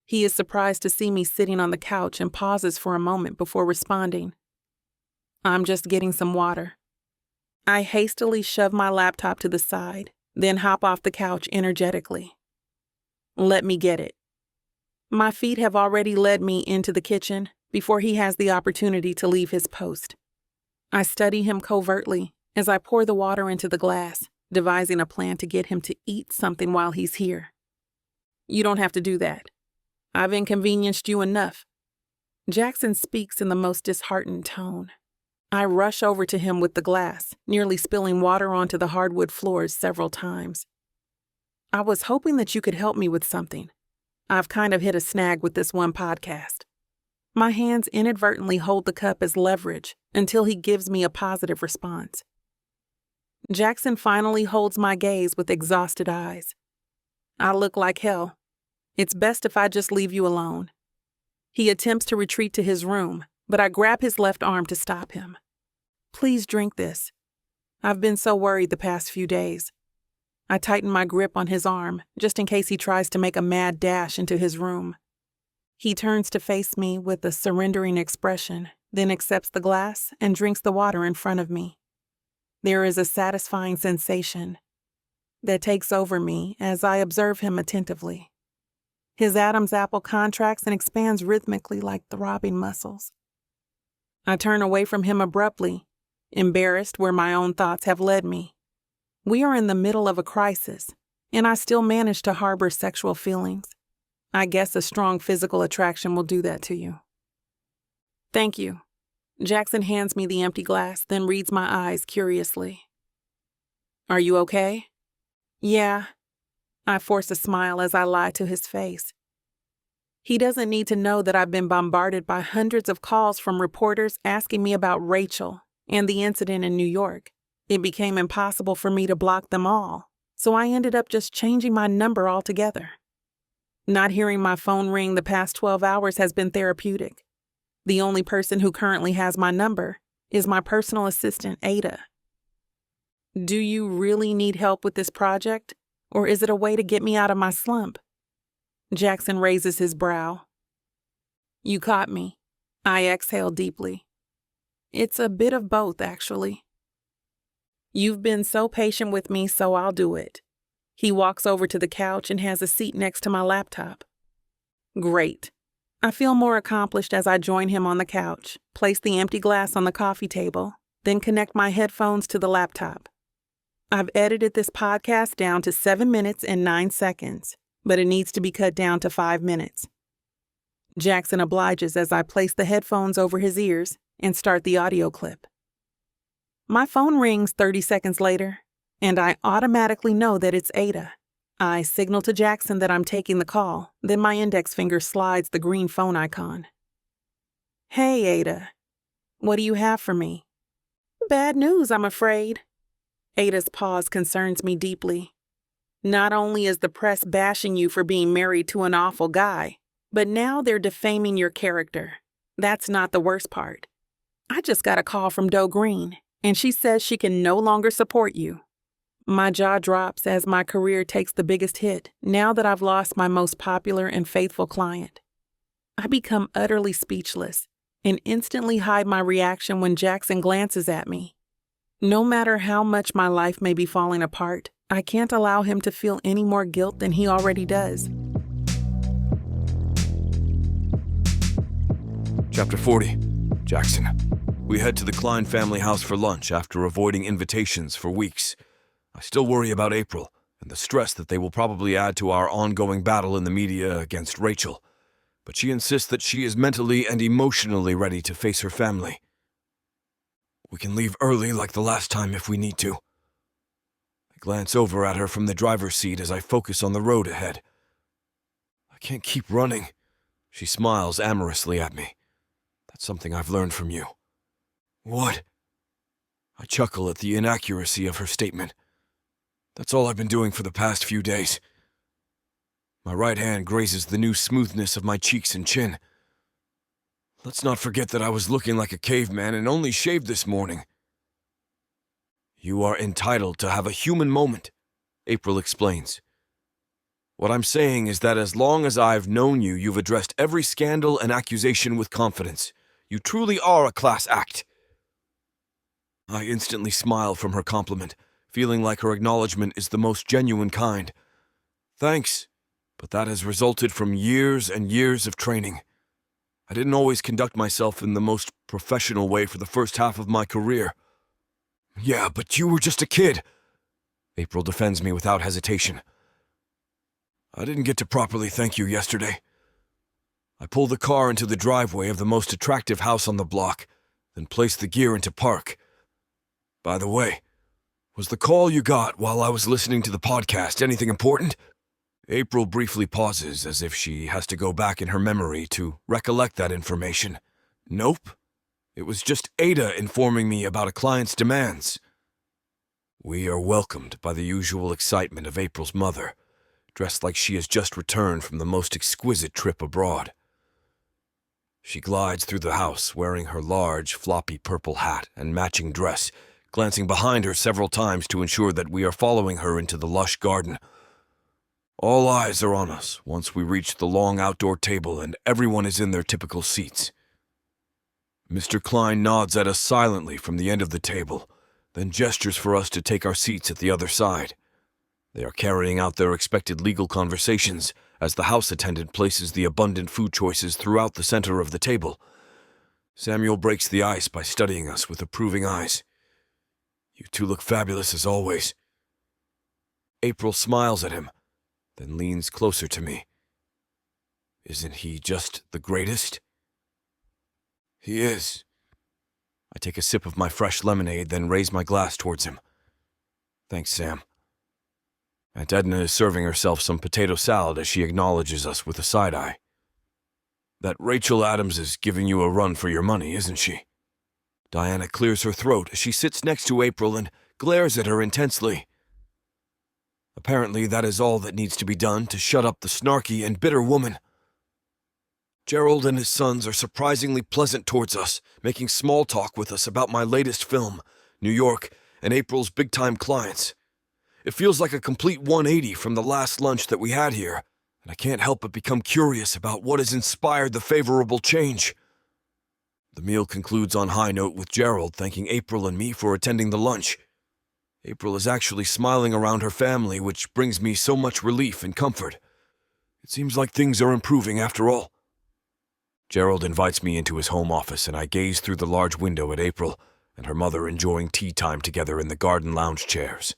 He is surprised to see me sitting on the couch and pauses for a moment before responding. "I'm just getting some water." I hastily shove my laptop to the side, then hop off the couch energetically. "Let me get it." My feet have already led me into the kitchen before he has the opportunity to leave his post. I study him covertly as I pour the water into the glass, devising a plan to get him to eat something while he's here. "You don't have to do that. I've inconvenienced you enough." Jackson speaks in the most disheartened tone. I rush over to him with the glass, nearly spilling water onto the hardwood floors several times. "I was hoping that you could help me with something. I've kind of hit a snag with this one podcast." My hands inadvertently hold the cup as leverage until he gives me a positive response. Jackson finally holds my gaze with exhausted eyes. "I look like hell. It's best if I just leave you alone." He attempts to retreat to his room, but I grab his left arm to stop him. "Please drink this. I've been so worried the past few days." I tighten my grip on his arm, just in case he tries to make a mad dash into his room. He turns to face me with a surrendering expression, then accepts the glass and drinks the water in front of me. There is a satisfying sensation that takes over me as I observe him attentively. His Adam's apple contracts and expands rhythmically like throbbing muscles. I turn away from him abruptly, embarrassed where my own thoughts have led me. We are in the middle of a crisis, and I still manage to harbor sexual feelings. I guess a strong physical attraction will do that to you. "Thank you." Jackson hands me the empty glass, then reads my eyes curiously. "Are you okay?" "Yeah." I force a smile as I lie to his face. He doesn't need to know that I've been bombarded by hundreds of calls from reporters asking me about Rachel and the incident in New York. It became impossible for me to block them all, so I ended up just changing my number altogether. Not hearing my phone ring the past 12 hours has been therapeutic. The only person who currently has my number is my personal assistant, Ada. "Do you really need help with this project, or is it a way to get me out of my slump?" Jackson raises his brow. "You caught me." I exhale deeply. "It's a bit of both, actually." "You've been so patient with me, so I'll do it." He walks over to the couch and has a seat next to my laptop. "Great." I feel more accomplished as I join him on the couch, place the empty glass on the coffee table, then connect my headphones to the laptop. I've edited this podcast down to 7 minutes and 9 seconds, but it needs to be cut down to 5 minutes. Jackson obliges as I place the headphones over his ears and start the audio clip. My phone rings 30 seconds later, and I automatically know that it's Ada. I signal to Jackson that I'm taking the call, then my index finger slides the green phone icon. "Hey, Ada. What do you have for me?" "Bad news, I'm afraid." Ada's pause concerns me deeply. Not only is the press bashing you for being married to an awful guy, but now they're defaming your character. That's not the worst part. I just got a call from Doe Green, and she says she can no longer support you. My jaw drops as my career takes the biggest hit now that I've lost my most popular and faithful client. I become utterly speechless and instantly hide my reaction when Jackson glances at me. No matter how much my life may be falling apart, I can't allow him to feel any more guilt than he already does. Chapter 40. Jackson. We head to the Klein family house for lunch after avoiding invitations for weeks. I still worry about April and the stress that they will probably add to our ongoing battle in the media against Rachel, but she insists that she is mentally and emotionally ready to face her family. We can leave early like the last time if we need to. I glance over at her from the driver's seat as I focus on the road ahead. I can't keep running. She smiles amorously at me. That's something I've learned from you. What? I chuckle at the inaccuracy of her statement. That's all I've been doing for the past few days. My right hand grazes the new smoothness of my cheeks and chin. Let's not forget that I was looking like a caveman and only shaved this morning. You are entitled to have a human moment, April explains. What I'm saying is that as long as I've known you, you've addressed every scandal and accusation with confidence. You truly are a class act. I instantly smile from her compliment, feeling like her acknowledgement is the most genuine kind. Thanks, but that has resulted from years and years of training. I didn't always conduct myself in the most professional way for the first half of my career. Yeah, but you were just a kid. April defends me without hesitation. I didn't get to properly thank you yesterday. I pull the car into the driveway of the most attractive house on the block, then place the gear into park. By the way, was the call you got while I was listening to the podcast anything important? April briefly pauses as if she has to go back in her memory to recollect that information. Nope. It was just Ada informing me about a client's demands. We are welcomed by the usual excitement of April's mother, dressed like she has just returned from the most exquisite trip abroad. She glides through the house wearing her large, floppy purple hat and matching dress, glancing behind her several times to ensure that we are following her into the lush garden. All eyes are on us once we reach the long outdoor table and everyone is in their typical seats. Mr. Klein nods at us silently from the end of the table, then gestures for us to take our seats at the other side. They are carrying out their expected legal conversations as the house attendant places the abundant food choices throughout the center of the table. Samuel breaks the ice by studying us with approving eyes. You two look fabulous as always. April smiles at him, then leans closer to me. Isn't he just the greatest? He is. I take a sip of my fresh lemonade, then raise my glass towards him. Thanks, Sam. Aunt Edna is serving herself some potato salad as she acknowledges us with a side-eye. That Rachel Adams is giving you a run for your money, isn't she? Diana clears her throat as she sits next to April and glares at her intensely. Apparently, that is all that needs to be done to shut up the snarky and bitter woman. Gerald and his sons are surprisingly pleasant towards us, making small talk with us about my latest film, New York, and April's big-time clients. It feels like a complete 180 from the last lunch that we had here, and I can't help but become curious about what has inspired the favorable change. The meal concludes on high note with Gerald thanking April and me for attending the lunch. April is actually smiling around her family, which brings me so much relief and comfort. It seems like things are improving after all. Gerald invites me into his home office, and I gaze through the large window at April and her mother enjoying tea time together in the garden lounge chairs.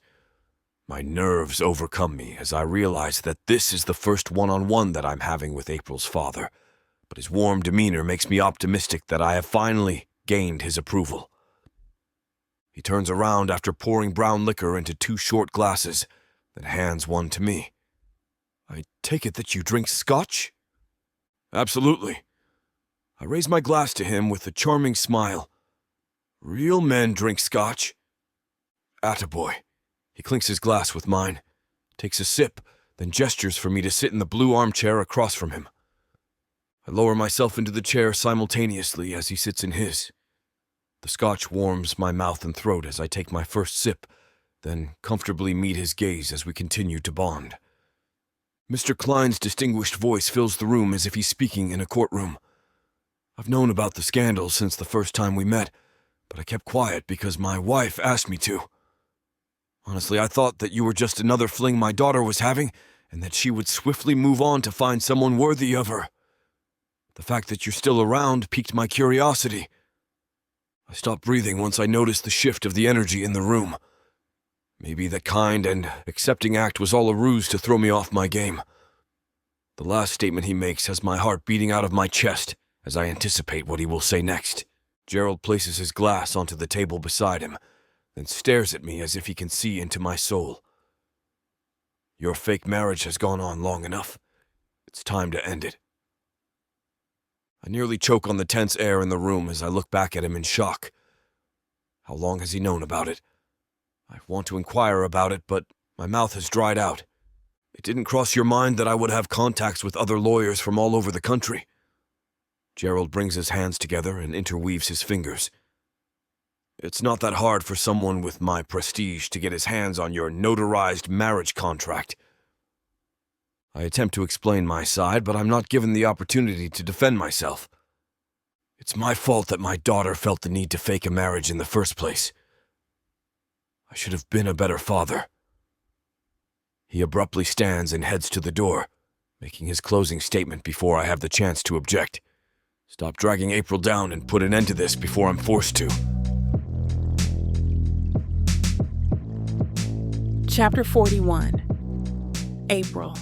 My nerves overcome me as I realize that this is the first one-on-one that I'm having with April's father, but his warm demeanor makes me optimistic that I have finally gained his approval. He turns around after pouring brown liquor into 2 short glasses, then hands one to me. I take it that you drink scotch? Absolutely. I raise my glass to him with a charming smile. Real men drink scotch. Attaboy. He clinks his glass with mine, takes a sip, then gestures for me to sit in the blue armchair across from him. I lower myself into the chair simultaneously as he sits in his. The scotch warms my mouth and throat as I take my first sip, then comfortably meet his gaze as we continue to bond. Mr. Klein's distinguished voice fills the room as if he's speaking in a courtroom. I've known about the scandal since the first time we met, but I kept quiet because my wife asked me to. Honestly, I thought that you were just another fling my daughter was having, and that she would swiftly move on to find someone worthy of her. The fact that you're still around piqued my curiosity. I stopped breathing once I noticed the shift of the energy in the room. Maybe the kind and accepting act was all a ruse to throw me off my game. The last statement he makes has my heart beating out of my chest as I anticipate what he will say next. Gerald places his glass onto the table beside him, then stares at me as if he can see into my soul. Your fake marriage has gone on long enough. It's time to end it. I nearly choke on the tense air in the room as I look back at him in shock. How long has he known about it? I want to inquire about it, but my mouth has dried out. It didn't cross your mind that I would have contacts with other lawyers from all over the country. Gerald brings his hands together and interweaves his fingers. It's not that hard for someone with my prestige to get his hands on your notarized marriage contract. I attempt to explain my side, but I'm not given the opportunity to defend myself. It's my fault that my daughter felt the need to fake a marriage in the first place. I should have been a better father. He abruptly stands and heads to the door, making his closing statement before I have the chance to object. Stop dragging April down and put an end to this before I'm forced to. Chapter 41. April.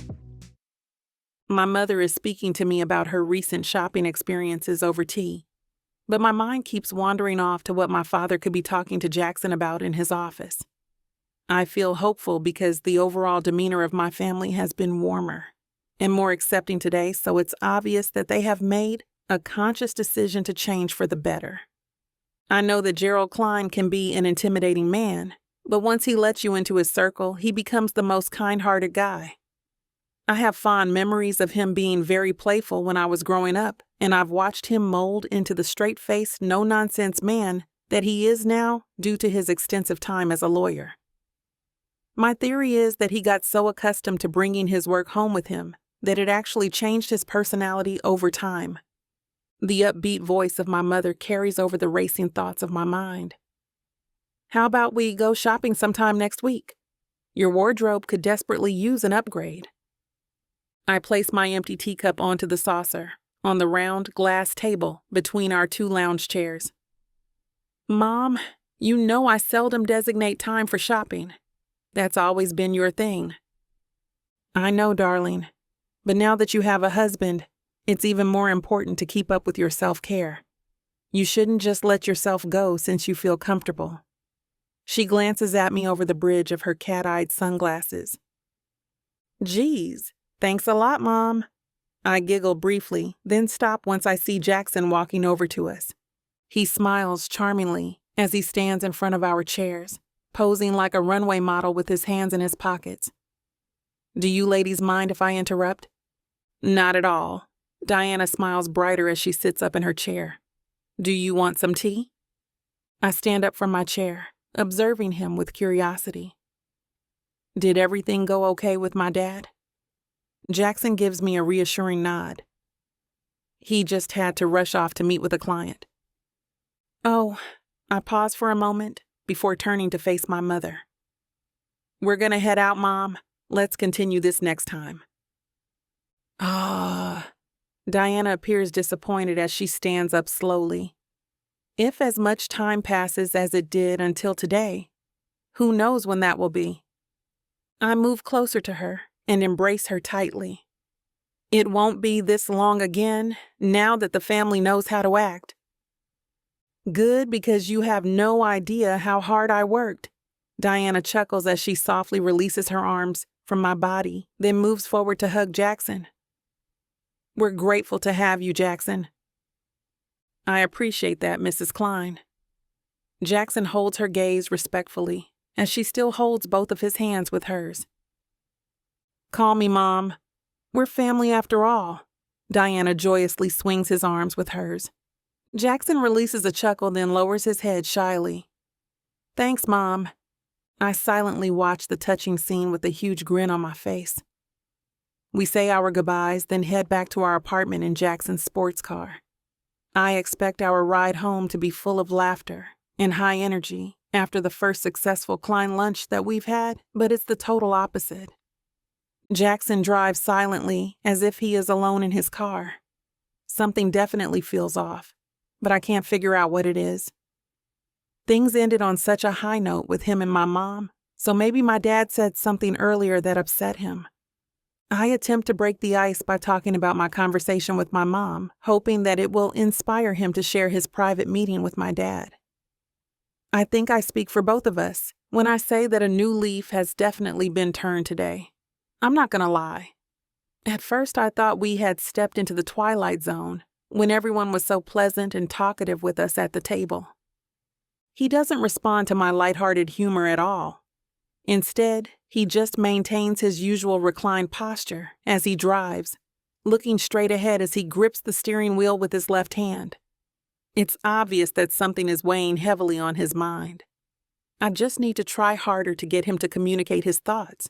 My mother is speaking to me about her recent shopping experiences over tea, but my mind keeps wandering off to what my father could be talking to Jackson about in his office. I feel hopeful because the overall demeanor of my family has been warmer and more accepting today, so it's obvious that they have made a conscious decision to change for the better. I know that Gerald Klein can be an intimidating man, but once he lets you into his circle, he becomes the most kind-hearted guy. I have fond memories of him being very playful when I was growing up, and I've watched him mold into the straight-faced, no-nonsense man that he is now due to his extensive time as a lawyer. My theory is that he got so accustomed to bringing his work home with him that it actually changed his personality over time. The upbeat voice of my mother carries over the racing thoughts of my mind. How about we go shopping sometime next week? Your wardrobe could desperately use an upgrade. I place my empty teacup onto the saucer on the round glass table between our 2 lounge chairs. Mom, you know I seldom designate time for shopping. That's always been your thing. I know, darling, but now that you have a husband, it's even more important to keep up with your self-care. You shouldn't just let yourself go since you feel comfortable. She glances at me over the bridge of her cat-eyed sunglasses. Geez, thanks a lot, Mom. I giggle briefly, then stop once I see Jackson walking over to us. He smiles charmingly as he stands in front of our chairs, posing like a runway model with his hands in his pockets. Do you ladies mind if I interrupt? Not at all. Diana smiles brighter as she sits up in her chair. Do you want some tea? I stand up from my chair, observing him with curiosity. Did everything go okay with my dad? Jackson gives me a reassuring nod. He just had to rush off to meet with a client. Oh, I pause for a moment before turning to face my mother. We're gonna head out, Mom. Let's continue this next time. Diana appears disappointed as she stands up slowly. If as much time passes as it did until today, who knows when that will be? I move closer to her and embrace her tightly. It won't be this long again, now that the family knows how to act. Good, because you have no idea how hard I worked. Diana chuckles as she softly releases her arms from my body, then moves forward to hug Jackson. We're grateful to have you, Jackson. I appreciate that, Mrs. Klein. Jackson holds her gaze respectfully as she still holds both of his hands with hers. Call me Mom. We're family after all. Diana joyously swings his arms with hers. Jackson releases a chuckle, then lowers his head shyly. Thanks, Mom. I silently watch the touching scene with a huge grin on my face. We say our goodbyes, then head back to our apartment in Jackson's sports car. I expect our ride home to be full of laughter and high energy after the first successful Klein lunch that we've had, but it's the total opposite. Jackson drives silently as if he is alone in his car. Something definitely feels off, but I can't figure out what it is. Things ended on such a high note with him and my mom, so maybe my dad said something earlier that upset him. I attempt to break the ice by talking about my conversation with my mom, hoping that it will inspire him to share his private meeting with my dad. I think I speak for both of us when I say that a new leaf has definitely been turned today. I'm not gonna lie. At first I thought we had stepped into the twilight zone when everyone was so pleasant and talkative with us at the table. He doesn't respond to my lighthearted humor at all. Instead, he just maintains his usual reclined posture as he drives, looking straight ahead as he grips the steering wheel with his left hand. It's obvious that something is weighing heavily on his mind. I just need to try harder to get him to communicate his thoughts.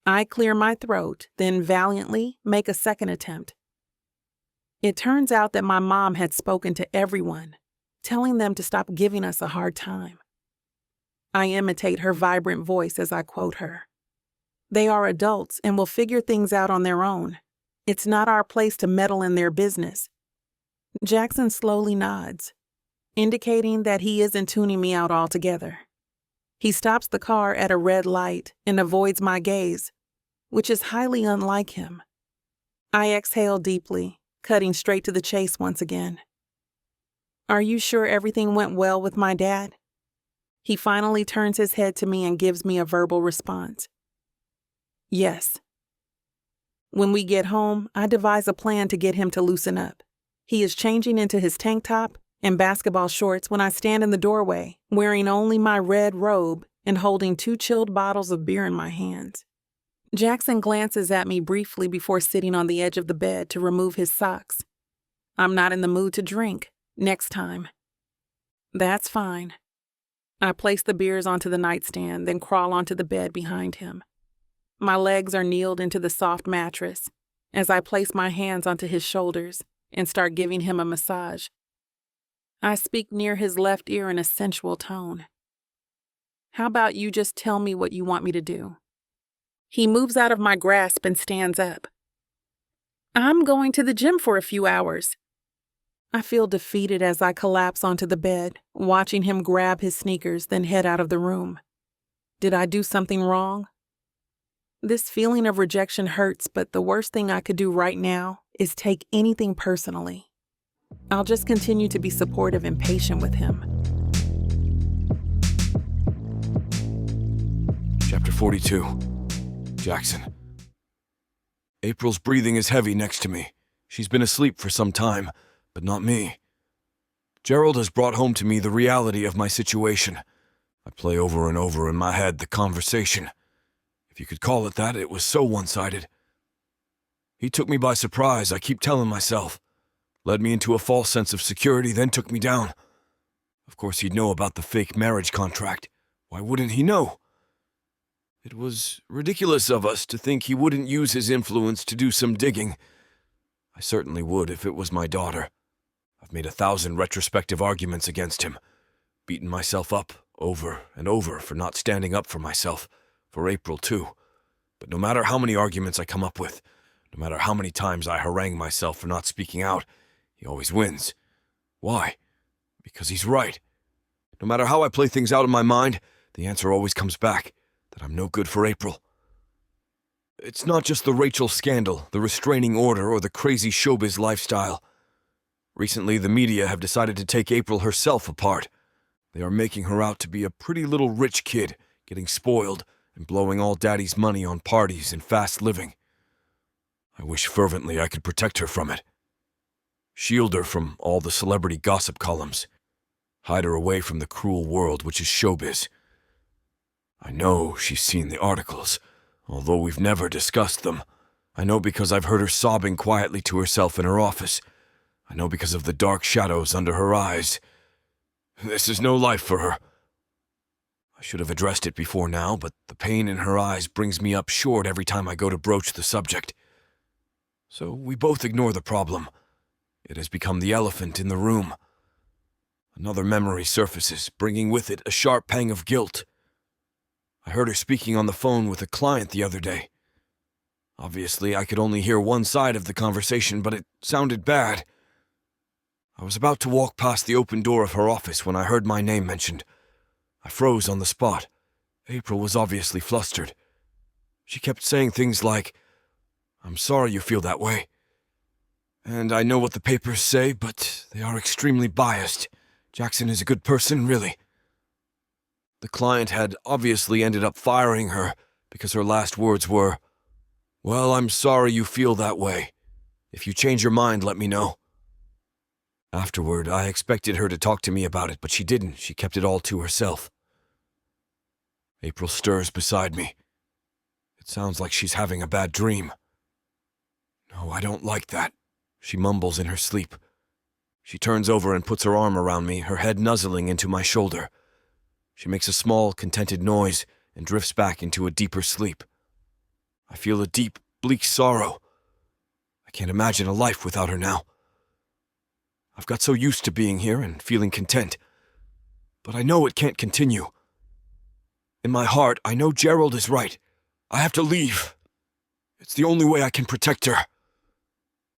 I clear my throat, then valiantly make a second attempt. It turns out that my mom had spoken to everyone, telling them to stop giving us a hard time. I imitate her vibrant voice as I quote her. They are adults and will figure things out on their own. It's not our place to meddle in their business. Jackson slowly nods, indicating that he isn't tuning me out altogether. He stops the car at a red light and avoids my gaze, which is highly unlike him. I exhale deeply, cutting straight to the chase once again. Are you sure everything went well with my dad? He finally turns his head to me and gives me a verbal response. Yes. When we get home, I devise a plan to get him to loosen up. He is changing into his tank top and basketball shorts when I stand in the doorway, wearing only my red robe and holding 2 chilled bottles of beer in my hands. Jackson glances at me briefly before sitting on the edge of the bed to remove his socks. I'm not in the mood to drink. Next time. That's fine. I place the beers onto the nightstand, then crawl onto the bed behind him. My legs are kneeled into the soft mattress as I place my hands onto his shoulders and start giving him a massage. I speak near his left ear in a sensual tone. How about you just tell me what you want me to do? He moves out of my grasp and stands up. I'm going to the gym for a few hours. I feel defeated as I collapse onto the bed, watching him grab his sneakers, then head out of the room. Did I do something wrong? This feeling of rejection hurts, but the worst thing I could do right now is take anything personally. I'll just continue to be supportive and patient with him. Chapter 42. Jackson. April's breathing is heavy next to me. She's been asleep for some time, but not me. Gerald has brought home to me the reality of my situation. I play over and over in my head the conversation. If you could call it that, it was so one-sided. He took me by surprise, I keep telling myself. Led me into a false sense of security, then took me down. Of course he'd know about the fake marriage contract. Why wouldn't he know? It was ridiculous of us to think he wouldn't use his influence to do some digging. I certainly would if it was my daughter. I've made 1,000 retrospective arguments against him, beaten myself up over and over for not standing up for myself, for April too. But no matter how many arguments I come up with, no matter how many times I harangue myself for not speaking out, he always wins. Why? Because he's right. No matter how I play things out in my mind, the answer always comes back, that I'm no good for April. It's not just the Rachel scandal, the restraining order, or the crazy showbiz lifestyle. Recently, the media have decided to take April herself apart. They are making her out to be a pretty little rich kid, getting spoiled and blowing all daddy's money on parties and fast living. I wish fervently I could protect her from it. Shield her from all the celebrity gossip columns. Hide her away from the cruel world which is showbiz. I know she's seen the articles, although we've never discussed them. I know because I've heard her sobbing quietly to herself in her office. I know because of the dark shadows under her eyes. This is no life for her. I should have addressed it before now, but the pain in her eyes brings me up short every time I go to broach the subject. So we both ignore the problem. It has become the elephant in the room. Another memory surfaces, bringing with it a sharp pang of guilt. I heard her speaking on the phone with a client the other day. Obviously, I could only hear one side of the conversation, but it sounded bad. I was about to walk past the open door of her office when I heard my name mentioned. I froze on the spot. April was obviously flustered. She kept saying things like, "I'm sorry you feel that way. And I know what the papers say, but they are extremely biased. Jackson is a good person, really." The client had obviously ended up firing her because her last words were, "Well, I'm sorry you feel that way. If you change your mind, let me know." Afterward, I expected her to talk to me about it, but she didn't. She kept it all to herself. April stirs beside me. It sounds like she's having a bad dream. "No, I don't like that," she mumbles in her sleep. She turns over and puts her arm around me, her head nuzzling into my shoulder. She makes a small, contented noise and drifts back into a deeper sleep. I feel a deep, bleak sorrow. I can't imagine a life without her now. I've got so used to being here and feeling content, but I know it can't continue. In my heart, I know Gerald is right. I have to leave. It's the only way I can protect her.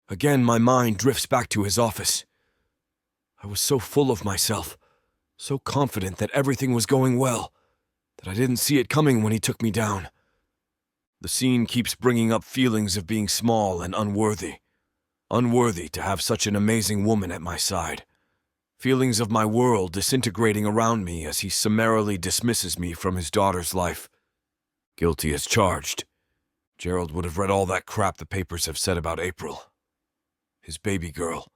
Again, my mind drifts back to his office. I was so full of myself, so confident that everything was going well, that I didn't see it coming when he took me down. The scene keeps bringing up feelings of being small and unworthy. Unworthy to have such an amazing woman at my side. Feelings of my world disintegrating around me as he summarily dismisses me from his daughter's life. Guilty as charged. Gerald would have read all that crap the papers have said about April. His baby girl.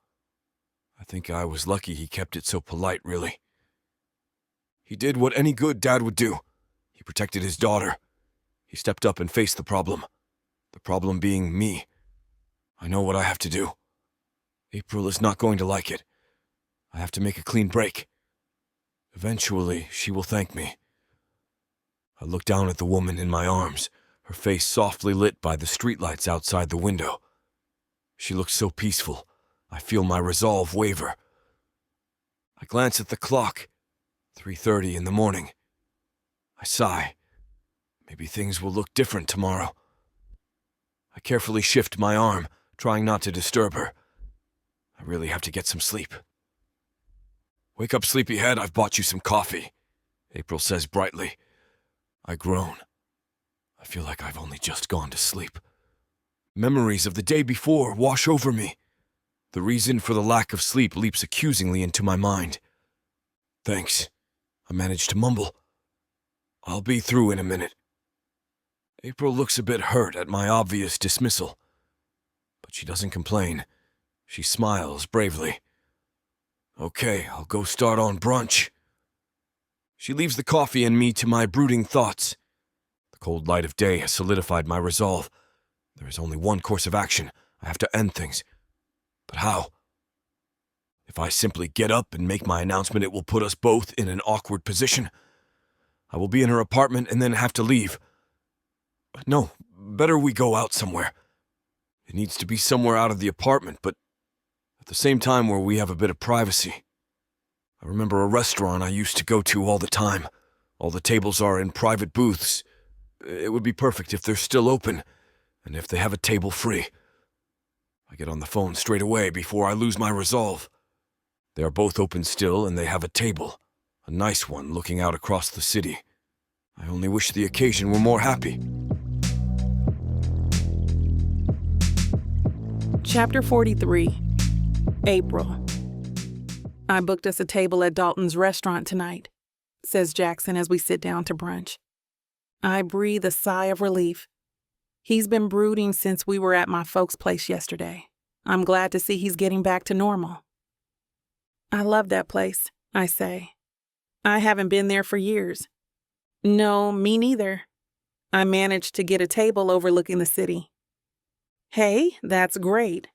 I think I was lucky he kept it so polite, really. He did what any good dad would do. He protected his daughter. He stepped up and faced the problem. The problem being me. I know what I have to do. April is not going to like it. I have to make a clean break. Eventually, she will thank me. I look down at the woman in my arms, her face softly lit by the streetlights outside the window. She looks so peaceful. I feel my resolve waver. I glance at the clock. 3:30 in the morning. I sigh. Maybe things will look different tomorrow. I carefully shift my arm, trying not to disturb her. I really have to get some sleep. "Wake up, sleepyhead, I've bought you some coffee," April says brightly. I groan. I feel like I've only just gone to sleep. Memories of the day before wash over me. The reason for the lack of sleep leaps accusingly into my mind. "Thanks," I manage to mumble. "I'll be through in a minute." April looks a bit hurt at my obvious dismissal, but she doesn't complain. She smiles bravely. "Okay, I'll go start on brunch." She leaves the coffee and me to my brooding thoughts. The cold light of day has solidified my resolve. There is only one course of action. I have to end things. But how? If I simply get up and make my announcement, it will put us both in an awkward position. I will be in her apartment and then have to leave. No, better we go out somewhere. It needs to be somewhere out of the apartment, but at the same time where we have a bit of privacy. I remember a restaurant I used to go to all the time. All the tables are in private booths. It would be perfect if they're still open, and if they have a table free. I get on the phone straight away before I lose my resolve. They are both open still, and they have a table. A nice one looking out across the city. I only wish the occasion were more happy. Chapter 43, April. I booked us a table at Dalton's restaurant tonight, says Jackson as we sit down to brunch. I breathe a sigh of relief. He's been brooding since we were at my folks' place yesterday. I'm glad to see he's getting back to normal. I love that place, I say. I haven't been there for years. No, me neither. I managed to get a table overlooking the city. Hey, that's great.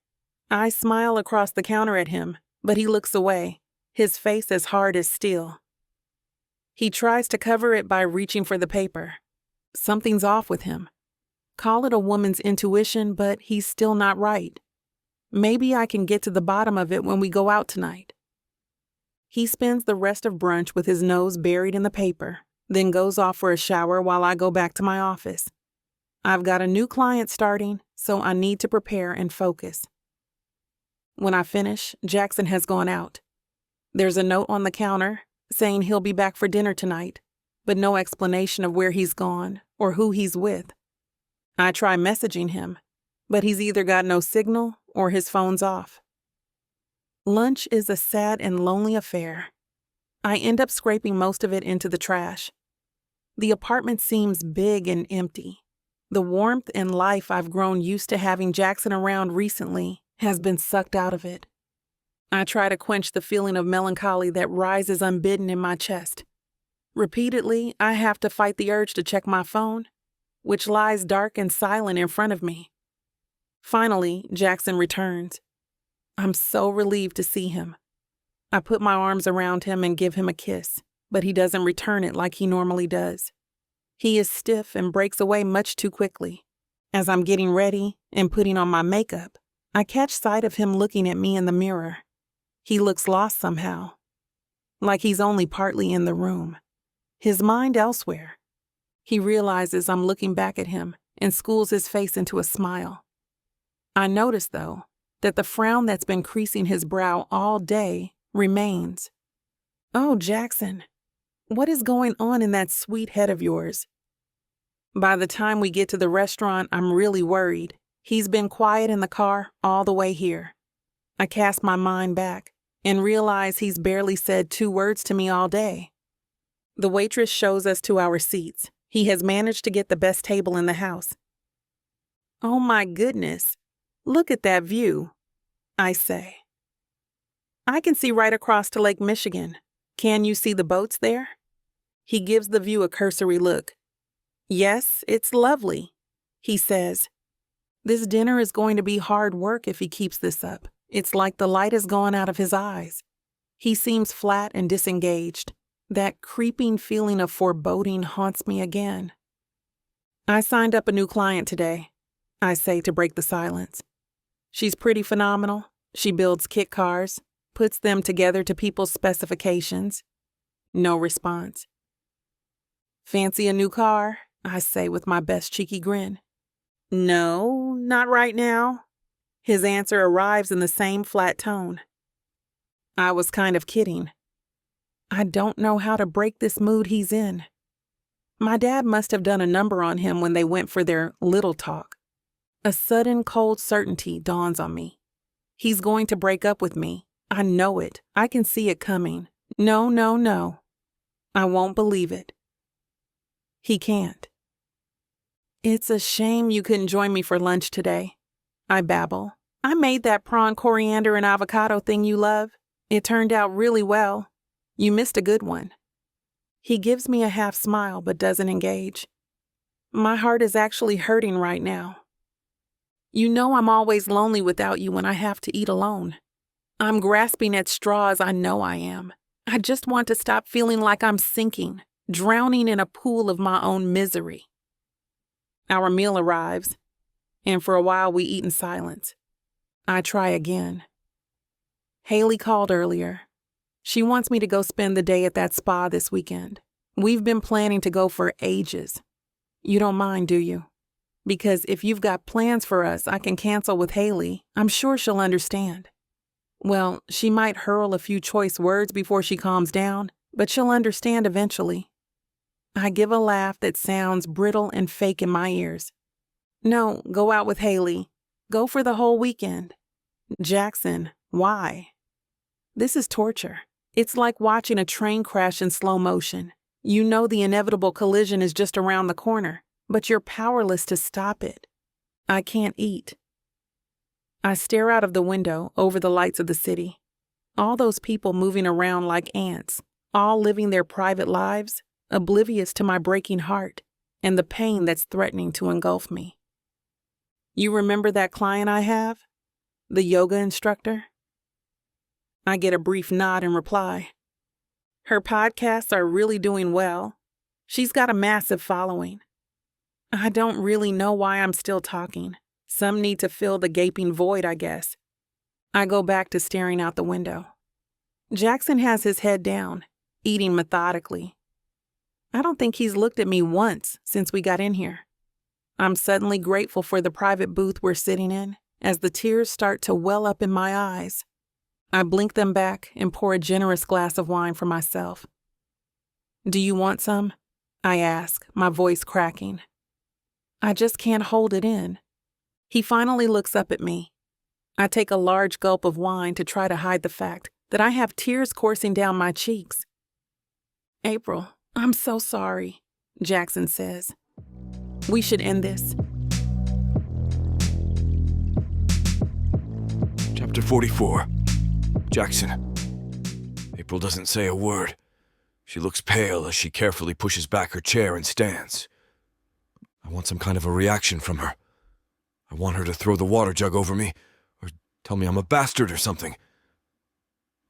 I smile across the counter at him, but he looks away, his face as hard as steel. He tries to cover it by reaching for the paper. Something's off with him. Call it a woman's intuition, but he's still not right. Maybe I can get to the bottom of it when we go out tonight. He spends the rest of brunch with his nose buried in the paper, then goes off for a shower while I go back to my office. I've got a new client starting, so I need to prepare and focus. When I finish, Jackson has gone out. There's a note on the counter saying he'll be back for dinner tonight, but no explanation of where he's gone or who he's with. I try messaging him, but he's either got no signal or his phone's off. Lunch is a sad and lonely affair. I end up scraping most of it into the trash. The apartment seems big and empty. The warmth and life I've grown used to having Jackson around recently has been sucked out of it. I try to quench the feeling of melancholy that rises unbidden in my chest. Repeatedly, I have to fight the urge to check my phone, which lies dark and silent in front of me. Finally, Jackson returns. I'm so relieved to see him. I put my arms around him and give him a kiss, but he doesn't return it like he normally does. He is stiff and breaks away much too quickly. As I'm getting ready and putting on my makeup, I catch sight of him looking at me in the mirror. He looks lost somehow, like he's only partly in the room, his mind elsewhere. He realizes I'm looking back at him and schools his face into a smile. I notice, though, that the frown that's been creasing his brow all day remains. Oh, Jackson, what is going on in that sweet head of yours? By the time we get to the restaurant, I'm really worried. He's been quiet in the car all the way here. I cast my mind back and realize he's barely said 2 words to me all day. The waitress shows us to our seats. He has managed to get the best table in the house. Oh my goodness, look at that view, I say. I can see right across to Lake Michigan. Can you see the boats there? He gives the view a cursory look. Yes, it's lovely, he says. This dinner is going to be hard work if he keeps this up. It's like the light has gone out of his eyes. He seems flat and disengaged. That creeping feeling of foreboding haunts me again. I signed up a new client today, I say to break the silence. She's pretty phenomenal. She builds kit cars, puts them together to people's specifications. No response. Fancy a new car? I say with my best cheeky grin. No, not right now. His answer arrives in the same flat tone. I was kind of kidding. I don't know how to break this mood he's in. My dad must have done a number on him when they went for their little talk. A sudden cold certainty dawns on me. He's going to break up with me. I know it. I can see it coming. No. I won't believe it. He can't. It's a shame you couldn't join me for lunch today, I babble. I made that prawn coriander and avocado thing you love. It turned out really well. You missed a good one. He gives me a half smile but doesn't engage. My heart is actually hurting right now. You know I'm always lonely without you when I have to eat alone. I'm grasping at straws, I know I am. I just want to stop feeling like I'm sinking, drowning in a pool of my own misery. Our meal arrives, and for a while we eat in silence. I try again. Haley called earlier. She wants me to go spend the day at that spa this weekend. We've been planning to go for ages. You don't mind, do you? Because if you've got plans for us, I can cancel with Haley. I'm sure she'll understand. Well, she might hurl a few choice words before she calms down, but she'll understand eventually. I give a laugh that sounds brittle and fake in my ears. No, go out with Haley. Go for the whole weekend. Jackson, why? This is torture. It's like watching a train crash in slow motion. You know the inevitable collision is just around the corner, but you're powerless to stop it. I can't eat. I stare out of the window over the lights of the city. All those people moving around like ants, all living their private lives, oblivious to my breaking heart and the pain that's threatening to engulf me. You remember that client I have? The yoga instructor? I get a brief nod in reply. Her podcasts are really doing well. She's got a massive following. I don't really know why I'm still talking. Some need to fill the gaping void, I guess. I go back to staring out the window. Jackson has his head down, eating methodically. I don't think he's looked at me once since we got in here. I'm suddenly grateful for the private booth we're sitting in as the tears start to well up in my eyes. I blink them back and pour a generous glass of wine for myself. Do you want some? I ask, my voice cracking. I just can't hold it in. He finally looks up at me. I take a large gulp of wine to try to hide the fact that I have tears coursing down my cheeks. April, I'm so sorry, Jackson says. We should end this. Chapter 44. Jackson. April doesn't say a word. She looks pale as she carefully pushes back her chair and stands. I want some kind of a reaction from her. I want her to throw the water jug over me, or tell me I'm a bastard or something.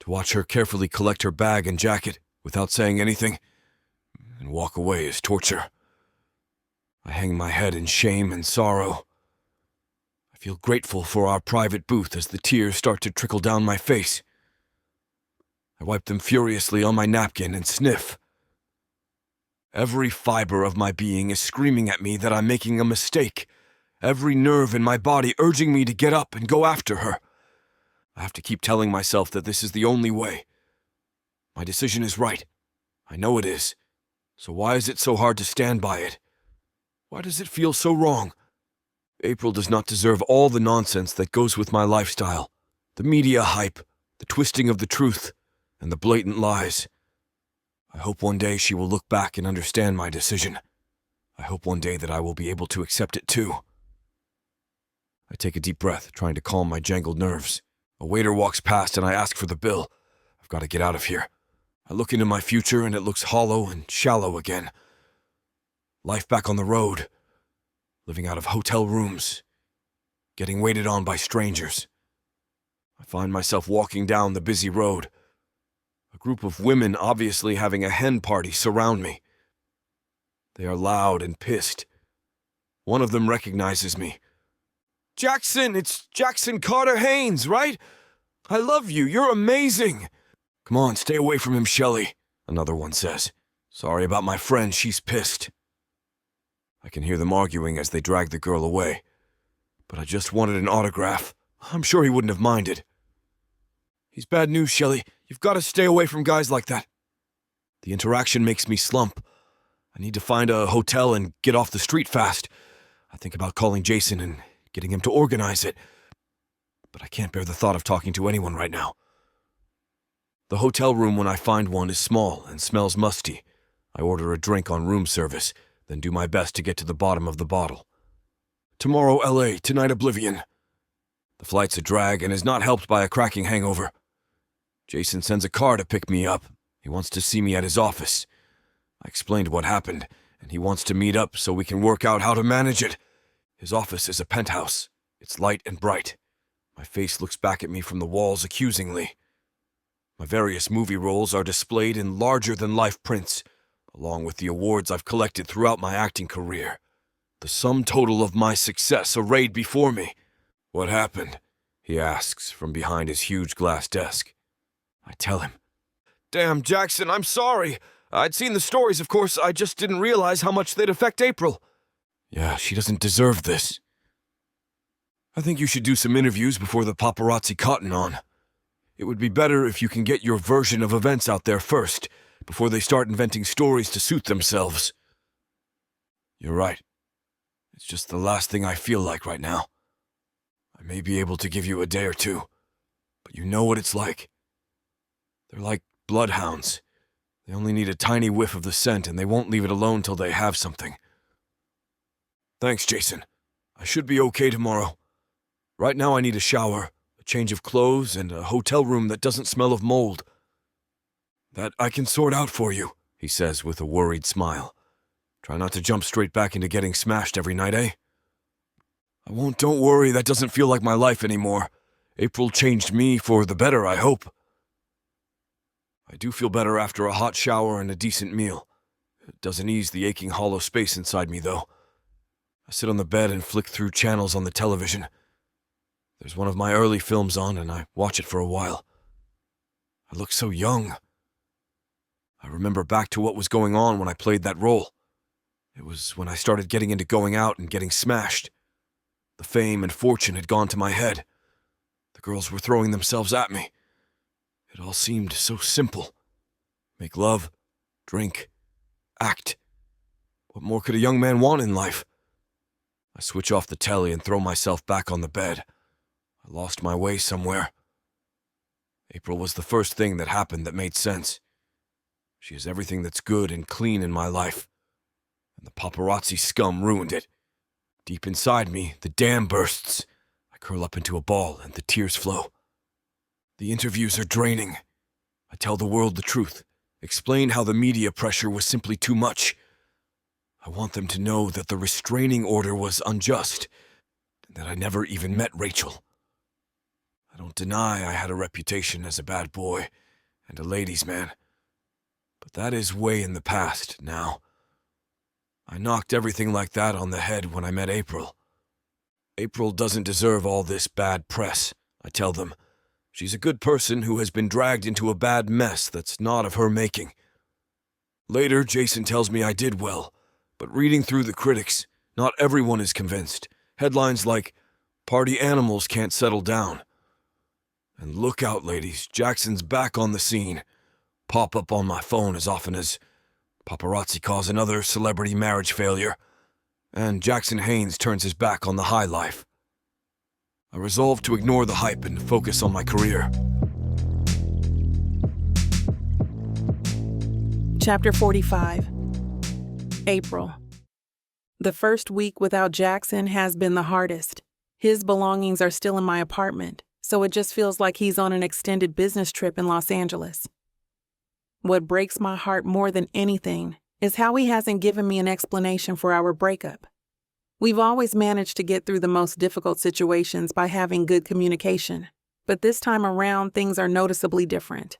To watch her carefully collect her bag and jacket without saying anything and walk away is torture. I hang my head in shame and sorrow. I feel grateful for our private booth as the tears start to trickle down my face. I wipe them furiously on my napkin and sniff. Every fiber of my being is screaming at me that I'm making a mistake. Every nerve in my body urging me to get up and go after her. I have to keep telling myself that this is the only way. My decision is right. I know it is. So why is it so hard to stand by it? Why does it feel so wrong? April does not deserve all the nonsense that goes with my lifestyle. The media hype, the twisting of the truth, and the blatant lies. I hope one day she will look back and understand my decision. I hope one day that I will be able to accept it too. I take a deep breath, trying to calm my jangled nerves. A waiter walks past and I ask for the bill. I've got to get out of here. I look into my future and it looks hollow and shallow again. Life back on the road. Living out of hotel rooms. Getting waited on by strangers. I find myself walking down the busy road. A group of women obviously having a hen party surround me. They are loud and pissed. One of them recognizes me. Jackson, it's Jackson Haynes, right? I love you, you're amazing. Come on, stay away from him, Shelley, another one says. Sorry about my friend, she's pissed. I can hear them arguing as they drag the girl away. But I just wanted an autograph. I'm sure he wouldn't have minded. He's bad news, Shelley. You've got to stay away from guys like that. The interaction makes me slump. I need to find a hotel and get off the street fast. I think about calling Jason and getting him to organize it. But I can't bear the thought of talking to anyone right now. The hotel room, when I find one, is small and smells musty. I order a drink on room service, then do my best to get to the bottom of the bottle. Tomorrow, LA, tonight Oblivion. The flight's a drag and is not helped by a cracking hangover. Jason sends a car to pick me up. He wants to see me at his office. I explained what happened, and he wants to meet up so we can work out how to manage it. His office is a penthouse. It's light and bright. My face looks back at me from the walls accusingly. My various movie roles are displayed in larger-than-life prints, along with the awards I've collected throughout my acting career. The sum total of my success arrayed before me. What happened? He asks from behind his huge glass desk. I tell him. Damn, Jackson, I'm sorry. I'd seen the stories, of course. I just didn't realize how much they'd affect April. Yeah, she doesn't deserve this. I think you should do some interviews before the paparazzi cotton on. It would be better if you can get your version of events out there first, before they start inventing stories to suit themselves. You're right. It's just the last thing I feel like right now. I may be able to give you a day or two, but you know what it's like. They're like bloodhounds. They only need a tiny whiff of the scent, and they won't leave it alone till they have something. Thanks, Jason. I should be okay tomorrow. Right now I need a shower, a change of clothes, and a hotel room that doesn't smell of mold. That I can sort out for you, he says with a worried smile. Try not to jump straight back into getting smashed every night, eh? I won't, don't worry, that doesn't feel like my life anymore. April changed me for the better, I hope. I do feel better after a hot shower and a decent meal. It doesn't ease the aching hollow space inside me, though. I sit on the bed and flick through channels on the television. There's one of my early films on, and I watch it for a while. I look so young. I remember back to what was going on when I played that role. It was when I started getting into going out and getting smashed. The fame and fortune had gone to my head. The girls were throwing themselves at me. It all seemed so simple. Make love, drink, act. What more could a young man want in life? I switch off the telly and throw myself back on the bed. I lost my way somewhere. April was the first thing that happened that made sense. She is everything that's good and clean in my life. And the paparazzi scum ruined it. Deep inside me, the dam bursts. I curl up into a ball and the tears flow. The interviews are draining. I tell the world the truth, explain how the media pressure was simply too much. I want them to know that the restraining order was unjust, and that I never even met Rachel. I don't deny I had a reputation as a bad boy and a ladies' man, but that is way in the past now. I knocked everything like that on the head when I met April. April doesn't deserve all this bad press, I tell them. She's a good person who has been dragged into a bad mess that's not of her making. Later, Jason tells me I did well, but reading through the critics, not everyone is convinced. Headlines like, "Party animals can't settle down." And look out, ladies, Jackson's back on the scene. Pop up on my phone as often as paparazzi cause another celebrity marriage failure, and Jackson Haynes turns his back on the high life. I resolve to ignore the hype and focus on my career. Chapter 45. April. The first week without Jackson has been the hardest. His belongings are still in my apartment, so it just feels like he's on an extended business trip in Los Angeles. What breaks my heart more than anything is how he hasn't given me an explanation for our breakup. We've always managed to get through the most difficult situations by having good communication, but this time around things are noticeably different.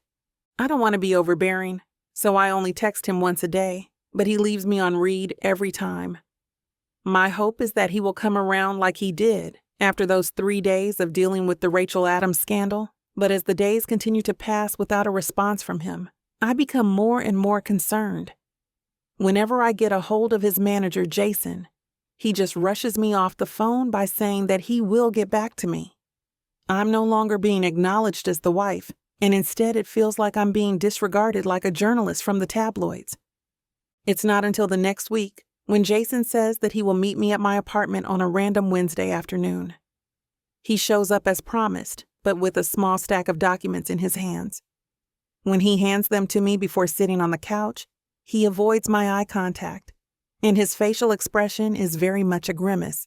I don't want to be overbearing, so I only text him once a day, but he leaves me on read every time. My hope is that he will come around like he did after those 3 days of dealing with the Rachel Adams scandal, but as the days continue to pass without a response from him, I become more and more concerned. Whenever I get a hold of his manager, Jason, he just rushes me off the phone by saying that he will get back to me. I'm no longer being acknowledged as the wife, and instead it feels like I'm being disregarded like a journalist from the tabloids. It's not until the next week when Jason says that he will meet me at my apartment on a random Wednesday afternoon. He shows up as promised, but with a small stack of documents in his hands. When he hands them to me before sitting on the couch, he avoids my eye contact, and his facial expression is very much a grimace.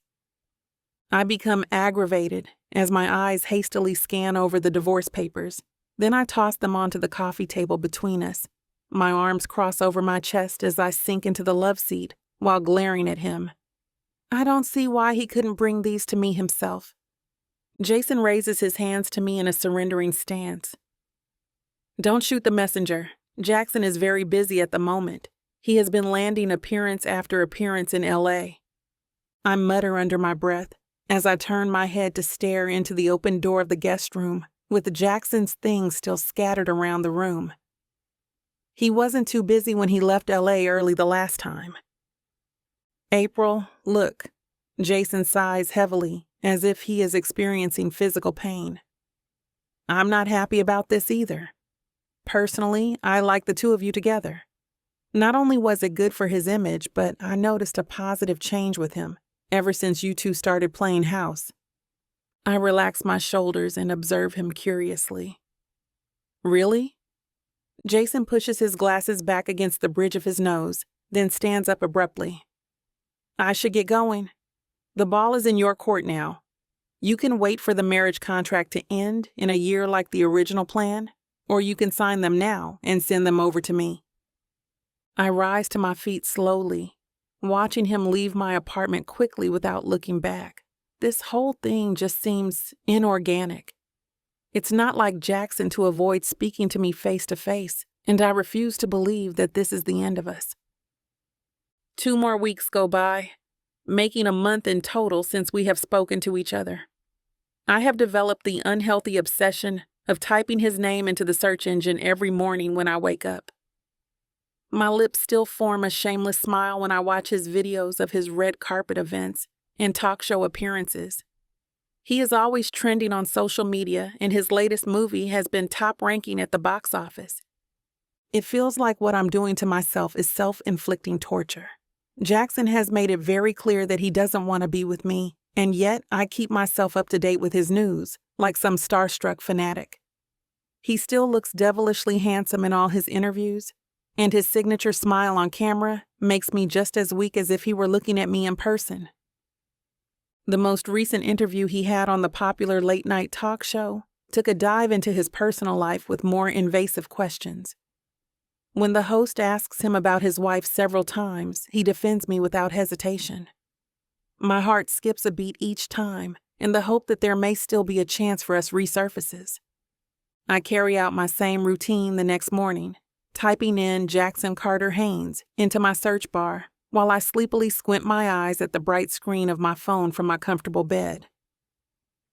I become aggravated as my eyes hastily scan over the divorce papers. Then I toss them onto the coffee table between us. My arms cross over my chest as I sink into the love seat while glaring at him. I don't see why he couldn't bring these to me himself. Jason raises his hands to me in a surrendering stance. Don't shoot the messenger. Jackson is very busy at the moment. He has been landing appearance after appearance in LA. I mutter under my breath as I turn my head to stare into the open door of the guest room with Jackson's things still scattered around the room. He wasn't too busy when he left LA early the last time. April, look. Jason sighs heavily as if he is experiencing physical pain. I'm not happy about this either. Personally, I like the two of you together. Not only was it good for his image, but I noticed a positive change with him ever since you two started playing house. I relax my shoulders and observe him curiously. Really? Jason pushes his glasses back against the bridge of his nose, then stands up abruptly. I should get going. The ball is in your court now. You can wait for the marriage contract to end in a year like the original plan, or you can sign them now and send them over to me. I rise to my feet slowly, watching him leave my apartment quickly without looking back. This whole thing just seems inorganic. It's not like Jackson to avoid speaking to me face to face, and I refuse to believe that this is the end of us. 2 more weeks go by, making a month in total since we have spoken to each other. I have developed the unhealthy obsession of typing his name into the search engine every morning when I wake up. My lips still form a shameless smile when I watch his videos of his red carpet events and talk show appearances. He is always trending on social media, and his latest movie has been top ranking at the box office. It feels like what I'm doing to myself is self-inflicting torture. Jackson has made it very clear that he doesn't want to be with me, and yet I keep myself up to date with his news, like some starstruck fanatic. He still looks devilishly handsome in all his interviews, and his signature smile on camera makes me just as weak as if he were looking at me in person. The most recent interview he had on the popular late-night talk show took a dive into his personal life with more invasive questions. When the host asks him about his wife several times, he defends me without hesitation. My heart skips a beat each time in the hope that there may still be a chance for us resurfaces. I carry out my same routine the next morning, typing in Jackson Haynes into my search bar while I sleepily squint my eyes at the bright screen of my phone from my comfortable bed.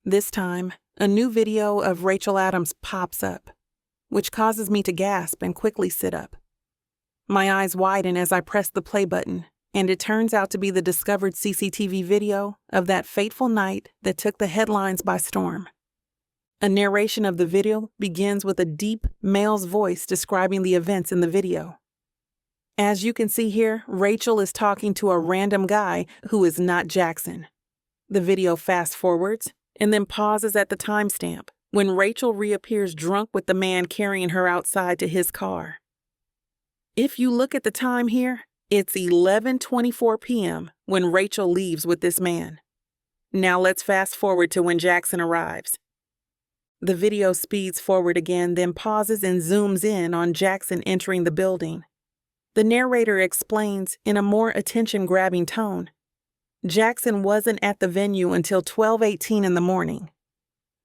This time, a new video of Rachel Adams pops up, which causes me to gasp and quickly sit up. My eyes widen as I press the play button, and it turns out to be the discovered CCTV video of that fateful night that took the headlines by storm. A narration of the video begins with a deep male's voice describing the events in the video. As you can see here, Rachel is talking to a random guy who is not Jackson. The video fast forwards and then pauses at the timestamp when Rachel reappears drunk with the man carrying her outside to his car. If you look at the time here, it's 11:24 p.m. when Rachel leaves with this man. Now let's fast forward to when Jackson arrives. The video speeds forward again, then pauses and zooms in on Jackson entering the building. The narrator explains in a more attention-grabbing tone. Jackson wasn't at the venue until 12:18 in the morning.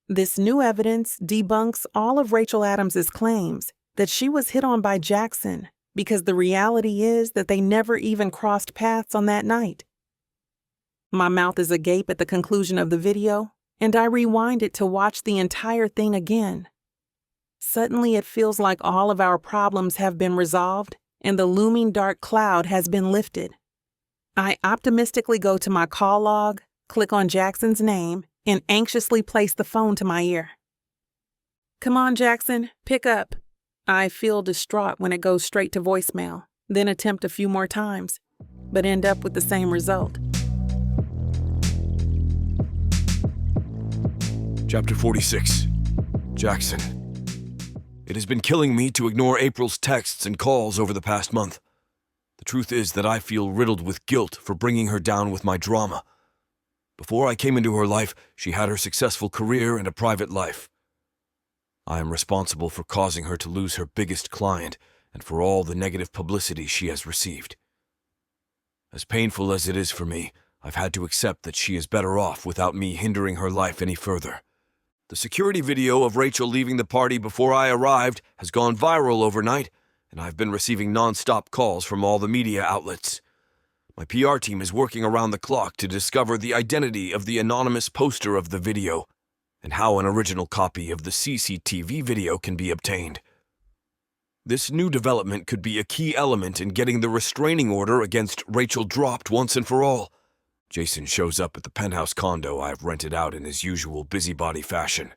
This new evidence debunks all of Rachel Adams' claims that she was hit on by Jackson because the reality is that they never even crossed paths on that night. My mouth is agape at the conclusion of the video, and I rewind it to watch the entire thing again. Suddenly it feels like all of our problems have been resolved and the looming dark cloud has been lifted. I optimistically go to my call log, click on Jackson's name, and anxiously place the phone to my ear. Come on, Jackson, pick up. I feel distraught when it goes straight to voicemail, then attempt a few more times, but end up with the same result. Chapter 46. Jackson. It has been killing me to ignore April's texts and calls over the past month. The truth is that I feel riddled with guilt for bringing her down with my drama. Before I came into her life, she had her successful career and a private life. I am responsible for causing her to lose her biggest client and for all the negative publicity she has received. As painful as it is for me, I've had to accept that she is better off without me hindering her life any further. The security video of Rachel leaving the party before I arrived has gone viral overnight, and I've been receiving non-stop calls from all the media outlets. My PR team is working around the clock to discover the identity of the anonymous poster of the video and how an original copy of the CCTV video can be obtained. This new development could be a key element in getting the restraining order against Rachel dropped once and for all. Jason shows up at the penthouse condo I've rented out in his usual busybody fashion.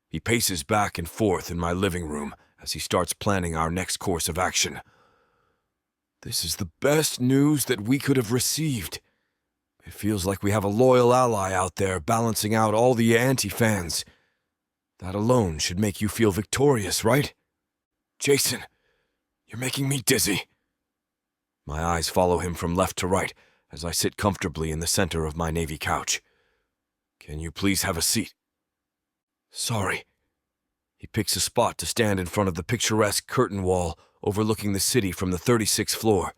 He paces back and forth in my living room as he starts planning our next course of action. This is the best news that we could have received. It feels like we have a loyal ally out there balancing out all the anti-fans. That alone should make you feel victorious, right? Jason, you're making me dizzy. My eyes follow him from left to right as I sit comfortably in the center of my Navy couch. Can you please have a seat? Sorry. He picks a spot to stand in front of the picturesque curtain wall overlooking the city from the 36th floor.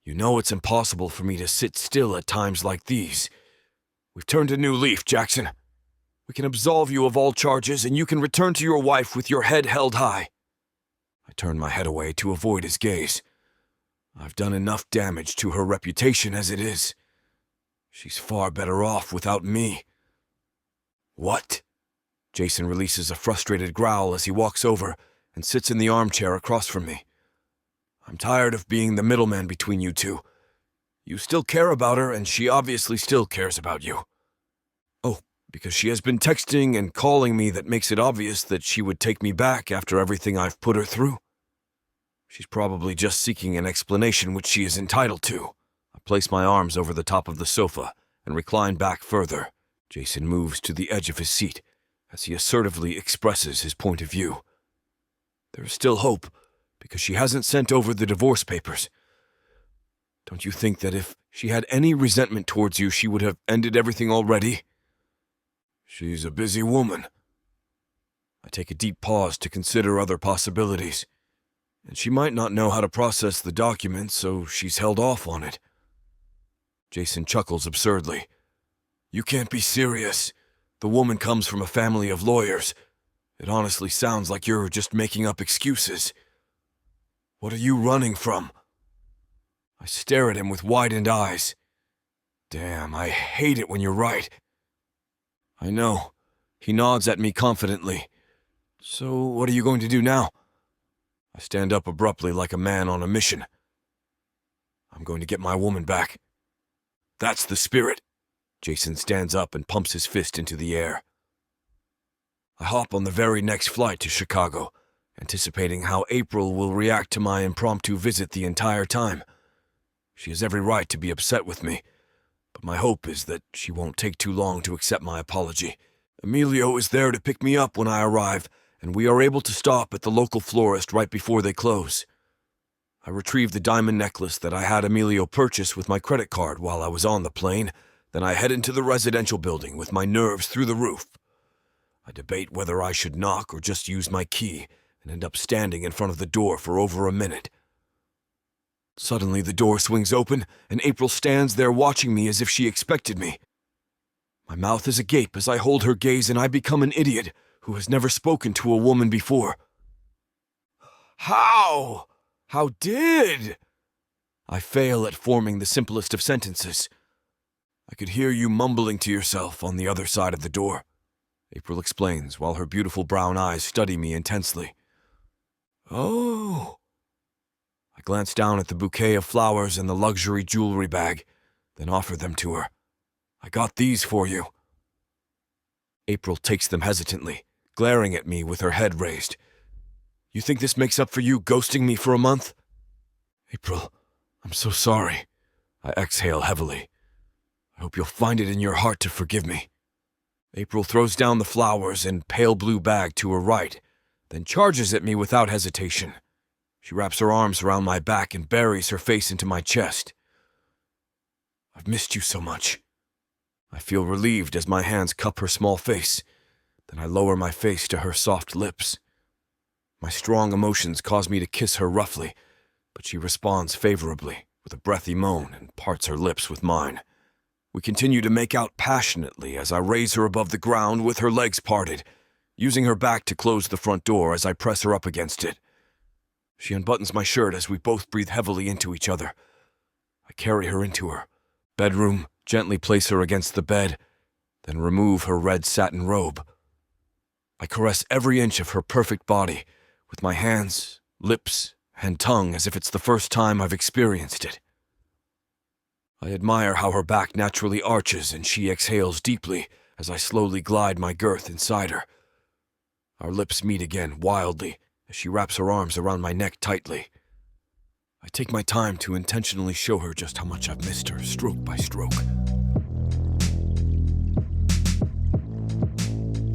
You know it's impossible for me to sit still at times like these. We've turned a new leaf, Jackson. We can absolve you of all charges, and you can return to your wife with your head held high. I turn my head away to avoid his gaze. I've done enough damage to her reputation as it is. She's far better off without me. What? Jason releases a frustrated growl as he walks over and sits in the armchair across from me. I'm tired of being the middleman between you two. You still care about her, and she obviously still cares about you. Oh, because she has been texting and calling me that makes it obvious that she would take me back after everything I've put her through. She's probably just seeking an explanation which she is entitled to. I place my arms over the top of the sofa and recline back further. Jason moves to the edge of his seat as he assertively expresses his point of view. There is still hope, because she hasn't sent over the divorce papers. Don't you think that if she had any resentment towards you, she would have ended everything already? She's a busy woman. I take a deep pause to consider other possibilities, and she might not know how to process the document, so she's held off on it. Jason chuckles absurdly. You can't be serious. The woman comes from a family of lawyers. It honestly sounds like you're just making up excuses. What are you running from? I stare at him with widened eyes. Damn, I hate it when you're right. I know. He nods at me confidently. So what are you going to do now? I stand up abruptly like a man on a mission. I'm going to get my woman back. That's the spirit. Jason stands up and pumps his fist into the air. I hop on the very next flight to Chicago, anticipating how April will react to my impromptu visit the entire time. She has every right to be upset with me, but my hope is that she won't take too long to accept my apology. Emilio is there to pick me up when I arrive, and we are able to stop at the local florist right before they close. I retrieve the diamond necklace that I had Emilio purchase with my credit card while I was on the plane. Then I head into the residential building with my nerves through the roof. I debate whether I should knock or just use my key and end up standing in front of the door for over a minute. Suddenly the door swings open and April stands there watching me as if she expected me. My mouth is agape as I hold her gaze and I become an idiot who has never spoken to a woman before. How? How did? I fail at forming the simplest of sentences. I could hear you mumbling to yourself on the other side of the door, April explains while her beautiful brown eyes study me intensely. Oh. I glance down at the bouquet of flowers and the luxury jewelry bag, then offer them to her. I got these for you. April takes them hesitantly, glaring at me with her head raised. You think this makes up for you ghosting me for a month? April, I'm so sorry. I exhale heavily. I hope you'll find it in your heart to forgive me. April throws down the flowers and pale blue bag to her right, then charges at me without hesitation. She wraps her arms around my back and buries her face into my chest. I've missed you so much. I feel relieved as my hands cup her small face. Then I lower my face to her soft lips. My strong emotions cause me to kiss her roughly, but she responds favorably with a breathy moan and parts her lips with mine. We continue to make out passionately as I raise her above the ground with her legs parted, using her back to close the front door as I press her up against it. She unbuttons my shirt as we both breathe heavily into each other. I carry her into her bedroom, gently place her against the bed, then remove her red satin robe. I caress every inch of her perfect body with my hands, lips, and tongue as if it's the first time I've experienced it. I admire how her back naturally arches and she exhales deeply as I slowly glide my girth inside her. Our lips meet again wildly as she wraps her arms around my neck tightly. I take my time to intentionally show her just how much I've missed her, stroke by stroke.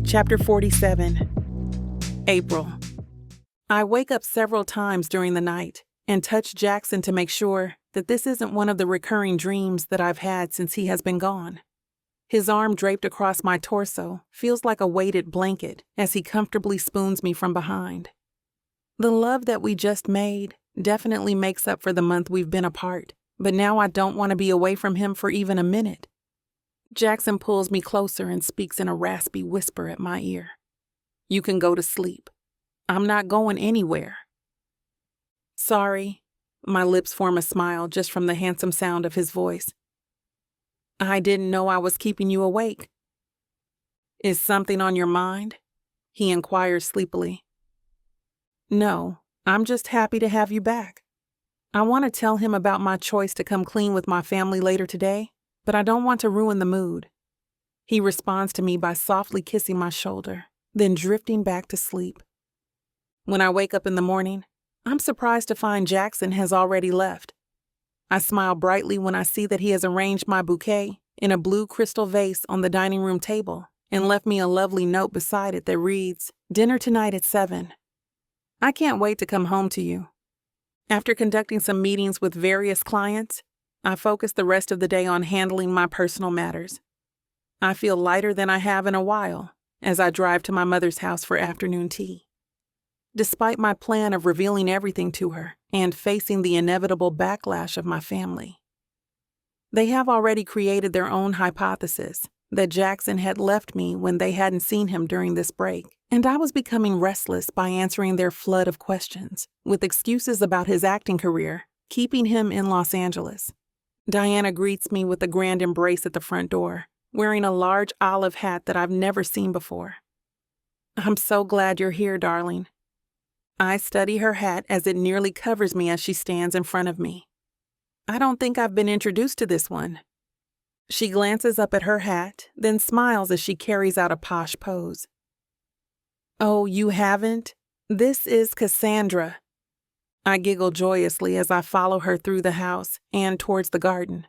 Chapter 47. April. I wake up several times during the night and touch Jackson to make sure that this isn't one of the recurring dreams that I've had since he has been gone. His arm draped across my torso feels like a weighted blanket as he comfortably spoons me from behind. The love that we just made definitely makes up for the month we've been apart, but now I don't want to be away from him for even a minute. Jackson pulls me closer and speaks in a raspy whisper at my ear. "You can go to sleep. I'm not going anywhere." "Sorry." My lips form a smile just from the handsome sound of his voice. "I didn't know I was keeping you awake." "Is something on your mind?" he inquires sleepily. "No, I'm just happy to have you back. I want to tell him about my choice to come clean with my family later today, but I don't want to ruin the mood." He responds to me by softly kissing my shoulder, then drifting back to sleep. When I wake up in the morning, I'm surprised to find Jackson has already left. I smile brightly when I see that he has arranged my bouquet in a blue crystal vase on the dining room table and left me a lovely note beside it that reads, "Dinner tonight at 7. I can't wait to come home to you." After conducting some meetings with various clients, I focus the rest of the day on handling my personal matters. I feel lighter than I have in a while as I drive to my mother's house for afternoon tea. Despite my plan of revealing everything to her and facing the inevitable backlash of my family, they have already created their own hypothesis that Jackson had left me when they hadn't seen him during this break, and I was becoming restless by answering their flood of questions, with excuses about his acting career, keeping him in Los Angeles. Diana greets me with a grand embrace at the front door, wearing a large olive hat that I've never seen before. "I'm so glad you're here, darling." I study her hat as it nearly covers me as she stands in front of me. "I don't think I've been introduced to this one." She glances up at her hat, then smiles as she carries out a posh pose. "Oh, you haven't? This is Cassandra." I giggle joyously as I follow her through the house and towards the garden.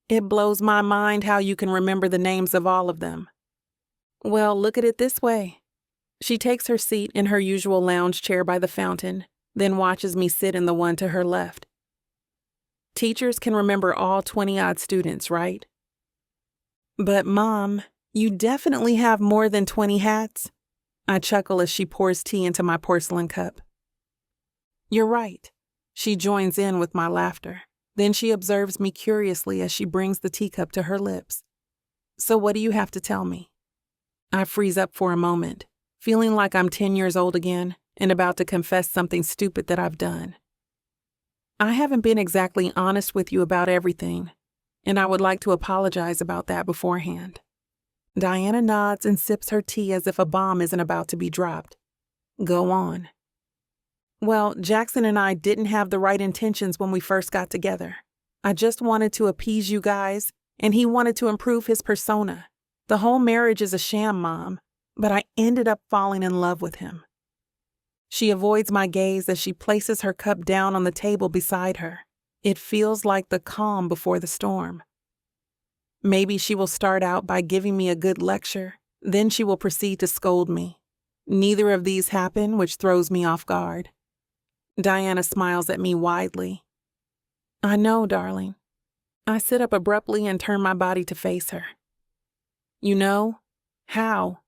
"It blows my mind how you can remember the names of all of them." "Well, look at it this way." She takes her seat in her usual lounge chair by the fountain, then watches me sit in the one to her left. "Teachers can remember all 20-odd students, right?" "But, Mom, you definitely have more than 20 hats." I chuckle as she pours tea into my porcelain cup. "You're right." She joins in with my laughter. Then she observes me curiously as she brings the teacup to her lips. "So what do you have to tell me?" I freeze up for a moment, feeling like I'm 10 years old again and about to confess something stupid that I've done. "I haven't been exactly honest with you about everything, and I would like to apologize about that beforehand." Diana nods and sips her tea as if a bomb isn't about to be dropped. "Go on." "Well, Jackson and I didn't have the right intentions when we first got together. I just wanted to appease you guys, and he wanted to improve his persona. The whole marriage is a sham, Mom, but I ended up falling in love with him." She avoids my gaze as she places her cup down on the table beside her. It feels like the calm before the storm. Maybe she will start out by giving me a good lecture, then she will proceed to scold me. Neither of these happen, which throws me off guard. Diana smiles at me widely. "I know, darling." I sit up abruptly and turn my body to face her. "You know? How?"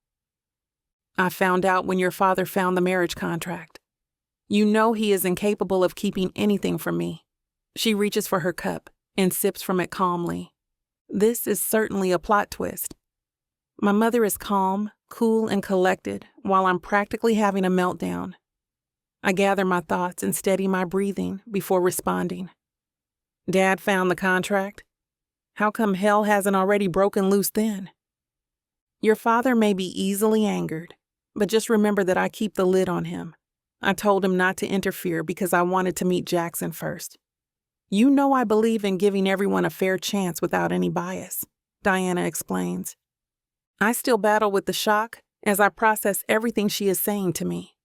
"I found out when your father found the marriage contract. You know he is incapable of keeping anything from me." She reaches for her cup and sips from it calmly. This is certainly a plot twist. My mother is calm, cool, and collected while I'm practically having a meltdown. I gather my thoughts and steady my breathing before responding. "Dad found the contract? How come hell hasn't already broken loose then?" "Your father may be easily angered, but just remember that I keep the lid on him. I told him not to interfere because I wanted to meet Jackson first. You know I believe in giving everyone a fair chance without any bias," Diana explains. I still battle with the shock as I process everything she is saying to me.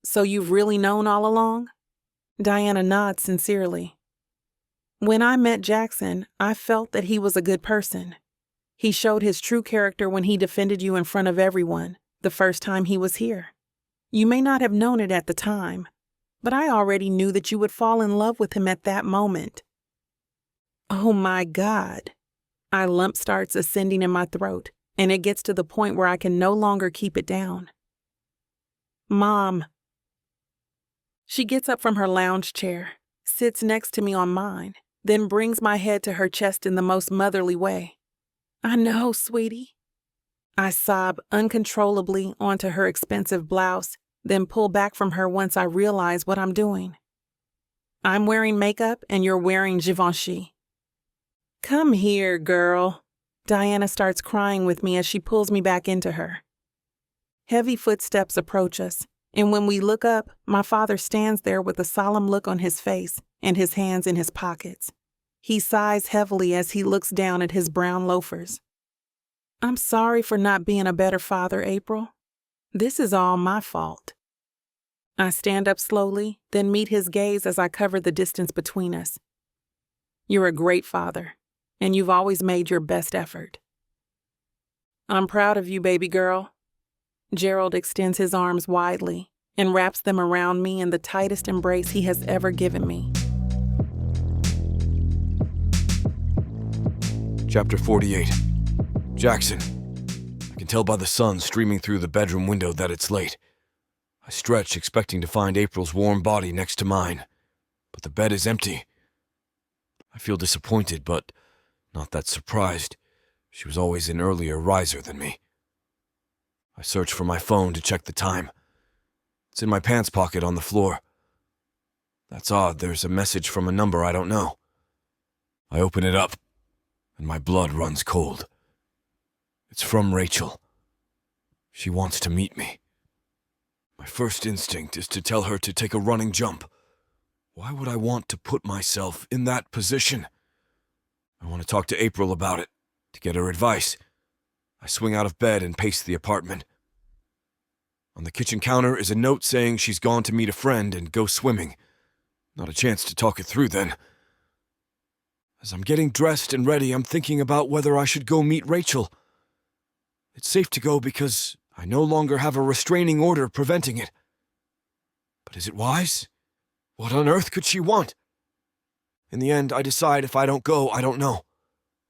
"So you've really known all along?" Diana nods sincerely. When I met Jackson, I felt that he was a good person. He showed his true character when he defended you in front of everyone the first time he was here. You may not have known it at the time, but I already knew that you would fall in love with him at that moment. Oh my God. A lump starts ascending in my throat, and it gets to the point where I can no longer keep it down. Mom. She gets up from her lounge chair, sits next to me on mine, then brings my head to her chest in the most motherly way. I know, sweetie. I sob uncontrollably onto her expensive blouse, then pull back from her once I realize what I'm doing. I'm wearing makeup and you're wearing Givenchy. Come here, girl. Diana starts crying with me as she pulls me back into her. Heavy footsteps approach us, and when we look up, my father stands there with a solemn look on his face and his hands in his pockets. He sighs heavily as he looks down at his brown loafers. I'm sorry for not being a better father, April. This is all my fault. I stand up slowly, then meet his gaze as I cover the distance between us. You're a great father, and you've always made your best effort. I'm proud of you, baby girl. Gerald extends his arms widely and wraps them around me in the tightest embrace he has ever given me. Chapter 48. Jackson. I can tell by the sun streaming through the bedroom window that it's late. I stretch, expecting to find April's warm body next to mine, but the bed is empty. I feel disappointed, but not that surprised. She was always an earlier riser than me. I search for my phone to check the time. It's in my pants pocket on the floor. That's odd, there's a message from a number I don't know. I open it up, and my blood runs cold. It's from Rachel. She wants to meet me. My first instinct is to tell her to take a running jump. Why would I want to put myself in that position? I want to talk to April about it, to get her advice. I swing out of bed and pace the apartment. On the kitchen counter is a note saying she's gone to meet a friend and go swimming. Not a chance to talk it through then. As I'm getting dressed and ready, I'm thinking about whether I should go meet Rachel. It's safe to go because I no longer have a restraining order preventing it. But is it wise? What on earth could she want? In the end, I decide if I don't go, I don't know.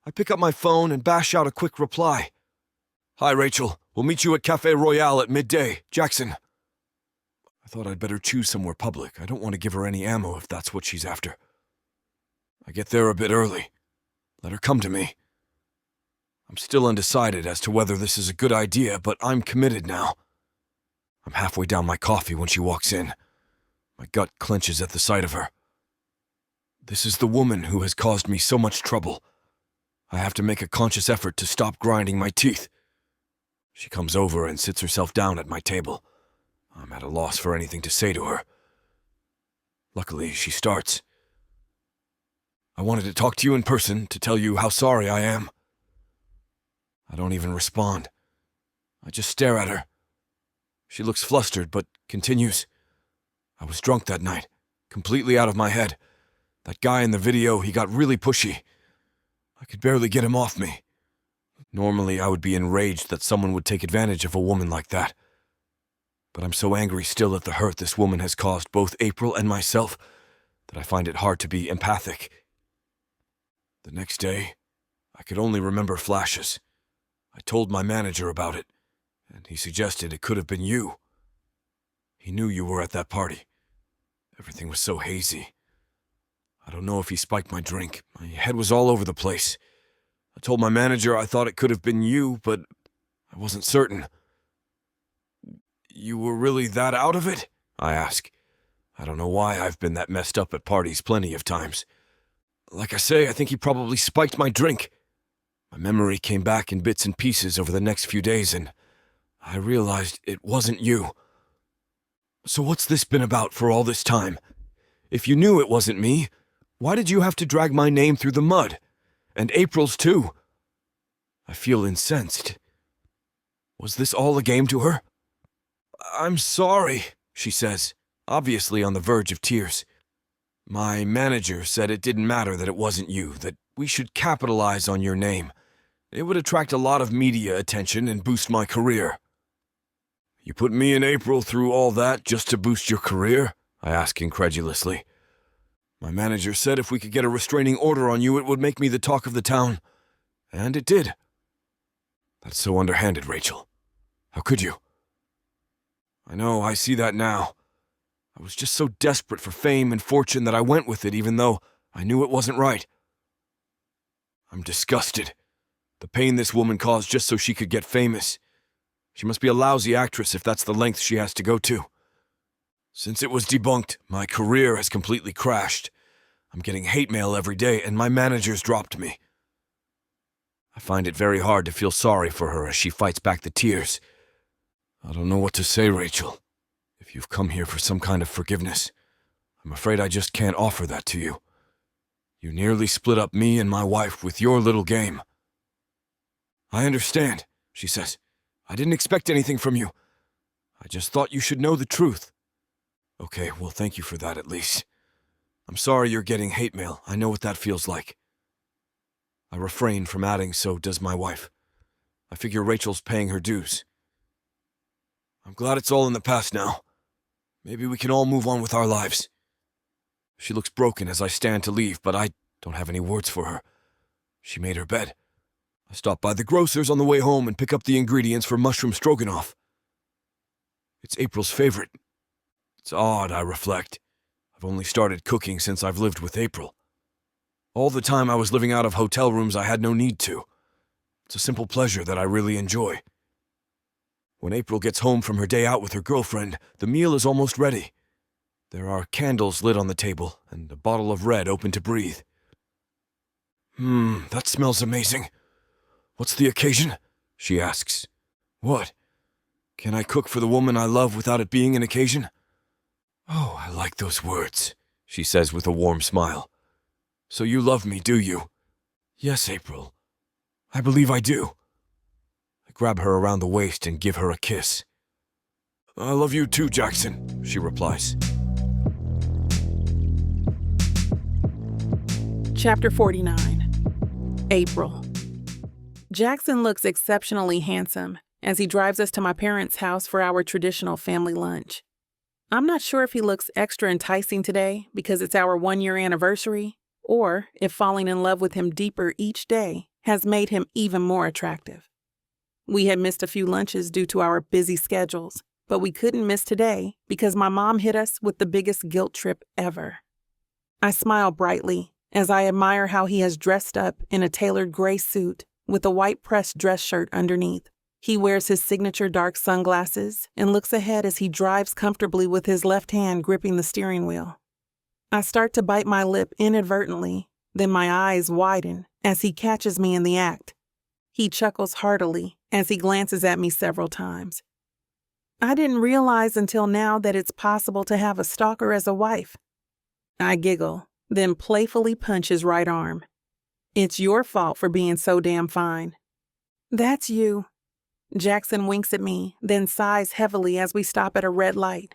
I pick up my phone and bash out a quick reply. Hi, Rachel. We'll meet you at Café Royale at midday. Jackson. I thought I'd better choose somewhere public. I don't want to give her any ammo if that's what she's after. I get there a bit early. Let her come to me. I'm still undecided as to whether this is a good idea, but I'm committed now. I'm halfway down my coffee when she walks in. My gut clenches at the sight of her. This is the woman who has caused me so much trouble. I have to make a conscious effort to stop grinding my teeth. She comes over and sits herself down at my table. I'm at a loss for anything to say to her. Luckily, she starts. I wanted to talk to you in person to tell you how sorry I am. I don't even respond. I just stare at her. She looks flustered, but continues. I was drunk that night, completely out of my head. That guy in the video, he got really pushy. I could barely get him off me. Normally, I would be enraged that someone would take advantage of a woman like that. But I'm so angry still at the hurt this woman has caused both April and myself that I find it hard to be empathic. The next day, I could only remember flashes. I told my manager about it, and he suggested it could have been you. He knew you were at that party. Everything was so hazy. I don't know if he spiked my drink. My head was all over the place. I told my manager I thought it could have been you, but I wasn't certain. You were really that out of it? I ask. I don't know why I've been that messed up at parties plenty of times. Like I say, I think he probably spiked my drink. My memory came back in bits and pieces over the next few days, and I realized it wasn't you. So what's this been about for all this time? If you knew it wasn't me, why did you have to drag my name through the mud? And April's too. I feel incensed. Was this all a game to her? I'm sorry, she says, obviously on the verge of tears. My manager said it didn't matter that it wasn't you, that we should capitalize on your name. It would attract a lot of media attention and boost my career. You put me and April through all that just to boost your career? I asked incredulously. My manager said if we could get a restraining order on you, it would make me the talk of the town. And it did. That's so underhanded, Rachel. How could you? I know, I see that now. I was just so desperate for fame and fortune that I went with it even though I knew it wasn't right. I'm disgusted. The pain this woman caused just so she could get famous. She must be a lousy actress if that's the length she has to go to. Since it was debunked, my career has completely crashed. I'm getting hate mail every day, and my manager's dropped me. I find it very hard to feel sorry for her as she fights back the tears. I don't know what to say, Rachel. If you've come here for some kind of forgiveness, I'm afraid I just can't offer that to you. You nearly split up me and my wife with your little game. I understand, she says. I didn't expect anything from you. I just thought you should know the truth. Okay, well, thank you for that at least. I'm sorry you're getting hate mail. I know what that feels like. I refrain from adding, so does my wife. I figure Rachel's paying her dues. I'm glad it's all in the past now. Maybe we can all move on with our lives. She looks broken as I stand to leave, but I don't have any words for her. She made her bed. I stop by the grocer's on the way home and pick up the ingredients for mushroom stroganoff. It's April's favorite. It's odd, I reflect. I've only started cooking since I've lived with April. All the time I was living out of hotel rooms, I had no need to. It's a simple pleasure that I really enjoy. When April gets home from her day out with her girlfriend, the meal is almost ready. There are candles lit on the table and a bottle of red open to breathe. That smells amazing. What's the occasion? She asks. What? Can I cook for the woman I love without it being an occasion? Oh, I like those words, she says with a warm smile. So you love me, do you? Yes, April. I believe I do. I grab her around the waist and give her a kiss. I love you too, Jackson, she replies. Chapter 49. April. Jackson looks exceptionally handsome as he drives us to my parents' house for our traditional family lunch. I'm not sure if he looks extra enticing today because it's our 1-year anniversary, or if falling in love with him deeper each day has made him even more attractive. We had missed a few lunches due to our busy schedules, but we couldn't miss today because my mom hit us with the biggest guilt trip ever. I smile brightly as I admire how he has dressed up in a tailored gray suit with a white pressed dress shirt underneath. He wears his signature dark sunglasses and looks ahead as he drives comfortably with his left hand gripping the steering wheel. I start to bite my lip inadvertently, then my eyes widen as he catches me in the act. He chuckles heartily as he glances at me several times. I didn't realize until now that it's possible to have a stalker as a wife. I giggle, then playfully punch his right arm. It's your fault for being so damn fine. That's you. Jackson winks at me, then sighs heavily as we stop at a red light.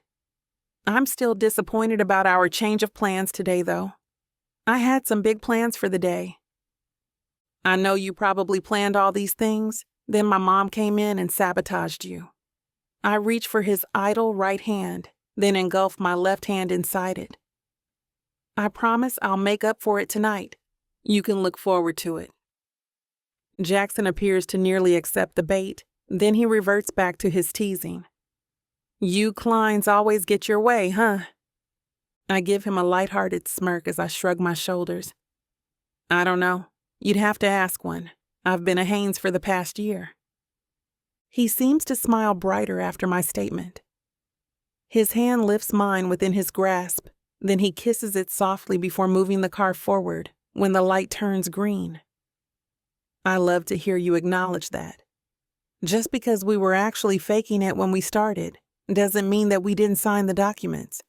I'm still disappointed about our change of plans today, though. I had some big plans for the day. I know you probably planned all these things, then my mom came in and sabotaged you. I reach for his idle right hand, then engulf my left hand inside it. I promise I'll make up for it tonight. You can look forward to it. Jackson appears to nearly accept the bait, then he reverts back to his teasing. You Kleins always get your way, huh? I give him a lighthearted smirk as I shrug my shoulders. I don't know. You'd have to ask one. I've been a Haynes for the past year. He seems to smile brighter after my statement. His hand lifts mine within his grasp, then he kisses it softly before moving the car forward when the light turns green. I love to hear you acknowledge that. Just because we were actually faking it when we started doesn't mean that we didn't sign the documents.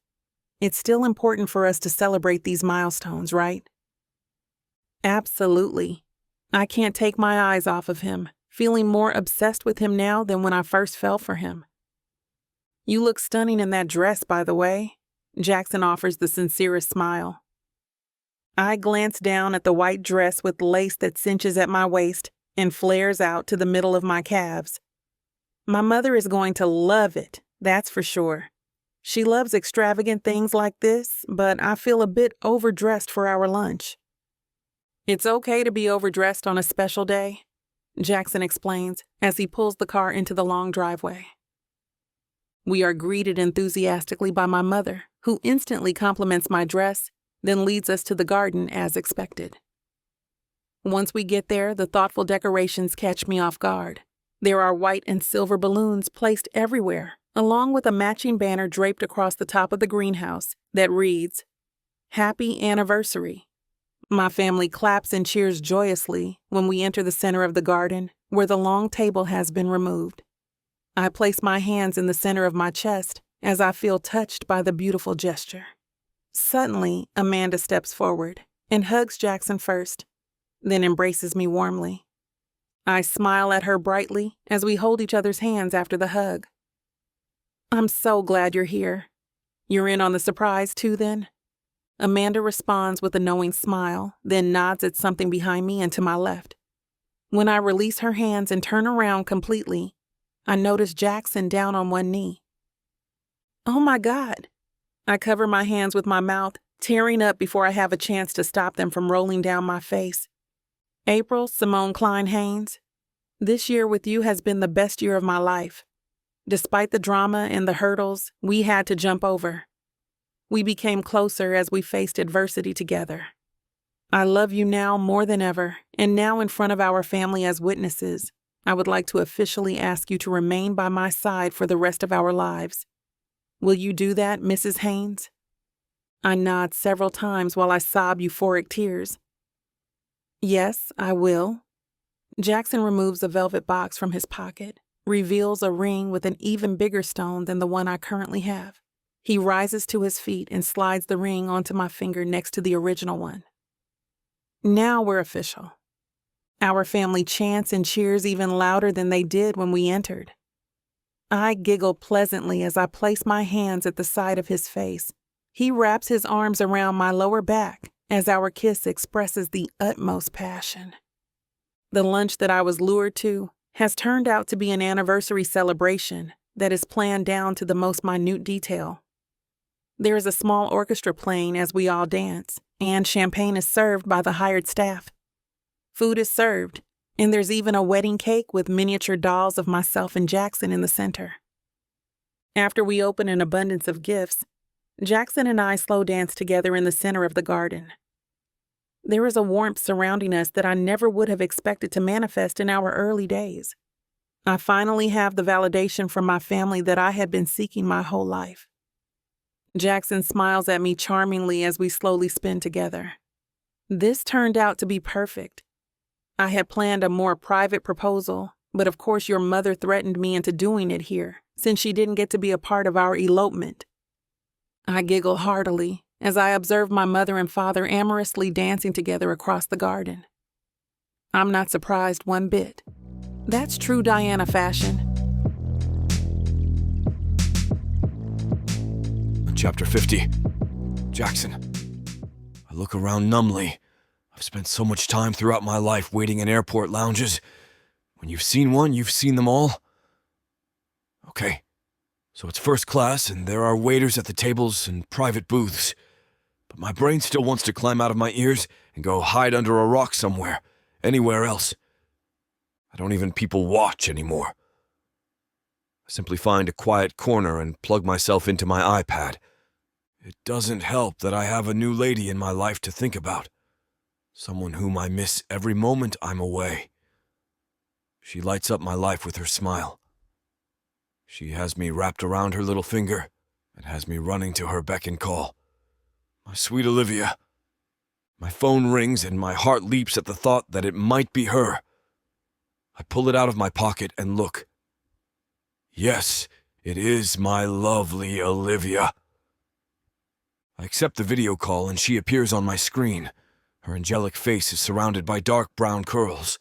It's still important for us to celebrate these milestones, right? Absolutely. I can't take my eyes off of him, feeling more obsessed with him now than when I first fell for him. You look stunning in that dress, by the way. Jackson offers the sincerest smile. I glance down at the white dress with lace that cinches at my waist and flares out to the middle of my calves. My mother is going to love it, that's for sure. She loves extravagant things like this, but I feel a bit overdressed for our lunch. It's okay to be overdressed on a special day, Jackson explains as he pulls the car into the long driveway. We are greeted enthusiastically by my mother, who instantly compliments my dress, then leads us to the garden as expected. Once we get there, the thoughtful decorations catch me off guard. There are white and silver balloons placed everywhere, along with a matching banner draped across the top of the greenhouse that reads, "Happy Anniversary." My family claps and cheers joyously when we enter the center of the garden, where the long table has been removed. I place my hands in the center of my chest as I feel touched by the beautiful gesture. Suddenly, Amanda steps forward and hugs Jackson first, then embraces me warmly. I smile at her brightly as we hold each other's hands after the hug. "I'm so glad you're here. You're in on the surprise too, then?" Amanda responds with a knowing smile, then nods at something behind me and to my left. When I release her hands and turn around completely, I notice Jackson down on one knee. "Oh my God." I cover my hands with my mouth, tearing up before I have a chance to stop them from rolling down my face. "April Simone Klein Haynes, this year with you has been the best year of my life. Despite the drama and the hurdles we had to jump over, we became closer as we faced adversity together. I love you now more than ever, and now in front of our family as witnesses, I would like to officially ask you to remain by my side for the rest of our lives. Will you do that, Mrs. Haynes?" I nod several times while I sob euphoric tears. "Yes, I will." Jackson removes a velvet box from his pocket, reveals a ring with an even bigger stone than the one I currently have. He rises to his feet and slides the ring onto my finger next to the original one. Now we're official. Our family chants and cheers even louder than they did when we entered. I giggle pleasantly as I place my hands at the side of his face. He wraps his arms around my lower back as our kiss expresses the utmost passion. The lunch that I was lured to has turned out to be an anniversary celebration that is planned down to the most minute detail. There is a small orchestra playing as we all dance, and champagne is served by the hired staff. Food is served, and there's even a wedding cake with miniature dolls of myself and Jackson in the center. After we open an abundance of gifts, Jackson and I slow dance together in the center of the garden. There is a warmth surrounding us that I never would have expected to manifest in our early days. I finally have the validation from my family that I had been seeking my whole life. Jackson smiles at me charmingly as we slowly spin together. This turned out to be perfect. I had planned a more private proposal, but of course your mother threatened me into doing it here, since she didn't get to be a part of our elopement. I giggle heartily as I observe my mother and father amorously dancing together across the garden. I'm not surprised one bit. That's true Diana fashion. Chapter 50. Jackson. I look around numbly. I've spent so much time throughout my life waiting in airport lounges. When you've seen one, you've seen them all. Okay, so it's first class and there are waiters at the tables and private booths. But my brain still wants to climb out of my ears and go hide under a rock somewhere, anywhere else. I don't even people watch anymore. I simply find a quiet corner and plug myself into my iPad. It doesn't help that I have a new lady in my life to think about. Someone whom I miss every moment I'm away. She lights up my life with her smile. She has me wrapped around her little finger and has me running to her beck and call. My sweet Olivia. My phone rings and my heart leaps at the thought that it might be her. I pull it out of my pocket and look. Yes, it is my lovely Olivia. I accept the video call and she appears on my screen. Her angelic face is surrounded by dark brown curls.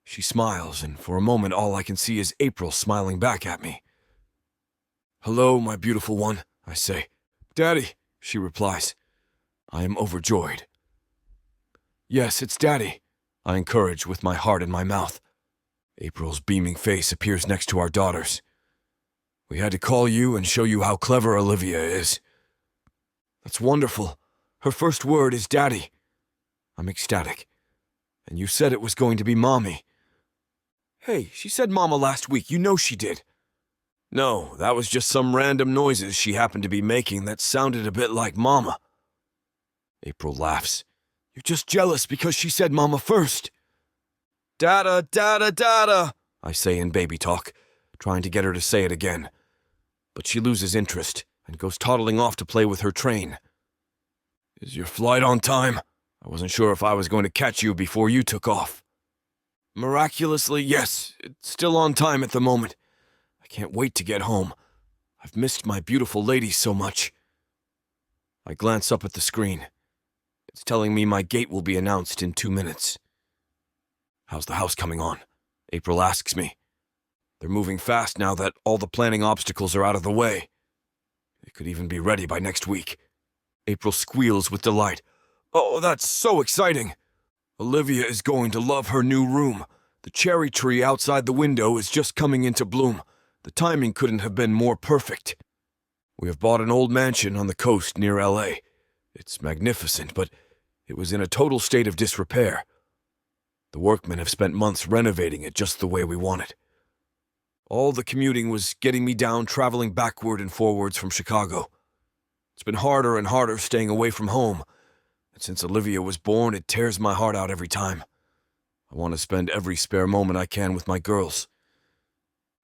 She smiles, and for a moment all I can see is April smiling back at me. "Hello, my beautiful one," I say. "Daddy," she replies. I am overjoyed. Yes, it's Daddy, I encourage with my heart in my mouth. April's beaming face appears next to our daughter's. We had to call you and show you how clever Olivia is. That's wonderful. Her first word is Daddy. I'm ecstatic. And you said it was going to be Mommy. Hey, she said Mama last week. You know she did. No, that was just some random noises she happened to be making that sounded a bit like Mama. April laughs. You're just jealous because she said Mama first. Dada, dada, dada, I say in baby talk, trying to get her to say it again. But she loses interest and goes toddling off to play with her train. Is your flight on time? I wasn't sure if I was going to catch you before you took off. Miraculously, yes, it's still on time at the moment. I can't wait to get home. I've missed my beautiful lady so much. I glance up at the screen. It's telling me my gate will be announced in 2 minutes. How's the house coming on? April asks me. They're moving fast now that all the planning obstacles are out of the way. It could even be ready by next week. April squeals with delight. Oh, that's so exciting! Olivia is going to love her new room. The cherry tree outside the window is just coming into bloom. The timing couldn't have been more perfect. We have bought an old mansion on the coast near LA. It's magnificent, but it was in a total state of disrepair. The workmen have spent months renovating it just the way we want it. All the commuting was getting me down traveling backward and forwards from Chicago. It's been harder and harder staying away from home, and since Olivia was born, it tears my heart out every time. I want to spend every spare moment I can with my girls.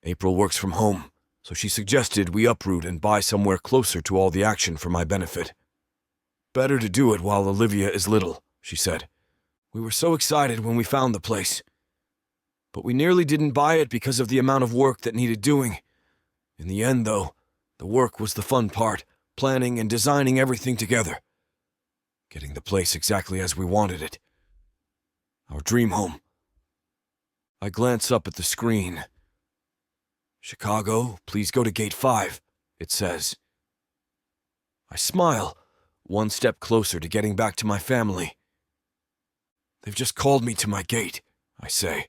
April works from home, so she suggested we uproot and buy somewhere closer to all the action for my benefit. Better to do it while Olivia is little, she said. We were so excited when we found the place. But we nearly didn't buy it because of the amount of work that needed doing. In the end, though, the work was the fun part, planning and designing everything together. Getting the place exactly as we wanted it. Our dream home. I glance up at the screen. Chicago, please go to gate 5, it says. I smile, one step closer to getting back to my family. They've just called me to my gate, I say.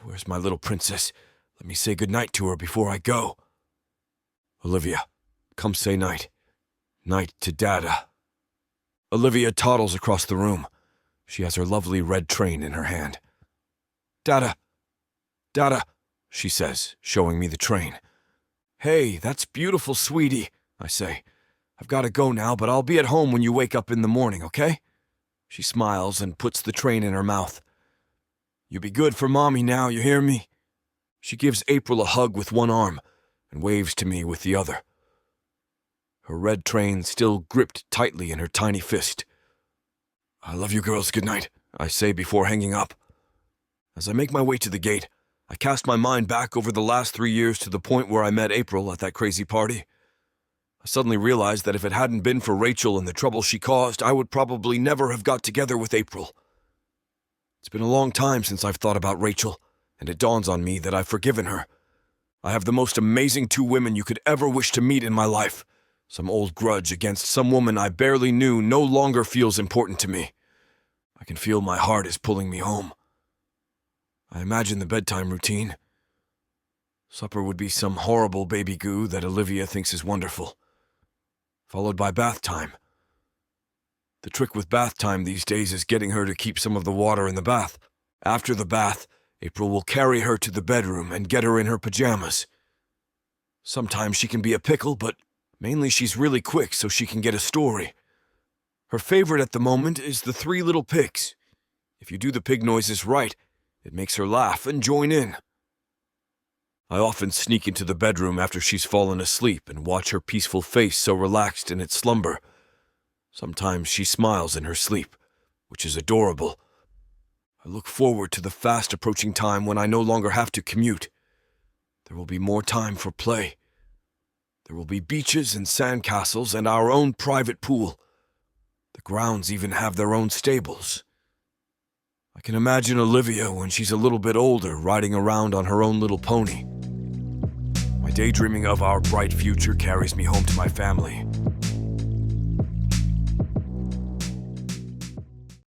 Where's my little princess? Let me say goodnight to her before I go. Olivia, come say night. Night to Dada. Olivia toddles across the room. She has her lovely red train in her hand. Dada, Dada, she says, showing me the train. Hey, that's beautiful, sweetie, I say. I've got to go now, but I'll be at home when you wake up in the morning, okay? She smiles and puts the train in her mouth. You be good for Mommy now, you hear me? She gives April a hug with one arm and waves to me with the other. Her red train still gripped tightly in her tiny fist. I love you girls, good night, I say before hanging up. As I make my way to the gate, I cast my mind back over the last 3 years to the point where I met April at that crazy party. I suddenly realized that if it hadn't been for Rachel and the trouble she caused, I would probably never have got together with April. It's been a long time since I've thought about Rachel, and it dawns on me that I've forgiven her. I have the most amazing 2 women you could ever wish to meet in my life. Some old grudge against some woman I barely knew no longer feels important to me. I can feel my heart is pulling me home. I imagine the bedtime routine. Supper would be some horrible baby goo that Olivia thinks is wonderful, followed by bath time. The trick with bath time these days is getting her to keep some of the water in the bath. After the bath, April will carry her to the bedroom and get her in her pajamas. Sometimes she can be a pickle, but mainly she's really quick so she can get a story. Her favorite at the moment is the 3 little pigs. If you do the pig noises right, it makes her laugh and join in. I often sneak into the bedroom after she's fallen asleep and watch her peaceful face so relaxed in its slumber. Sometimes she smiles in her sleep, which is adorable. I look forward to the fast approaching time when I no longer have to commute. There will be more time for play. There will be beaches and sandcastles and our own private pool. The grounds even have their own stables. I can imagine Olivia when she's a little bit older riding around on her own little pony. My daydreaming of our bright future carries me home to my family.